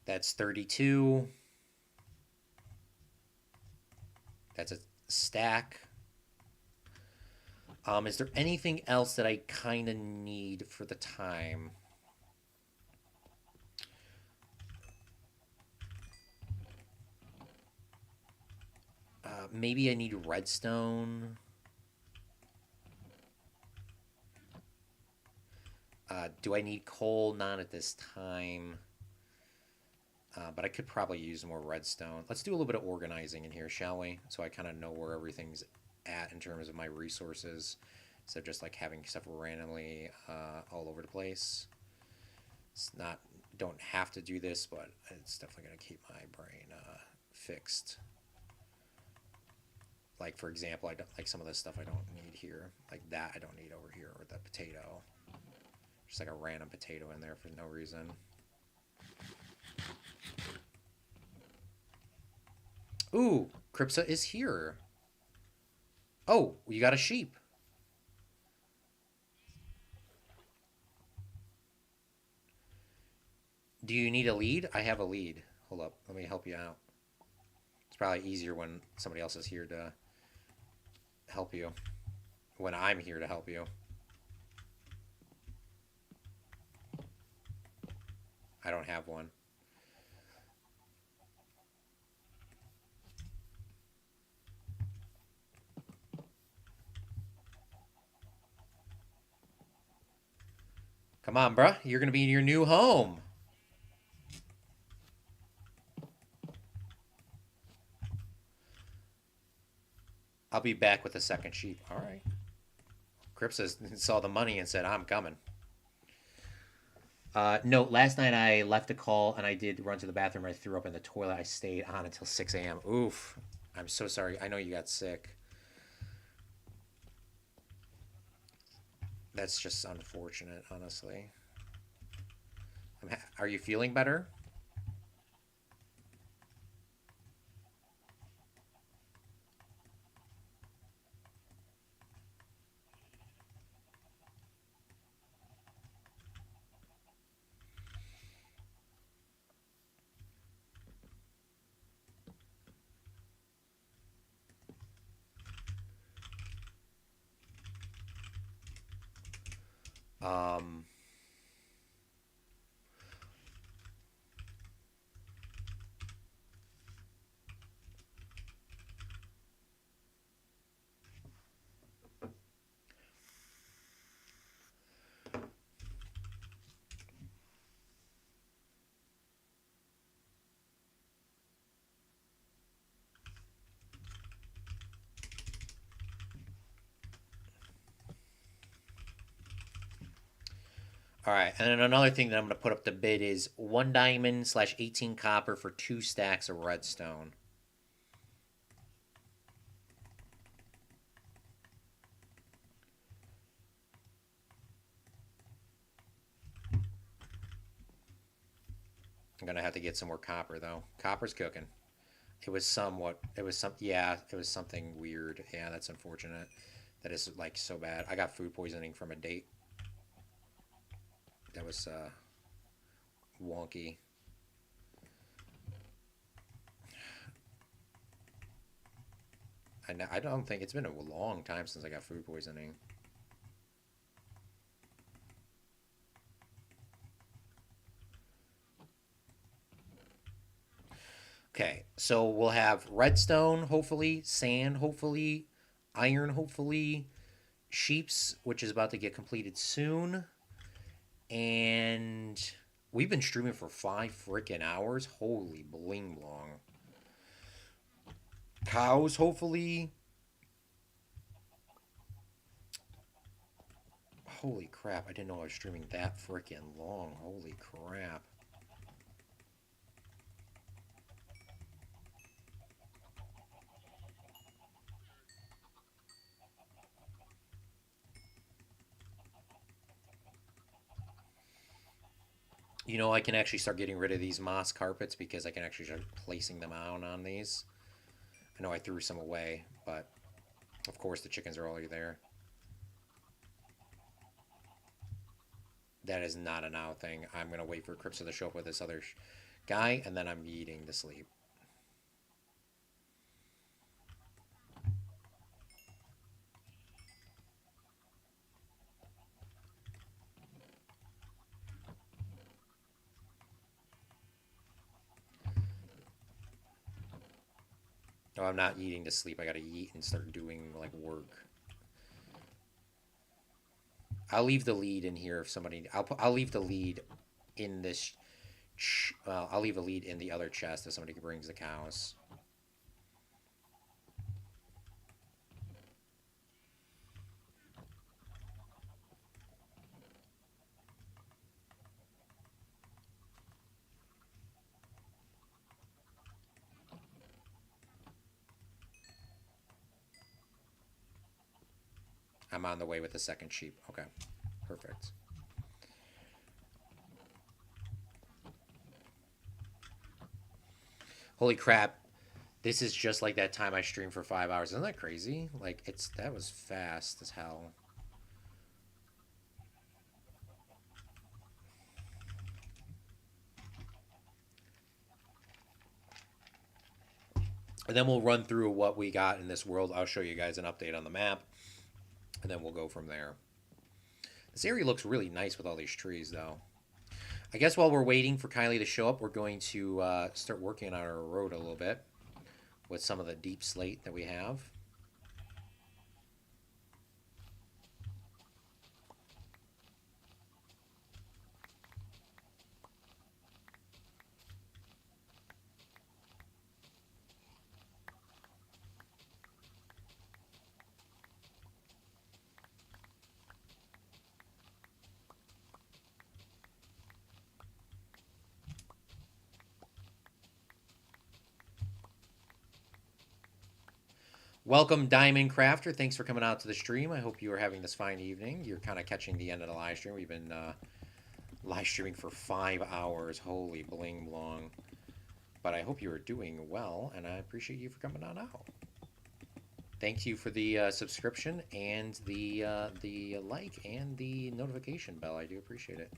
That's 32. That's a stack. Is there anything else that I kind of need for the time? Maybe I need redstone. Do I need coal? Not at this time. But I could probably use more redstone. Let's do a little bit of organizing in here, shall we? So I kind of know where everything's at in terms of my resources, instead of just like having stuff randomly all over the place. It's not, don't have to do this, but it's definitely going to keep my brain fixed. Like, for example, I don't like some of this stuff I don't need here. Like that I don't need over here, or the potato. Just like a random potato in there for no reason. Ooh, Cripsa is here. Oh, you got a sheep. Do you need a lead? I have a lead. Hold up, let me help you out. It's probably easier when somebody else is here to help you. When I'm here to help you. I don't have one. Come on, bruh. You're going to be in your new home. I'll be back with the second sheep. All right. Cripsa saw the money and said, I'm coming. No, last night I left a call and I did run to the bathroom. I threw up in the toilet. I stayed on until 6 a.m. Oof. I'm so sorry. I know you got sick. That's just unfortunate, honestly. Are you feeling better? Um, all right, and then another thing that I'm going to put up the bid is 1 diamond slash 18 copper for 2 stacks of redstone. I'm going to have to get some more copper, though. Copper's cooking. It was somewhat, yeah, it was something weird. Yeah, that's unfortunate. That is, like, so bad. I got food poisoning from a date. That was, wonky. I don't think it's been a long time since I got food poisoning. Okay, so we'll have redstone, hopefully, sand, hopefully, iron, hopefully, sheeps, which is about to get completed soon, and We've been streaming for 5 freaking hours. Holy bling long. Cows, hopefully. Holy crap, I didn't know I was streaming that freaking long. Holy crap. You know, I can actually start getting rid of these moss carpets because I can actually start placing them out on these. I know I threw some away, but of course the chickens are already there. That is not a now thing. I'm going to wait for Cripsa to show up with this other guy, and then I'm eating to sleep. No, I'm not eating to sleep. I got to eat and start doing, like, work. I'll leave the lead in here if somebody... I'll leave the lead in this... Well, I'll leave a lead in the other chest if somebody brings the cows. I'm on the way with the second sheep. Okay, perfect. Holy crap. This is just like that time I streamed for 5 hours. Isn't that crazy? Like, that was fast as hell. And then we'll run through what we got in this world. I'll show you guys an update on the map. And then we'll go from there. This area looks really nice with all these trees, though. I guess while we're waiting for Kylie to show up, we're going to start working on our road a little bit with some of the deep slate that we have. Welcome, Diamond Crafter. Thanks for coming out to the stream. I hope you are having this fine evening. You're kind of catching the end of the live stream. We've been live streaming for 5 hours. Holy bling blong. But I hope you are doing well, and I appreciate you for coming on out. Thank you for the subscription and the like and the notification bell. I do appreciate it.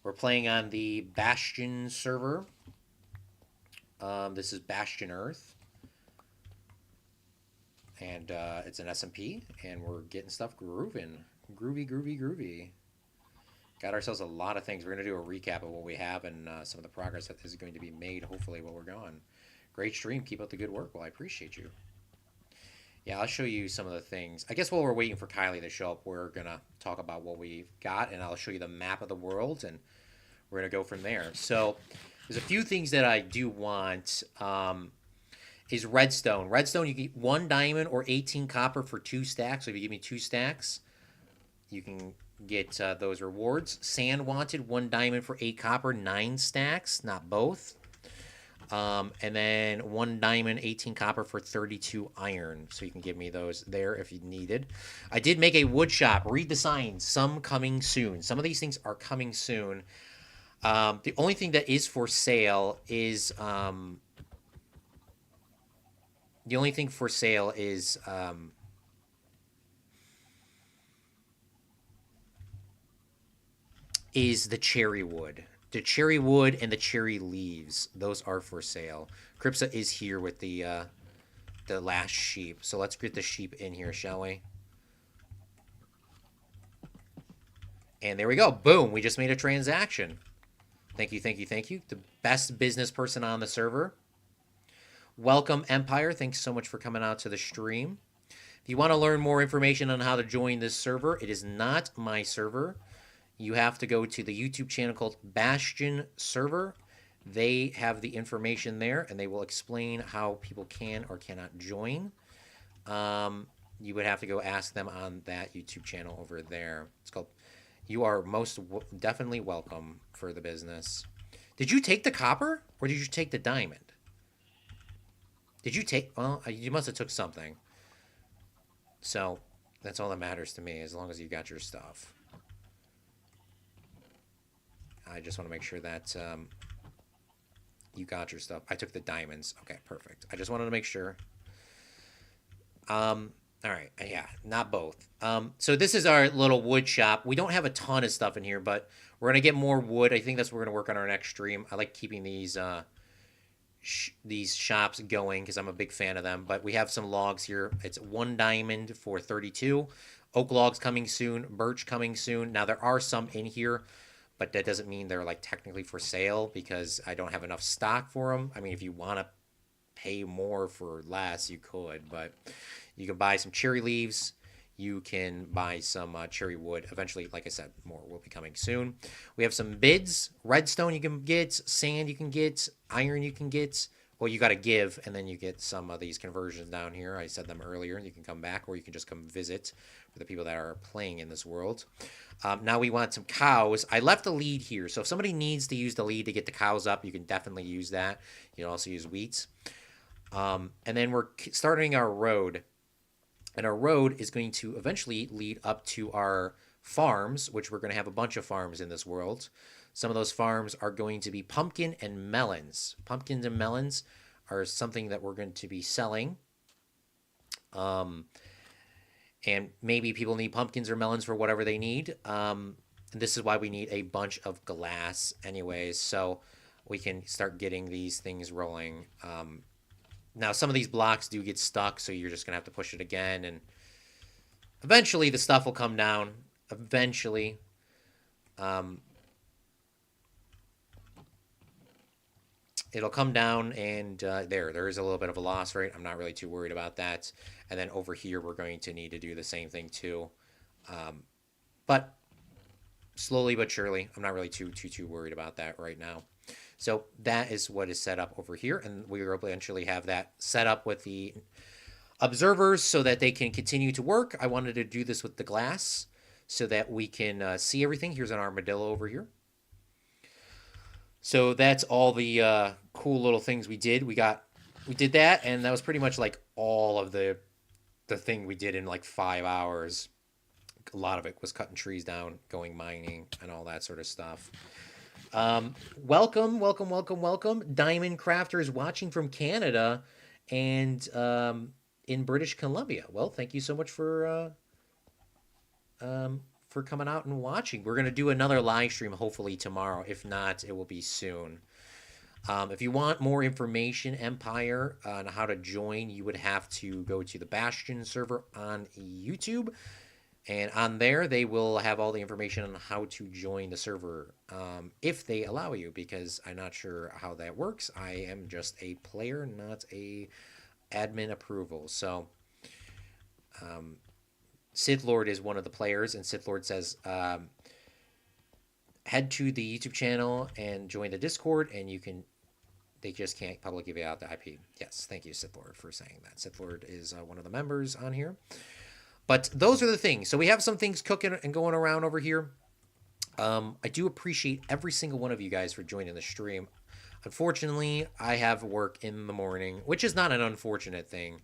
We're playing on the Bastion server. This is Bastion Earth. And it's an SMP, and we're getting stuff grooving. Groovy, groovy, groovy. Got ourselves a lot of things. We're going to do a recap of what we have and some of the progress that is going to be made, hopefully, while we're gone. Great stream. Keep up the good work. Well, I appreciate you. Yeah, I'll show you some of the things. I guess while we're waiting for Kylie to show up, we're going to talk about what we've got, and I'll show you the map of the world, and we're going to go from there. So there's a few things that I do want. Is redstone. Redstone, you get 1 diamond or 18 copper for 2 stacks. So if you give me 2 stacks, you can get those rewards. Sand wanted, 1 diamond for 8 copper, 9 stacks, not both. And then 1 diamond, 18 copper for 32 iron. So you can give me those there if you needed. I did make a wood shop. Read the signs. Some coming soon. Some of these things are coming soon. The only thing that is for sale is... the only thing for sale is the cherry wood. The cherry wood and the cherry leaves. Those are for sale. Cripsa is here with the last sheep. So let's get the sheep in here, shall we? And there we go. Boom. We just made a transaction. Thank you, thank you, thank you. The best business person on the server. Welcome, Empire. Thanks so much for coming out to the stream. If If you want to learn more information on how to join this server, it is not my server. You have to go to the YouTube channel called Bastion Server. They have the information there, and they will explain how people can or cannot join. You would have to go ask them on that YouTube channel over there. It's called You Are Most Definitely Welcome for the Business. Did you take the copper, or did you take the diamond? Did you take... Well, you must have took something. So, that's all that matters to me, as long as you got your stuff. I just want to make sure that you got your stuff. I took the diamonds. Okay, perfect. I just wanted to make sure. All right. Yeah, not both. So this is our little wood shop. We don't have a ton of stuff in here, but we're going to get more wood. I think that's what we're going to work on our next stream. I like keeping these shops going because I'm a big fan of them. But we have some logs here. It's 1 diamond for 32. Oak logs coming soon. Birch coming soon. Now, there are some in here, but that doesn't mean they're like technically for sale because I don't have enough stock for them. I mean, if you want to pay more for less, you could, but you can buy some cherry leaves. You can buy some cherry wood. Eventually, like I said, more will be coming soon. We have some bids. Redstone you can get. Sand you can get. Iron you can get. Well, you got to give, and then you get some of these conversions down here. I said them earlier, and you can come back, or you can just come visit for the people that are playing in this world. Now we want some cows. I left a lead here, so if somebody needs to use the lead to get the cows up, you can definitely use that. You can also use wheat. And then we're starting our road. And our road is going to eventually lead up to our farms, which we're going to have a bunch of farms in this world. Some of those farms are going to be pumpkin and melons. Pumpkins and melons are something that we're going to be selling. And maybe people need pumpkins or melons for whatever they need. And this is why we need a bunch of glass anyways, so we can start getting these things rolling. Now, some of these blocks do get stuck, so you're just going to have to push it again, and eventually the stuff will come down. Eventually. It'll come down, and there is a little bit of a loss rate. I'm not really too worried about that. And then over here, we're going to need to do the same thing too. But slowly but surely, I'm not really too worried about that right now. So that is what is set up over here, and we will eventually have that set up with the observers so that they can continue to work. I wanted to do this with the glass so that we can see everything. Here's an armadillo over here. So that's all the cool little things we did. We did that, and that was pretty much like all of the thing we did in like 5 hours. A lot of it was cutting trees down, going mining, and all that sort of stuff. Welcome. Diamond Crafters watching from Canada and in British Columbia. Well, thank you so much for coming out and watching. We're going to do another live stream hopefully tomorrow. If not, it will be soon. If you want more information, Empire, on how to join, you would have to go to the Bastion server on YouTube. And on there, they will have all the information on how to join the server, if they allow you, because I'm not sure how that works. I am just a player, not a admin approval. So, Sith Lord is one of the players, and Sith Lord says, head to the YouTube channel and join the Discord, and they just can't publicly give out the IP. Yes, thank you, Sith Lord, for saying that. Sith Lord is one of the members on here. But those are the things. So we have some things cooking and going around over here. I do appreciate every single one of you guys for joining the stream. Unfortunately, I have work in the morning, which is not an unfortunate thing.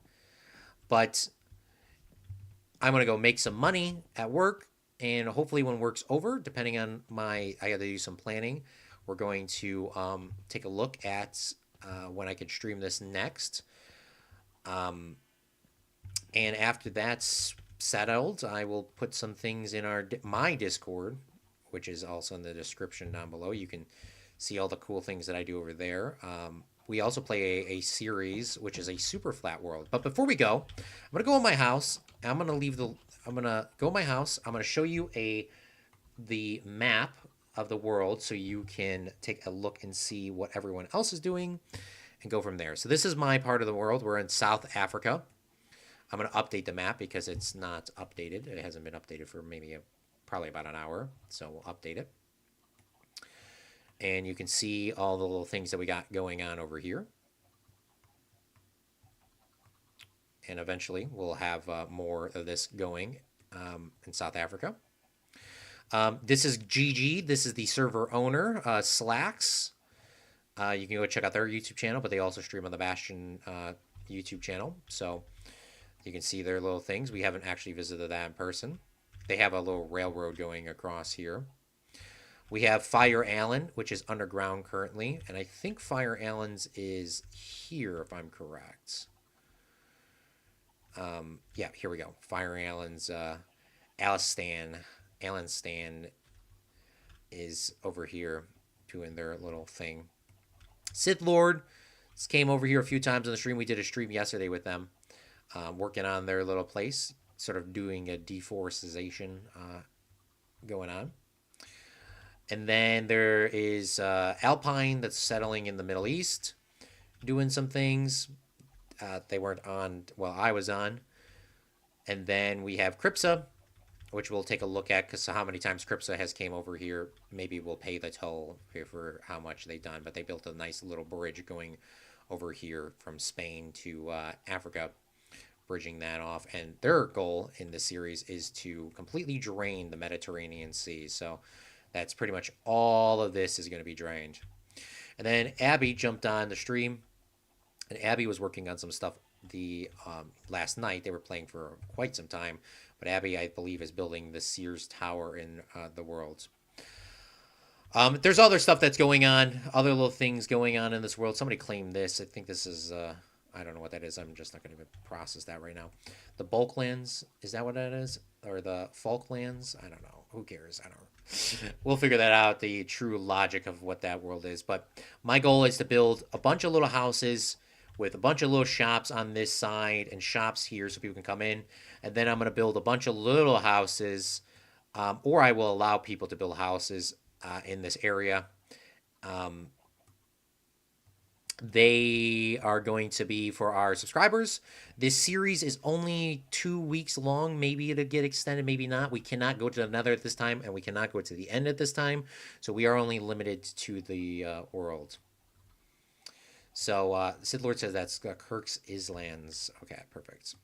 But I'm going to go make some money at work. And hopefully when work's over, depending on I got to do some planning, we're going to take a look at when I can stream this next. And after that's settled, I will put some things in my Discord, which is also in the description down below. You can see all the cool things that I do over there. We also play a series, which is a super flat world. But before we go, I'm gonna go in my house. I'm gonna go in my house. I'm gonna show you the map of the world so you can take a look and see what everyone else is doing and go from there. So this is my part of the world. We're in South Africa. I'm going to update the map because it's not updated. It hasn't been updated for probably about an hour. So we'll update it. And you can see all the little things that we got going on over here. And eventually we'll have more of this going in South Africa. This is GG. This is the server owner, Slacks. You can go check out their YouTube channel, but they also stream on the Bastion YouTube channel. So you can see their little things. We haven't actually visited that in person. They have a little railroad going across here. We have Fire Allen, which is underground currently. And I think Fire Allen's is here, if I'm correct. Yeah, here we go. Fire Allen's Allen Stan is over here doing their little thing. Sith Lord came over here a few times on the stream. We did a stream yesterday with them, working on their little place, sort of doing a deforestation going on. And then there is Alpine that's settling in the Middle East, doing some things. They weren't on, well, I was on. And then we have Cripsa, which we'll take a look at, because how many times Cripsa has came over here, maybe we'll pay the toll for how much they've done. But they built a nice little bridge going over here from Spain to Africa, bridging that off. And their goal in this series is to completely drain the Mediterranean Sea. So that's pretty much all of this is going to be drained. And then Abby jumped on the stream, and Abby was working on some stuff last night. They were playing for quite some time, but Abby, I believe, is building the Sears Tower in the world. There's other stuff that's going on, other little things going on in this world. Somebody claimed this. I think this is, I don't know what that is. I'm just not going to even process that right now. The Bulklands, is that what that is? Or the Falklands? I don't know. Who cares? I don't know. We'll figure that out, the true logic of what that world is. But my goal is to build a bunch of little houses with a bunch of little shops on this side and shops here so people can come in. And then I'm going to build a bunch of little houses, or I will allow people to build houses in this area. They are going to be for our subscribers. This series is only 2 weeks long. Maybe it'll get extended, maybe not. We cannot go to the Nether at this time, and we cannot go to the end at this time. So we are only limited to the world. So Sid Lord says that's Kirk's Islands. Okay, perfect.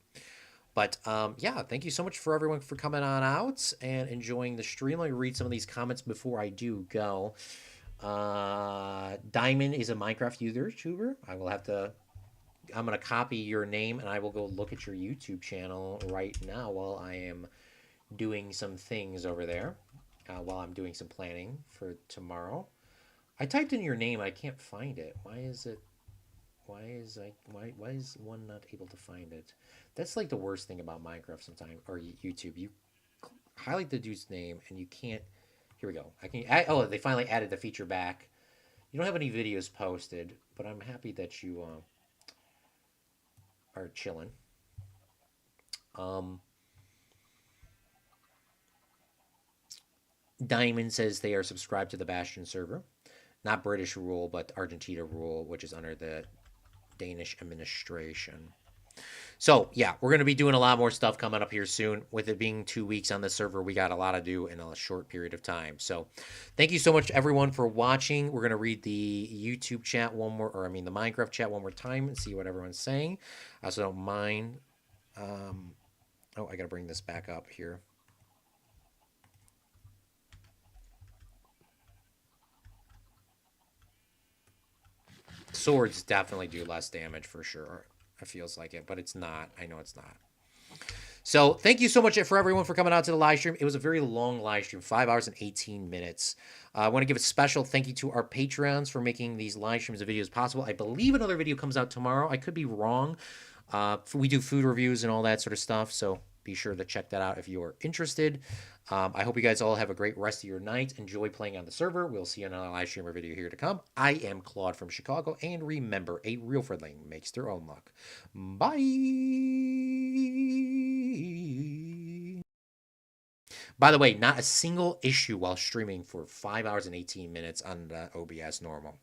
But yeah, thank you so much for everyone for coming on out and enjoying the stream. Let me read some of these comments before I do go. Diamond is a Minecraft YouTuber. I'm going to copy your name, and I will go look at your YouTube channel right now while I am doing some things over there, while I'm doing some planning for tomorrow. I typed in your name. I can't find it. Why is one not able to find it? That's like the worst thing about Minecraft sometimes, or YouTube. You highlight the dude's name and you can't. Here we go. Oh, they finally added the feature back. You don't have any videos posted, but I'm happy that you are chilling. Diamond says they are subscribed to the Bastion server. Not British rule, but Argentina rule, which is under the Danish administration. So, yeah, we're going to be doing a lot more stuff coming up here soon. With it being 2 weeks on the server, we got a lot to do in a short period of time. So, thank you so much, everyone, for watching. We're going to read the YouTube chat the Minecraft chat one more time and see what everyone's saying. I also don't mind. Oh, I got to bring this back up here. Swords definitely do less damage for sure. It feels like it, but it's not. I know it's not. So thank you so much for everyone for coming out to the live stream. It was a very long live stream, 5 hours and 18 minutes. I want to give a special thank you to our Patreons for making these live streams and videos possible. I believe another video comes out tomorrow. I could be wrong. We do food reviews and all that sort of stuff, so be sure to check that out if you are interested. I hope you guys all have a great rest of your night. Enjoy playing on the server. We'll see you on another live stream or video here to come. I am Claude from Chicago, and remember, a real friendling makes their own luck. Bye! By the way, not a single issue while streaming for 5 hours and 18 minutes on the OBS normal.